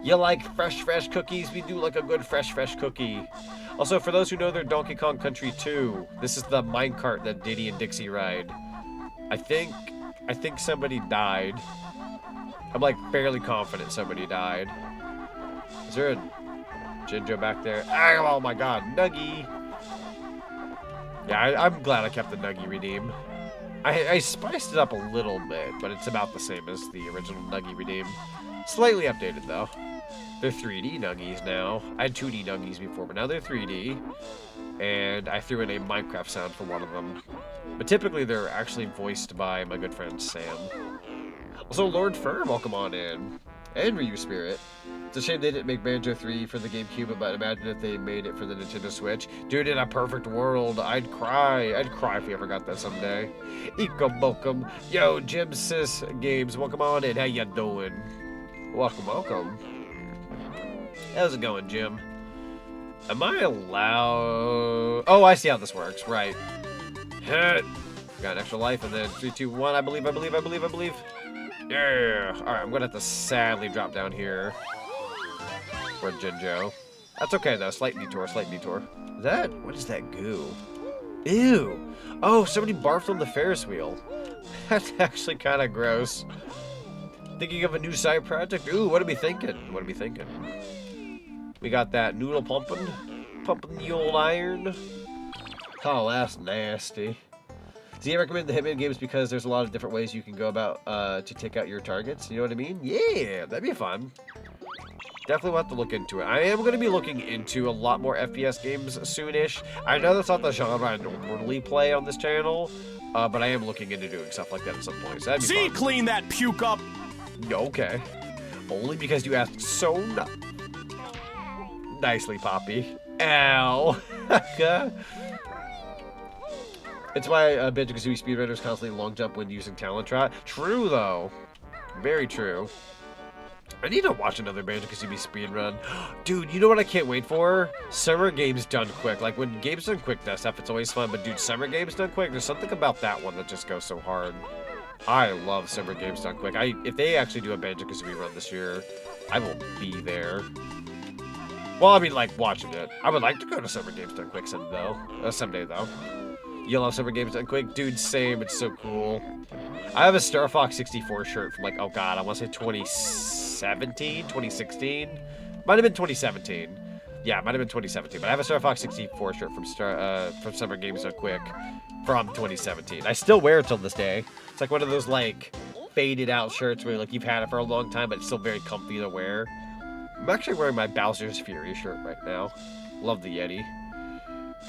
You like fresh cookies? We do like a good fresh cookie. Also, for those who know their Donkey Kong Country 2, this is the minecart that Diddy and Dixie ride. I think somebody died. I'm like fairly confident somebody died. Is there a Jinjo back there? Oh my God, Nuggie. Yeah, I'm glad I kept the Nuggie redeem. I spiced it up a little bit, but it's about the same as the original Nuggie redeem. Slightly updated, though. They're 3D Nuggies now. I had 2D Nuggies before, but now they're 3D. And I threw in a Minecraft sound for one of them. But typically, they're actually voiced by my good friend Sam. Also, Lord Fern, welcome on in. And Ryu Spirit. It's a shame they didn't make Banjo 3 for the GameCube, but imagine if they made it for the Nintendo Switch. Dude, in a perfect world, I'd cry. I'd cry if we ever got that someday. Ekom Bokum. Yo, Jim Sis Games, welcome on in. How ya doing? Welcome. How's it going, Jim? Am I allowed... Oh, I see how this works. Right. Got an extra life, and then 3, 2, 1. I believe. Yeah. Alright, I'm gonna have to sadly drop down here for Jinjo. That's okay, though. Slight detour. What is that goo? Ew. Oh, somebody barfed on the Ferris wheel. That's actually kind of gross. Thinking of a new side project? Ooh, what are we thinking? We got that noodle pumping. pumping the old iron. Oh, that's nasty. Do you recommend the Hitman games because there's a lot of different ways you can go about to take out your targets? You know what I mean? Yeah, that'd be fun. Definitely want to look into it. I am going to be looking into a lot more FPS games soonish. I know that's not the genre I normally play on this channel, but I am looking into doing stuff like that at some point. So that'd be fun. Clean that puke up. Okay. Only because you asked so nicely, Poppy. Ow. It's why Banjo-Kazooie speedrunners constantly long jump when using talent trot. True, though. Very true. I need to watch another Banjo-Kazooie speedrun. Dude, you know what I can't wait for? Summer Games Done Quick. Like, when Games Done Quick does stuff, it's always fun. But, dude, Summer Games Done Quick, there's something about that one that just goes so hard. I love Summer Games Done Quick. If they actually do a Banjo-Kazooie run this year, I will be there. Well, I mean, like, watching it. I would like to go to Summer Games Done Quick someday, though. You love Summer Games Done Quick? Dude, same. It's so cool. I have a Star Fox 64 shirt from, like, oh, God, I want to say 2017, 2016? Might have been 2017. Yeah, it might have been 2017. But I have a Star Fox 64 shirt from Summer Games Done Quick from 2017. I still wear it till this day. It's like one of those, like, faded out shirts where, like, you've had it for a long time, but it's still very comfy to wear. I'm actually wearing my Bowser's Fury shirt right now. Love the Yeti.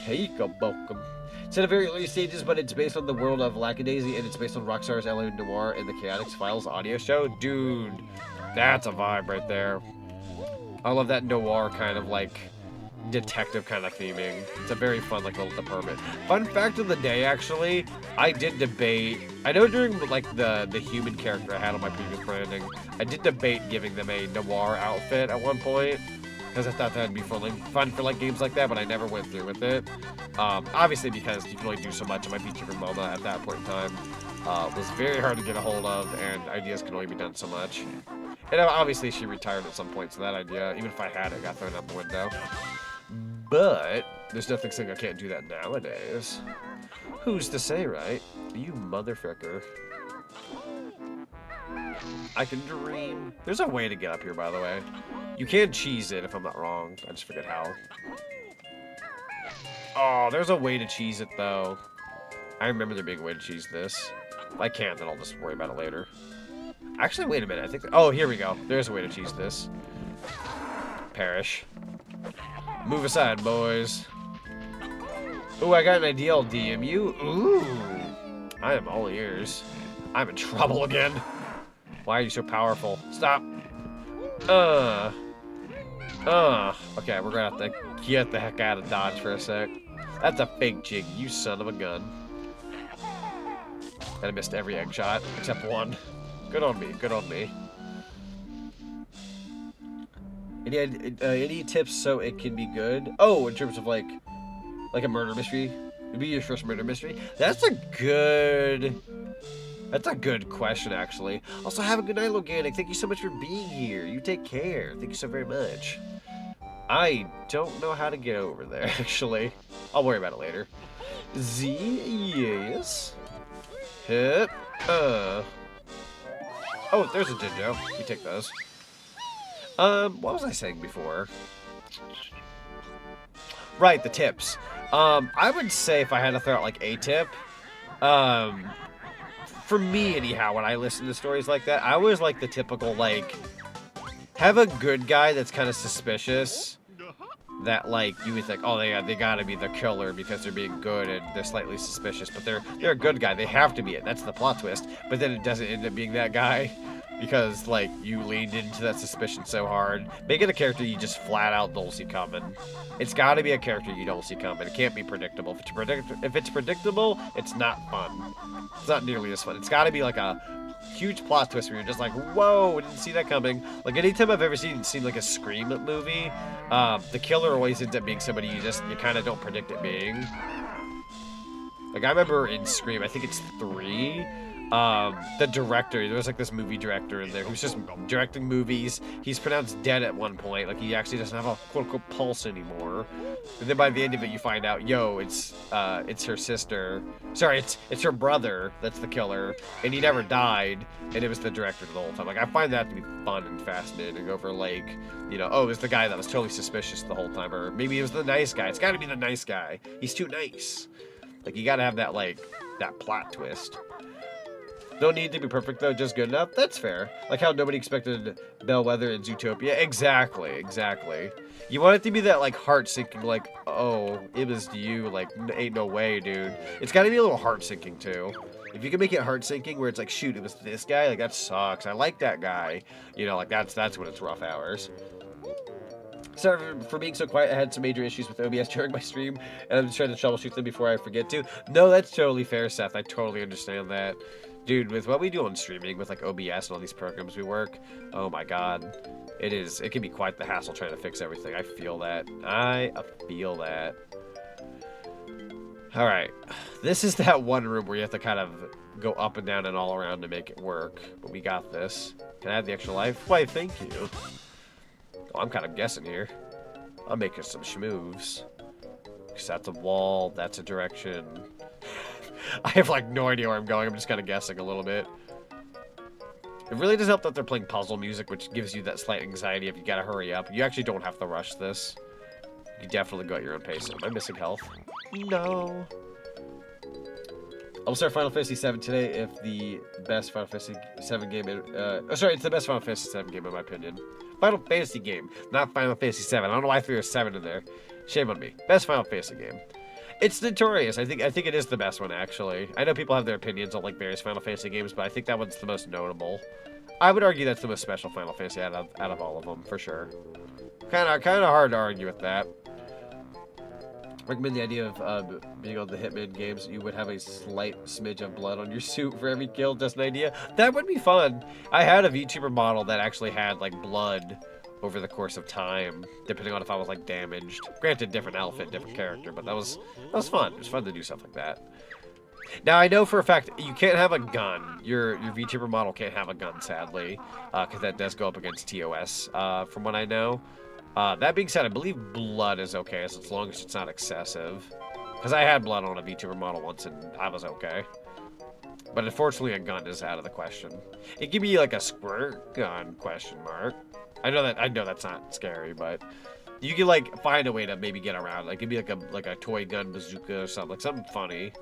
Take a welcome. It's in the very early stages, but it's based on the world of Lackadaisy, and it's based on Rockstar's L.A. Noire and the Chaotix Files audio show. Dude, that's a vibe right there. I love that noir kind of, like, detective kind of theming. It's a very fun, like, little department. Fun fact of the day, actually, I did debate. I know during, like, the human character I had on my previous branding, I did debate giving them a noir outfit at one point. Because I thought that'd be fun for like games like that, but I never went through with it. Obviously, because you can only do so much, and my VTuber Mama at that point in time was very hard to get a hold of, and ideas can only be done so much. And obviously, she retired at some point, so that idea, even if I had it, got thrown out the window. But there's nothing saying I can't do that nowadays. Who's to say, right? You motherfucker. I can dream. There's a way to get up here, by the way. You can cheese it if I'm not wrong. I just forget how. Oh, there's a way to cheese it, though. I remember there being a way to cheese this. If I can't, then I'll just worry about it later. Actually, wait a minute. I think... Oh, here we go. There's a way to cheese this. Perish. Move aside, boys. Ooh, I got an idea. I'll DM you. Ooh. I am all ears. I'm in trouble again. Why are you so powerful? Stop. Okay, we're gonna have to get the heck out of Dodge for a sec. That's a fake jig, you son of a gun. And I missed every egg shot, except one. Good on me, good on me. Any tips so it can be good? Oh, in terms of like a murder mystery? It'd be your first murder mystery? That's a good question, actually. Also, have a good night, Loganic. Thank you so much for being here. You take care. Thank you so very much. I don't know how to get over there, actually. I'll worry about it later. Yes. Hit. Oh, there's a Jinjo. We take those. What was I saying before? Right, the tips. I would say if I had to throw out, like, a tip, for me, anyhow, when I listen to stories like that, I always like the typical, like, have a good guy that's kind of suspicious, that, like, you would think, oh, they gotta be the killer because they're being good and they're slightly suspicious, but they're a good guy. They have to be it. That's the plot twist. But then it doesn't end up being that guy because, like, you leaned into that suspicion so hard. Make it a character you just flat out don't see coming. It's gotta be a character you don't see coming. It can't be predictable. If it's predictable, it's not fun. It's not nearly as fun. It's gotta be like a huge plot twist where you're just like, whoa, didn't see that coming. Like, anytime I've ever seen like a Scream movie, the killer always ends up being somebody you kind of don't predict it being. Like, I remember in Scream, I think it's 3, the director. There was like this movie director in there who's just directing movies. He's pronounced dead at one point. Like he actually doesn't have a quote-unquote pulse anymore. And then by the end of it, you find out, yo, it's her sister. Sorry, it's her brother that's the killer, and he never died, and it was the director the whole time. Like I find that to be fun and fascinating over like, you know, oh, it was the guy that was totally suspicious the whole time, or maybe it was the nice guy. It's got to be the nice guy. He's too nice. Like you got to have that like that plot twist. Don't need to be perfect though, just good enough. That's fair. Like how nobody expected Bellwether and Zootopia. Exactly. You want it to be that like heart sinking, like, oh, it was you, like ain't no way, dude. It's got to be a little heart sinking too. If you can make it heart sinking, where it's like, shoot, it was this guy, like that sucks. I like that guy. You know, like that's when it's rough hours. Sorry for being so quiet. I had some major issues with OBS during my stream, and I'm just trying to troubleshoot them before I forget to. No, that's totally fair, Seth. I totally understand that. Dude, with what we do on streaming, with like OBS and all these programs we work, oh my god. It can be quite the hassle trying to fix everything. I feel that. Alright. This is that one room where you have to kind of go up and down and all around to make it work. But we got this. Can I have the extra life? Why, thank you. Oh, I'm kind of guessing here. I'm making some schmoves. Because that's a wall, that's a direction. I have like no idea where I'm going. I'm just kind of guessing a little bit. It really does help that they're playing puzzle music, which gives you that slight anxiety if you gotta hurry up. You actually don't have to rush this. You definitely go at your own pace. Am I missing health? No. I'll start Final Fantasy VII today if the best Final Fantasy VII game... it's the best Final Fantasy VII game in my opinion. Final Fantasy game, not Final Fantasy VII. I don't know why I threw a 7 in there. Shame on me. Best Final Fantasy game. It's notorious. I think it is the best one, actually. I know people have their opinions on like various Final Fantasy games, but I think that one's the most notable. I would argue that's the most special Final Fantasy out of all of them, for sure. Kind of hard to argue with that. Recommend the idea of being on the Hitman games. You would have a slight smidge of blood on your suit for every kill. Just an idea. That would be fun. I had a VTuber model that actually had like blood over the course of time, depending on if I was like damaged. Granted, different outfit, different character, but that was fun. It was fun to do stuff like that. Now I know for a fact you can't have a gun. Your VTuber model can't have a gun, sadly, because that does go up against TOS. From what I know. That being said, I believe blood is okay, as long as it's not excessive. Because I had blood on a VTuber model once and I was okay. But unfortunately, a gun is out of the question. It could be like a squirt gun, question mark. I know that's not scary, but you can like find a way to maybe get around. Like it could be like a toy gun bazooka or something, like something funny.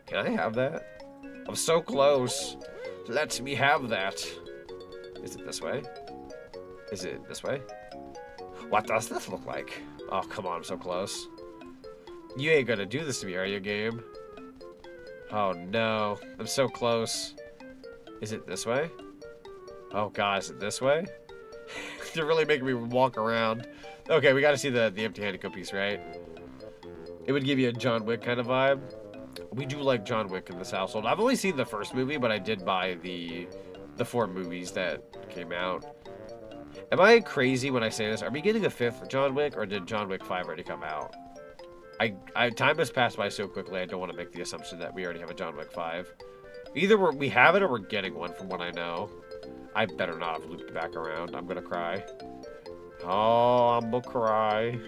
Can I have that? I'm so close. Let me have that. Is it this way? Is it this way? What does this look like? Oh, come on, I'm so close. You ain't gonna do this to me, are you, game? Oh no, I'm so close. Is it this way? Oh god, is it this way? They're really making me walk around. Okay, we gotta see the empty-handed cookies, right? It would give you a John Wick kind of vibe. We do like John Wick in this household. I've only seen the first movie, but I did buy the 4 movies that came out. Am I crazy when I say this? Are we getting a 5th John Wick, or did John Wick 5 already come out? Time has passed by so quickly, I don't want to make the assumption that we already have a John Wick 5. Either we have it or we're getting one from what I know. I better not have looped back around. I'm gonna cry. Oh, I'm gonna cry.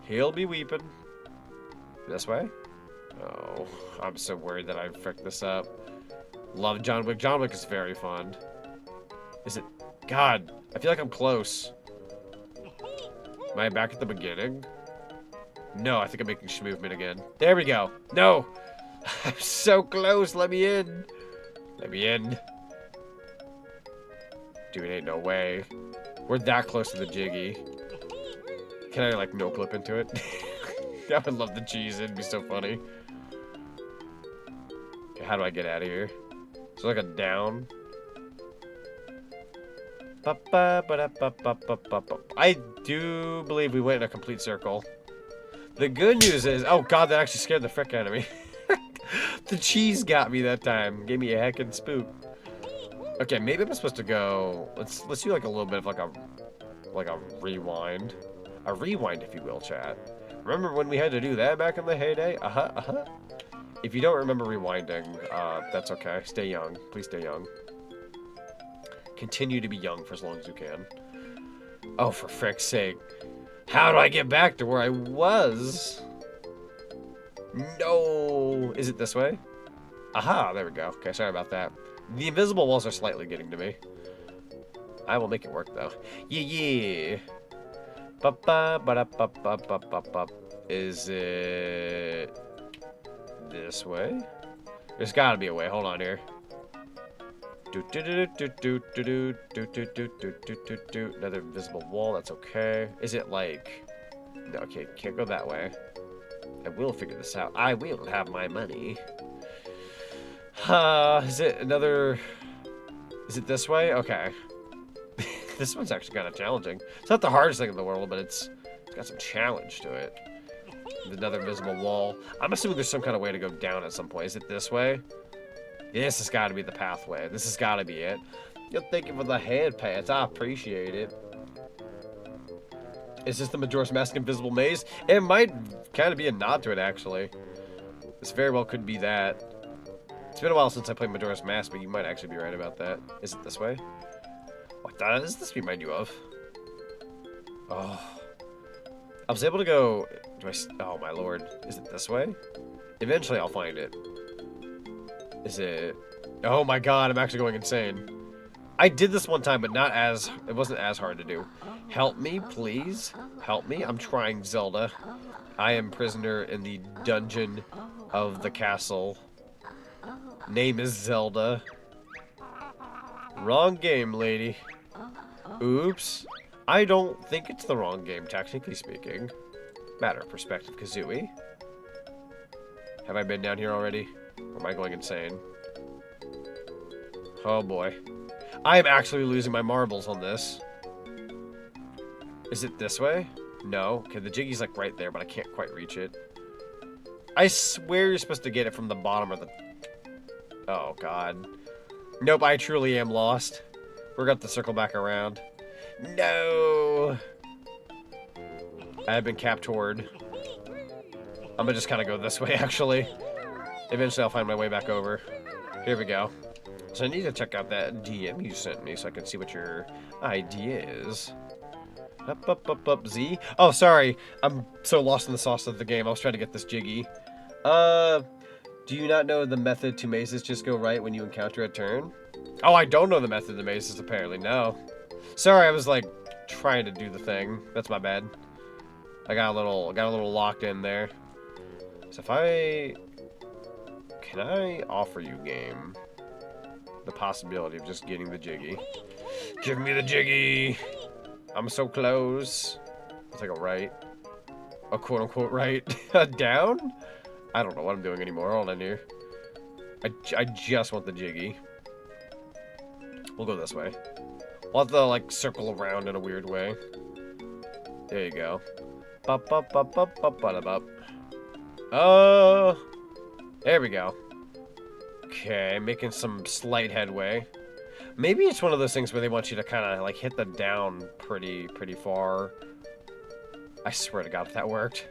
He'll be weeping. This way? Oh, I'm so worried that I fricked this up. Love John Wick. John Wick is very fun. Is it? God, I feel like I'm close. Am I back at the beginning? No, I think I'm making movement again. There we go. No! I'm so close. Let me in. Let me in. Dude, ain't no way. We're that close to the Jiggy. Can I, like, no clip into it? I would love the cheese. It'd be so funny. Okay, how do I get out of here? So, like a down. I do believe we went in a complete circle. The good news is, oh god, that actually scared the frick out of me. The cheese got me that time. Gave me a heckin' spook. Okay, maybe I'm supposed to go. Let's do like a little bit of like a rewind. A rewind, if you will, chat. Remember when we had to do that back in the heyday? If you don't remember rewinding, that's okay. Stay young. Please stay young. Continue to be young for as long as you can. Oh, for frick's sake. How do I get back to where I was? No. Is it this way? Aha, there we go. Okay, sorry about that. The invisible walls are slightly getting to me. I will make it work, though. Yeah. Is it this way? There's gotta be a way. Hold on here. Another invisible wall. That's okay. Is it like... No, okay, can't go that way. I will figure this out. I will have my money. Is it another... Is it this way? Okay. This one's actually kind of challenging. It's not the hardest thing in the world, but it's got some challenge to it. Another invisible wall. I'm assuming there's some kind of way to go down at some point. Is it this way? This has got to be the pathway. This has got to be it. You're thinking for the head pads. I appreciate it. Is this the Majora's Mask Invisible Maze? It might kind of be a nod to it, actually. This very well could be that. It's been a while since I played Majora's Mask, but you might actually be right about that. Is it this way? What does this remind you of? Oh. I was able to go... Oh, my lord. Is it this way? Eventually, I'll find it. Is it... Oh my god, I'm actually going insane. I did this one time, but not as... It wasn't as hard to do. Help me, please. Help me. I'm trying, Zelda. I am prisoner in the dungeon of the castle. Name is Zelda. Wrong game, lady. Oops. I don't think it's the wrong game, technically speaking. Matter of perspective, Kazooie. Have I been down here already? Or am I going insane? Oh boy. I am actually losing my marbles on this. Is it this way? No. Okay, the Jiggy's like right there, but I can't quite reach it. I swear you're supposed to get it from the bottom of the... Oh god. Nope, I truly am lost. We're going to circle back around. No! I have been captured. I'm gonna just kind of go this way, actually. Eventually, I'll find my way back over. Here we go. So I need to check out that DM you sent me so I can see what your idea is. Up, Z. Oh, sorry. I'm so lost in the sauce of the game. I was trying to get this Jiggy. Do you not know the method to mazes just go right when you encounter a turn? Oh, I don't know the method to mazes, apparently. No. Sorry, I was, like, trying to do the thing. That's my bad. I got a little locked in there. So if I... Can I offer you, game, the possibility of just getting the Jiggy? Give me the Jiggy! I'm so close. I'll take a right. A quote-unquote right. Down? I don't know what I'm doing anymore. Hold on here. I just want the Jiggy. We'll go this way. We'll have to, like, circle around in a weird way. There you go. There we go. Okay, making some slight headway. Maybe it's one of those things where they want you to kind of, like, hit the down pretty far. I swear to God if that worked.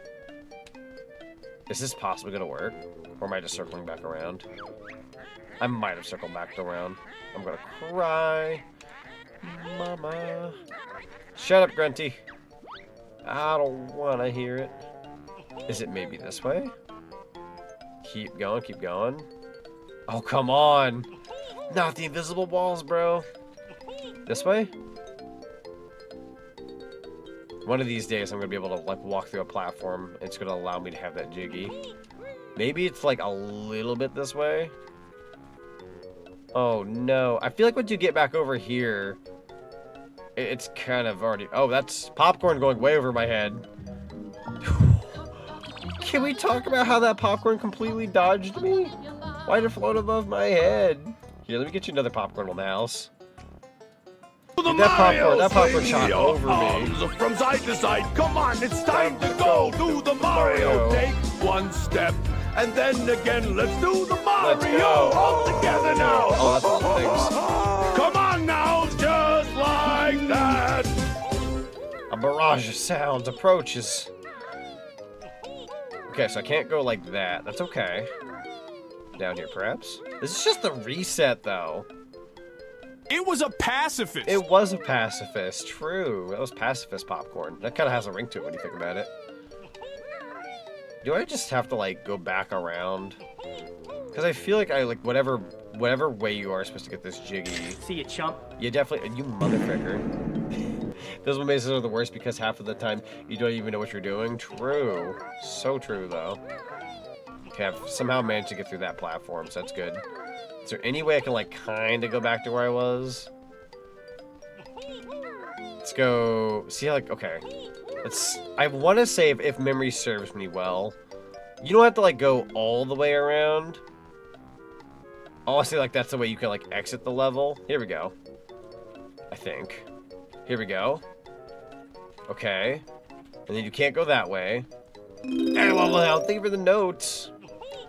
Is this possibly gonna work? Or am I just circling back around? I might have circled back around. I'm gonna cry. Mama. Shut up, Grunty. I don't wanna hear it. Is it maybe this way? Keep going, keep going. Oh, come on. Not the invisible walls, bro. This way? One of these days, I'm gonna be able to, like, walk through a platform. It's gonna allow me to have that Jiggy. Maybe it's, like, a little bit this way. Oh, no. I feel like once you get back over here, it's kind of already... Oh, that's popcorn going way over my head. Can we talk about how that popcorn completely dodged me? Why did it float above my head? Here, let me get you another popcorn on the house. Dude, that popcorn shot over me. From side to side, come on, it's time to go. Do the Mario. Take one step, and then again, let's do the Mario. All together now. Oh, that's all the things. Come on now, just like that. A barrage of sounds approaches. Okay, so I can't go like that. That's okay. Down here, perhaps? This is just a reset, though. It was a pacifist. It was a pacifist. True. That was pacifist popcorn. That kind of has a ring to it when you think about it. Do I just have to, like, go back around? Because I feel like whatever way you are supposed to get this jiggy. See you, chump. You definitely, you motherfucker. Those mazes are the worst because half of the time you don't even know what you're doing. True. So true, though. Okay, I've somehow managed to get through that platform, so that's good. Is there any way I can, like, kind of go back to where I was? Let's go... See, like, okay. I want to say, if memory serves me well, you don't have to, like, go all the way around. Honestly, like, that's the way you can, like, exit the level. Here we go. I think. Here we go. Okay. And then you can't go that way. And well, thank you for the notes.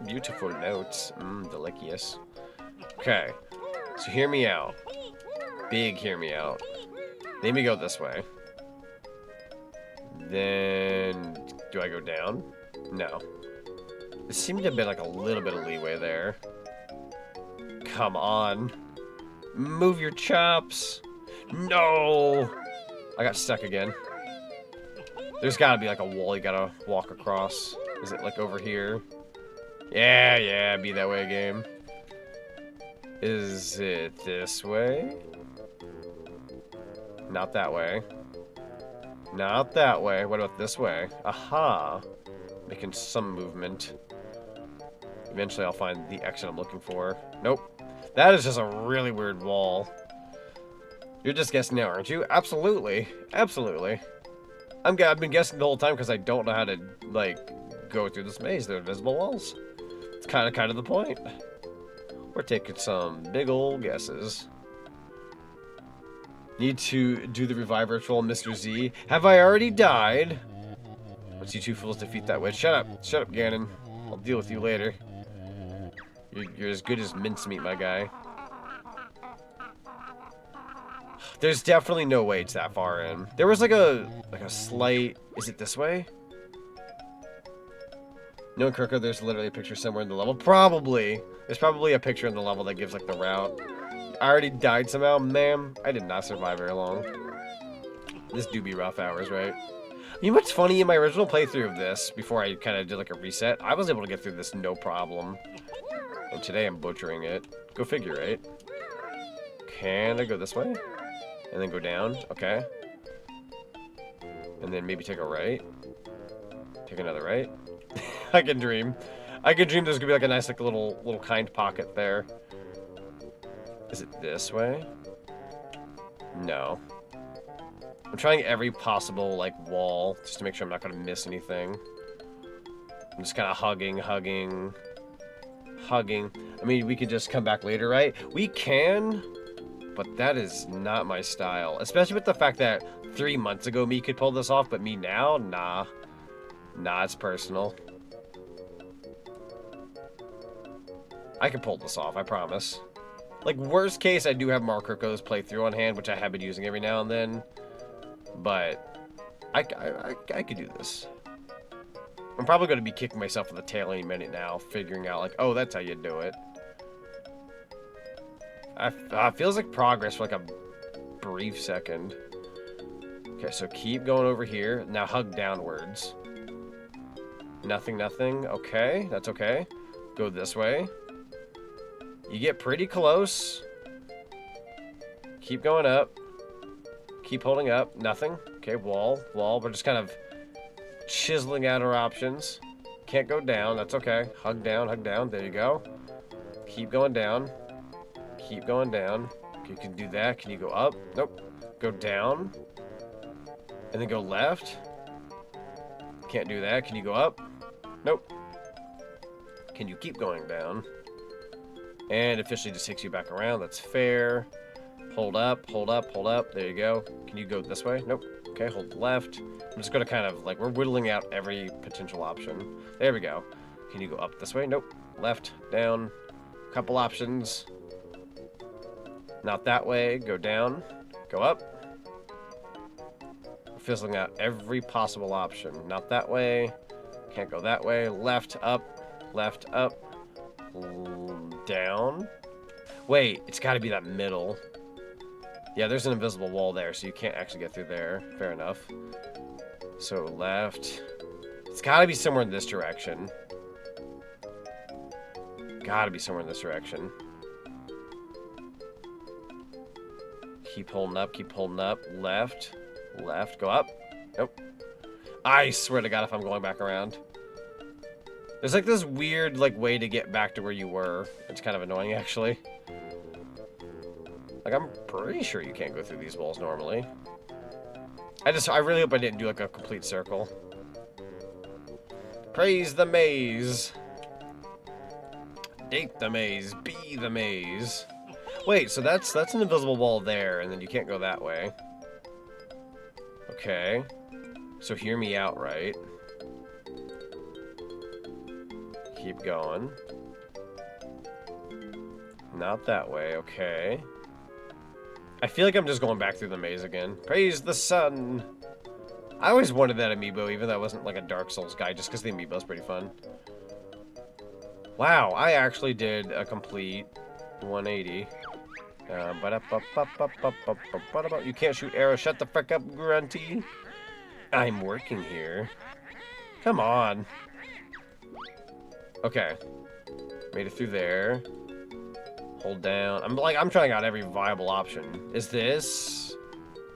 Beautiful notes. Delicious. Okay. So hear me out. Big hear me out. Let me go this way. Then... Do I go down? No. It seemed to have been, like, a little bit of leeway there. Come on. Move your chops. No! I got stuck again. There's gotta be, like, a wall you gotta walk across. Is it, like, over here? Yeah, be that way, game. Is it this way? Not that way. Not that way. What about this way? Aha! Making some movement. Eventually I'll find the exit I'm looking for. Nope. That is just a really weird wall. You're just guessing now, aren't you? Absolutely. Absolutely. I've been guessing the whole time because I don't know how to, like, go through this maze. They're invisible walls. It's kind of the point. We're taking some big old guesses. Need to do the revive ritual, Mr. Z. Have I already died? Once you two fools defeat that witch. Shut up. Shut up, Ganon. I'll deal with you later. You're as good as mincemeat, my guy. There's definitely no way it's that far in. There was like a slight... Is it this way? No, Kirko, there's literally a picture somewhere in the level. Probably. There's probably a picture in the level that gives, like, the route. I already died somehow. Ma'am, I did not survive very long. This do be rough hours, right? You know what's funny? In my original playthrough of this, before I kind of did, like, a reset, I was able to get through this no problem. And today I'm butchering it. Go figure, right? Can I go this way? And then go down? Okay. And then maybe take a right? Take another right? I can dream. I can dream there's gonna be like a nice, like, little kind pocket there. Is it this way? No. I'm trying every possible, like, wall just to make sure I'm not gonna miss anything. I'm just kind of hugging. I mean, we could just come back later, right? We can, but that is not my style. Especially with the fact that 3 months ago me could pull this off, but me now? Nah. Nah, it's personal. I can pull this off, I promise. Like, worst case, I do have Mark Kirko's playthrough on hand, which I have been using every now and then. But I could do this. I'm probably going to be kicking myself in the tail any minute now, figuring out, like, oh, that's how you do it. Feels like progress for, like, a brief second. Okay, so keep going over here. Now hug downwards. Nothing. Okay, that's okay. Go this way. You get pretty close. Keep going up. Keep holding up. Nothing. Okay, wall. We're just kind of chiseling out our options. Can't go down. That's okay. Hug down. There you go. Keep going down. Keep going down. Okay, you can do that. Can you go up? Nope. Go down. And then go left. Can't do that. Can you go up? Nope. Can you keep going down? And officially just takes you back around. That's fair. Hold up. There you go. Can you go this way? Nope. Okay, hold left. I'm just going to kind of, like, we're whittling out every potential option. There we go. Can you go up this way? Nope. Left, down. Couple options. Not that way. Go down. Go up. We're fizzling out every possible option. Not that way. Can't go that way. Left, up. Down. Wait, it's got to be that middle. Yeah, there's an invisible wall there, so you can't actually get through there. Fair enough. So left. It's got to be somewhere in this direction. Got to be somewhere in this direction. Keep holding up, keep holding up. Left. Left. Go up. Nope. I swear to God if I'm going back around. There's like this weird like way to get back to where you were. It's kind of annoying actually. Like I'm pretty sure you can't go through these walls normally. I really hope I didn't do like a complete circle. Praise the maze. Date the maze. Be the maze. Wait, so that's an invisible wall there, and then you can't go that way. Okay. So hear me out, right? Keep going. Not that way, okay. I feel like I'm just going back through the maze again. Praise the sun! I always wanted that amiibo, even though I wasn't like a Dark Souls guy, just because the amiibo's pretty fun. Wow, I actually did a complete 180. You can't shoot arrows. Shut the frick up, Grunty. I'm working here. Come on. Okay. Made it through there. Hold down. I'm trying out every viable option. Is this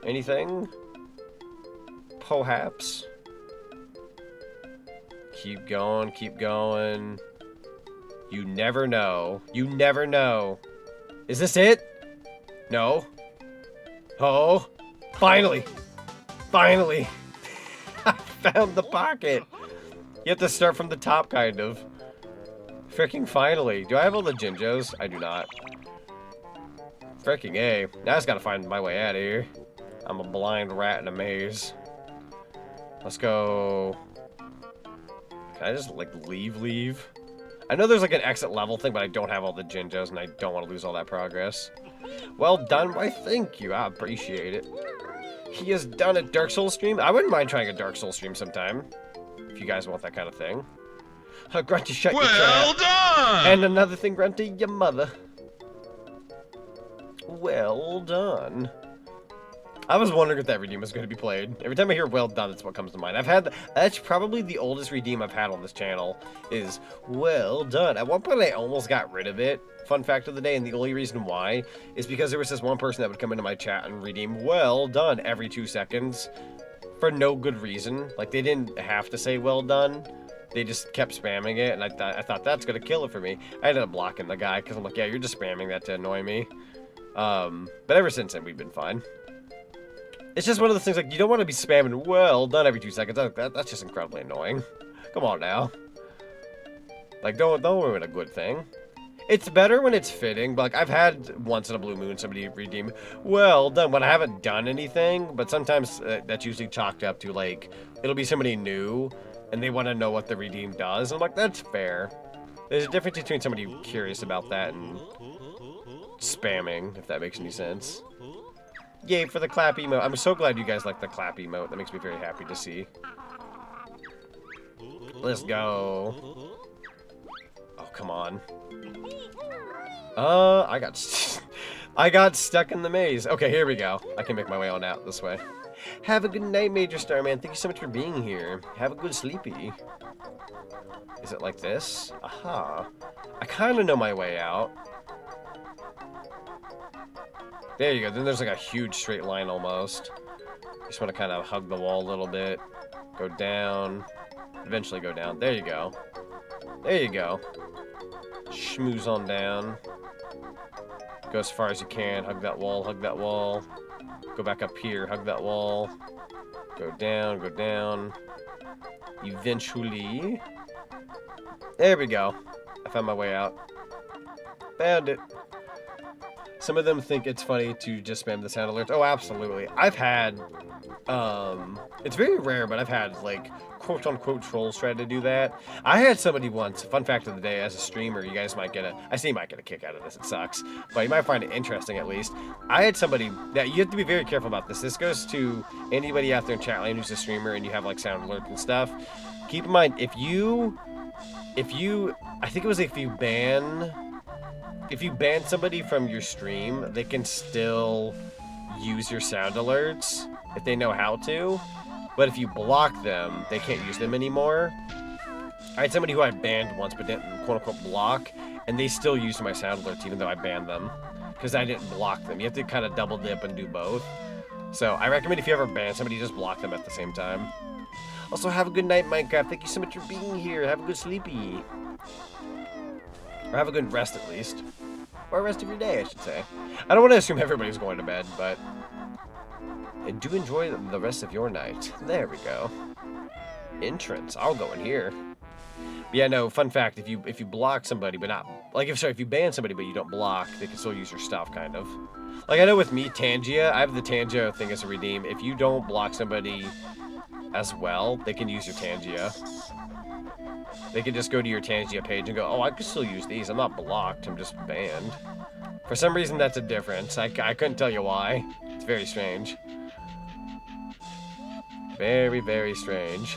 anything? Perhaps. Keep going, keep going. You never know. You never know. Is this it? No. Oh. Finally. Finally. I found the pocket. You have to start from the top, kind of. Freaking finally. Do I have all the Jinjos? I do not. Freaking A. Now I just gotta find my way out of here. I'm a blind rat in a maze. Let's go. Can I just, like, leave? I know there's, like, an exit level thing, but I don't have all the Jinjos, and I don't want to lose all that progress. Well done. Why, thank you. I appreciate it. He has done a Dark Souls stream. I wouldn't mind trying a Dark Souls stream sometime. If you guys want that kind of thing. Grunty, shut your trap. Well done! And another thing, Grunty, your mother. Well done. I was wondering if that redeem was going to be played. Every time I hear well done, that's what comes to mind. That's probably the oldest redeem I've had on this channel, is well done. At one point, I almost got rid of it. Fun fact of the day, and the only reason why is because there was this one person that would come into my chat and redeem well done every 2 seconds for no good reason. Like, they didn't have to say well done. They just kept spamming it, and I thought that's going to kill it for me. I ended up blocking the guy, because I'm like, yeah, you're just spamming that to annoy me. But ever since then, we've been fine. It's just one of those things, like, you don't want to be spamming well done every 2 seconds. That's just incredibly annoying. Come on now. Like, don't ruin a good thing. It's better when it's fitting, but, like, I've had once in a blue moon somebody redeem well done when I haven't done anything, but sometimes that's usually chalked up to, like, it'll be somebody new, and they want to know what the redeem does. I'm like, that's fair. There's a difference between somebody curious about that and spamming, if that makes any sense. Yay for the clap emote. I'm so glad you guys like the clap emote. That makes me very happy to see. Let's go. Oh, come on. I got stuck in the maze. Okay, here we go. I can make my way on out this way. Have a good night, Major Starman. Thank you so much for being here. Have a good sleepy. Is it like this? Aha. I kind of know my way out. There you go. Then there's like a huge straight line almost. Just want to kind of hug the wall a little bit. Go down. Eventually go down. There you go. There you go. Schmooze on down. Go as far as you can. Hug that wall. Hug that wall. Go back up here. Hug that wall. Go down. Go down. Eventually. There we go. I found my way out. Found it. Some of them think it's funny to just spam the sound alerts. Oh, absolutely. I've had, it's very rare, but I've had, like, quote-unquote trolls try to do that. I had somebody once, fun fact of the day, as a streamer, you guys might get I say you might get a kick out of this, it sucks, but you might find it interesting at least. I had somebody that, you have to be very careful about this. This goes to anybody out there in chat land who's a streamer and you have, like, sound alerts and stuff. Keep in mind, if you I think it was if you ban somebody from your stream, they can still use your sound alerts if they know how to. But if you block them, they can't use them anymore. I had somebody who I banned once, but didn't quote-unquote block, and they still used my sound alerts even though I banned them. Because I didn't block them. You have to kind of double dip and do both. So I recommend if you ever ban somebody, just block them at the same time. Also, have a good night, Minecraft. Thank you so much for being here. Have a good sleepy. Or have a good rest, at least. Or rest of your day, I should say. I don't want to assume everybody's going to bed, but... And do enjoy the rest of your night. There we go. Entrance. I'll go in here. But yeah, no, fun fact, if you block somebody, but not... Like, if you ban somebody, but you don't block, they can still use your stuff, kind of. Like, I know with me, Tangia, I have the Tangia thing as a redeem. If you don't block somebody as well, they can use your Tangia. They can just go to your Tangia page and go, oh, I can still use these. I'm not blocked, I'm just banned. For some reason, that's a difference. I couldn't tell you why. It's very strange. Very, very strange.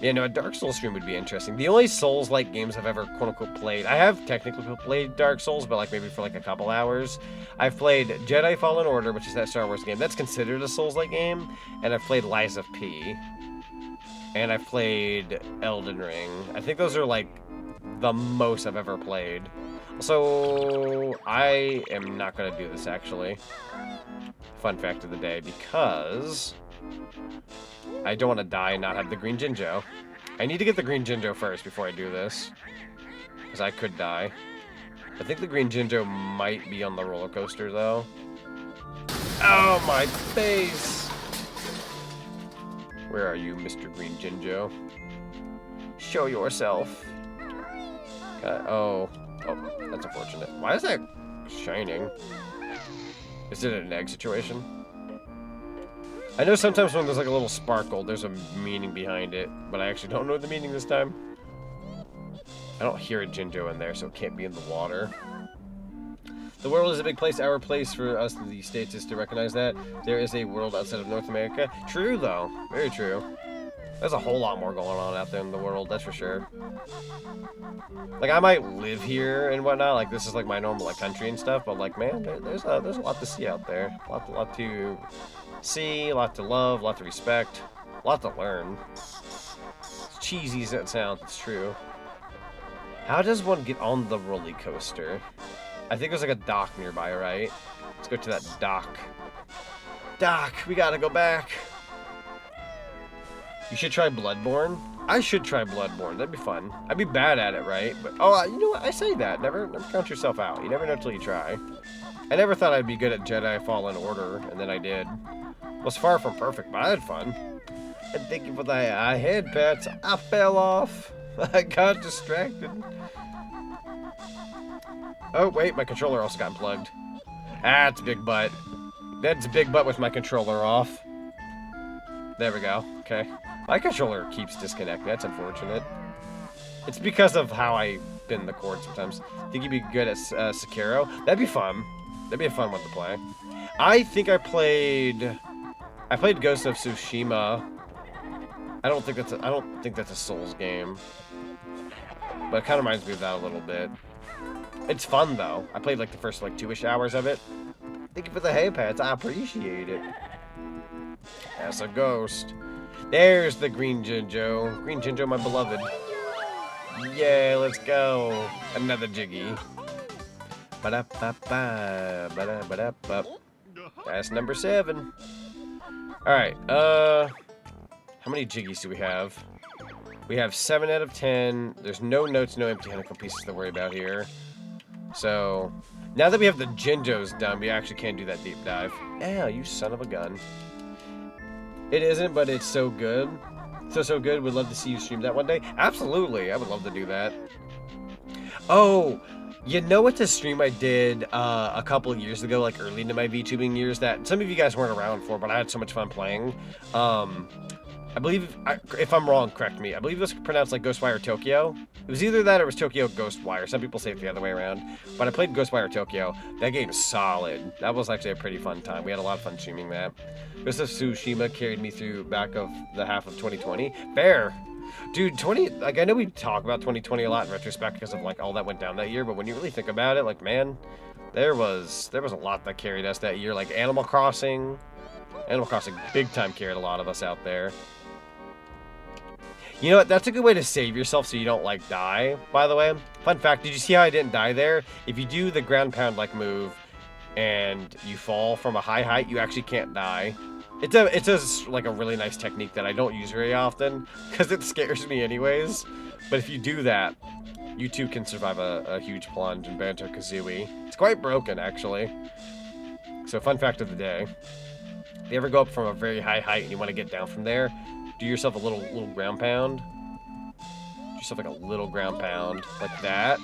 Yeah, no, a Dark Souls stream would be interesting. The only Souls-like games I've ever, quote-unquote, played... I have technically played Dark Souls, but, like, maybe for, like, a couple hours. I've played Jedi Fallen Order, which is that Star Wars game. That's considered a Souls-like game. And I've played Lies of P. And I've played Elden Ring. I think those are, like, the most I've ever played. So, I am not going to do this, actually. Fun fact of the day, because... I don't want to die and not have the green Jinjo. I need to get the green Jinjo first before I do this. Because I could die. I think the green Jinjo might be on the roller coaster, though. Oh, my face! Where are you, Mr. Green Jinjo? Show yourself. Oh, that's unfortunate. Why is that shining? Is it an egg situation? I know sometimes when there's like a little sparkle, there's a meaning behind it, but I actually don't know the meaning this time. I don't hear a Jinjo in there, so it can't be in the water. The world is a big place. Our place for us in the States is to recognize that. There is a world outside of North America. True, though. Very true. There's a whole lot more going on out there in the world, that's for sure. Like, I might live here and whatnot, like, this is like my normal, like, country and stuff, but, like, man, there's a lot to see out there. A lot to see, a lot to love, a lot to respect, a lot to learn. As cheesy as that sounds, it's true. How does one get on the roller coaster? I think there's like a dock nearby, right? Let's go to that dock. Dock, we gotta go back. You should try Bloodborne. I should try Bloodborne. That'd be fun. I'd be bad at it, right? But oh, you know what? I say that. Never count yourself out. You never know till you try. I never thought I'd be good at Jedi Fallen Order, and then I did. Was far from perfect, but I had fun. And thank you for the head pats. I fell off. I got distracted. Oh wait, my controller also got unplugged. That's big butt. That's a big butt with my controller off. There we go. Okay. My controller keeps disconnecting. That's unfortunate. It's because of how I bend the cord sometimes. Think you'd be good at Sekiro? That'd be fun. That'd be a fun one to play. I think I played Ghost of Tsushima. I don't think that's a Souls game. But it kind of reminds me of that a little bit. It's fun though. I played like the first like 2-ish hours of it. Thank you for the hay pads. I appreciate it. That's a ghost. There's the green Jinjo. Green Jinjo, my beloved. Yeah, let's go. Another Jiggy. Ba-da-ba-ba. Ba-da-ba-da-ba. That's number 7. Alright, how many Jiggies do we have? We have 7 out of 10. There's no notes, no empty honeycomb pieces to worry about here. So, now that we have the Jinjos done, we actually can do that deep dive. Ow, you son of a gun. It isn't, but it's so good. So good. We'd love to see you stream that one day. Absolutely. I would love to do that. Oh, you know what's a stream I did a couple of years ago, like early into my VTubing years, that some of you guys weren't around for, but I had so much fun playing. I believe, if I'm wrong, correct me. I believe it was pronounced like Ghostwire Tokyo. It was either that or it was Tokyo Ghostwire. Some people say it the other way around. But I played Ghostwire Tokyo. That game is solid. That was actually a pretty fun time. We had a lot of fun streaming that. Ghost of Tsushima carried me through back of the half of 2020. Fair. Dude, like I know we talk about 2020 a lot in retrospect because of like all that went down that year, but when you really think about it, like man, there was a lot that carried us that year. Like Animal Crossing big time carried a lot of us out there. You know what? That's a good way to save yourself so you don't like die. By the way, fun fact: did you see how I didn't die there? If you do the ground pound like move, and you fall from a high height, you actually can't die. It's a like a really nice technique that I don't use very often because it scares me anyways. But if you do that, you too can survive a huge plunge in Banjo-Kazooie. It's quite broken actually. So fun fact of the day: if you ever go up from a very high height and you want to get down from there, do yourself a little ground pound. Do yourself like a little ground pound like that.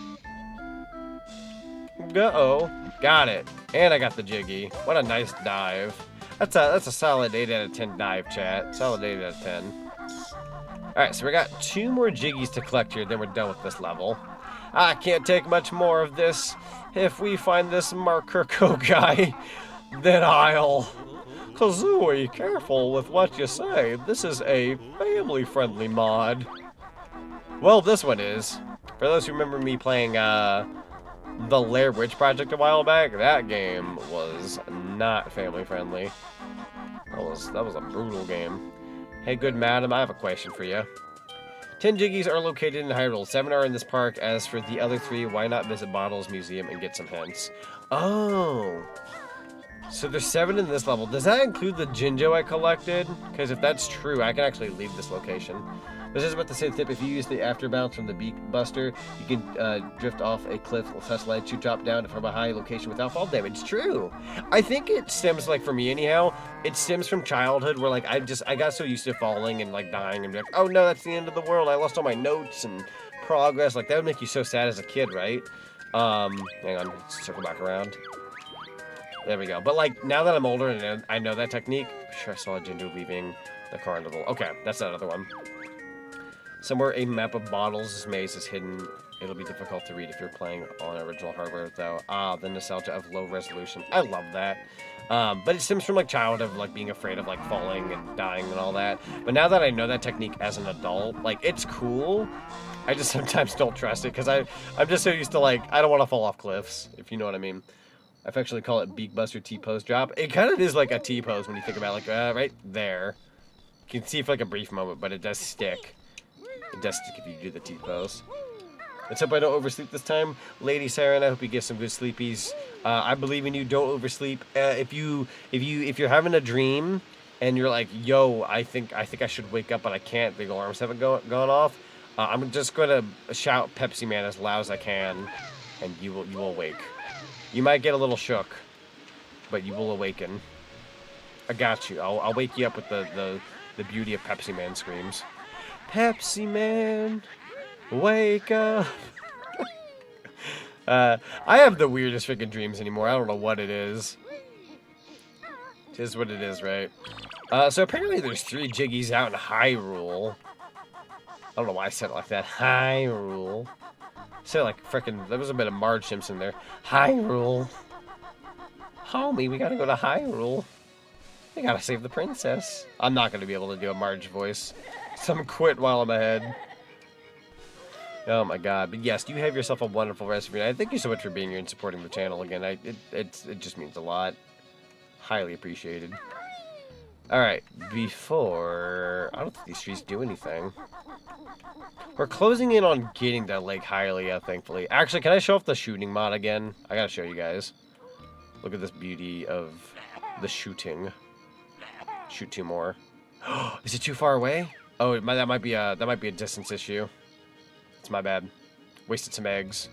Uh-oh, got it, and I got the jiggy. What a nice dive. That's a solid 8 out of 10 dive, chat. Solid 8 out of 10. Alright, so we got 2 more jiggies to collect here, then we're done with this level. I can't take much more of this. If we find this Markerco guy, then I'll... Kazooie, careful with what you say. This is a family-friendly mod. Well, this one is. For those who remember me playing, the Lair Witch Project a while back, that game was not family-friendly. That was a brutal game. Hey, good madam, I have a question for you. 10 jiggies are located in Hyrule. 7 are in this park. As for the other 3, why not visit Bottles Museum and get some hints? Oh. So there's 7 in this level. Does that include the Jinjo I collected? Because if that's true, I can actually leave this location. This is about to say the tip. If you use the after bounce from the Beak Buster, you can drift off a cliff, such ledge to drop down from a high location without fall damage. It's true. I think it stems, like for me anyhow, it stems from childhood where like I got so used to falling and like dying and be like, oh no, that's the end of the world. I lost all my notes and progress. Like that would make you so sad as a kid, right? Hang on, let's circle back around. There we go. But like now that I'm older and I know that technique, I'm sure I saw a Ginger leaving the carnival. Okay, that's that other one. Somewhere a map of Bottles' maze is hidden. It'll be difficult to read if you're playing on original hardware, though. Ah, the nostalgia of low resolution. I love that. But it stems from like childhood of like being afraid of like falling and dying and all that. But now that I know that technique as an adult, like it's cool. I just sometimes don't trust it because I'm just so used to like I don't want to fall off cliffs, if you know what I mean. I affectionately call it Beak Buster T-pose drop. It kind of is like a T-pose when you think about it, like right there. You can see for like a brief moment, but it does stick. It does stick if you do the T-pose. Let's hope I don't oversleep this time. Lady Siren, I hope you get some good sleepies. I believe in you. Don't oversleep. If you're having a dream and you're like, yo, I think I should wake up, but I can't. The alarms haven't gone off. I'm just gonna shout Pepsi Man as loud as I can, and you will awake. You might get a little shook, but you will awaken. I got you. I'll wake you up with the beauty of Pepsi Man screams. Pepsi Man, wake up. I have the weirdest freaking dreams anymore. I don't know what it is. It is what it is, right? So apparently there's 3 jiggies out in Hyrule. I don't know why I said it like that. Hyrule. I said it like freaking, there was a bit of Marge Simpson there. Hyrule. Homie, we gotta go to Hyrule. We gotta save the princess. I'm not gonna be able to do a Marge voice. Some quit while I'm ahead. Oh my god. But yes, you have yourself a wonderful rest of your night. Thank you so much for being here and supporting the channel again. It just means a lot. Highly appreciated. Alright, before... I don't think these trees do anything. We're closing in on getting to Lake Hylia, thankfully. Actually, can I show off the shooting mod again? I gotta show you guys. Look at this beauty of the shooting. Shoot 2 more. Is it too far away? Oh, that might be a distance issue. It's my bad. Wasted some eggs.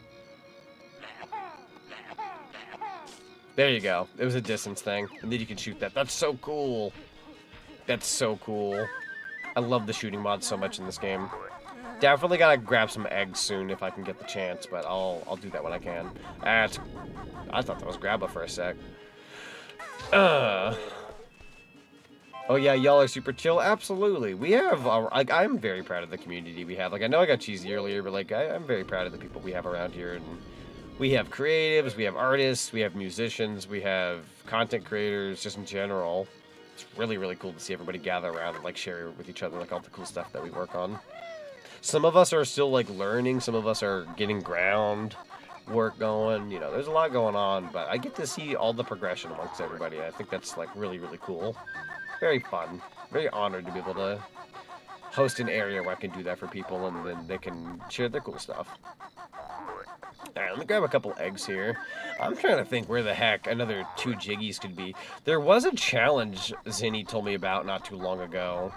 There you go. It was a distance thing, and then you can shoot that. That's so cool. That's so cool. I love the shooting mod so much in this game. Definitely gotta grab some eggs soon if I can get the chance, but I'll do that when I can. I thought that was Grabba for a sec. Oh yeah, y'all are super chill. Absolutely. We have, like, I'm very proud of the community we have. Like, I know I got cheesy earlier, but like, I'm very proud of the people we have around here. And we have creatives, we have artists, we have musicians, we have content creators, just in general. It's really, really cool to see everybody gather around and like share with each other like all the cool stuff that we work on. Some of us are still like learning. Some of us are getting ground work going. You know, there's a lot going on, but I get to see all the progression amongst everybody. I think that's like really, really cool. Very fun. Very honored to be able to host an area where I can do that for people and then they can share their cool stuff. Alright, let me grab a couple eggs here. I'm trying to think where the heck another 2 Jiggies could be. There was a challenge Zinni told me about not too long ago.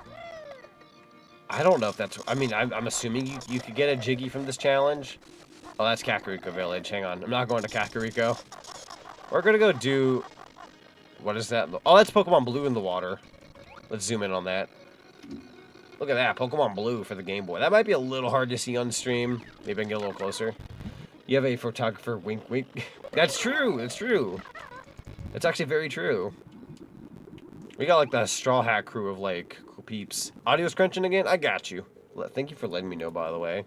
I don't know if that's... I mean, I'm assuming you could get a Jiggy from this challenge. Oh, that's Kakariko Village. Hang on. I'm not going to Kakariko. We're going to go do... What is that? Oh, that's Pokemon Blue in the water. Let's zoom in on that. Look at that. Pokemon Blue for the Game Boy. That might be a little hard to see on stream. Maybe I can get a little closer. You have a photographer, wink, wink. That's true. It's true. It's actually very true. We got like the Straw Hat crew of like cool peeps. Audio's crunching again? I got you. Thank you for letting me know, by the way.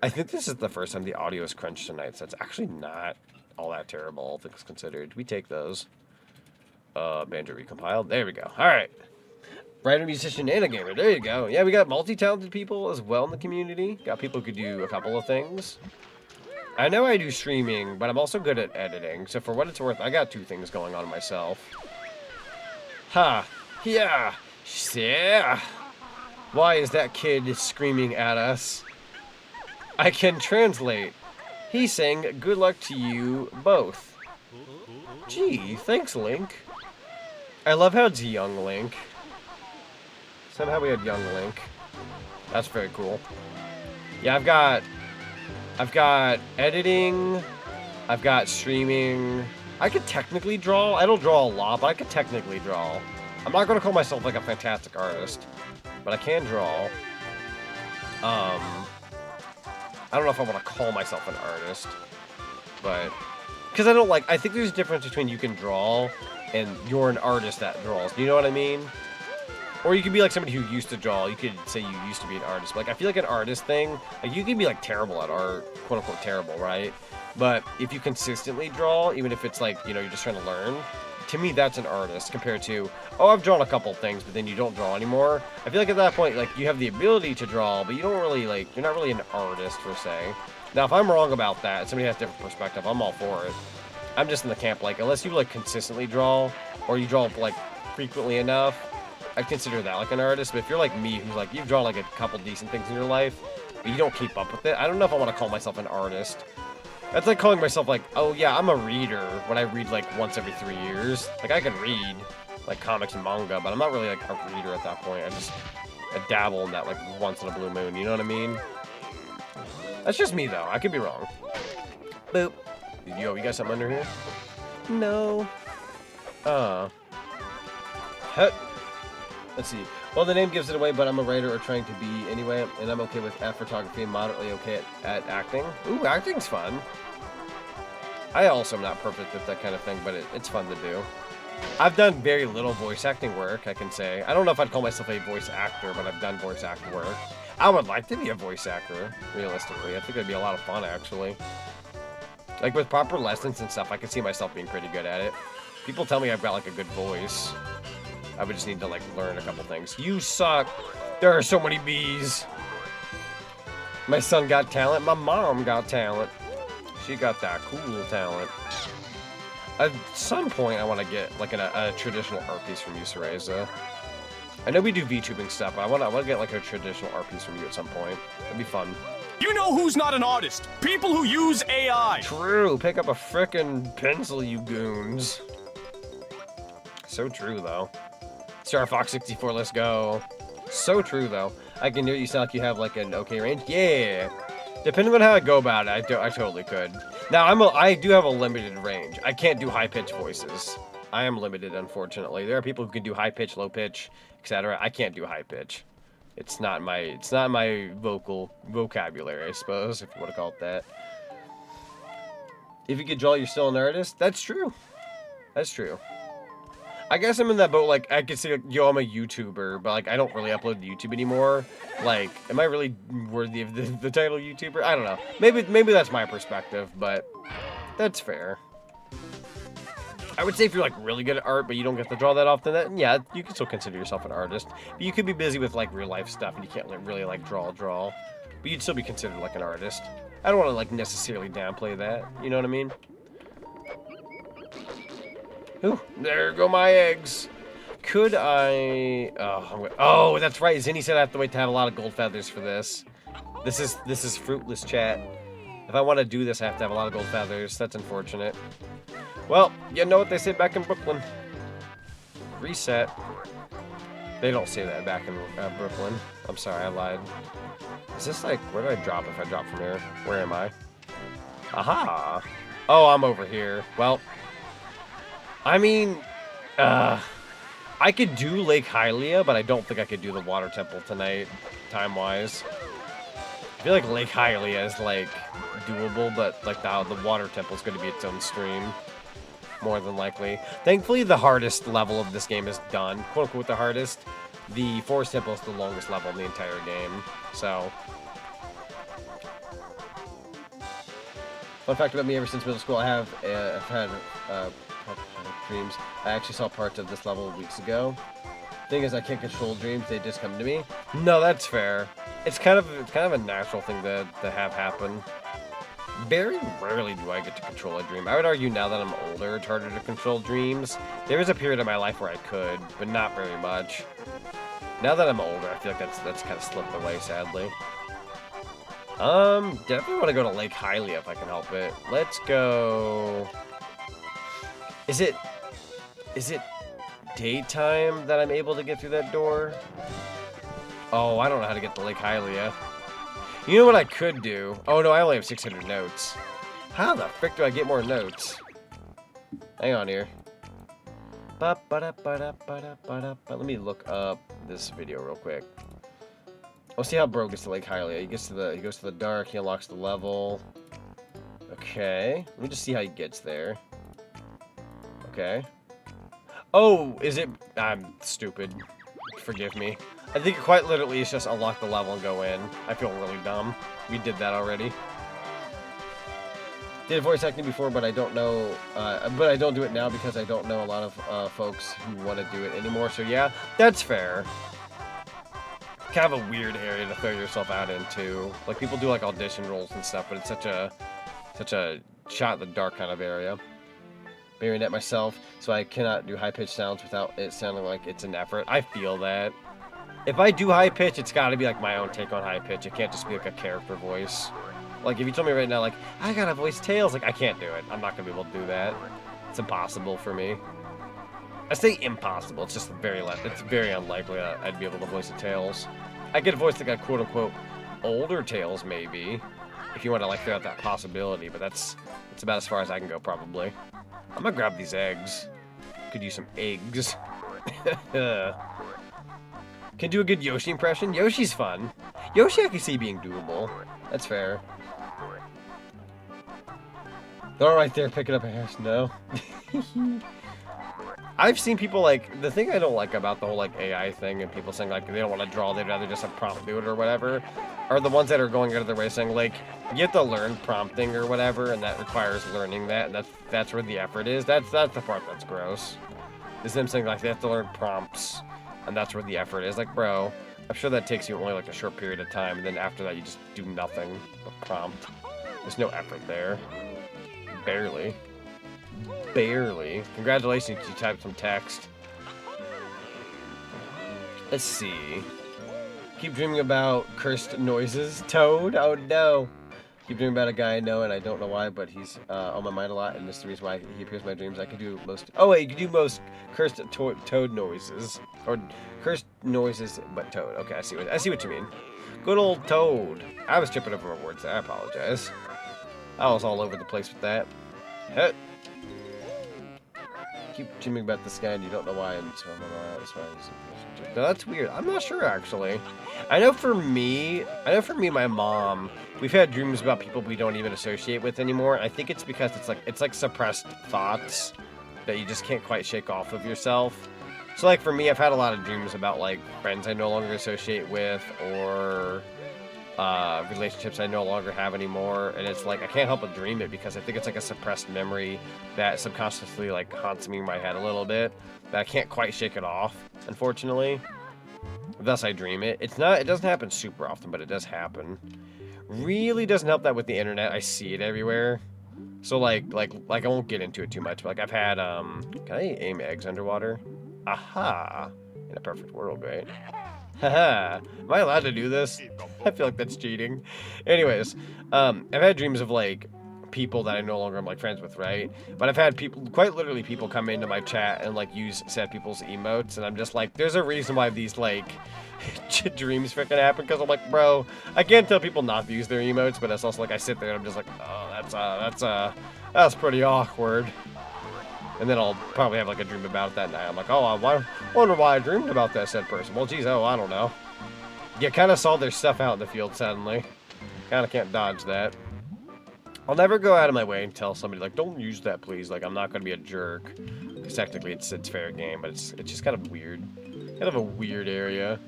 I think this is the first time the audio is crunched tonight, so it's actually not all that terrible, all things considered. We take those. Banjo-Recompile. There we go. All right. Writer, musician, and a gamer. There you go. Yeah, we got multi-talented people as well in the community. Got people who could do a couple of things. I know I do streaming, but I'm also good at editing. So for what it's worth, I got 2 things going on myself. Ha! Yeah! Yeah! Why is that kid screaming at us? I can translate. He's saying, good luck to you both. Gee, thanks, Link. I love how it's young Link. Somehow we had young Link. That's very cool. Yeah, I've got editing, I've got streaming. I could technically draw. I don't draw a lot, but I could technically draw. I'm not going to call myself like a fantastic artist, but I can draw. I don't know if I want to call myself an artist, but because I think there's a difference between you can draw and you're an artist that draws. Do you know what I mean? Or you could be like somebody who used to draw. You could say you used to be an artist. But, like, I feel like an artist thing, like, you can be like terrible at art, quote unquote terrible, right? But if you consistently draw, even if it's like, you know, you're just trying to learn, to me that's an artist compared to, oh, I've drawn a couple things, but then you don't draw anymore. I feel like at that point, like, you have the ability to draw, but you don't really, like, you're not really an artist per se. Now, if I'm wrong about that, and somebody has a different perspective, I'm all for it. I'm just in the camp, like, unless you, like, consistently draw, or you draw, like, frequently enough, I'd consider that like an artist. But if you're like me, who's like, you've drawn like a couple decent things in your life, but you don't keep up with it, I don't know if I want to call myself an artist. That's like calling myself like, oh yeah, I'm a reader when I read like once every 3 years. Like I can read like comics and manga, but I'm not really like a reader at that point. I dabble in that like once in a blue moon, you know what I mean? That's just me though, I could be wrong. Boop. Yo, you got something under here? No. Let's see. Well, the name gives it away, but I'm a writer or trying to be anyway, and I'm okay with photography and moderately okay at acting. Ooh, acting's fun. I also am not perfect at that kind of thing, but it's fun to do. I've done very little voice acting work, I can say. I don't know if I'd call myself a voice actor, but I've done voice act work. I would like to be a voice actor, realistically. I think it'd be a lot of fun, actually. Like, with proper lessons and stuff, I could see myself being pretty good at it. People tell me I've got, like, a good voice. I would just need to, like, learn a couple things. You suck. There are so many bees. My son got talent. My mom got talent. She got that cool talent. At some point, I want to get, like, a traditional art piece from you, Seraeza. I know we do VTubing stuff, but I want to get, like, a traditional art piece from you at some point. That'd be fun. You know who's not an artist? People who use AI. True. Pick up a frickin' pencil, you goons. So true, though. Star Fox 64, let's go. So true, though. I can hear you sound like you have, like, an okay range. Yeah. Depending on how I go about it, I totally could. Now, I do have a limited range. I can't do high-pitched voices. I am limited, unfortunately. There are people who can do high-pitch, low-pitch, etc. I can't do high-pitch. It's not my vocal vocabulary, I suppose, if you want to call it that. If you could draw, you're still an artist? That's true. That's true. I guess I'm in that boat, like, I could say, like, yo, I'm a YouTuber, but, like, I don't really upload to YouTube anymore. Like, am I really worthy of the title YouTuber? I don't know. Maybe that's my perspective, but that's fair. I would say if you're, like, really good at art, but you don't get to draw that often, then, yeah, you can still consider yourself an artist. But you could be busy with, like, real-life stuff, and you can't really, like, draw. But you'd still be considered like an artist. I don't want to like necessarily downplay that. You know what I mean? Ooh, there go my eggs. Could I? Oh, that's right. Zinni said I have to wait to have a lot of gold feathers for this. This is fruitless, chat. If I want to do this, I have to have a lot of gold feathers. That's unfortunate. Well, you know what they say back in Brooklyn. Reset. They don't say that back in Brooklyn. I'm sorry, I lied. Is this like, where do I drop if I drop from here? Where am I? Aha! Oh, I'm over here. Well, I mean, I could do Lake Hylia, but I don't think I could do the water temple tonight, time-wise. I feel like Lake Hylia is, like, doable, but, like, the water temple is going to be its own stream. More than likely. Thankfully, the hardest level of this game is done. Quote-unquote the hardest. The forest temple is the longest level in the entire game. So. Fun fact about me, ever since middle school, I've had dreams. I actually saw parts of this level weeks ago. Thing is, I can't control dreams; they just come to me. No, that's fair. It's kind of a natural thing to have happen. Very rarely do I get to control a dream. I would argue now that I'm older, it's harder to control dreams. There was a period of my life where I could, but not very much. Now that I'm older, I feel like that's kind of slipped away, sadly. Definitely want to go to Lake Hylia if I can help it. Let's go. Is it daytime that I'm able to get through that door? Oh, I don't know how to get to Lake Hylia. You know what I could do? Oh no, I only have 600 notes. How the frick do I get more notes? Hang on here. Let me look up this video real quick. I'll see how Bro gets to Lake Hylia. He goes to the dark, he unlocks the level. Okay. Let me just see how he gets there. Okay. Oh, is it? I'm stupid. Forgive me. I think quite literally it's just unlock the level and go in. I feel really dumb. We did that already. Did voice acting before, but I don't know. But I don't do it now because I don't know a lot of folks who want to do it anymore. So yeah, that's fair. Kind of a weird area to throw yourself out into. Like people do like audition roles and stuff, but it's such a shot in the dark kind of area. Marionette myself, so I cannot do high-pitched sounds without it sounding like it's an effort. I feel that. If I do high pitch, it's got to be like my own take on high pitch. It can't just be like a character voice. Like if you told me right now, like I gotta voice Tails, like I can't do it. I'm not gonna be able to do that. It's impossible for me. I say impossible. It's just it's very unlikely that I'd be able to voice a Tails. I could voice like a quote unquote older Tails maybe, if you want to like throw out that possibility. But that's about as far as I can go probably. I'm gonna grab these eggs. Could use some eggs. Can do a good Yoshi impression. Yoshi's fun. Yoshi I can see being doable. That's fair. They're all right there picking up a hair. No. I've seen people like, the thing I don't like about the whole like AI thing and people saying like they don't want to draw, they'd rather just have prompt do it or whatever, are the ones that are going out of their way saying like, you have to learn prompting or whatever, and that requires learning that, and that's where the effort is. That's the part that's gross. Is them saying like they have to learn prompts, and that's where the effort is. Like, bro, I'm sure that takes you only like a short period of time, and then after that you just do nothing but prompt. There's no effort there. Barely. Barely. Congratulations, you typed some text. Let's see. Keep dreaming about cursed noises. Toad? Oh no. Keep dreaming about a guy I know and I don't know why, but he's on my mind a lot, and this is the reason why he appears in my dreams. I can do most. Oh wait, you can do most cursed toad noises, or cursed noises, but toad. Okay, I see what you mean. Good old Toad. I was tripping over my words there. I apologize. I was all over the place with that. Heh. Keep dreaming about this guy and you don't know why, and so that's why he's. No, that's weird. I'm not sure actually. I know for me, my mom, we've had dreams about people we don't even associate with anymore. I think it's because it's like suppressed thoughts that you just can't quite shake off of yourself. So like for me, I've had a lot of dreams about like friends I no longer associate with, or relationships I no longer have anymore, and it's like I can't help but dream it because I think it's like a suppressed memory that subconsciously like haunts me in my head a little bit, that I can't quite shake it off, unfortunately. Thus I dream it. It doesn't happen super often, but it does happen. Really doesn't help that with the internet. I see it everywhere. So like I won't get into it too much, but like I've had can I aim eggs underwater? Aha! In a perfect world, right? Haha. Am I allowed to do this? I feel like that's cheating. Anyways, I've had dreams of like people that I no longer am like friends with, right? But I've had people, quite literally people, come into my chat and like use sad people's emotes, and I'm just like, there's a reason why these like dreams freaking happen, because I'm like, bro, I can't tell people not to use their emotes, but it's also like I sit there and I'm just like, oh, that's pretty awkward. And then I'll probably have like a dream about it that night. I'm like, oh, I wonder why I dreamed about that said person. Well, geez, I don't know. You kind of saw their stuff out in the field suddenly. Kind of can't dodge that. I'll never go out of my way and tell somebody, like, don't use that, please. Like, I'm not going to be a jerk. Because technically it's fair game, but it's just kind of weird. Kind of a weird area.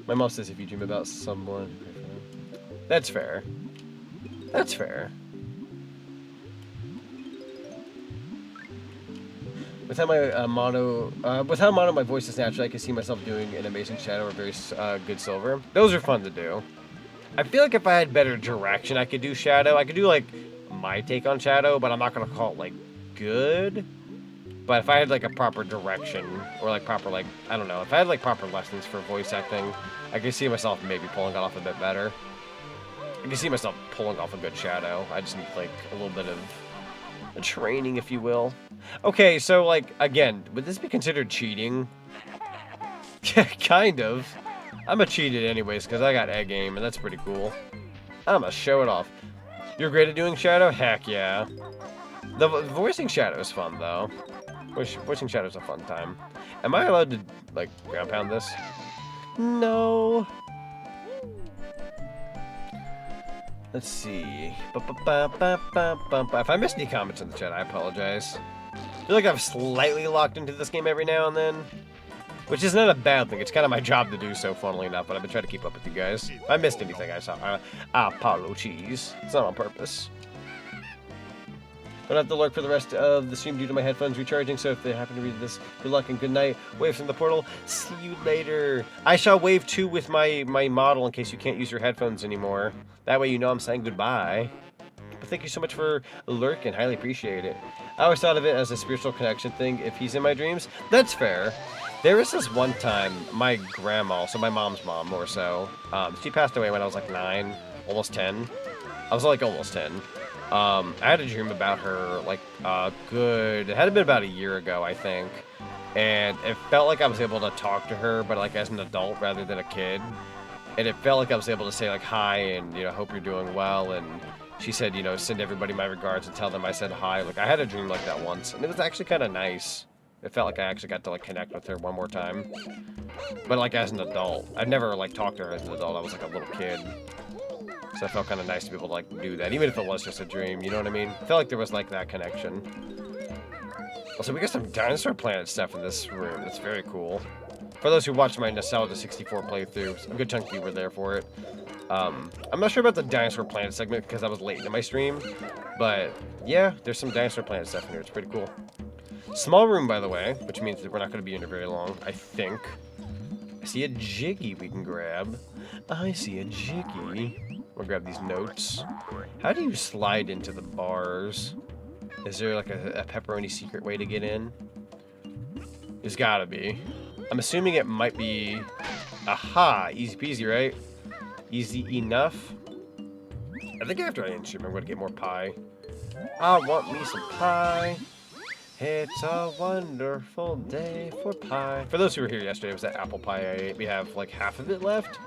My mom says if you dream about someone... That's fair. That's fair. With how mono my voice is natural, I can see myself doing an amazing shadow or very good silver. Those are fun to do. I feel like if I had better direction, I could do shadow. I could do like my take on shadow, but I'm not gonna call it like good. But if I had like a proper direction, or like proper like, I don't know, if I had like proper lessons for voice acting, I could see myself maybe pulling it off a bit better. I can see myself pulling off a good shadow. I just need like a little bit of training, if you will. Okay, so like, again, would this be considered cheating? Kind of. I'm a cheated anyways, because I got egg aim, and that's pretty cool. I'm gonna show it off. You're great at doing shadow? Heck yeah. The voicing shadow is fun, though. Voicing shadow is a fun time. Am I allowed to, like, ground pound this? No. Let's see. If I missed any comments in the chat, I apologize. I feel like I've slightly locked into this game every now and then. Which is not a bad thing. It's kind of my job to do so, funnily enough, but I've been trying to keep up with you guys. If I missed anything, I saw. Apologies. It's not on purpose. Don't have to lurk for the rest of the stream due to my headphones recharging, so if they happen to read this, good luck and good night. Wave from the portal. See you later. I shall wave too with my model in case you can't use your headphones anymore. That way you know I'm saying goodbye. But thank you so much for lurking. Highly appreciate it. I always thought of it as a spiritual connection thing if he's in my dreams. That's fair. There was this one time, my grandma, so my mom's mom more so, she passed away when I was like 9, almost 10. I was like almost 10. I had a dream about her like it had been about a year ago, I think. And it felt like I was able to talk to her, but like as an adult rather than a kid. And it felt like I was able to say like hi and, you know, hope you're doing well. And she said, you know, send everybody my regards and tell them I said hi. Like I had a dream like that once, and it was actually kind of nice. It felt like I actually got to like connect with her one more time. But like as an adult. I've never like talked to her as an adult. I was like a little kid. So it felt kind of nice to be able to like do that, even if it was just a dream, you know what I mean? I felt like there was like that connection. Also, we got some Dinosaur Planet stuff in this room. That's very cool. For those who watched my Nostalgia 64 playthrough, a good chunk of you were there for it. I'm not sure about the Dinosaur Planet segment because I was late into my stream. But yeah, there's some Dinosaur Planet stuff in here. It's pretty cool. Small room, by the way, which means that we're not going to be in here very long, I think. I see a Jiggy we can grab. I see a Jiggy. We'll grab these notes. How do you slide into the bars? Is there like a pepperoni secret way to get in? There's gotta be. I'm assuming it might be... Aha! Easy peasy, right? Easy enough. I think after I end stream, I'm gonna get more pie. I want me some pie. It's a wonderful day for pie. For those who were here yesterday, it was that apple pie I ate. We have like half of it left.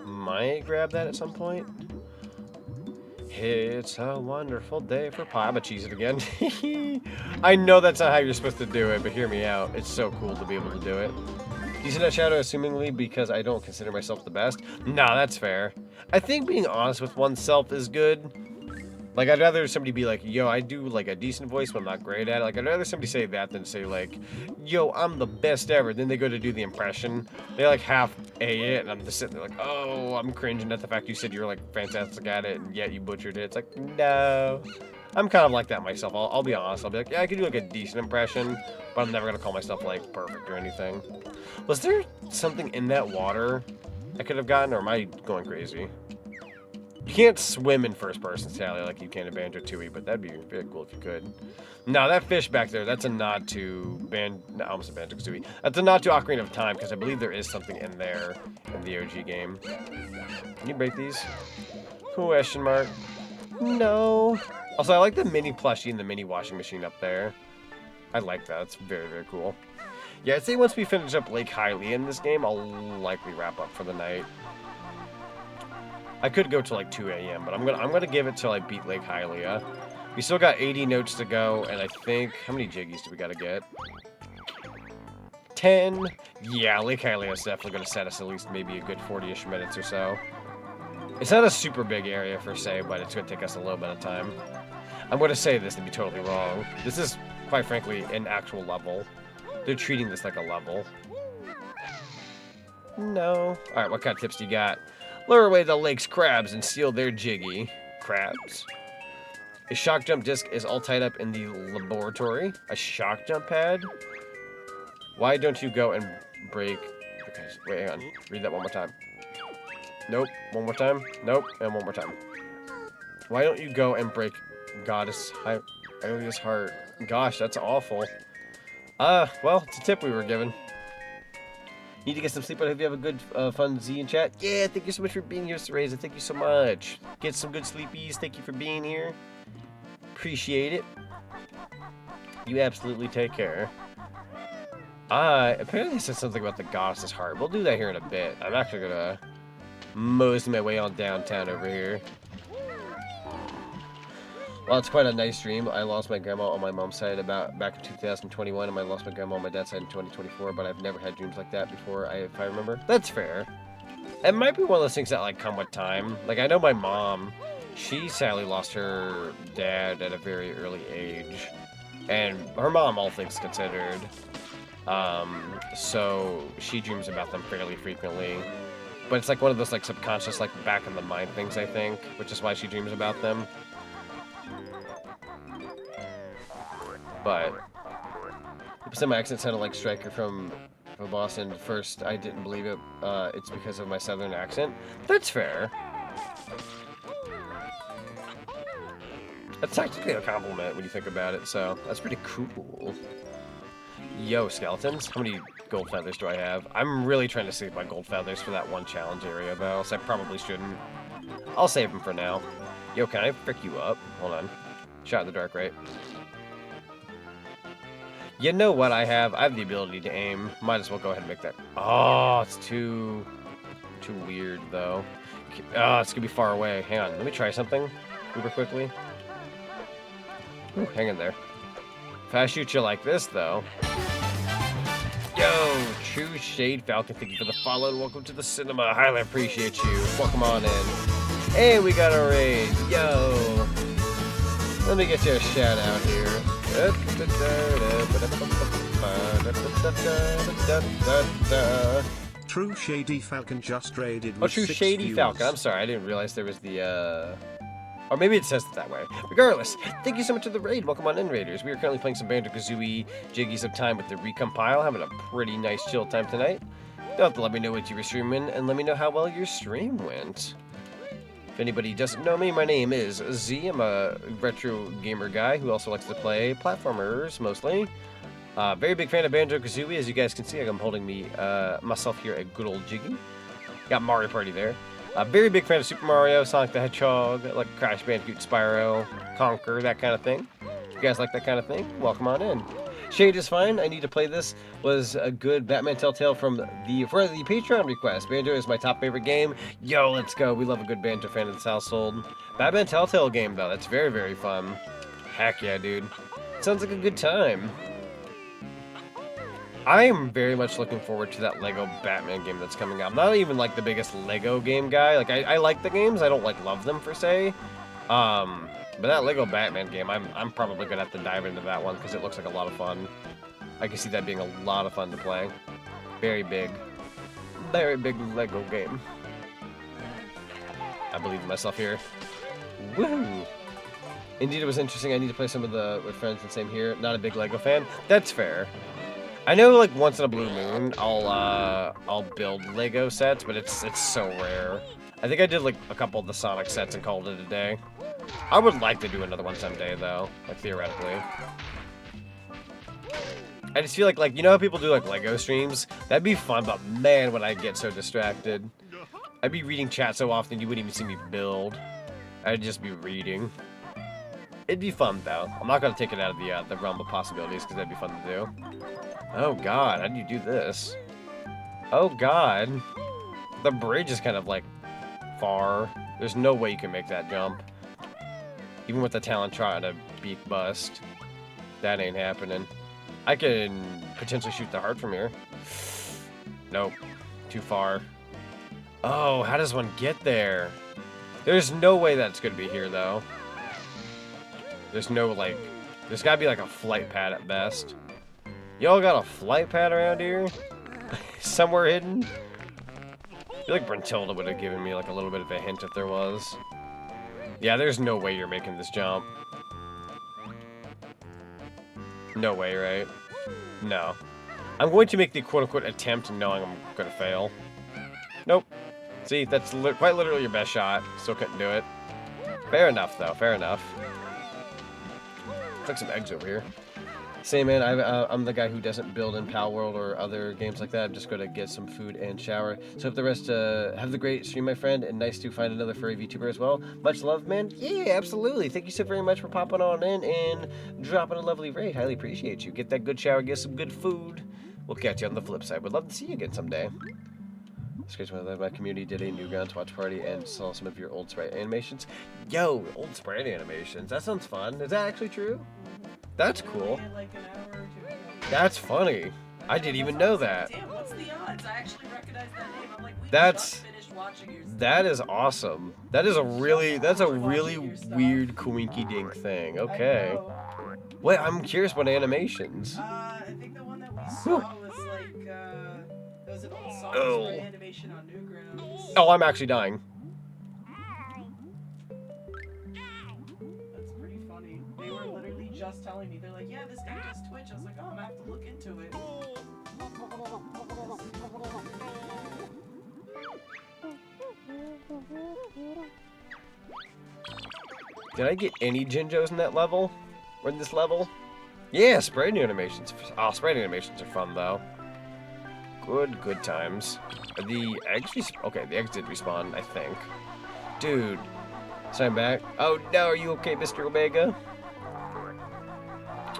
Might grab that at some point. It's a wonderful day for pie. I'm gonna cheese it again. I know that's not how you're supposed to do it, but hear me out. It's so cool to be able to do it. Using that shadow assumingly because I don't consider myself the best. Nah, that's fair. I think being honest with oneself is good. Like, I'd rather somebody be like, yo, I do, like, a decent voice, but I'm not great at it. Like, I'd rather somebody say that than say, like, yo, I'm the best ever. Then they go to do the impression. They, like, half-A it, and I'm just sitting there like, oh, I'm cringing at the fact you said you were, like, fantastic at it, and yet you butchered it. It's like, no. I'm kind of like that myself. I'll be honest. I'll be like, yeah, I can do like a decent impression, but I'm never gonna call myself like perfect or anything. Was there something in that water I could have gotten, or am I going crazy? You can't swim in first person, Sally, like you can in Banjo-Tooie, but that'd be very cool if you could. Now that fish back there, that's a nod to I almost said Banjo-Kazooie. That's a nod to Ocarina of Time, because I believe there is something in there in the OG game. Can you break these? Question mark. No. Also, I like the mini plushie and the mini washing machine up there. I like that. It's very, very cool. Yeah, I'd say once we finish up Lake Hylia in this game, I'll likely wrap up for the night. I could go to like 2 a.m., but I'm gonna give it till I beat Lake Hylia. We still got 80 notes to go, and I think how many jiggies do we gotta get? 10. Yeah, Lake Hylia is definitely gonna set us at least maybe a good 40-ish minutes or so. It's not a super big area per se, but it's gonna take us a little bit of time. I'm gonna say this and be totally wrong. This is, quite frankly, an actual level. They're treating this like a level. No. Alright, what kind of tips do you got? Lure away the lake's crabs and steal their jiggy. Crabs? A shock jump disc is all tied up in the laboratory. A shock jump pad? Why don't you go and break... Okay, wait, hang on. Read that one more time. Nope. One more time. Nope. And one more time. Why don't you go and break Goddess Hylia's heart? Gosh, that's awful. Well, it's a tip we were given. Need to get some sleep, but hope you have a good, fun Z in chat. Yeah, thank you so much for being here, Seraeza. Thank you so much. Get some good sleepies. Thank you for being here. Appreciate it. You absolutely take care. Apparently I said something about the Goddess's heart. We'll do that here in a bit. I'm actually gonna mosey my way on downtown over here. Well, it's quite a nice dream. I lost my grandma on my mom's side back in 2021, and I lost my grandma on my dad's side in 2024, but I've never had dreams like that before, if I remember. That's fair. It might be one of those things that, like, come with time. Like, I know my mom, she sadly lost her dad at a very early age, and her mom, all things considered, so she dreams about them fairly frequently. But it's like one of those, like, subconscious, like, back in the mind things, I think, which is why she dreams about them. But people say my accent sounded like Stryker from Boston. First, I didn't believe it. It's because of my southern accent. That's fair. That's technically a compliment when you think about it, so that's pretty cool. Yo, skeletons. How many gold feathers do I have? I'm really trying to save my gold feathers for that one challenge area, though, so I probably shouldn't. I'll save them for now. Yo, can I frick you up? Hold on. Shot in the dark, right? You know what I have? I have the ability to aim. Might as well go ahead and make that. Oh, it's too weird, though. Oh, it's gonna be far away. Hang on, let me try something super quickly. Ooh, hang in there. If I shoot you like this, though. Yo, True Shade Falcon, thank you for the follow and welcome to the cinema. I highly appreciate you. Welcome on in. And we got a raid. Yo. Let me get you a shout out here. True Shady Falcon just raided with Oh, True 6 Shady viewers. Falcon. I'm sorry, I didn't realize there was the, or maybe it says it that way. Regardless, thank you so much for the raid. Welcome on in, Raiders. We are currently playing some Banjo-Kazooie Jiggies of Time with the Recompile. Having a pretty nice chill time tonight. You'll have to let me know what you were streaming and let me know how well your stream went. If anybody doesn't know me, my name is Z. I'm a retro gamer guy who also likes to play platformers, mostly. Very big fan of Banjo-Kazooie. As you guys can see, I'm holding myself here a good old Jiggy. Got Mario Party there. Very big fan of Super Mario, Sonic the Hedgehog, like Crash Bandicoot, Spyro, Conker, that kind of thing. If you guys like that kind of thing, welcome on in. Shade is fine. I need to play this. Was a good Batman Telltale for the Patreon request. Banjo is my top favorite game. Yo, let's go. We love a good Banjo fan in this household. Batman Telltale game though. That's very, very fun. Heck yeah, dude. Sounds like a good time. I am very much looking forward to that Lego Batman game that's coming out. I'm not even like the biggest Lego game guy. Like I like the games. I don't like love them per se. But that Lego Batman game, I'm probably gonna have to dive into that one because it looks like a lot of fun. I can see that being a lot of fun to play. Very big Lego game. I believe in myself here. Woohoo! Indeed, it was interesting. I need to play some of the with friends and same here. Not a big Lego fan. That's fair. I know, like once in a blue moon, I'll build Lego sets, but it's so rare. I think I did like a couple of the Sonic sets and called it a day. I would like to do another one someday, though, like theoretically. I just feel like you know how people do like Lego streams? That'd be fun, but man, would I get so distracted. I'd be reading chat so often you wouldn't even see me build. I'd just be reading. It'd be fun though. I'm not gonna take it out of the realm of possibilities because that'd be fun to do. Oh god, how do you do this? Oh god, the bridge is kind of like far. There's no way you can make that jump. Even with the talent trying to beat bust, that ain't happening. I can potentially shoot the heart from here. Nope, too far. Oh, how does one get there? There's no way that's gonna be here though. There's no like, there's gotta be like a flight pad at best. Y'all got a flight pad around here? Somewhere hidden? I feel like Brentilda would have given me like a little bit of a hint if there was. Yeah, there's no way you're making this jump. No way, right? No. I'm going to make the quote-unquote attempt knowing I'm gonna fail. Nope. See, that's quite literally your best shot. Still couldn't do it. Fair enough, though. Fair enough. Took some eggs over here. Same man, I'm the guy who doesn't build in Pal World or other games like that. I'm just going to get some food and shower. So hope the rest have the great stream, my friend, and nice to find another furry VTuber as well. Much love, man. Yeah, absolutely. Thank you so very much for popping on in and dropping a lovely raid. Highly appreciate you. Get that good shower, get some good food. We'll catch you on the flip side. Would love to see you again someday. It's great when my community did a Newgrounds watch party and saw some of your old sprite animations. Yo, old sprite animations. That sounds fun. Is that actually true? That's cool. That's funny. I didn't even know that. Damn, what's the odds? I actually recognize that name. I'm like, we just finished watching your stuff. That is awesome. That's a really weird coinky dink thing. Okay. Wait, I'm curious what animations. I think the one that we saw was like there was an old song animation on Newgrounds. Oh, I'm actually dying. That's pretty funny. They were literally just telling me, they're like, yeah, this guy does Twitch. I was like, oh, I'm gonna have to look into it. Did I get any Jinjos in that level? Or in this level? Yeah, sprite animations. Oh, sprite animations are fun though. Good times. The eggs okay, the eggs did respawn, I think. Dude. So I'm back. Oh no, are you okay, Mr. Omega?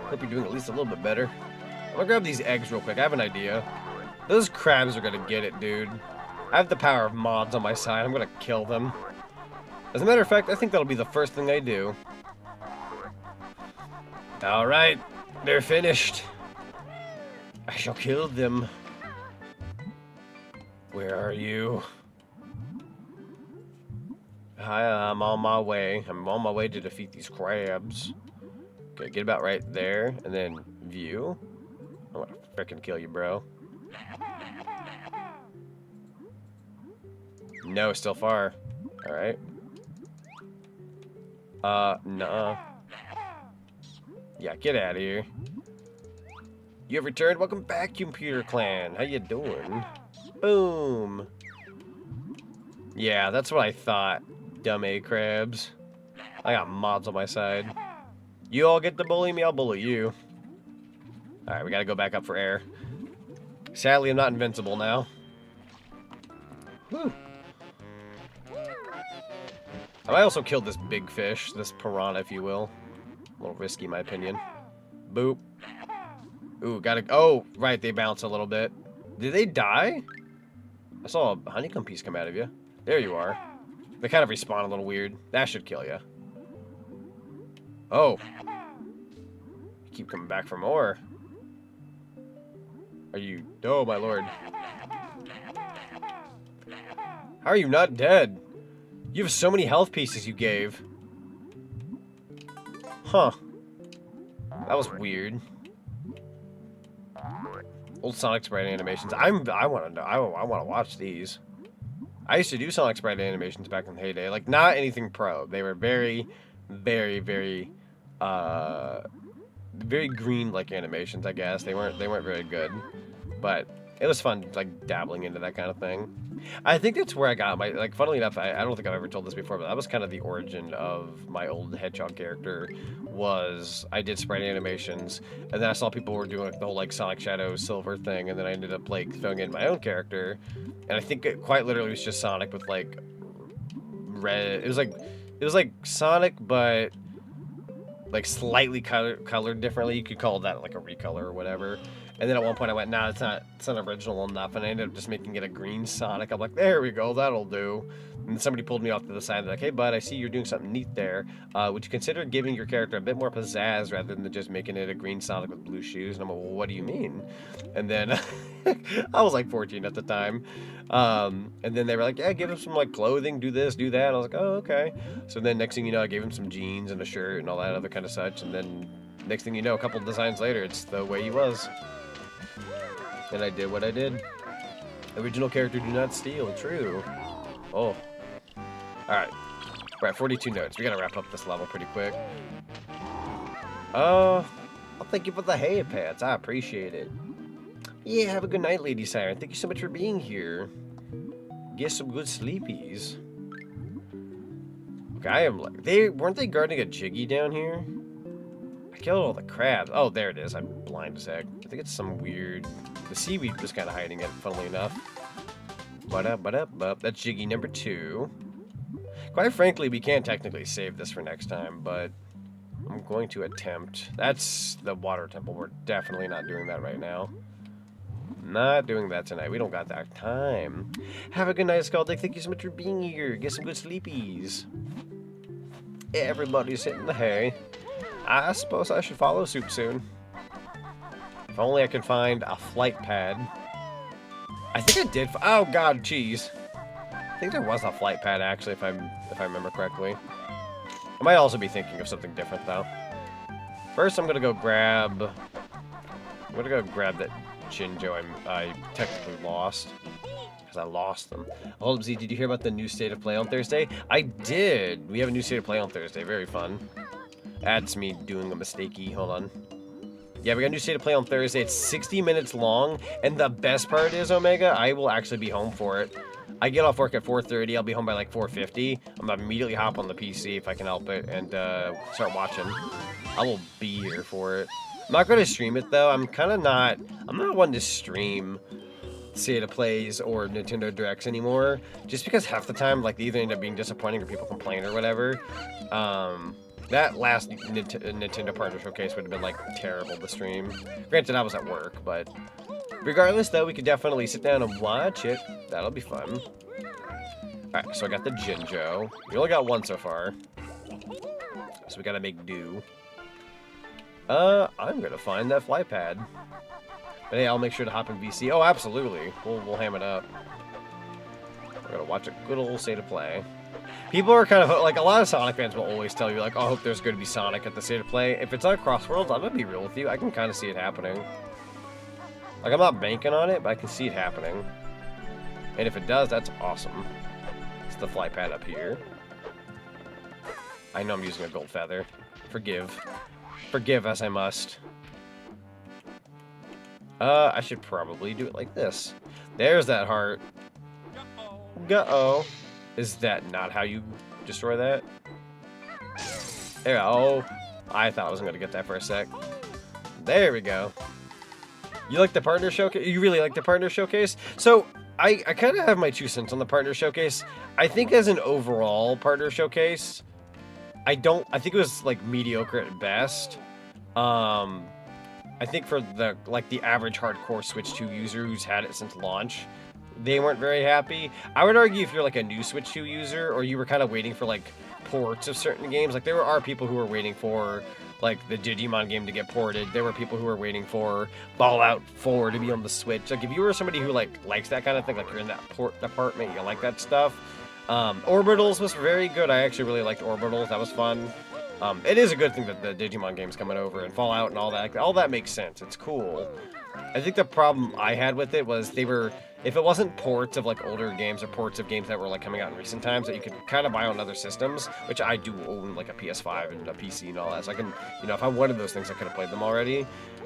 Hope you're doing at least a little bit better. I'm gonna grab these eggs real quick. I have an idea. Those crabs are gonna get it, dude. I have the power of mods on my side. I'm gonna kill them. As a matter of fact, I think that'll be the first thing I do. Alright, they're finished. I shall kill them. Where are you? Hi, I'm on my way. I'm on my way to defeat these crabs. Okay, get about right there, and then view. I'm gonna frickin' kill you, bro. No, still far. Alright. Nuh-uh. Yeah, get out of here. You have returned? Welcome back, Computer Clan. How you doing? Boom. Yeah, that's what I thought. Dumb A-crabs. I got mods on my side. You all get to bully me, I'll bully you. Alright, we gotta go back up for air. Sadly, I'm not invincible now. Whew. I also killed this big fish, this piranha, if you will. A little risky, in my opinion. Boop. Ooh, gotta... Oh, right, they bounce a little bit. Did they die? I saw a honeycomb piece come out of you. There you are. They kind of respawn a little weird. That should kill you. Oh. You keep coming back for more. Are you... Oh, my lord. How are you not dead? You have so many health pieces you gave. Huh. That was weird. Old Sonic sprite animations. I want to know. I want to watch these. I used to do Sonic sprite animations back in the heyday. Like, not anything pro. They were very, very, very, very green-like animations, I guess. They weren't very good, but it was fun, like, dabbling into that kind of thing. I think that's where I got my, like, funnily enough, I don't think I've ever told this before, but that was kind of the origin of my old Hedgehog character, was I did sprite animations, and then I saw people were doing like, the whole, like, Sonic Shadow Silver thing, and then I ended up, like, throwing in my own character, and I think it quite literally was just Sonic with, like, red, it was like Sonic, but, like, slightly colored differently. You could call that, like, a recolor or whatever. And then at one point I went, nah, it's not original enough, and I ended up just making it a green Sonic. I'm like, there we go, that'll do. And somebody pulled me off to the side, they're like, hey bud, I see you're doing something neat there. Would you consider giving your character a bit more pizzazz rather than just making it a green Sonic with blue shoes? And I'm like, well, what do you mean? And then, I was like 14 at the time. And then they were like, yeah, give him some like clothing, do this, do that. I was like, oh, okay. So then next thing you know, I gave him some jeans and a shirt and all that other kind of such. And then next thing you know, a couple of designs later, it's the way he was. And I did what I did. Original character do not steal. True. Oh. Alright. We're at 42 notes. We gotta wrap up this level pretty quick. I'll thank you for the hay pets. I appreciate it. Yeah, have a good night, Lady Siren. Thank you so much for being here. Get some good sleepies. Okay, I am like... weren't they guarding a Jiggy down here? I killed all the crabs. Oh, there it is. I'm blind as heck. I think it's some weird... The seaweed was kind of hiding it, funnily enough. That's Jiggy number 2. Quite frankly, we can't technically save this for next time, but I'm going to attempt. That's the water temple. We're definitely not doing that right now. Not doing that tonight. We don't got that time. Have a good night, Scaldick. Thank you so much for being here. Get some good sleepies. Everybody's hitting the hay. I suppose I should follow suit soon. If only I could find a flight pad. I think I did. Oh God, jeez. I think there was a flight pad actually, if I remember correctly. I might also be thinking of something different though. First, I'm gonna go grab that Jinjo I technically lost. Because I lost them. Hold up, Z, did you hear about the new State of Play on Thursday? I did! We have a new State of Play on Thursday. Very fun. That's me doing a mistakey. Hold on. Yeah, we got a new State of Play on Thursday. It's 60 minutes long. And the best part is, Omega, I will actually be home for it. I get off work at 4:30. I'll be home by like 4:50. I'm gonna immediately hop on the PC if I can help it and start watching. I will be here for it. I'm not going to stream it though. I'm not one to stream State of Plays or Nintendo Directs anymore. Just because half the time, like, they either end up being disappointing or people complain or whatever. That last Nintendo Partner Showcase would have been, like, terrible to stream. Granted, I was at work, but regardless, though, we could definitely sit down and watch it. That'll be fun. Alright, so I got the Jinjo. We only got one so far. So we gotta make do. I'm gonna find that fly pad. But hey, I'll make sure to hop in VC. Oh, absolutely. We'll ham it up. We're gonna watch a good old State of Play. People are kind of, like, a lot of Sonic fans will always tell you, like, oh, I hope there's going to be Sonic at the State of Play. If it's on Crossworlds, I'm going to be real with you. I can kind of see it happening. Like, I'm not banking on it, but I can see it happening. And if it does, that's awesome. It's the fly pad up here. I know I'm using a gold feather. Forgive. Forgive as I must. I should probably do it like this. There's that heart. Go-oh. Is that not how you destroy that? There, oh. I thought I wasn't going to get that for a sec. There we go. You like the partner showcase? You really like the partner showcase? So, I kind of have my 2 cents on the partner showcase. I think as an overall partner showcase, I think it was, like, mediocre at best. I think for the average hardcore Switch 2 user who's had it since launch, they weren't very happy. I would argue if you're like a new Switch 2 user, or you were kind of waiting for like ports of certain games, like there are people who were waiting for like the Digimon game to get ported. There were people who were waiting for Fallout 4 to be on the Switch. Like if you were somebody who like likes that kind of thing, like you're in that port department, you like that stuff. Orbitals was very good. I actually really liked Orbitals. That was fun. It is a good thing that the Digimon game's coming over and Fallout and all that. All that makes sense. It's cool. I think the problem I had with it was they were if it wasn't ports of like older games or ports of games that were like coming out in recent times that you could kind of buy on other systems, which I do own like a PS5 and a PC and all that, so I can, you know, if I wanted those things, I could have played them already.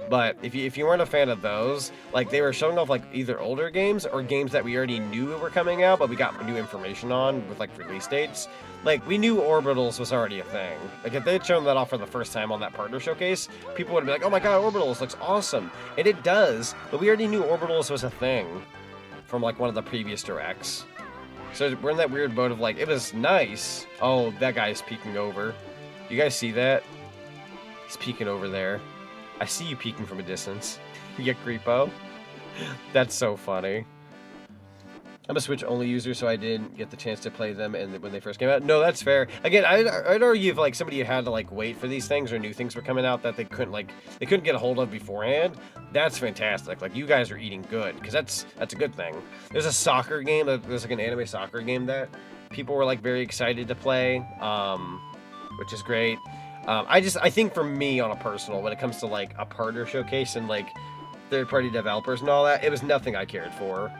But if you weren't a fan of those, like they were showing off like either older games or games that we already knew were coming out, but we got new information on with like release dates. Like we knew Orbitals was already a thing. Like if they had shown that off for the first time on that partner showcase, people would have been like, "Oh my god, Orbitals looks awesome," and it does. But we already knew Orbitals was a thing from like one of the previous directs. So we're in that weird mode of like, it was nice. Oh, that guy's peeking over. You guys see that? He's peeking over there. I see you peeking from a distance. You creepo. That's so funny. I'm a Switch-only user, so I didn't get the chance to play them and when they first came out. No, that's fair. Again, I'd argue if like somebody had to like wait for these things or new things were coming out that they couldn't get a hold of beforehand, that's fantastic. Like you guys are eating good, because that's a good thing. There's a soccer game, there's like an anime soccer game that people were like very excited to play, which is great. I think for me on a personal, when it comes to like a partner showcase and like third-party developers and all that, it was nothing I cared for.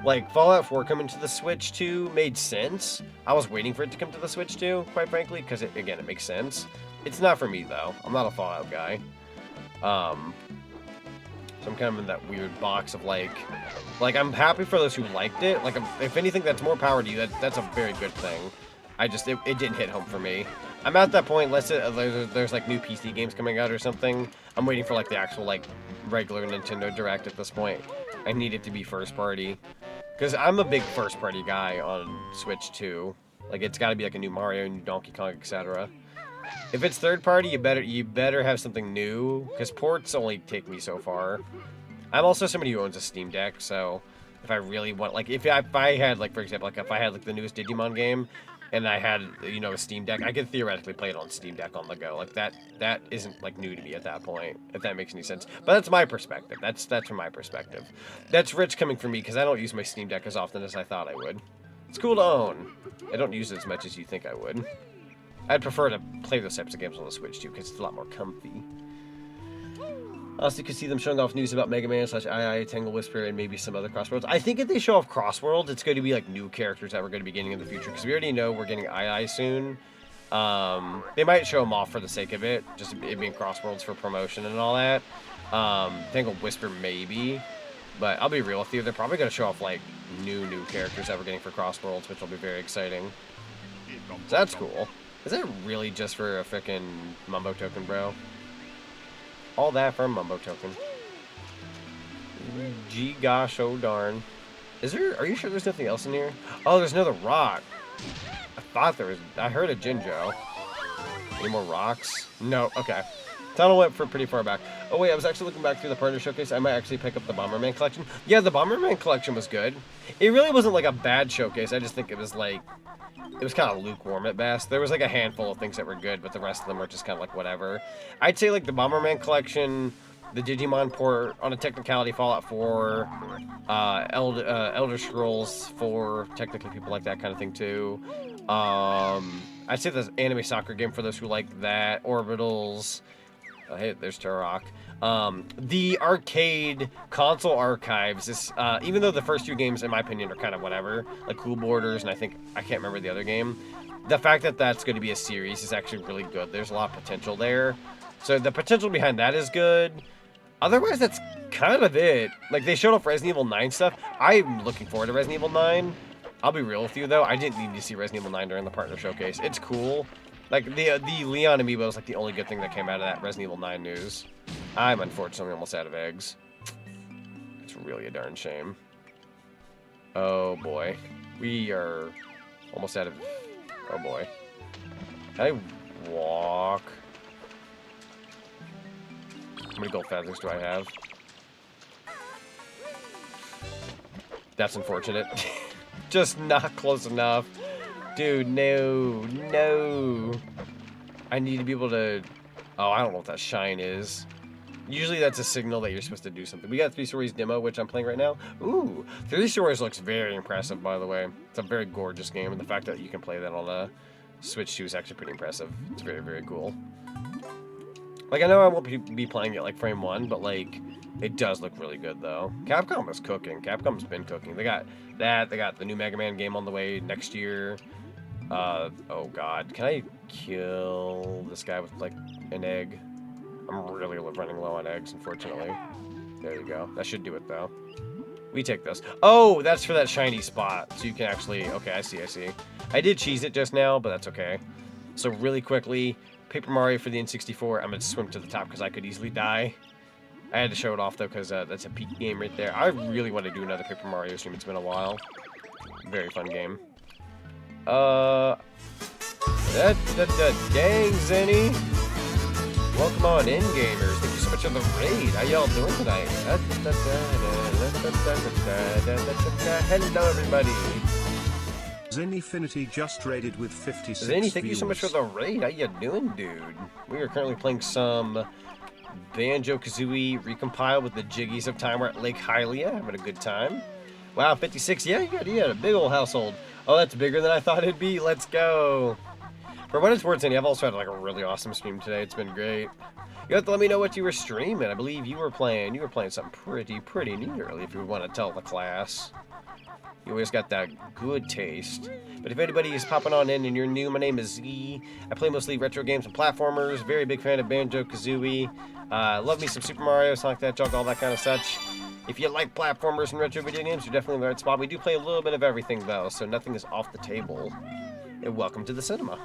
Like, Fallout 4 coming to the Switch 2 made sense. I was waiting for it to come to the Switch 2, quite frankly, because, again, it makes sense. It's not for me, though. I'm not a Fallout guy. So I'm kind of in that weird box of, like, I'm happy for those who liked it. Like, if anything, that's more power to you. That's a very good thing. It didn't hit home for me. I'm at that point, unless there's, like, new PC games coming out or something. I'm waiting for, like, the actual, like, regular Nintendo Direct at this point. I need it to be first party. Because I'm a big first party guy on Switch too. Like it's got to be like a new Mario, new Donkey Kong, etc. If it's third party, you better have something new. Because ports only take me so far. I'm also somebody who owns a Steam Deck, so if I really want, like if I had like for example, like if I had like the newest Digimon game, and I had, you know, a Steam Deck, I could theoretically play it on Steam Deck on the go. Like that isn't like new to me at that point, if that makes any sense. But that's my perspective. That's from my perspective. That's rich coming from me because I don't use my Steam Deck as often as I thought I would. It's cool to own. I don't use it as much as you think I would. I'd prefer to play those types of games on the Switch too because it's a lot more comfy. Also, you can see them showing off news about Mega Man / II, Tangle Whisper, and maybe some other Crossworlds. I think if they show off Crossworlds, it's going to be like new characters that we're going to be getting in the future, because we already know we're getting II soon. They might show them off for the sake of it, just it being Crossworlds for promotion and all that. Tangle Whisper maybe, but I'll be real with you, they're probably going to show off like new characters that we're getting for Crossworlds, which will be very exciting. So that's cool. Is that really just for a frickin' Mumbo token, bro? All that for a Mumbo token. Gee gosh, oh darn. Are you sure there's nothing else in here? Oh, there's another rock. I thought there was, I heard a Jinjo. Any more rocks? No, okay. Tunnel went for pretty far back. Oh wait, I was actually looking back through the partner showcase. I might actually pick up the Bomberman collection. Yeah, the Bomberman collection was good. It really wasn't like a bad showcase. I just think it was like, it was kind of lukewarm at best. There was like a handful of things that were good, but the rest of them were just kind of like whatever. I'd say like the Bomberman collection, the Digimon port, on a technicality, Fallout 4, Elder Scrolls 4, technically people like that kind of thing too. I'd say the anime soccer game for those who like that, Orbitals. Oh, hey, there's Turok. The arcade console archives is, even though the first two games, in my opinion, are kind of whatever, like Cool Borders, and I can't remember the other game, the fact that that's going to be a series is actually really good. There's a lot of potential there. So the potential behind that is good. Otherwise, that's kind of it. Like, they showed off Resident Evil 9 stuff. I'm looking forward to Resident Evil 9. I'll be real with you, though. I didn't need to see Resident Evil 9 during the partner showcase. It's cool. Like, the Leon amiibo is like the only good thing that came out of that Resident Evil 9 news. I'm unfortunately almost out of eggs. It's really a darn shame. Oh boy. We are almost out of... Oh boy. Can I walk? How many gold feathers do I have? That's unfortunate. Just not close enough. Dude, no. I need to be able to... Oh, I don't know what that shine is. Usually that's a signal that you're supposed to do something. We got 3 Stories demo, which I'm playing right now. Ooh, 3 Stories looks very impressive, by the way. It's a very gorgeous game, and the fact that you can play that on a Switch 2 is actually pretty impressive. It's very, very cool. Like, I know I won't be playing it like frame 1, but like, It does look really good, though. Capcom is cooking. Capcom's been cooking. They got that. They got the new Mega Man game on the way next year. Oh god. Can I kill this guy with, like, an egg? I'm really running low on eggs, unfortunately. There you go. That should do it, though. We take this. Oh, that's for that shiny spot. So you can actually... Okay, I see. I did cheese it just now, but that's okay. So really quickly, Paper Mario for the N64. I'm going to swim to the top because I could easily die. I had to show it off, though, because that's a peak game right there. I really want to do another Paper Mario stream. It's been a while. Very fun game. Dang, Zenny. Welcome on in, gamers. Thank you so much for the raid. How y'all doing tonight? Hello, everybody. Zennyfinity just raided with 56 Zenny, thank viewers. you so much for the raid. How you doing, dude? We are currently playing some Banjo-Kazooie Recompile with the Jiggies of time. We're at Lake Hylia, having a good time. Wow, 56. Yeah, you had a big old household. Oh, that's bigger than I thought it'd be. Let's go. For what it's worth, Zenny, I've also had like a really awesome stream today. It's been great. You have to let me know what you were streaming. I believe you were playing something pretty neat early, if you want to tell the class. You always got that good taste. But if anybody is popping on in and you're new, my name is Z. I play mostly retro games and platformers. Very big fan of Banjo-Kazooie. Love me some Super Mario, Sonic the Hedgehog, all that kind of such. If you like platformers and retro video games, you're definitely in the right spot. We do play a little bit of everything, though, so nothing is off the table. And welcome to the cinema.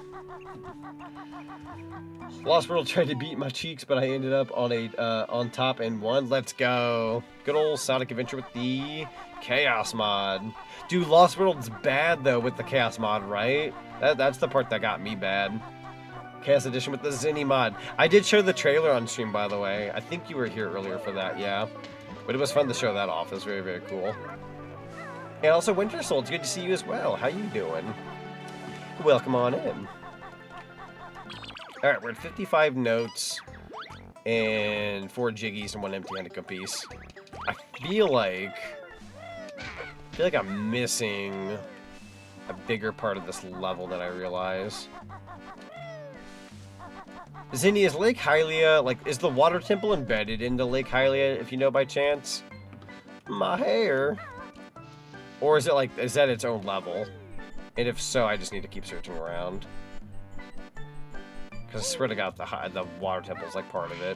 Lost World tried to beat my cheeks, but I ended up on top and won. Let's go. Good old Sonic Adventure with the Chaos mod. Dude, Lost World's bad, though, with the Chaos mod, right? That's the part that got me bad. Chaos Edition with the Zenny mod. I did show the trailer on stream, by the way. I think you were here earlier for that, yeah. But it was fun to show that off. It was very, very cool. And also, Winter Soul, it's good to see you as well. How you doing? Welcome on in. Alright, we're at 55 notes and 4 Jiggies and 1 empty-handed piece. I feel like I'm missing a bigger part of this level than I realize. Zenny, is Lake Hylia, like, is the water temple embedded into Lake Hylia, if you know by chance? My hair. Or is it like, is that its own level? And if so, I just need to keep searching around. Because I swear to God, the water temple is like part of it.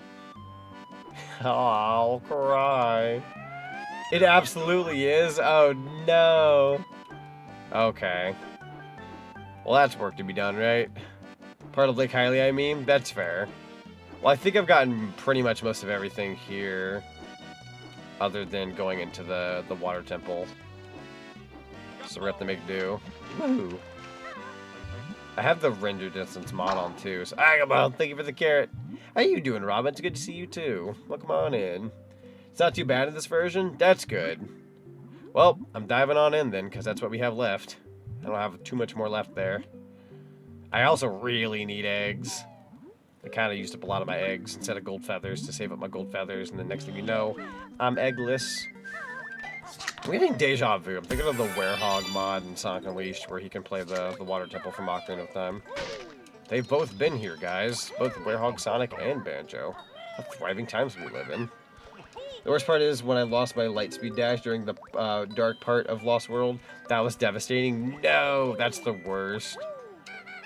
Oh, I'll cry. It absolutely is? Oh, no. Okay. Well, that's work to be done, right? Part of Lake Hylia, I mean? That's fair. Well, I think I've gotten pretty much most of everything here. Other than going into the water temple. So we're going to have to make do. Woo! I have the render distance mod on too, so come on, thank you for the carrot. How you doing, Robin? It's good to see you too. Welcome on in. It's not too bad in this version. That's good. Well, I'm diving on in then, because that's what we have left. I don't have too much more left there. I also really need eggs. I kind of used up a lot of my eggs instead of gold feathers to save up my gold feathers, and the next thing you know, I'm eggless. I'm getting deja vu. I'm thinking of the Werehog mod in Sonic Unleashed where he can play the water temple from Ocarina of Time. They've both been here, guys. Both Werehog, Sonic, and Banjo. What thriving times we live in. The worst part is when I lost my lightspeed dash during the dark part of Lost World. That was devastating. No, that's the worst.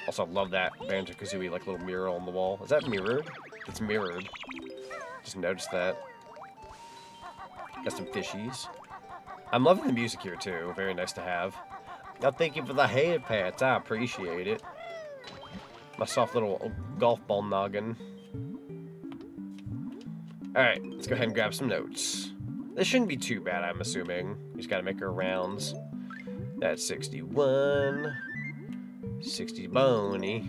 Also, love that Banjo-Kazooie like little mural on the wall. Is that mirrored? It's mirrored. Just noticed that. Got some fishies. I'm loving the music here, too. Very nice to have. Now, thank you for the head pats. I appreciate it. My soft little golf ball noggin. Alright, let's go ahead and grab some notes. This shouldn't be too bad, I'm assuming. You just gotta make our rounds. That's 61. 60 bony.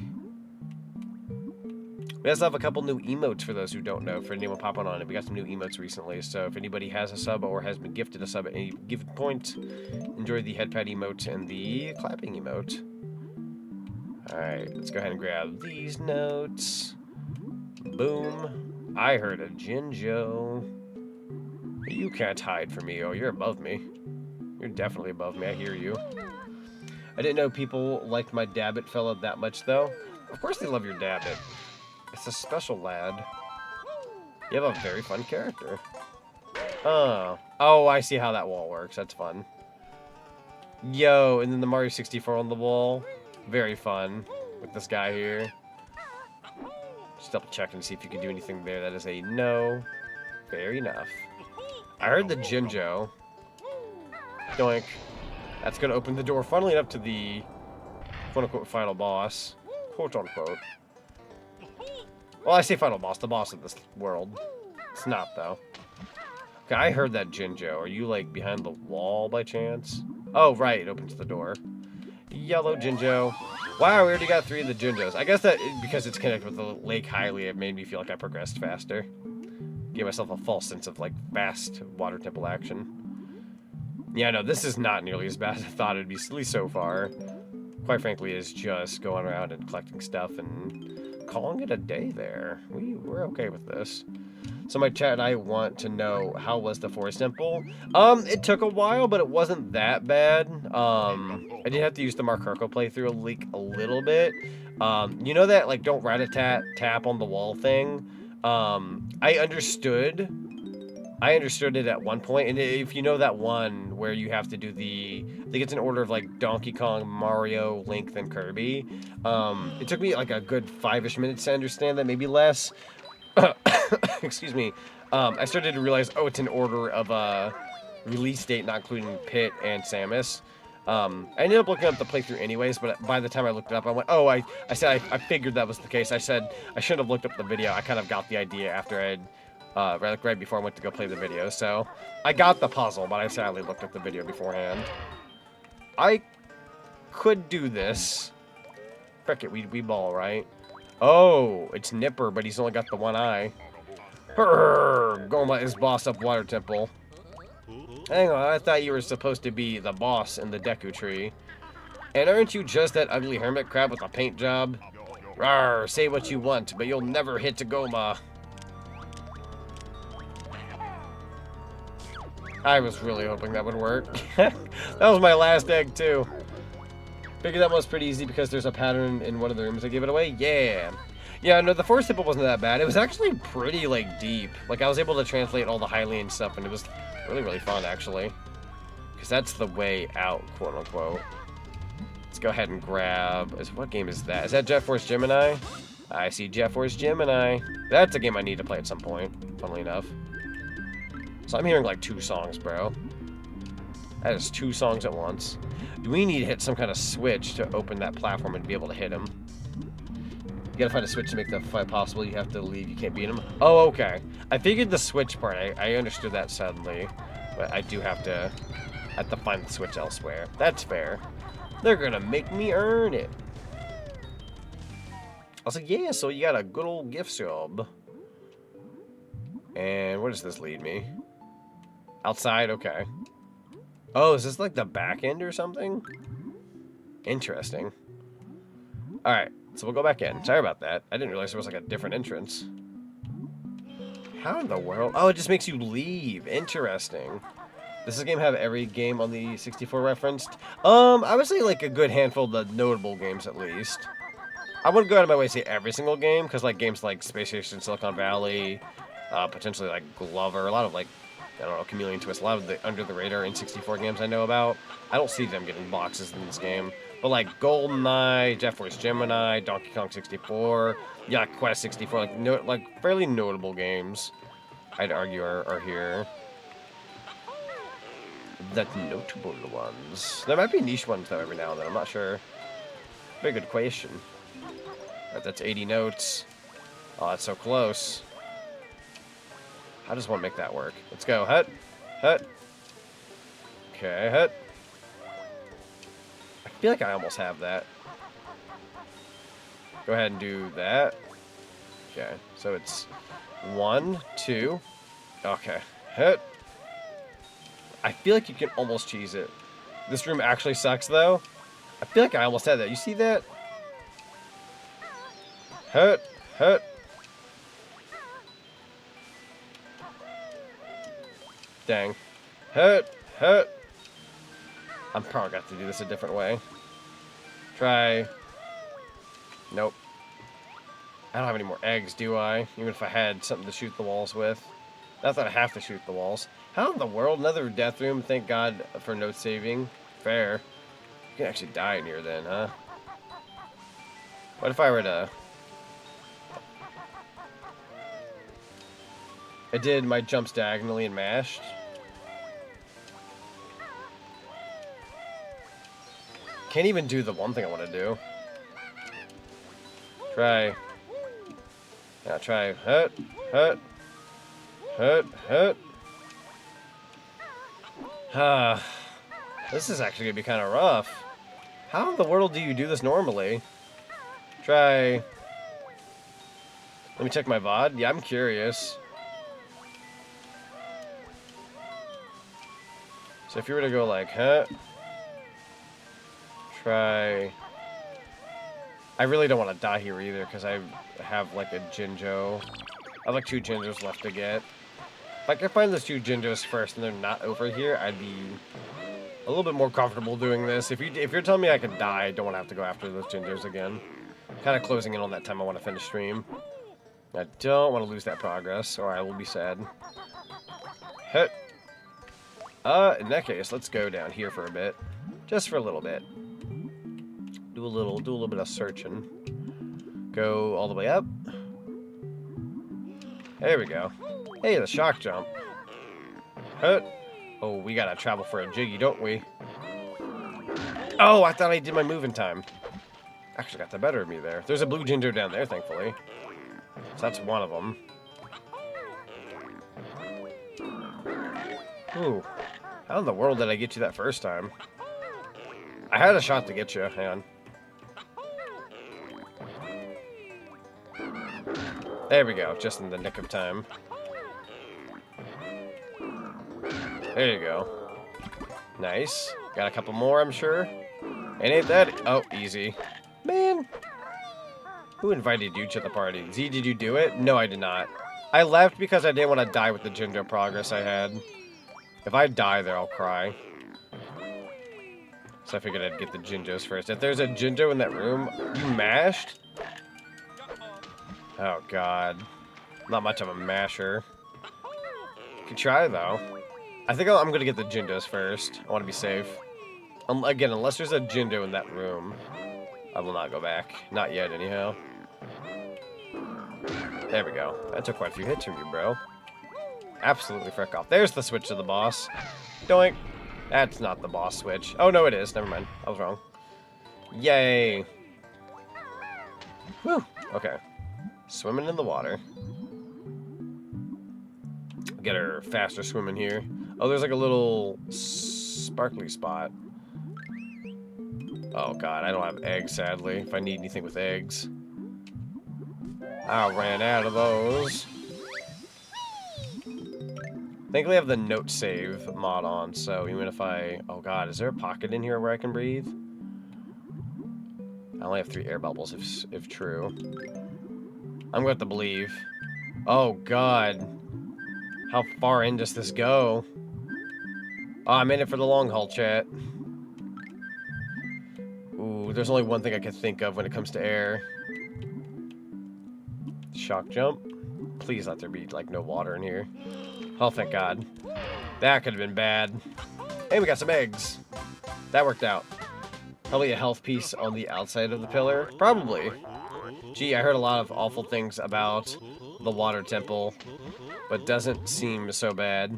We also have a couple new emotes for those who don't know, for anyone popping on it. We got some new emotes recently, so if anybody has a sub or has been gifted a sub at any given point, enjoy the headpad emote and the clapping emote. Alright, let's go ahead and grab these notes. Boom. I heard a Jinjo. You can't hide from me, oh, you're above me. You're definitely above me, I hear you. I didn't know people liked my Dabbit fella that much, though. Of course they love your Dabbit. It's a special lad. You have a very fun character. Oh, I see how that wall works. That's fun. Yo, and then the Mario 64 on the wall. Very fun with this guy here. Just double check and see if you can do anything there. That is a no. Fair enough. I heard the Jinjo. Doink. That's going to open the door, funnily enough, to the quote-unquote final boss. Quote-unquote. Well, I say final boss, the boss of this world. It's not, though. Okay, I heard that Jinjo. Are you, like, behind the wall by chance? Oh, right. It opens the door. Yellow Jinjo. Wow, we already got 3 of the Jinjos. I guess that because it's connected with the Lake Hylia, it made me feel like I progressed faster. Give myself a false sense of, like, fast water temple action. Yeah, no, this is not nearly as bad as I thought it'd be, at least so far. Quite frankly, is just going around and collecting stuff and calling it a day there. We're okay with this. So my chat and I want to know, how was the Forest Temple? It took a while, but it wasn't that bad. I did have to use the Mark Herco playthrough a little bit. You know that, like, don't rat-a-tat-tap on the wall thing? I understood it at one point, and if you know that one where you have to do I think it's an order of like Donkey Kong, Mario, Link, then Kirby. It took me like a good 5-ish minutes to understand that, maybe less. Excuse me. I started to realize, oh, it's an order of release date, not including Pit and Samus. I ended up looking up the playthrough anyways, but by the time I looked it up, I went, oh, I said I figured that was the case. I said I should have looked up the video. I kind of got the idea after I had right before I went to go play the video. So I got the puzzle, but I sadly looked up the video beforehand. I could do this. Frick it, we ball, right? Oh, it's Nipper, but he's only got the one eye. Brrr, going by his boss up Water Temple. Hang on, I thought you were supposed to be the boss in the Deku Tree. And aren't you just that ugly hermit crab with a paint job? Rawr, say what you want, but you'll never hit Tagoma. I was really hoping that would work. That was my last egg, too. Figured that one was pretty easy because there's a pattern in one of the rooms that give it away. Yeah. Yeah, no, the Forest Temple wasn't that bad. It was actually pretty, like, deep. Like, I was able to translate all the Hylian stuff, and it was really, really fun, actually. Because that's the way out, quote-unquote. Let's go ahead and grab... What game is that? Is that Jet Force Gemini? I see Jet Force Gemini. That's a game I need to play at some point, funnily enough. So I'm hearing, like, 2 songs, bro. That is 2 songs at once. Do we need to hit some kind of switch to open that platform and be able to hit him? You gotta find a switch to make that fight possible. You have to leave. You can't beat him. Oh, okay. I figured the switch part. I understood that suddenly. But I do have to find the switch elsewhere. That's fair. They're gonna make me earn it. I was like, yeah, so you got a good old gift sub. And where does this lead me? Outside? Okay. Oh, is this like the back end or something? Interesting. Alright, so we'll go back in. Sorry about that. I didn't realize there was like a different entrance. How in the world? Oh, it just makes you leave. Interesting. Does this game have every game on the 64 referenced? I would say like a good handful of the notable games at least. I wouldn't go out of my way to say every single game, because like games like Space Station, Silicon Valley, potentially like Glover, a lot of like, I don't know, Chameleon Twist, a lot of the under-the-radar N64 games I know about. I don't see them getting boxes in this game. But like GoldenEye, Jet Force Gemini, Donkey Kong 64, yeah, Quest 64, like fairly notable games, I'd argue are here. The notable ones. There might be niche ones though every now and then, I'm not sure. Very good question. Right, that's 80 notes. Oh, that's so close. How does one make that work? Let's go. Hut. Hut. Okay, hut. I feel like I almost have that. Go ahead and do that. Okay, so it's 1, 2. Okay, hut. I feel like you can almost cheese it. This room actually sucks, though. I feel like I almost had that. You see that? Hut. Hut. Dang. Hut. Hut. I'm probably going to have to do this a different way. Try. Nope. I don't have any more eggs, do I? Even if I had something to shoot the walls with. Not that I have to shoot the walls. How in the world? Another death room. Thank God for no saving. Fair. You can actually die in here then, huh? What if I were to... I did my jumps diagonally and mashed. Can't even do the one thing I want to do. Try. Yeah, try. Hut. Hut. Hut. Hut. This is actually going to be kind of rough. How in the world do you do this normally? Try. Let me check my VOD. Yeah, I'm curious. So if you were to go like, huh? Try. I really don't want to die here either because I have like a Jinjo. I have like 2 Jinjos left to get. If I can find those 2 Jinjos first and they're not over here, I'd be a little bit more comfortable doing this. If you're telling me I can die, I don't want to have to go after those Jinjos again. Kind of closing in on that time I want to finish stream. I don't want to lose that progress, or I will be sad. Hit. In that case, let's go down here for a bit, just for a little bit. Do a little bit of searching. Go all the way up. There we go. Hey, the shock jump. Hut. Oh, we gotta travel for a jiggy, don't we? Oh, I thought I did my move in time. Actually got the better of me there. There's a blue Jinjo down there, thankfully. So that's one of them. Ooh. How in the world did I get you that first time? I had a shot to get you. Hang on. There we go. Just in the nick of time. There you go. Nice. Got a couple more, I'm sure. And ain't that... Oh, easy. Man. Who invited you to the party? Z, did you do it? No, I did not. I left because I didn't want to die with the Jinjo progress I had. If I die there, I'll cry. So I figured I'd get the Jinjos first. If there's a Jinjo in that room, you mashed? Oh, God. Not much of a masher. You can try, though. I think I'm going to get the Jinjos first. I want to be safe. Again, unless there's a Jinjo in that room, I will not go back. Not yet, anyhow. There we go. That took quite a few hits from you, bro. Absolutely frick off. There's the switch to the boss. Doink. That's not the boss switch. Oh, no, it is. Never mind. I was wrong. Yay. Whew. Okay. Swimming in the water. Get her faster swimming here. Oh, there's like a little sparkly spot. Oh, God. I don't have eggs, sadly. If I need anything with eggs. I ran out of those. Thankfully, I have the note save mod on, so even if I... Oh, God. Is there a pocket in here where I can breathe? I only have 3 air bubbles, if true. I'm going to have to believe. Oh, God. How far in does this go? Oh, I'm in it for the long haul, chat. Ooh, there's only one thing I can think of when it comes to air. Shock jump. Please let there be, like, no water in here. Oh, thank God. That could have been bad. Hey, we got some eggs. That worked out. Probably a health piece on the outside of the pillar. Probably. Gee, I heard a lot of awful things about the water temple, but doesn't seem so bad.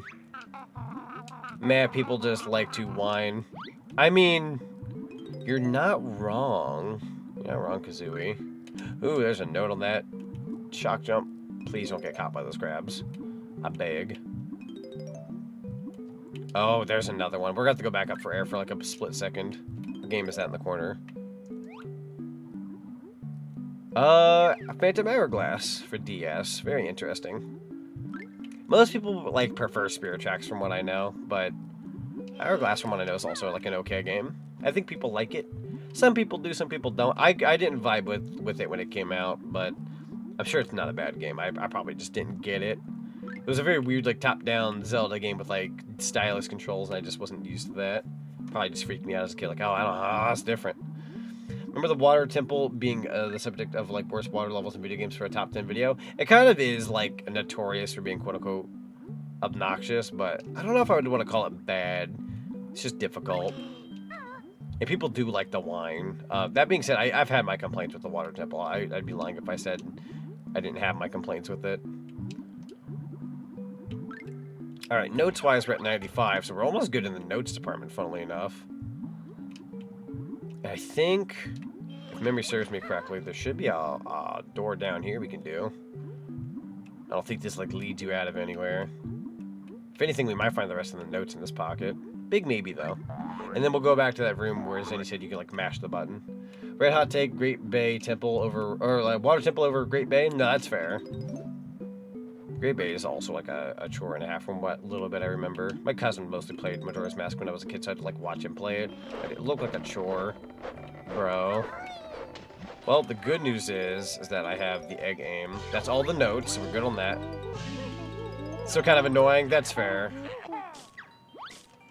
Man, people just like to whine. I mean, you're not wrong. You're not wrong, Kazooie. Ooh, there's a note on that. Shock jump. Please don't get caught by those crabs. I beg. Oh, there's another one. We're going to have to go back up for air for like a split second. What game is that in the corner? Phantom Hourglass for DS. Very interesting. Most people like prefer Spirit Tracks from what I know, but Hourglass from what I know is also like an okay game. I think people like it. Some people do, some people don't. I didn't vibe with it when it came out, but I'm sure it's not a bad game. I probably just didn't get it. It was a very weird, like, top-down Zelda game with, like, stylus controls, and I just wasn't used to that. Probably just freaked me out as a kid, like, oh, I don't know, it's different. Remember the water temple being the subject of, like, worst water levels in video games for a top 10 video? It kind of is, like, notorious for being, quote-unquote, obnoxious, but I don't know if I would want to call it bad. It's just difficult. And people do like the whine. That being said, I've had my complaints with the water temple. I'd be lying if I said I didn't have my complaints with it. Alright, notes-wise, we're at 95, so we're almost good in the notes department, funnily enough. And I think, if memory serves me correctly, there should be a door down here we can do. I don't think this, like, leads you out of anywhere. If anything, we might find the rest of the notes in this pocket. Big maybe, though. And then we'll go back to that room where Zenny said you can, like, mash the button. Red hot take, Great Bay Temple over... Or, water temple over Great Bay? No, that's fair. Great Bay is also like a chore and a half from what little bit I remember. My cousin mostly played Majora's Mask when I was a kid, so I had to like watch him play it. But it looked like a chore, bro. Well, the good news is that I have the egg aim. That's all the notes, so we're good on that. So kind of annoying. That's fair.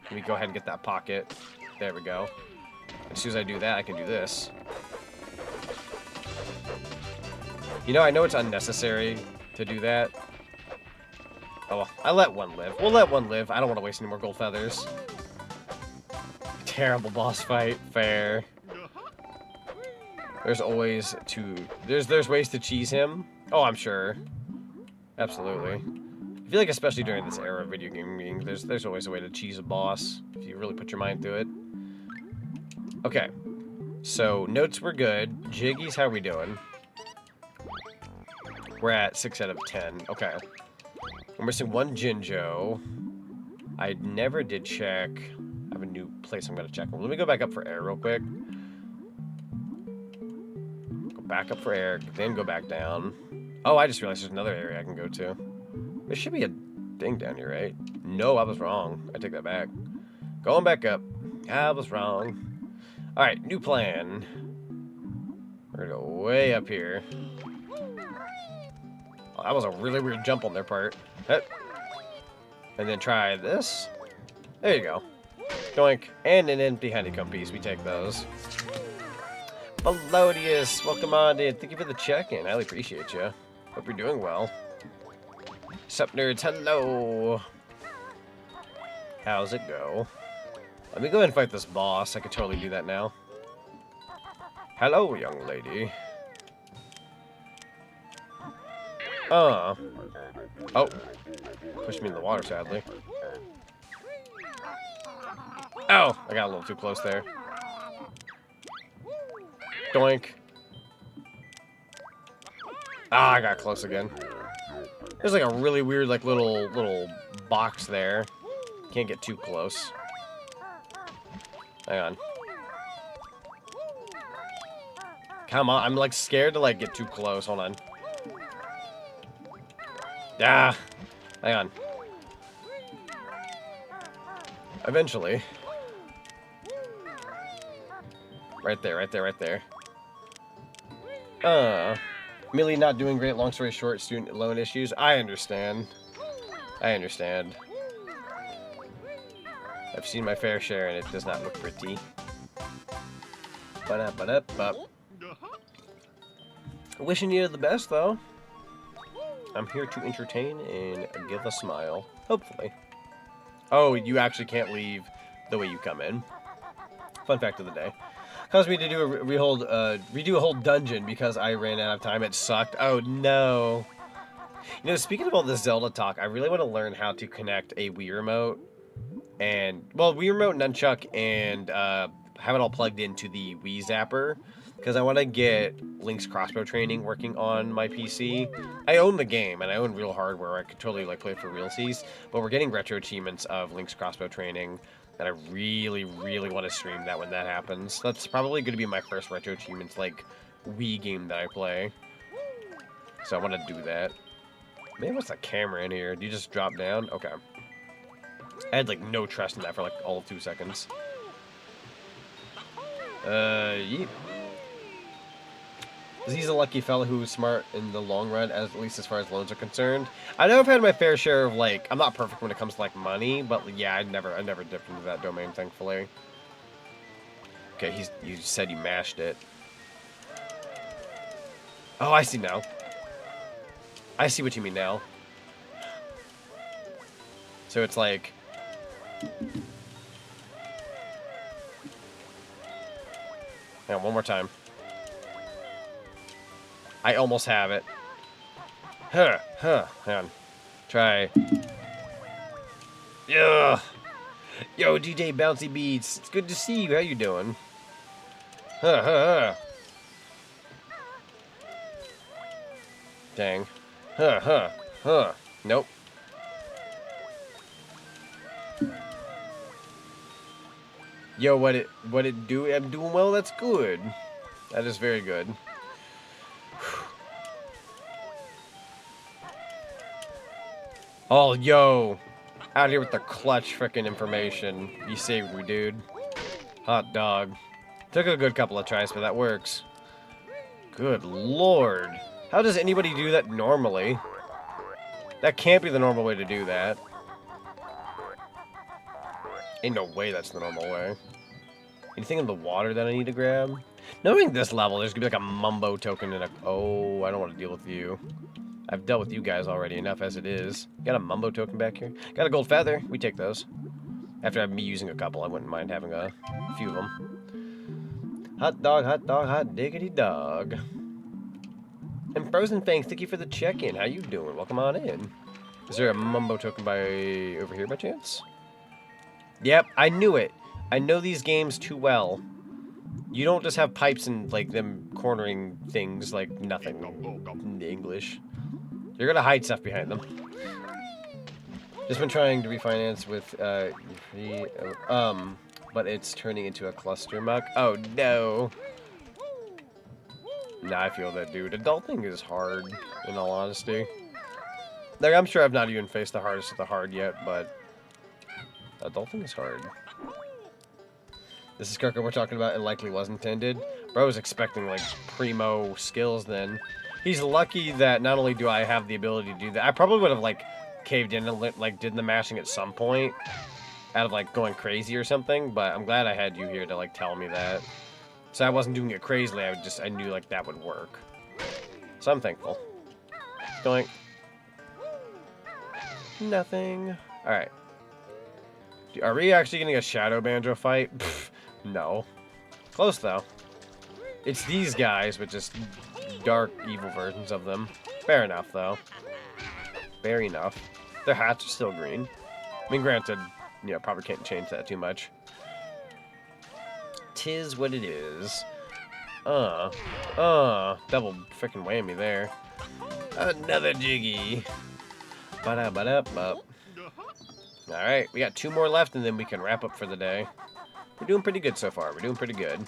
Let me go ahead and get that pocket. There we go. As soon as I do that, I can do this. You know, I know it's unnecessary to do that. Oh, well, I let one live. We'll let one live. I don't want to waste any more gold feathers. Terrible boss fight. Fair. There's always there's ways to cheese him. Oh, I'm sure. Absolutely. I feel like especially during this era of video gaming, there's always a way to cheese a boss if you really put your mind to it. Okay. So, notes were good. Jiggies, how are we doing? We're at 6 out of 10. Okay. We're missing one Jinjo. I never did check. I have a new place I'm going to check. Let me go back up for air real quick. Go back up for air, then go back down. Oh, I just realized there's another area I can go to. There should be a thing down here, right? No, I was wrong. I take that back. Going back up. I was wrong. Alright, new plan. We're going to go way up here. Oh, that was a really weird jump on their part. And then try this. There you go. Doink. And an empty honeycomb piece. We take those. Melodious. Welcome on in. Thank you for the check-in. I really appreciate you. Hope you're doing well. Sup, nerds? Hello. How's it go? Let me go ahead and fight this boss. I could totally do that now. Hello, young lady. Oh. Pushed me in the water, sadly. Oh! I got a little too close there. Doink. Ah, I got close again. There's like a really weird, like, little box there. Can't get too close. Hang on. Come on, I'm, like, scared to, like, get too close. Hold on. Ah! Hang on. Eventually. Right there, right there, right there. Millie not doing great, long story short, student loan issues. I understand. I understand. I've seen my fair share and it does not look pretty. Ba-da-ba-da-ba. Wishing you the best, though. I'm here to entertain and give a smile. Hopefully. Oh, you actually can't leave the way you come in. Fun fact of the day. Caused me to do redo a whole dungeon because I ran out of time. It sucked. Oh, no. You know, speaking of all this Zelda talk, I really want to learn how to connect a Wii Remote and, well, Wii Remote, Nunchuck, and have it all plugged into the Wii Zapper. Because I want to get Link's crossbow training working on my PC. I own the game, and I own real hardware. I could totally like play it for realsies. But we're getting retro achievements of Link's crossbow training. And I really, really want to stream that when that happens. That's probably going to be my first retro achievements, like, Wii game that I play. So I want to do that. Man, what's that camera in here? Do you just drop down? Okay. I had, like, no trust in that for, like, all of 2 seconds. Yeet. He's a lucky fella who's smart in the long run, at least as far as loans are concerned. I know I've had my fair share of, like, I'm not perfect when it comes to, like, money, but, yeah, I never dipped into that domain, thankfully. Okay, you said you mashed it. Oh, I see now. I see what you mean now. So it's like... Hang on, one more time. I almost have it. Hang on. Try. Yeah. Yo, DJ Bouncy Beats. It's good to see you. How you doing? Dang. Nope. Yo, what it do? I'm doing well. That's good. That is very good. Oh, yo. Out here with the clutch frickin' information. You saved me, dude. Hot dog. Took a good couple of tries, but that works. Good lord. How does anybody do that normally? That can't be the normal way to do that. Ain't no way that's the normal way. Anything in the water that I need to grab? Knowing this level, there's gonna be like a mumbo token in a... Oh, I don't want to deal with you. I've dealt with you guys already enough as it is. Got a mumbo token back here. Got a gold feather. We take those. After me using a couple, I wouldn't mind having a few of them. Hot dog, hot diggity dog. And Frozen Fangs, thank you for the check-in. How you doing? Welcome on in. Is there a mumbo token by over here by chance? Yep, I knew it. I know these games too well. You don't just have pipes and like them cornering things like nothing in English. You're gonna hide stuff behind them. Just been trying to refinance with but it's turning into a cluster muck. Oh no. Nah, I feel that, dude. Adulting is hard, in all honesty. Like, I'm sure I've not even faced the hardest of the hard yet, but adulting is hard. This is Kirko we're talking about, and likely was intended. Bro was expecting, like, primo skills then. He's lucky that not only do I have the ability to do that, I probably would have, like, caved in and, like, did the mashing at some point out of, like, going crazy or something, but I'm glad I had you here to, like, tell me that. So I wasn't doing it crazily, I knew, like, that would work. So I'm thankful. Doink. Nothing. Alright. Are we actually getting a Shadow Banjo fight? Pfft, no. Close, though. It's these guys, but just dark, evil versions of them. Fair enough, though. Fair enough. Their hats are still green. I mean, granted, you know, probably can't change that too much. Tis what it is. Double freaking whammy there. Another jiggy. Ba-da-ba-da-ba. Alright, we got 2 more left, and then we can wrap up for the day. We're doing pretty good so far. We're doing pretty good.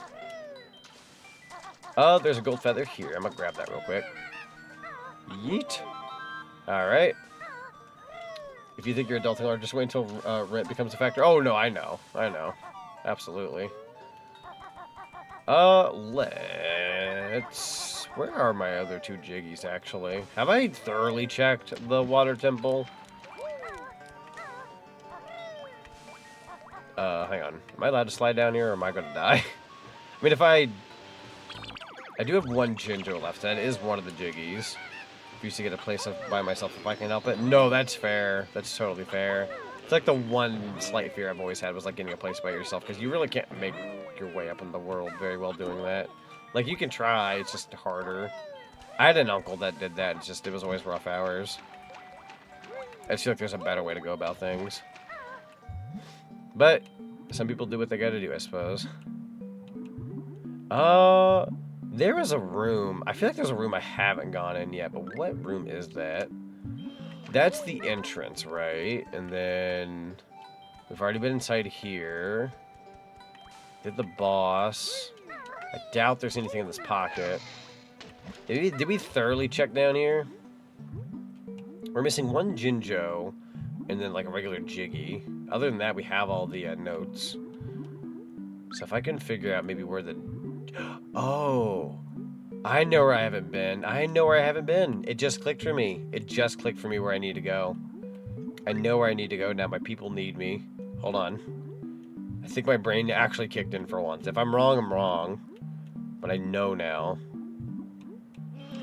Oh, there's a gold feather here. I'm gonna grab that real quick. Yeet. Alright. If you think you're adulting hard, just wait until rent becomes a factor. Oh, no, I know. I know. Absolutely. Let's... Where are my other 2 jiggies, actually? Have I thoroughly checked the water temple? Hang on. Am I allowed to slide down here, or am I gonna die? I mean, if I do have 1 ginger left. That is one of the jiggies. Used to get a place by myself if I can help it. No, that's fair. That's totally fair. It's like the one slight fear I've always had was like getting a place by yourself, because you really can't make your way up in the world very well doing that. Like, you can try, it's just harder. I had an uncle that did that. It's just, it was always rough hours. I just feel like there's a better way to go about things. But some people do what they gotta do, I suppose. There is a room. I feel like there's a room I haven't gone in yet, but what room is that? That's the entrance, right? And then we've already been inside here. Did the boss. I doubt there's anything in this pocket. Did we thoroughly check down here? We're missing 1 Jinjo and then like a regular Jiggy. Other than that, we have all the notes. So if I can figure out maybe where the... Oh, I know where I haven't been. I know where I haven't been. It just clicked for me. It just clicked for me where I need to go. I know where I need to go now. My people need me. Hold on. I think my brain actually kicked in for once. If I'm wrong, I'm wrong. But I know now.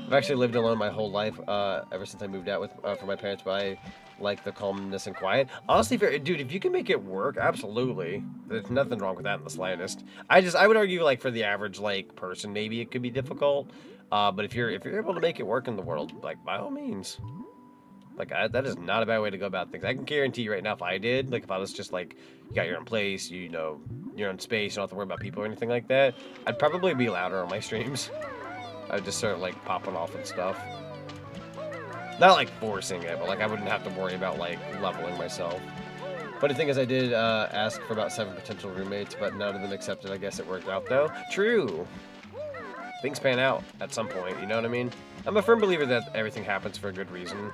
If I've actually lived alone my whole life, ever since I moved out with from my parents, but I like the calmness and quiet. Honestly, dude, if you can make it work, absolutely. There's nothing wrong with that in the slightest. I would argue, like, for the average, like, person, maybe it could be difficult. But if you're able to make it work in the world, like, by all means. Like, that is not a bad way to go about things. I can guarantee you right now, if I did, like, if I was just, like, you got your own place, you know, your own space, you don't have to worry about people or anything like that, I'd probably be louder on my streams. I would just start, like, popping off and stuff. Not, like, forcing it, but, like, I wouldn't have to worry about, like, leveling myself. Funny thing is, I did ask for about 7 potential roommates, but none of them accepted. I guess it worked out, though. True! Things pan out at some point, you know what I mean? I'm a firm believer that everything happens for a good reason.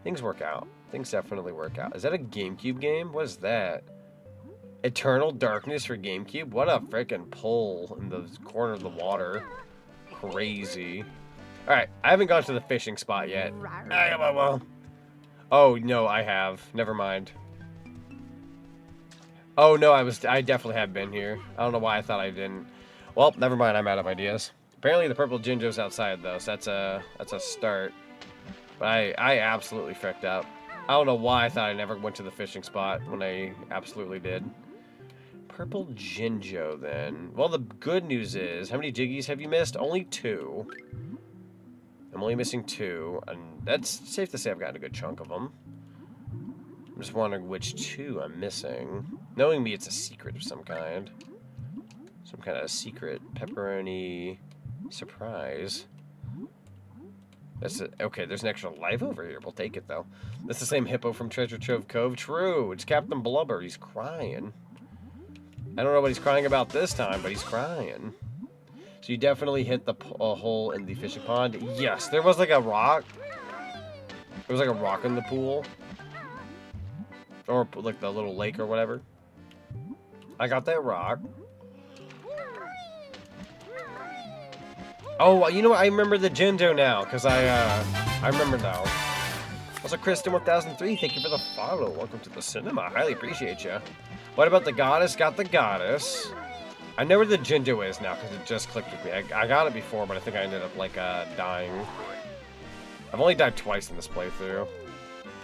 Things work out. Things definitely work out. Is that a GameCube game? What is that? Eternal Darkness for GameCube? What a freaking pull in the corner of the water. Crazy. Alright, I haven't gone to the fishing spot yet. Oh, no, I have. Never mind. Oh, no, I definitely have been here. I don't know why I thought I didn't. Well, never mind, I'm out of ideas. Apparently the purple Jinjo's outside, though, so that's a start. But I absolutely fricked up. I don't know why I thought I never went to the fishing spot when I absolutely did. Purple Jinjo, then. Well, the good news is, how many Jiggies have you missed? Only 2. I'm only missing 2, and that's safe to say I've gotten a good chunk of them. I'm just wondering which 2 I'm missing. Knowing me, it's a secret of some kind. Some kind of secret pepperoni surprise. Okay, there's an extra life over here. We'll take it, though. That's the same hippo from Treasure Trove Cove. True, it's Captain Blubber. He's crying. I don't know what he's crying about this time, but he's crying. So you definitely hit the hole in the fishing pond. Yes, there was like a rock. There was like a rock in the pool. Or like the little lake or whatever. I got that rock. Oh, you know what? I remember the Jinjo now, because I remember now. Also, Kristen1003, thank you for the follow. Welcome to the cinema. I highly appreciate you. What about the goddess? Got the goddess. I know where the Jinjo is now, because it just clicked with me. I got it before, but I think I ended up, like, dying. I've only died twice in this playthrough,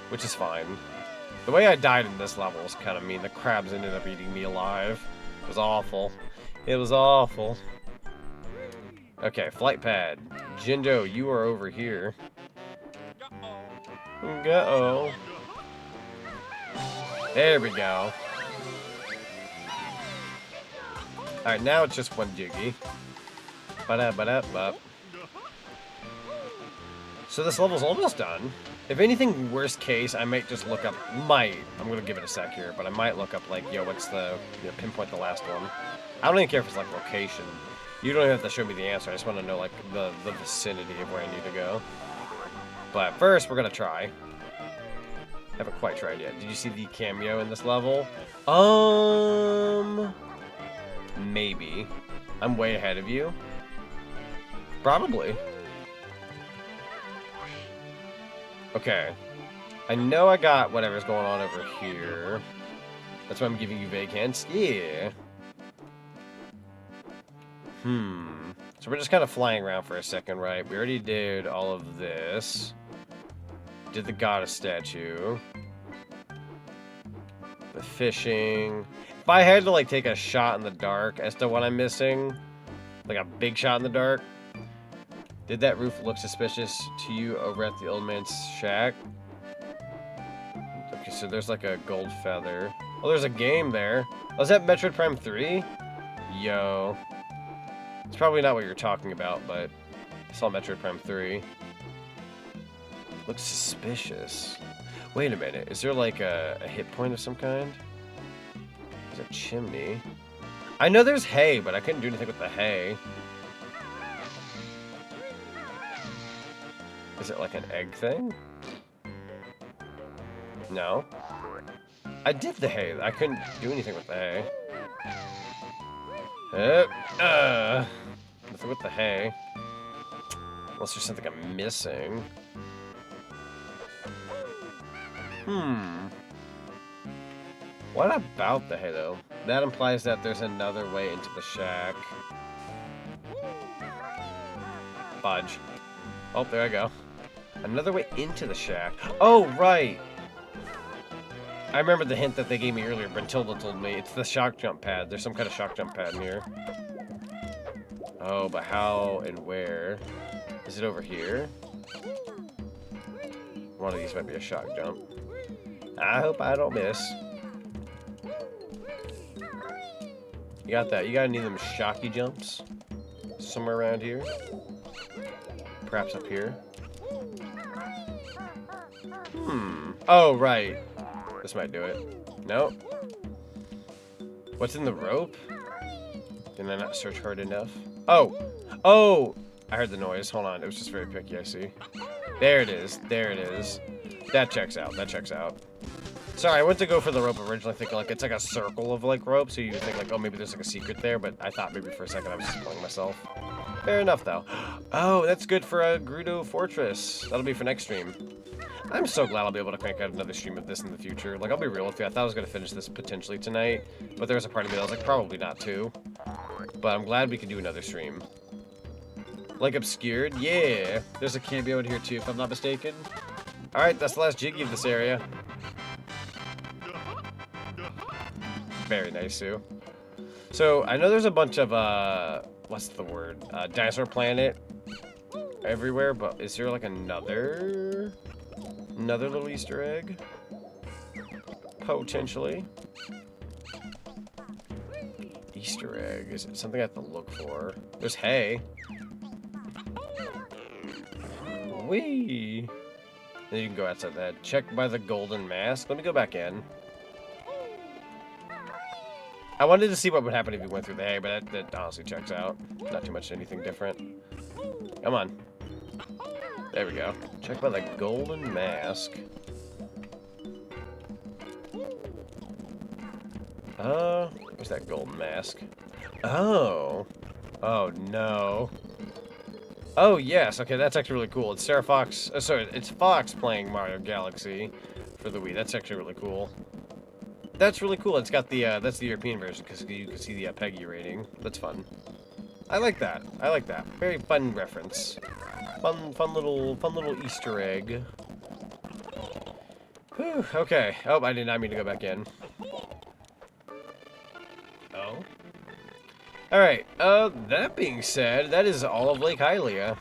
which is fine. The way I died in this level was kind of mean. The crabs ended up eating me alive. It was awful. It was awful. Okay, flight pad. Jinjo, you are over here. Go. There we go. Alright, now it's just one Jiggy. Ba-da-ba-da-ba. So this level's almost done. If anything, worst case, I might just look up, I'm gonna give it a sec here, but I might look up, like, yo, what's the, pinpoint the last one. I don't even care if it's, like, location. You don't even have to show me the answer, I just want to know, like, the vicinity of where I need to go. But first, we're gonna try. Haven't quite tried yet. Did you see the cameo in this level? Maybe. I'm way ahead of you. Probably. Okay. I know I got whatever's going on over here. That's why I'm giving you vague hints. Yeah. So we're just kind of flying around for a second, right? We already did all of this. Did the goddess statue. The fishing. If I had to, like, take a shot in the dark as to what I'm missing, like a big shot in the dark, did that roof look suspicious to you over at the old man's shack? Okay, so there's like a gold feather. Oh, there's a game there. Oh, is that Metroid Prime 3? Yo. It's probably not what you're talking about, but I saw Metroid Prime 3. Looks suspicious. Wait a minute. Is there like a hit point of some kind? There's a chimney. I know there's hay, but I couldn't do anything with the hay. Is it like an egg thing? No. I did the hay. I couldn't do anything with the hay. Nothing with the hay. Unless there's something I'm missing. What about the hay, though? That implies that there's another way into the shack. Fudge. Oh, there I go. Another way into the shack. Oh, right. I remember the hint that they gave me earlier. Brentilda told me. It's the shock jump pad. There's some kind of shock jump pad in here. Oh, but how and where? Is it over here? One of these might be a shock jump. I hope I don't miss. You got that. You got any of them shocky jumps? Somewhere around here? Perhaps up here? Oh, right. This might do it. Nope. What's in the rope? Did I not search hard enough? Oh! Oh! I heard the noise. Hold on. It was just very picky, I see. There it is. There it is. That checks out. That checks out. Sorry, I went to go for the rope originally thinking like it's like a circle of like rope, so you think like, oh, maybe there's like a secret there, but I thought maybe for a second I was just pulling myself. Fair enough, though. Oh, that's good for a Gerudo Fortress. That'll be for next stream. I'm so glad I'll be able to crank out another stream of this in the future. Like, I'll be real with you. I thought I was going to finish this potentially tonight, but there was a part of me that was like, probably not too. But I'm glad we can do another stream. Like, obscured? Yeah. There's a cameo in here, too, if I'm not mistaken. Alright, that's the last Jiggy of this area. Very nice, Sue. So, I know there's a bunch of, what's the word? Dinosaur Planet everywhere, but is there like another little Easter egg? Potentially. Easter egg. Is it something I have to look for? There's hay. Whee! Then you can go outside that. Check by the golden mask. Let me go back in. I wanted to see what would happen if you went through the hay, but that honestly checks out. Not too much anything different. Come on. There we go. Check by the golden mask. Where's that golden mask? Oh. Oh, no. Oh, yes. Okay, that's actually really cool. It's Sarah Fox. Sorry, it's Fox playing Mario Galaxy for the Wii. That's actually really cool. That's really cool. It's got the, that's the European version, because you can see the PEGI rating. That's fun. I like that. I like that. Very fun reference. Fun little Easter egg. Whew, okay. Oh, I did not mean to go back in. Oh. Alright, that being said, that is all of Lake Hylia.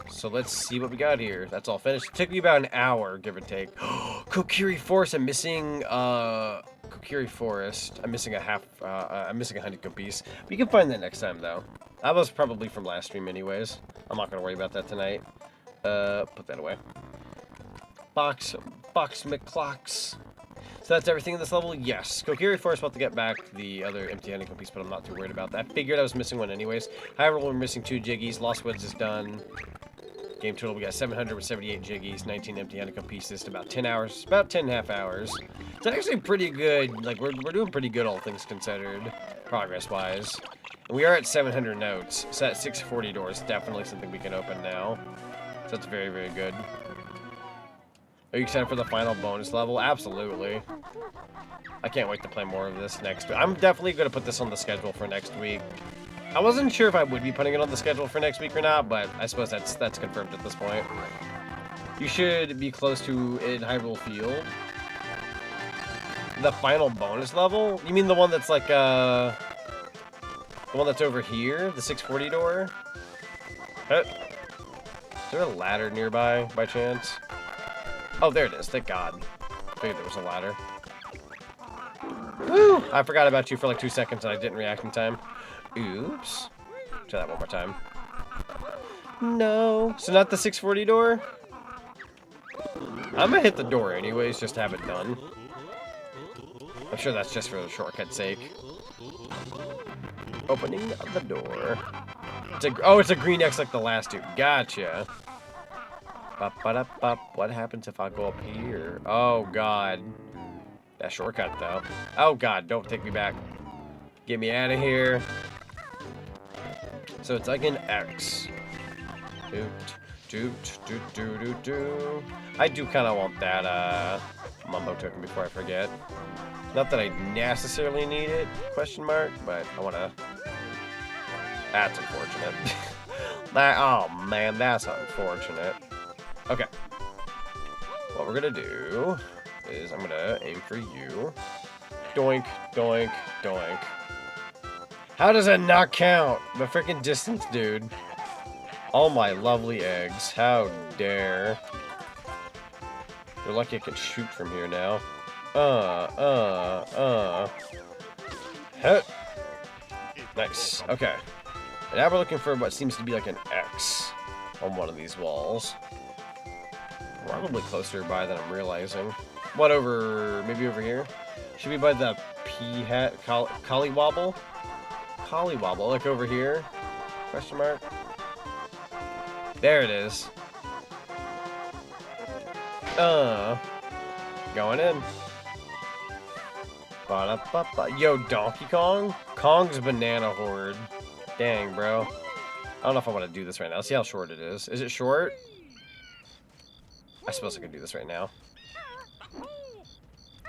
So let's see what we got here. That's all finished. It took me about an hour, give or take. Kokiri Forest, I'm missing, Kokiri Forest. I'm missing a honeycomb piece. We can find that next time, though. That was probably from last stream anyways. I'm not gonna worry about that tonight. Put that away. Box McClocks. So that's everything in this level? Yes. Kokiri Forest, about to get back the other empty honeycomb piece, but I'm not too worried about that. I figured I was missing one anyways. However, we're missing 2 Jiggies. Lost Woods is done. Game total, we got 778 Jiggies, 19 empty honeycomb pieces, about 10 hours, about 10.5 hours. It's actually pretty good. Like, we're doing pretty good, all things considered, progress-wise. And we are at 700 notes, so that 640 door is definitely something we can open now. So that's very, very good. Are you excited for the final bonus level? Absolutely. I can't wait to play more of this next week. I'm definitely going to put this on the schedule for next week. I wasn't sure if I would be putting it on the schedule for next week or not, but I suppose that's confirmed at this point. You should be close to in Hyrule Field. The final bonus level? You mean the one that's like, the one that's over here? The 640 door? Is there a ladder nearby, by chance? Oh, there it is. Thank God. I figured there was a ladder. Woo! I forgot about you for like 2 seconds and I didn't react in time. Oops. Try that one more time. No. So not the 640 door? I'm gonna hit the door anyways, just to have it done. I'm sure that's just for the shortcut's sake. Opening the door. It's a green X like the last two. Gotcha. What happens if I go up here? Oh, God. That shortcut, though. Oh, God, don't take me back. Get me out of here. So it's like an X. I do kind of want that, Mumbo token before I forget. Not that I necessarily need it, question mark, but I want to... That's unfortunate. Oh man, that's unfortunate. Okay. What we're gonna do is I'm gonna aim for you. Doink, doink, doink. How does that not count? The freaking distance, dude. All my lovely eggs. How dare. You're lucky I can shoot from here now. Hit. Nice. Okay. And now we're looking for what seems to be like an X on one of these walls. Probably closer by than I'm realizing. What over... maybe over here? Should be by the P-hat... Collywobble? Collywobble, like over here? Question mark? There it is. Going in. Ba-da-ba-ba. Yo, Donkey Kong? Kong's banana horde. Dang, bro. I don't know if I want to do this right now. Let's see how short it is. Is it short? I suppose I could do this right now.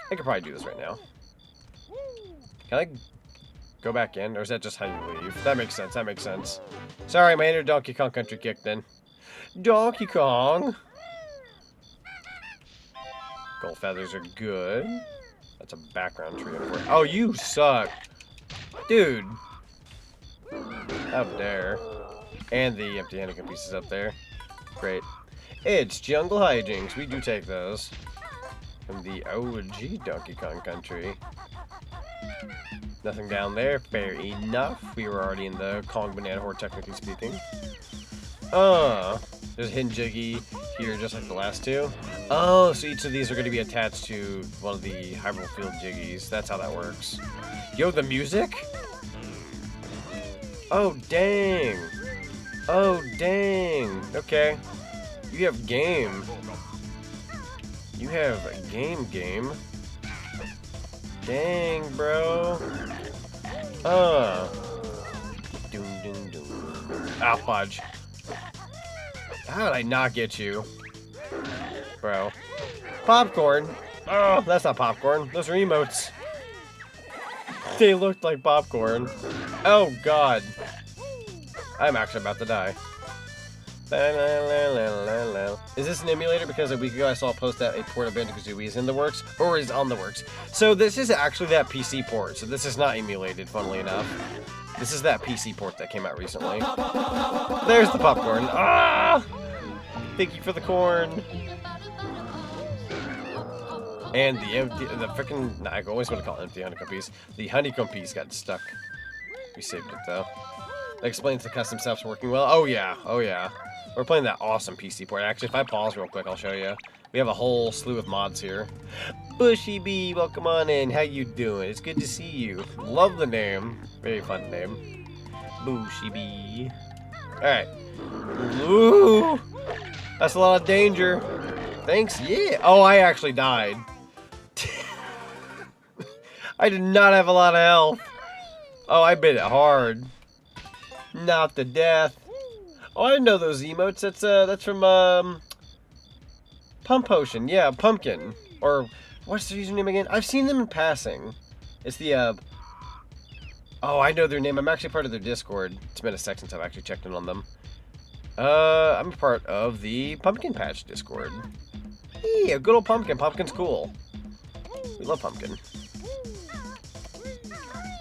I could probably do this right now. Can I go back in? Or is that just how you leave? That makes sense. That makes sense. Sorry, my inner Donkey Kong country kicked in. Donkey Kong! Gold feathers are good. That's a background tree over. Oh, you suck! Dude! How dare. And the empty handicap pieces up there. Great. It's jungle hijinks. We do take those. From the OG Donkey Kong country. Nothing down there. Fair enough. We were already in the Kong banana horde, technically speaking. There's a hidden Jiggy here, just like the last two. Oh, so each of these are going to be attached to one of the Hyrule Field Jiggies. That's how that works. Yo, the music? Oh, dang. Oh, dang. Okay. You have game. You have a game. Dang, bro. Doom, doom, doom. Ah, fudge. How did I not get you? Bro. Popcorn. Oh, that's not popcorn. Those are emotes. They looked like popcorn. Oh, God. I'm actually about to die. Is this an emulator? Because a week ago I saw a post that a port of Banjo-Kazooie is in the works, or is on the works. So this is actually that PC port. So this is not emulated, funnily enough. This is that PC port that came out recently. There's the popcorn. Ah! Thank you for the corn. And the freaking... Nah, I always want to call it empty honeycomb piece. The honeycomb piece got stuck. We saved it, though. That explains the custom stuff's working well. Oh, yeah. Oh, yeah. We're playing that awesome PC port. Actually, if I pause real quick, I'll show you. We have a whole slew of mods here. Bushy Bee, welcome on in. How you doing? It's good to see you. Love the name. Very fun name. Bushy Bee. Alright. Ooh! That's a lot of danger. Thanks. Yeah. Oh, I actually died. I did not have a lot of health. Oh, I bit it hard. Not to death. Oh, I know those emotes. That's from Pump Potion. Yeah, Pumpkin. Or what's their username again? I've seen them in passing. It's the oh, I know their name. I'm actually part of their Discord. It's been a sec since I've actually checked in on them. I'm a part of the Pumpkin Patch Discord. Yeah, good old Pumpkin. Pumpkin's cool. We love Pumpkin.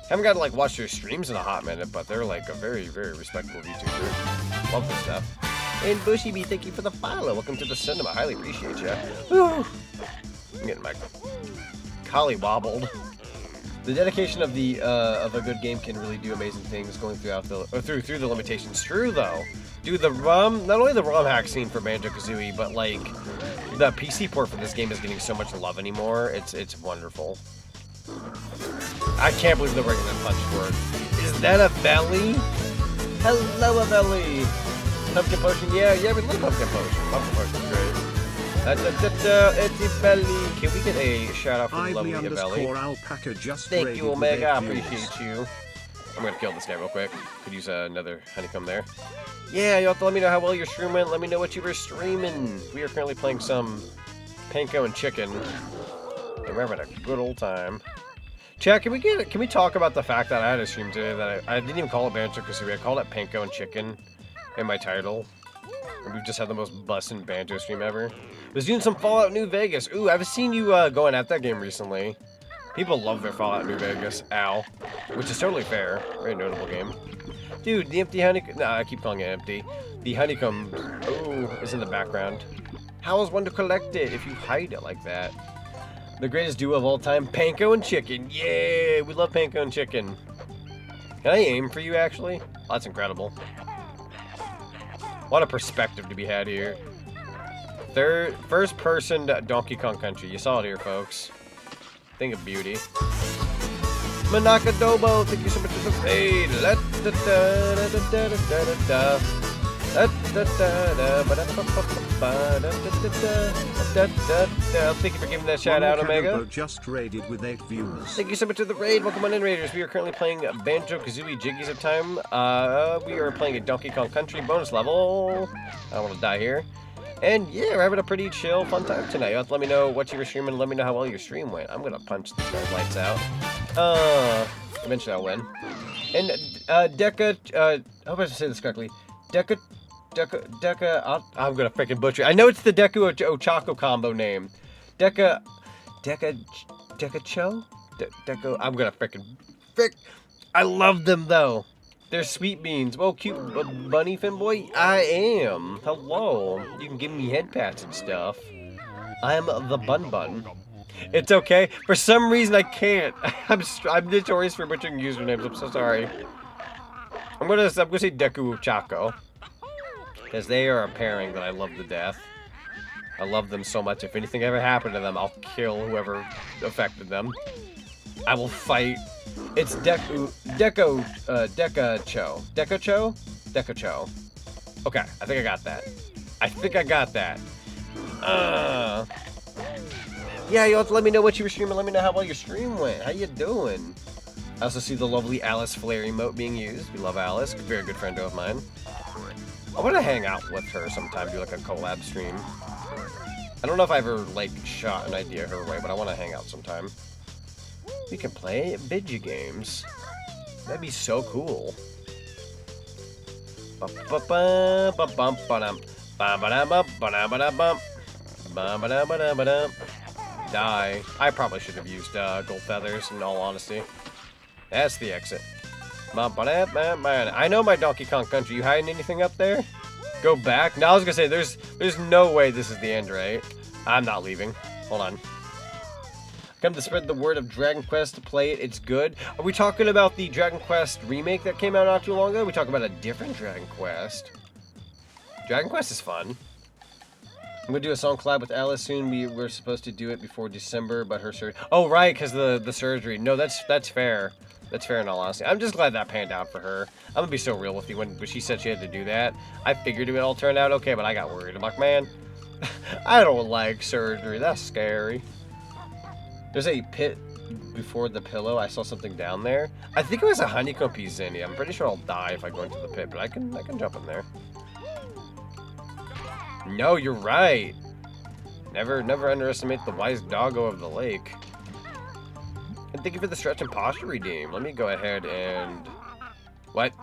Haven't got to like watch their streams in a hot minute, but they're like a very, very respectable VTuber. Love this stuff. And Bushy Bee, thank you for the follow. Welcome to the cinema. Highly appreciate you. Woo. I'm getting my collie wobbled. The dedication of a good game can really do amazing things going throughout the through the limitations. True though. Dude, the ROM, not only the ROM hack scene for Banjo-Kazooie, but like the PC port for this game is getting so much love anymore. It's wonderful. I can't believe the regular punch for it. Is that a belly? Hello, a belly. Pumpkin potion, yeah, we love pumpkin potion. Pumpkin potion's great. It's belly. Can we get a shout out from lovely belly? Thank you, Omega. I appreciate you. I'm gonna kill this guy real quick. Could use another honeycomb there. Yeah, you'll have to let me know how well your stream went. Let me know what you were streaming. We are currently playing some panko and chicken. And we're having a good old time. Chad, can we talk about the fact that I had a stream today that I didn't even call it Banjo-Kazooie. I called it panko and chicken. in my title. And we've just had the most bussin' Banjo stream ever. Was doing some Fallout New Vegas. Ooh, I've seen you going at that game recently. People love their Fallout New Vegas. Ow. Which is totally fair. Very notable game. Dude, the empty honeycomb... Nah, I keep calling it empty. The honeycomb... Ooh, is in the background. How is one to collect it if you hide it like that? The greatest duo of all time, Panko and Chicken. Yeah, we love Panko and Chicken. Can I aim for you, actually? Oh, that's incredible. What a perspective to be had here. First person Donkey Kong Country. You saw it here, folks. Think of beauty. Manakadobo, thank you so much for the raid. Thank you for giving that shout out, Omega. Just raided with 8 viewers. Thank you so much for the raid. Welcome on in, Raiders. We are currently playing Banjo-Kazooie Jiggies of Time. We are playing a Donkey Kong Country bonus level. I don't want to die here. And yeah, we're having a pretty chill, fun time tonight. You have to let me know what you were streaming and let me know how well your stream went. I'm gonna punch these guys' lights out. Eventually I'll win. And Deca, I hope I say this correctly. Deca, I'm gonna freaking butcher it. I know it's the Deku Ochako combo name. Deca Cho? I'm gonna freaking I love them though. They're sweet beans. Well, cute bunny fanboy. I am. Hello. You can give me head pats and stuff. I'm the Bun Bun. It's okay. For some reason, I can't. I'm notorious for butchering usernames. I'm so sorry. I'm gonna say Deku Chaco, because they are a pairing that I love to death. I love them so much. If anything ever happened to them, I'll kill whoever affected them. I will fight. It's Deco Cho. Okay, I think I got that. Yeah, you'll have to let me know what you were streaming. Let me know how well your stream went. How you doing? I also see the lovely Alice Flare emote being used. We love Alice. Very good friend of mine. I want to hang out with her sometime, do like a collab stream. I don't know if I ever like shot an idea her way, but I want to hang out sometime. We can play video games. That'd be so cool. Die. I probably should have used gold feathers, in all honesty. That's the exit. I know my Donkey Kong Country. You hiding anything up there? Go back? No, I was gonna say, there's no way this is the end, right? I'm not leaving. Hold on. Come to spread the word of Dragon Quest to play it. It's good. Are we talking about the Dragon Quest remake that came out not too long ago? We talking about a different Dragon Quest. Dragon Quest is fun. I'm gonna do a song collab with Alice soon. We're supposed to do it before December, but her surgery. Oh right, because the surgery. No, that's fair. That's fair in all honesty. I'm just glad that panned out for her. I'm gonna be so real with you. When she said she had to do that, I figured it would all turn out okay, but I got worried. I'm like, man, I don't like surgery. That's scary. There's a pit before the pillow. I saw something down there. I think it was a honeycomb piece, Zinni. I'm pretty sure I'll die if I go into the pit, but I can jump in there. No, you're right. Never underestimate the wise doggo of the lake. And thank you for the stretch and posture redeem. Let me go ahead and... What?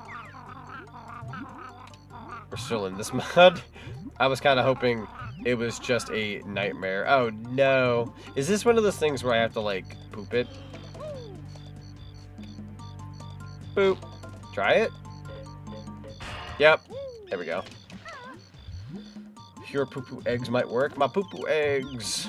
We're still in this mod? I was kind of hoping it was just a nightmare. Oh, no. Is this one of those things where I have to, like, poop it? Boop. Try it? Yep. There we go. Pure poo-poo eggs might work. My poo-poo eggs.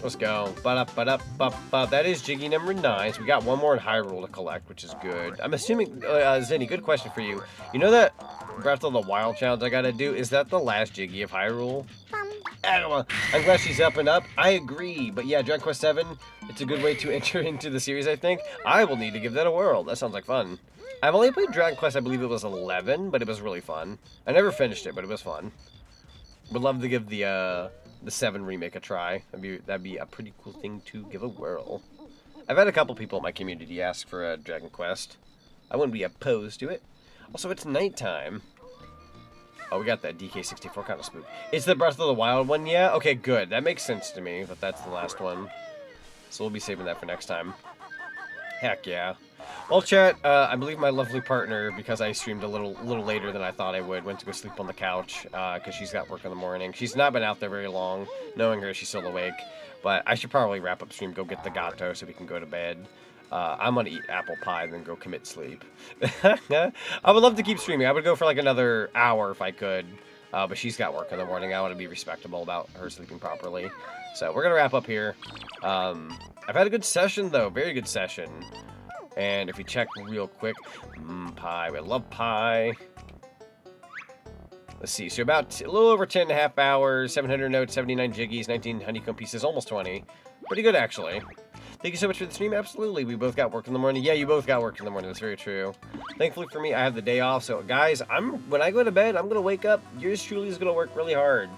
Let's go. That is Jiggy number 9. So we got one more in Hyrule to collect, which is good. I'm assuming, Zinni, good question for you. You know that Breath of the Wild challenge I gotta do? Is that the last Jiggy of Hyrule? I'm glad she's up and up. I agree. But yeah, Dragon Quest 7, it's a good way to enter into the series, I think. I will need to give that a whirl. That sounds like fun. I've only played Dragon Quest, I believe it was 11, but it was really fun. I never finished it, but it was fun. Would love to give the 7 remake a try. That'd be a pretty cool thing to give a whirl. I've had a couple people in my community ask for a Dragon Quest. I wouldn't be opposed to it. Also, it's nighttime. Oh, we got that DK64 kind of spook. It's the Breath of the Wild one, yeah? Okay, good. That makes sense to me, but that's the last one. So we'll be saving that for next time. Heck yeah. Well, chat, I believe my lovely partner, because I streamed a little later than I thought I would, went to go sleep on the couch, because she's got work in the morning. She's not been out there very long. Knowing her, she's still awake. But I should probably wrap up stream, go get the gato so we can go to bed. I'm gonna eat apple pie and then go commit sleep. I would love to keep streaming. I would go for like another hour if I could. But she's got work in the morning. I want to be respectable about her sleeping properly. So we're gonna wrap up here. I've had a good session though, very good session. And if we check real quick, pie, we love pie. Let's see, so about a little over 10.5 hours, 700 notes, 79 jiggies, 19 honeycomb pieces, almost 20. Pretty good, actually. Thank you so much for the stream. Absolutely, we both got work in the morning. Yeah, you both got work in the morning. That's very true. Thankfully for me, I have the day off. So, guys, when I go to bed, I'm gonna wake up. Yours truly is gonna work really hard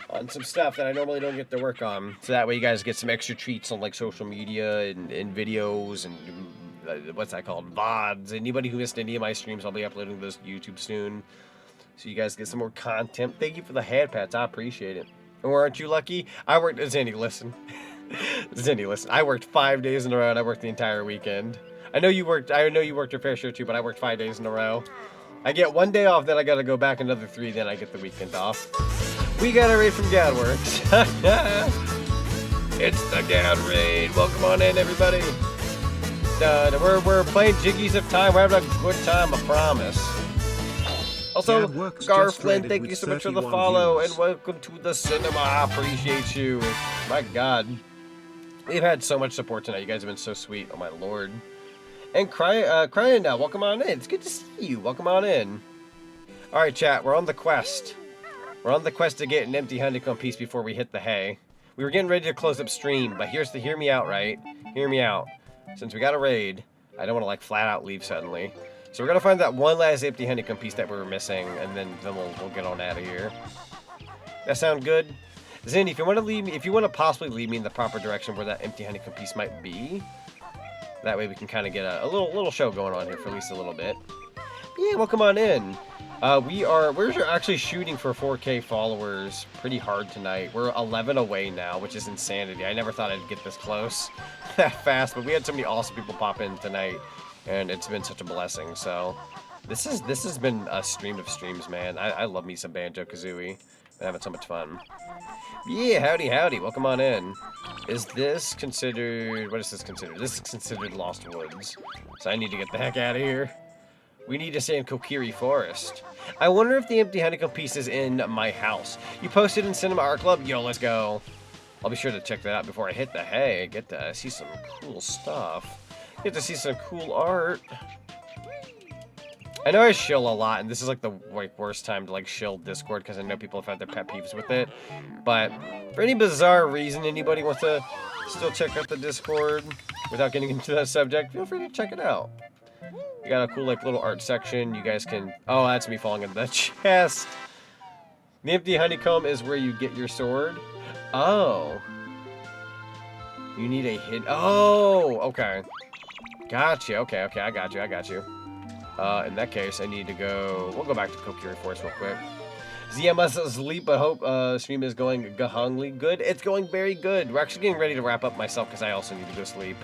on some stuff that I normally don't get to work on. So that way, you guys get some extra treats on like social media and videos and what's that called? VODs. Anybody who missed any of my streams, I'll be uploading those to YouTube soon. So you guys get some more content. Thank you for the hand pats. I appreciate it. And aren't you lucky? I worked. Zandy, listen. Zandy, listen. I worked 5 days in a row, and I worked the entire weekend. I know you worked your fair share too, but I worked 5 days in a row. I get 1 day off, then I gotta go back another 3, then I get the weekend off. We got a raid from Gadworks. It's the Gad raid. Welcome on in, everybody. We're playing Jiggies of Time. We're having a good time, I promise. Also, Garflin, thank you so much for the follow, and welcome to the cinema. I appreciate you. My God. We've had so much support tonight. You guys have been so sweet. Oh, my Lord. And Crying now, welcome on in. It's good to see you. Welcome on in. All right, chat, we're on the quest. We're on the quest to get an empty honeycomb piece before we hit the hay. We were getting ready to close up stream, but hear me out, right? Hear me out. Since we got a raid, I don't want to like flat out leave suddenly. So we're gonna find that one last empty honeycomb piece that we were missing, and then we'll get on out of here. That sound good? Zandy, if you want to possibly lead me in the proper direction where that empty honeycomb piece might be, that way we can kind of get a little show going on here for at least a little bit. Yeah, well, come on in. We're actually shooting for 4K followers pretty hard tonight. We're 11 away now, which is insanity. I never thought I'd get this close that fast, but we had so many awesome people pop in tonight, and it's been such a blessing. So this has been a stream of streams, man. I love me some Banjo-Kazooie. Been having so much fun. Yeah, howdy. Welcome on in. Is this considered... What is this considered? This is considered Lost Woods. So I need to get the heck out of here. We need to stay in Kokiri Forest. I wonder if the empty honeycomb piece is in my house. You posted in Cinema Art Club? Yo, let's go. I'll be sure to check that out before I hit the hay. Get to see some cool stuff. Get to see some cool art. I know I shill a lot, and this is like the worst time to like shill Discord because I know people have had their pet peeves with it. But for any bizarre reason anybody wants to still check out the Discord without getting into that subject, feel free to check it out. You got a cool like little art section. You guys can... Oh, that's me falling into the chest. The empty honeycomb is where you get your sword. Oh. You need a hit. Oh, okay. Gotcha. Okay, I got you. In that case, I need to go... We'll go back to Kokiri Forest real quick. ZMS asleep, I hope stream is going gahungly good. It's going very good. We're actually getting ready to wrap up myself because I also need to go sleep.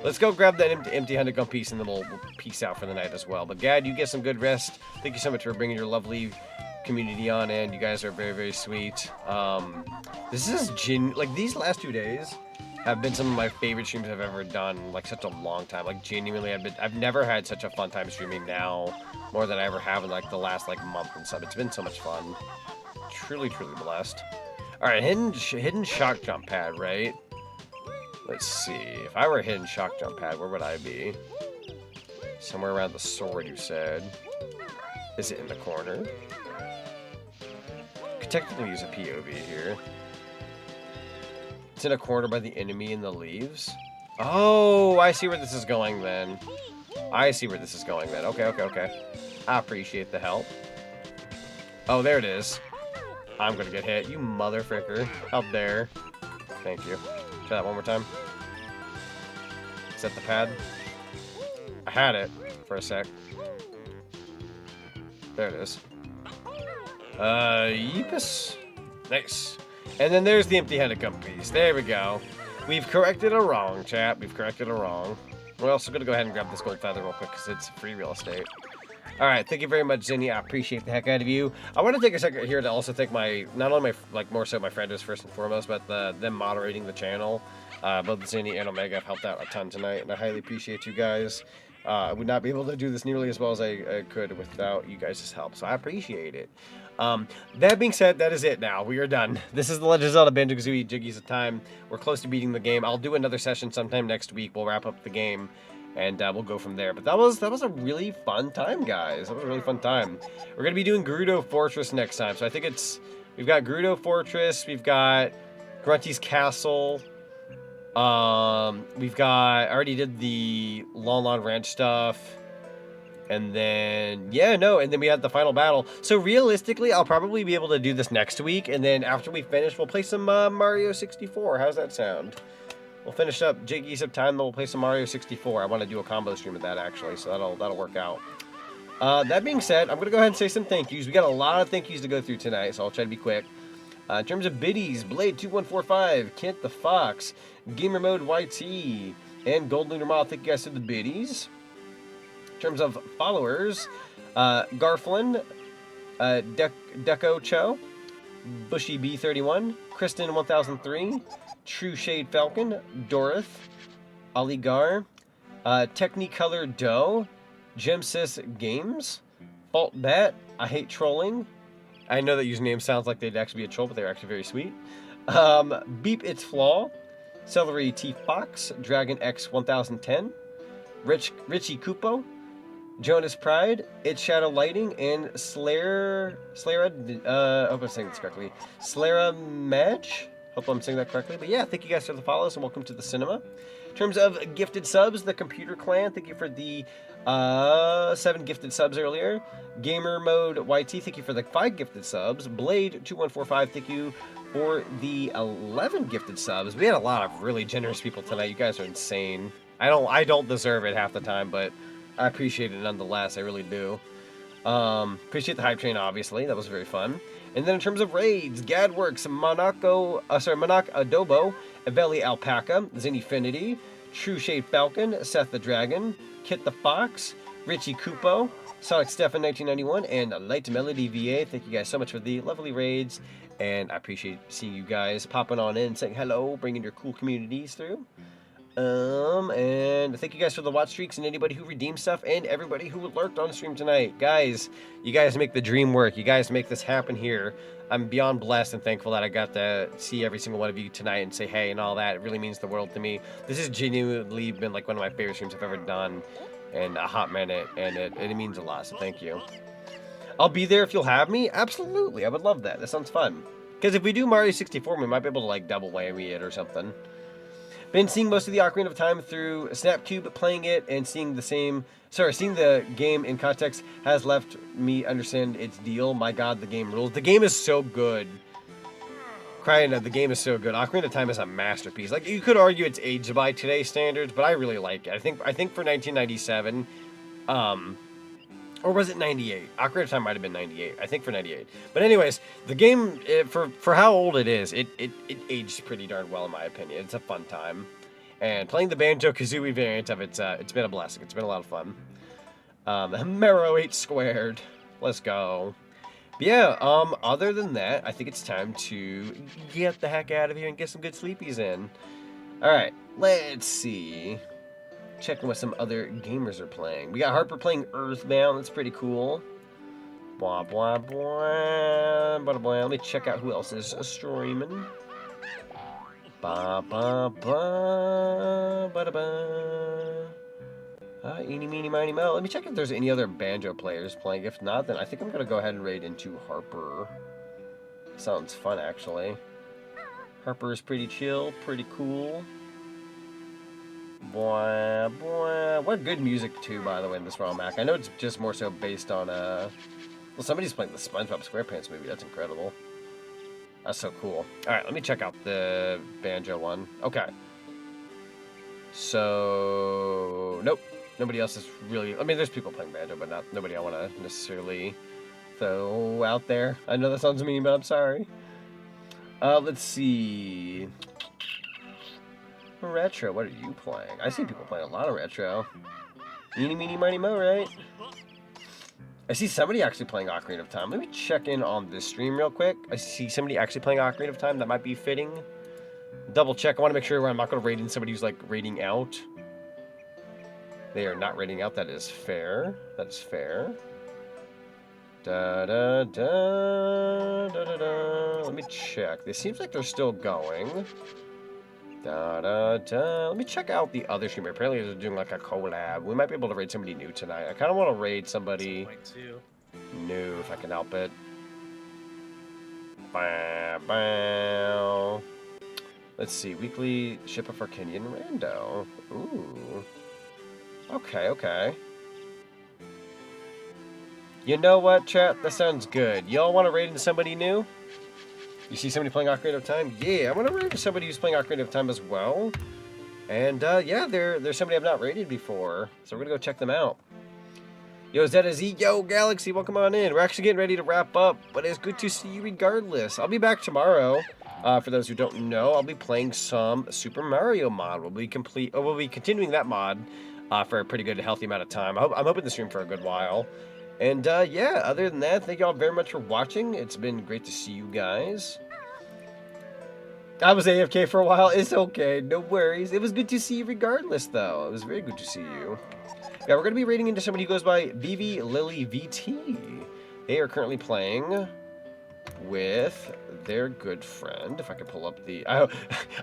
Let's go grab that empty honeycomb piece and then we'll peace out for the night as well. But Gad, you get some good rest. Thank you so much for bringing your lovely community on in. You guys are very, very sweet. This is like these last 2 days have been some of my favorite streams I've ever done. Like such a long time. Like genuinely, I've never had such a fun time streaming now more than I ever have in like the last like month and stuff. It's been so much fun. Truly, truly blessed. All right, hidden shock jump pad, right? Let's see. If I were a hidden shock jump pad, where would I be? Somewhere around the sword, you said. Is it in the corner? Could technically use a POV here. It's in a corner by the enemy in the leaves. Oh, I see where this is going then. Okay. I appreciate the help. Oh, there it is. I'm gonna get hit. You mother fricker. How dare. Thank you. Try that one more time. Is that the pad? I had it for a sec. There it is. Yeepus. Nice. And then there's the empty honeycomb piece. There we go. We've corrected a wrong, chat. We've corrected a wrong. We're also going to go ahead and grab this gold feather real quick because it's free real estate. All right, thank you very much, Zinni. I appreciate the heck out of you. I want to take a second here to also thank not only more so my friends first and foremost, but them moderating the channel. Both Zinni and Omega have helped out a ton tonight, and I highly appreciate you guys. I would not be able to do this nearly as well as I could without you guys' help, so I appreciate it. That being said, that is it now. We are done. This is The Legend of Zelda Banjo-Kazooie Jiggies of Time. We're close to beating the game. I'll do another session sometime next week. We'll wrap up the game. And we'll go from there. But that was a really fun time, guys. That was a really fun time. We're going to be doing Gerudo Fortress next time. So I think we've got Gerudo Fortress. We've got Grunty's Castle. I already did the Lon Lon Ranch stuff. And then, and then we had the final battle. So realistically, I'll probably be able to do this next week. And then after we finish, we'll play some Mario 64. How's that sound? We'll finish up Jiggies of Time, then we'll play some Mario 64. I want to do a combo stream of that, actually, so that'll work out. That being said, I'm going to go ahead and say some thank yous. We got a lot of thank yous to go through tonight, so I'll try to be quick. In terms of biddies, Blade2145, Kent the Fox, Gamer Mode YT, and Gold Lunar Mile, thank you guys for the biddies. In terms of followers, Garflin, Deco Cho, Bushy B31, Kristen 1003, True Shade Falcon, Dorith, Aligar, Technicolor Doe, Gemsys Games, Fault Bat, I Hate Trolling. I know that username sounds like they'd actually be a troll, but they're actually very sweet. Beep It's Flaw, Celery T Fox, Dragon X 1010, Richie Kupo, Jonas Pride, It's Shadow Lighting, and I hope I'm saying this correctly, Slera Madge. Hope I'm saying that correctly. But yeah, thank you guys for the follows and welcome to the cinema. In terms of gifted subs, the Computer Clan, thank you for the 7 gifted subs earlier. Gamer Mode YT, thank you for the 5 gifted subs. Blade2145, thank you for the 11 gifted subs. We had a lot of really generous people tonight. You guys are insane. I don't deserve it half the time, but I appreciate it nonetheless. I really do. Appreciate the hype train, obviously. That was very fun. And then in terms of raids, Gadworks, Monarch Adobo, Eveli Alpaca, Zinfinity, True Shade Falcon, Seth the Dragon, Kit the Fox, Richie Kupo, Sonic Stefan 1991, and Light Melody VA. Thank you guys so much for the lovely raids, and I appreciate seeing you guys popping on in, saying hello, bringing your cool communities through. And thank you guys for the watch streaks and anybody who redeemed stuff and everybody who lurked on stream tonight. Guys, you guys make the dream work. You guys make this happen here. I'm beyond blessed and thankful that I got to see every single one of you tonight and say hey and all that. It really means the world to me. This has genuinely been like one of my favorite streams I've ever done in a hot minute, and it means a lot, so thank you. I'll be there if you'll have me. Absolutely, I would love that. That sounds fun. Because if we do Mario 64, we might be able to like double whammy it or something. Been seeing most of the Ocarina of Time through Snapcube, playing it and seeing the game in context has left me understand its deal. My god, the game rules. The game is so good. Crying out, the game is so good. Ocarina of Time is a masterpiece. Like, you could argue it's aged by today's standards, but I really like it. I think for 1997, or was it 98? Ocarina of Time might have been 98. I think for 98. But anyways, the game, for how old it is, it aged pretty darn well in my opinion. It's a fun time. And playing the Banjo-Kazooie variant of it's been a blessing. It's been a lot of fun. Marrow 8 squared. Let's go. But yeah, other than that, I think it's time to get the heck out of here and get some good sleepies in. Alright, let's see. Checking what some other gamers are playing. We got Harper playing Earthbound. That's pretty cool. Blah, blah, blah. Blah, blah. Let me check out who else is streaming. Ba, ba, ba. Ba, da, ba. Eeny, meeny, miny, mo. Let me check if there's any other Banjo players playing. If not, then I think I'm going to go ahead and raid into Harper. Sounds fun, actually. Harper is pretty chill, pretty cool. Boy, boy. What good music, too, by the way, in this ROM hack. I know it's just more so based on, well, somebody's playing the SpongeBob SquarePants movie. That's incredible. That's so cool. Alright, let me check out the Banjo one. Okay. So, nope. Nobody else is really... I mean, there's people playing Banjo, but nobody I want to necessarily throw out there. I know that sounds mean, but I'm sorry. Let's see... Retro, what are you playing? I see people playing a lot of retro. Eeny, meeny, miny, mo, right? I see somebody actually playing Ocarina of Time. Let me check in on this stream real quick. I see somebody actually playing Ocarina of Time. That might be fitting. Double check. I want to make sure I'm not going to raid in somebody who's like raiding out. They are not raiding out. That is fair. That is fair. Da da da da da da. Let me check. It seems like they're still going. Da da da. Let me check out the other streamer. Apparently they're doing like a collab. We might be able to raid somebody new tonight. I kind of want to raid somebody new if I can help it. Bow, bow. Let's see. Weekly ship for Kenyan Rando. Ooh. Okay, okay. You know what, chat? That sounds good. Y'all want to raid into somebody new? You see somebody playing Ocarina of Time? Yeah, I want to raid into somebody who's playing Ocarina of Time as well. And, yeah, there's somebody I've not raided before. So we're going to go check them out. Yo, Z. Yo, Galaxy, welcome on in. We're actually getting ready to wrap up, but it's good to see you regardless. I'll be back tomorrow. For those who don't know, I'll be playing some Super Mario mod. We'll be continuing that mod for a pretty good, healthy amount of time. I'm hoping to stream for a good while. And, yeah, other than that, thank you all very much for watching. It's been great to see you guys. I was AFK for a while. It's okay. No worries. It was good to see you regardless, though. It was very good to see you. Yeah, we're going to be raiding into somebody who goes by Vivi Lily VT. They are currently playing with their good friend. If I could pull up the...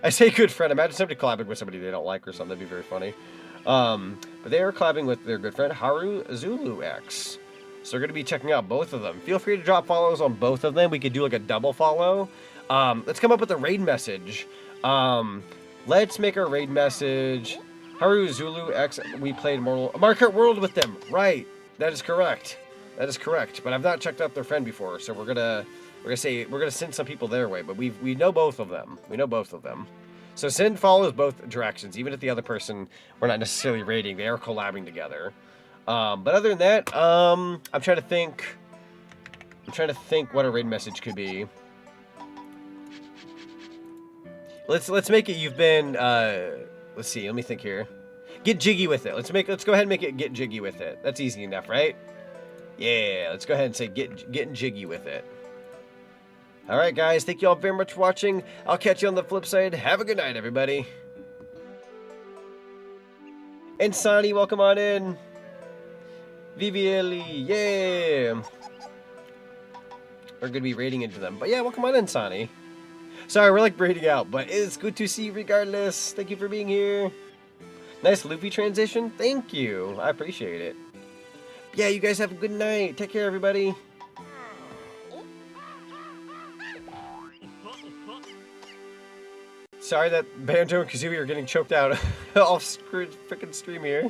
I say good friend. Imagine somebody collabing with somebody they don't like or something. That'd be very funny. But they are collabing with their good friend Haru Zulu X. So we're going to be checking out both of them. Feel free to drop follows on both of them. We could do like a double follow. Let's come up with a raid message. Let's make our raid message. Haru Zulu X, we played Mario World with them. Right. That is correct. That is correct. But I've not checked out their friend before, so we're gonna send some people their way. But we know both of them. We know both of them. So send follows both directions. Even if the other person we're not necessarily raiding, they are collabing together. But other than that, I'm trying to think what a raid message could be. Let's make it. You've been. Let's see. Let me think here. Get jiggy with it. Let's go ahead and make it get jiggy with it. That's easy enough, right? Yeah. Let's go ahead and say getting jiggy with it. All right, guys. Thank you all very much for watching. I'll catch you on the flip side. Have a good night, everybody. And Sonny, welcome on in. VVLE, yeah. We're gonna be raiding into them, but yeah, welcome on in, Sonny. Sorry, we're like raiding out, but it's good to see you regardless. Thank you for being here. Nice loopy transition. Thank you. I appreciate it. Yeah, you guys have a good night. Take care, everybody. Sorry that Banjo and Kazooie are getting choked out off freaking stream here.